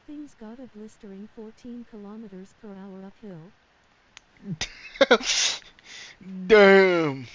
Things got a blistering 14 kilometers per hour uphill. Damn.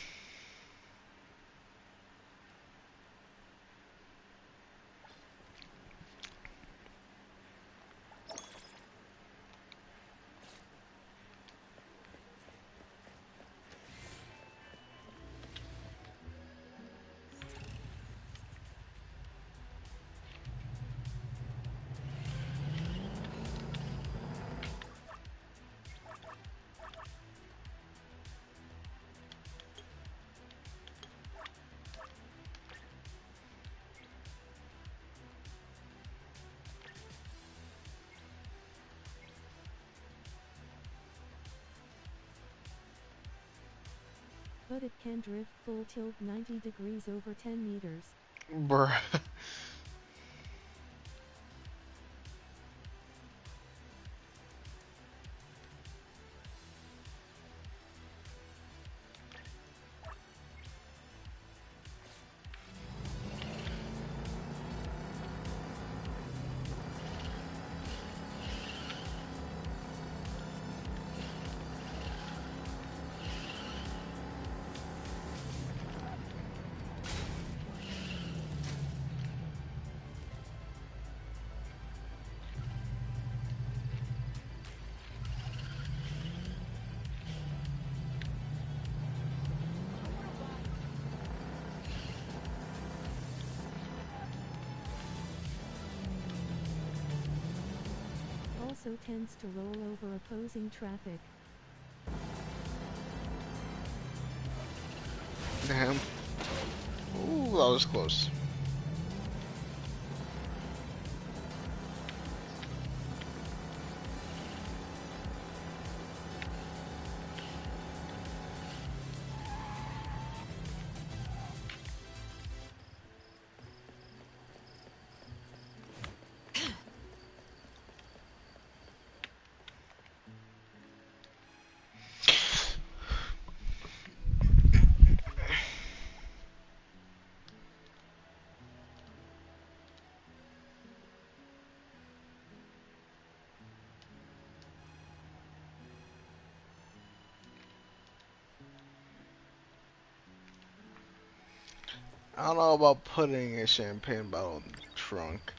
But it can drift full tilt 90 degrees over 10 meters. Bruh. Also tends to roll over opposing traffic. Damn. Ooh, that was close. I don't know about putting a champagne bottle in the trunk.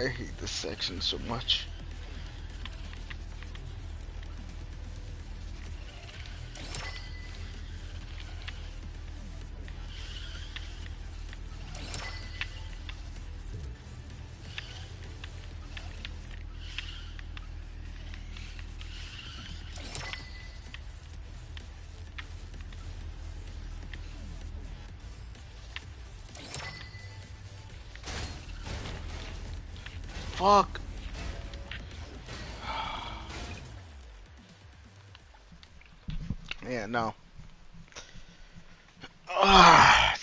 I hate this section so much. Fuck. Yeah, no. Ah,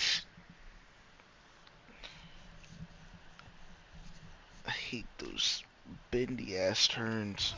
I hate those bendy ass turns.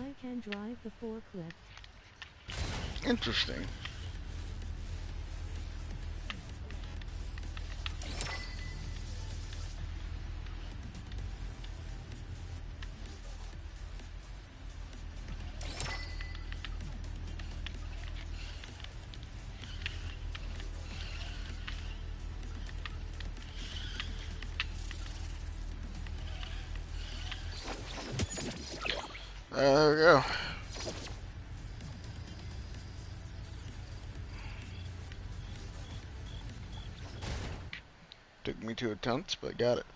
I can drive the forklift. Interesting. There we go. Took me 2 attempts, but got it.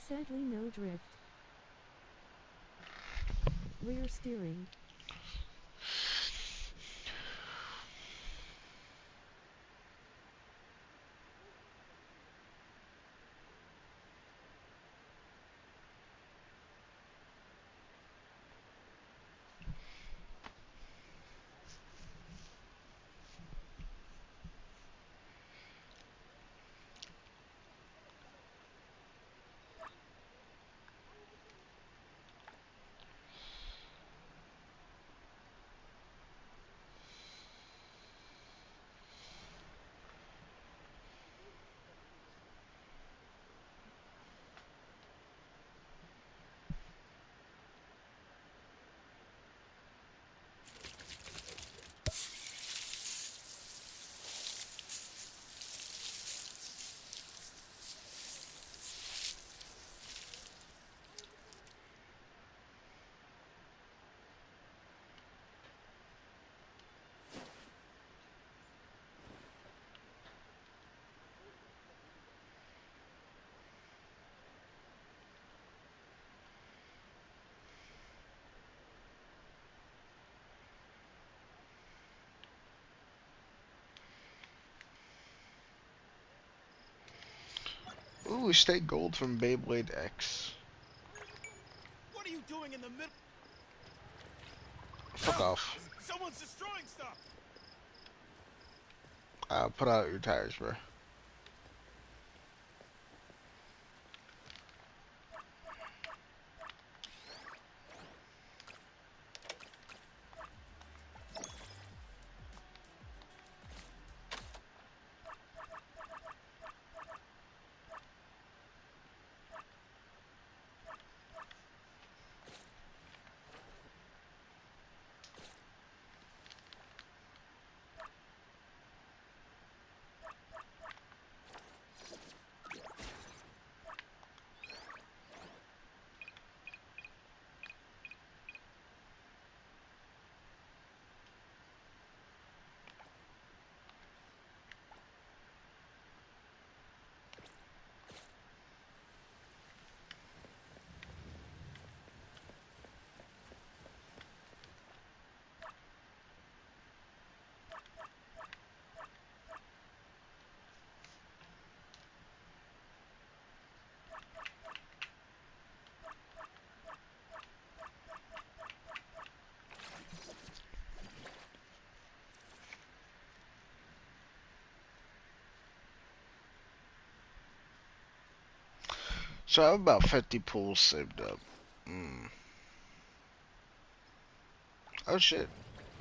Sadly no drift. Rear steering. Ooh, state gold from Beyblade X. What are you doing in the middle? Fuck off. Someone's destroying stuff. Put out your tires, bro. So I have about 50 pools saved up. Oh shit.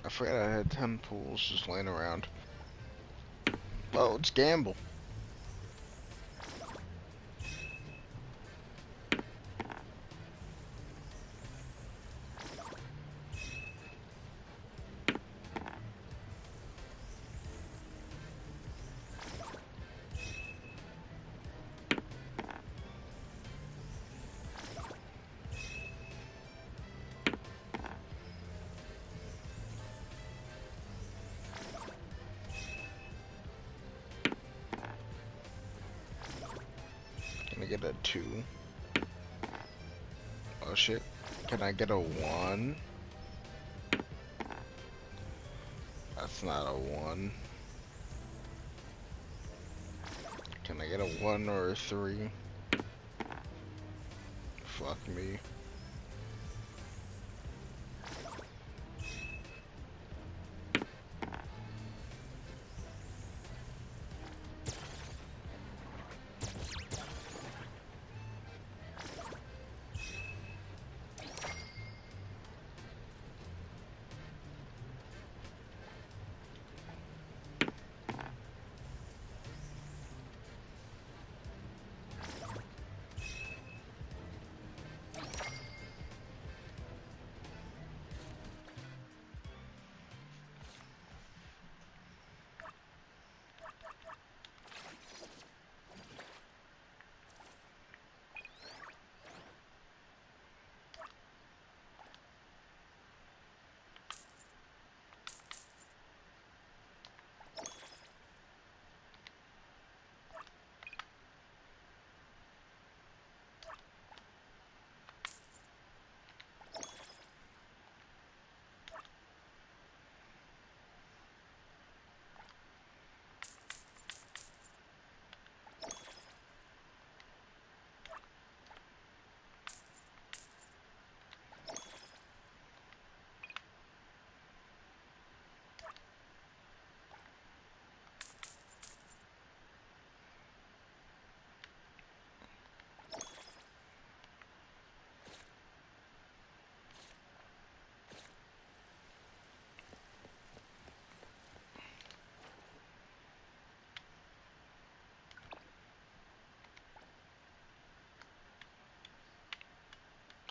I forgot I had 10 pools just laying around. Well, let's gamble. Can I get a 2? Oh shit. Can I get a 1? That's not a 1. Can I get a 1 or a 3? Fuck me.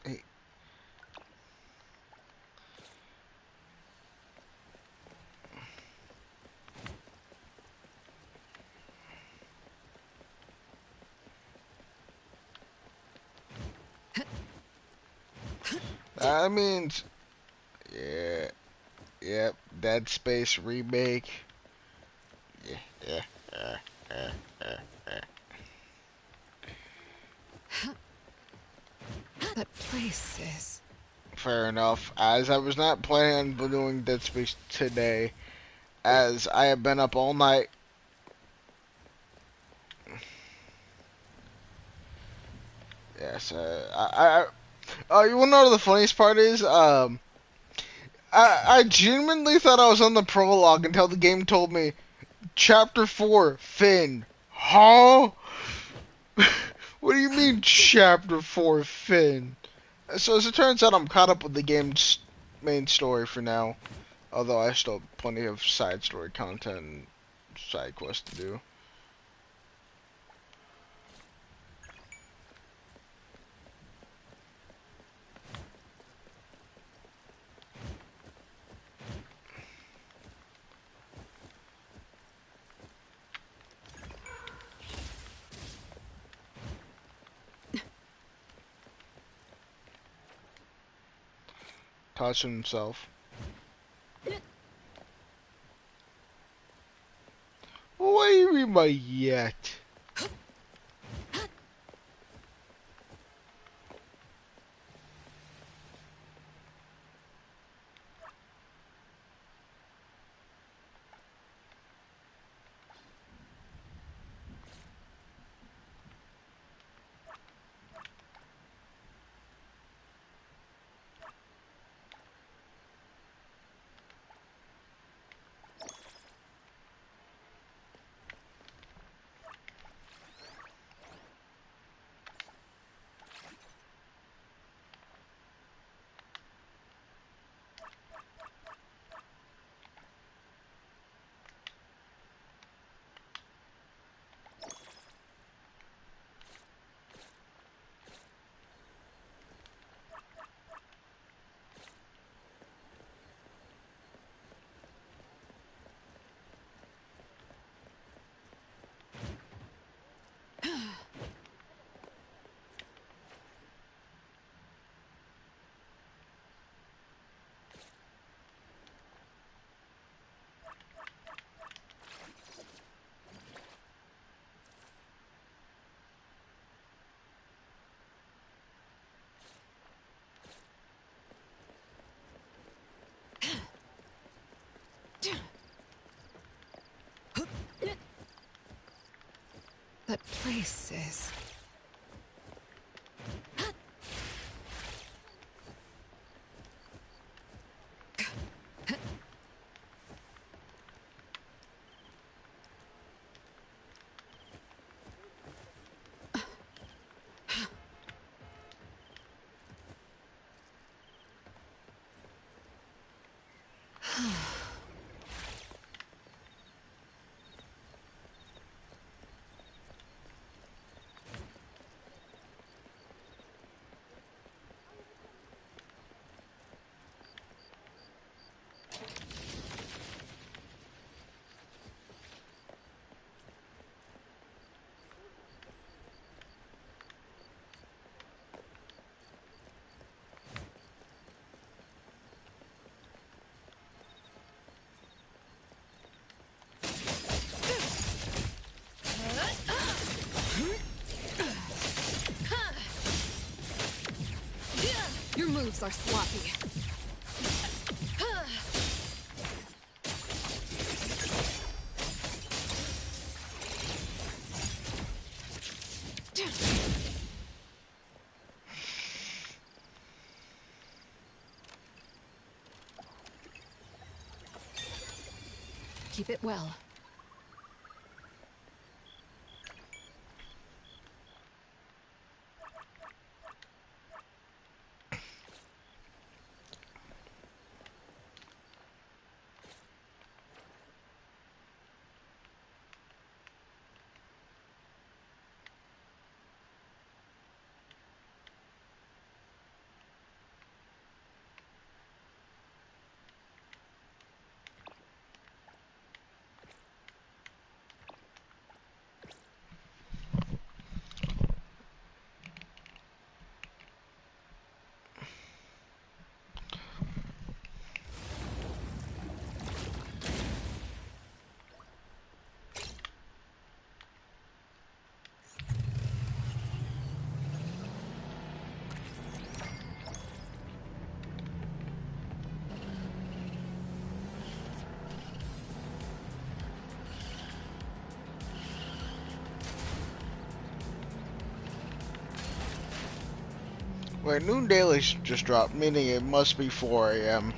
Hey. That means, yeah, yep, Dead Space remake. Yeah. That place is... Fair enough. As I was not planning on doing Dead Space today, as I have been up all night. Yes. You wanna know what the funniest part is? I genuinely thought I was on the prologue until the game told me Chapter 4, Finn. Huh? What do you mean, Chapter 4, Finn? So, as it turns out, I'm caught up with the game's main story for now. Although I still have plenty of side story content and side quests to do. Touching himself. What do you mean by yet? That place is... Your moves are sloppy. Keep it well. Wait, Noon Daily just dropped, meaning it must be 4 a.m.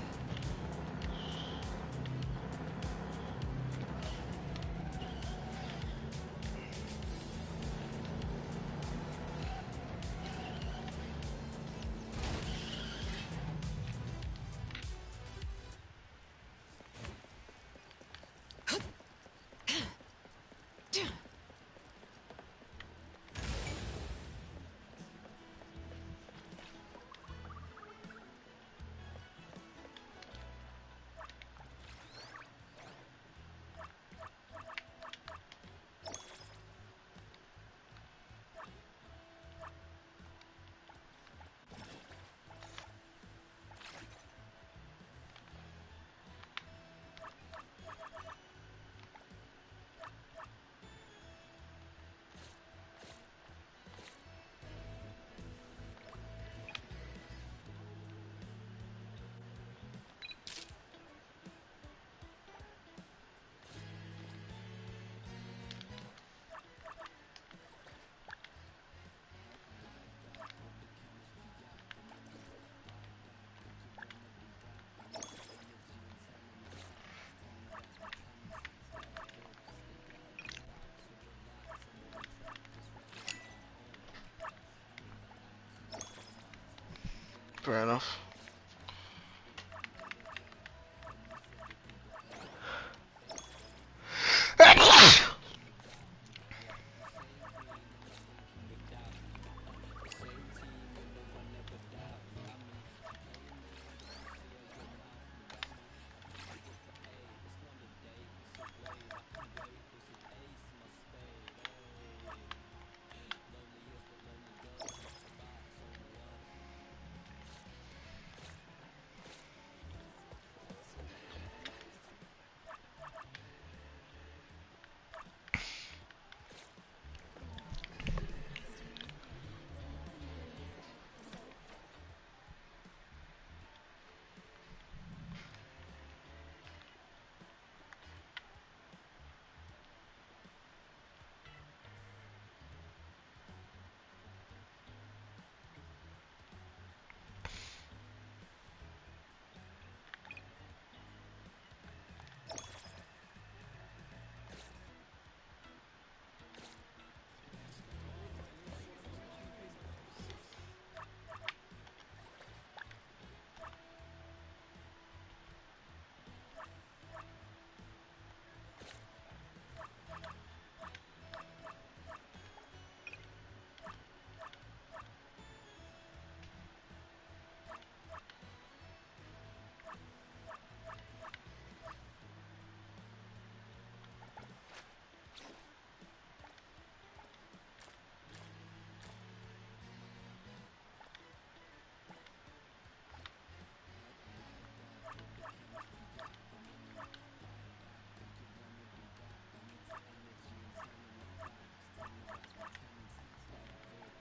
Fair enough.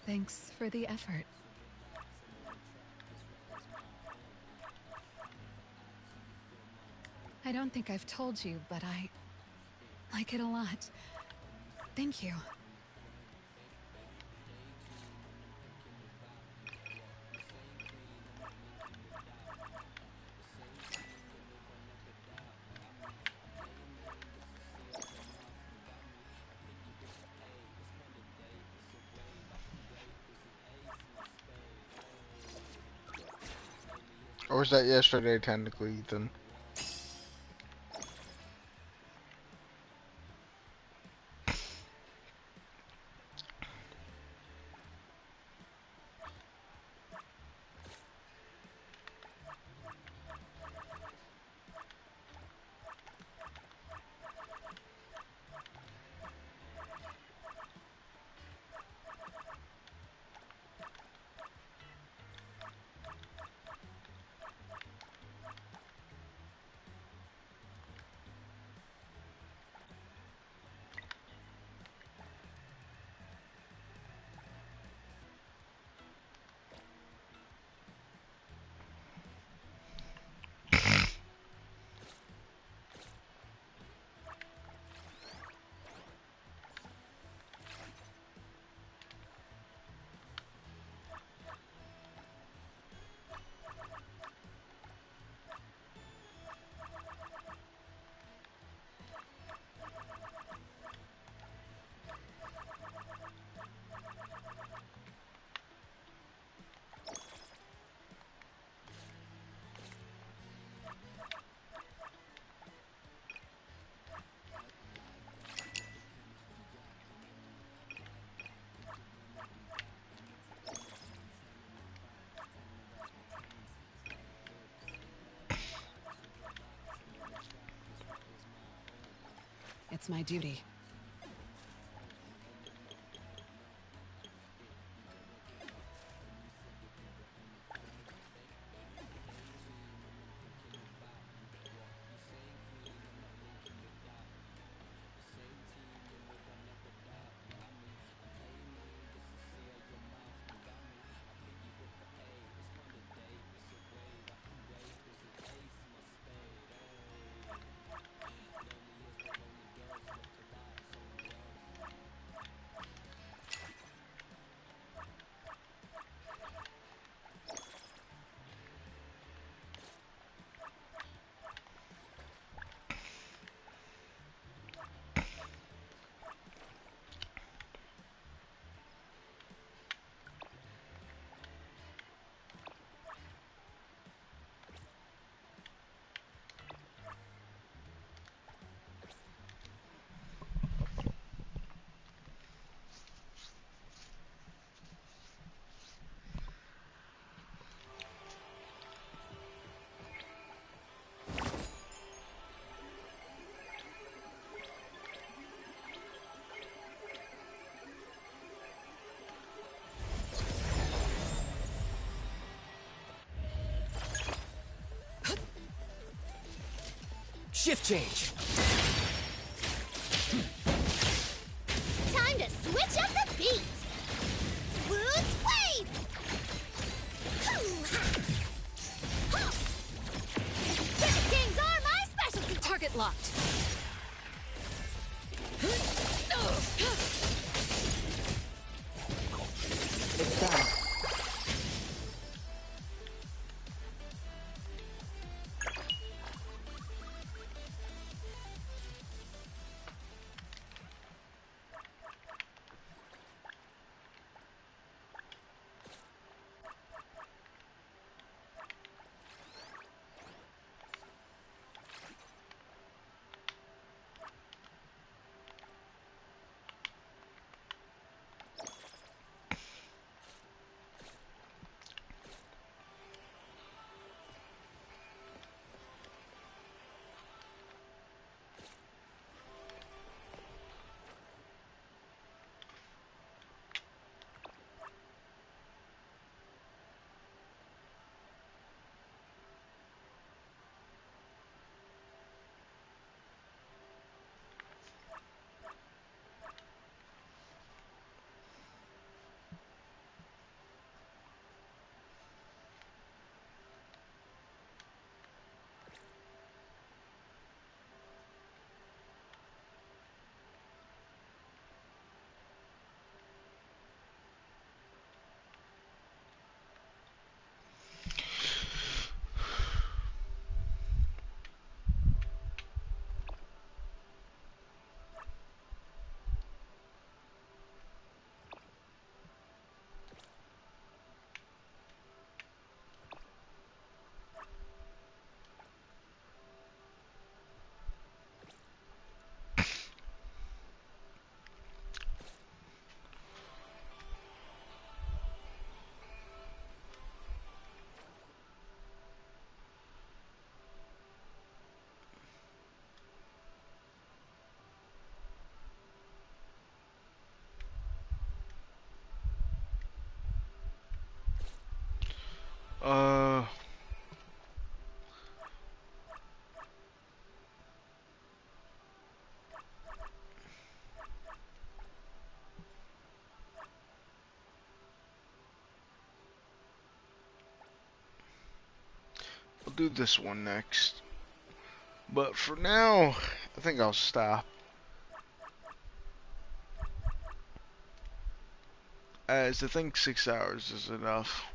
Thanks for the effort. I don't think I've told you, but I like it a lot. Thank you. Or was that yesterday, technically, Ethan? It's my duty. Shift change. Time to switch up the beat. Roots wave. Pivot games are my specialty. Target locked. It's done. I'll do this one next. But for now, I think I'll stop. As I think 6 hours is enough.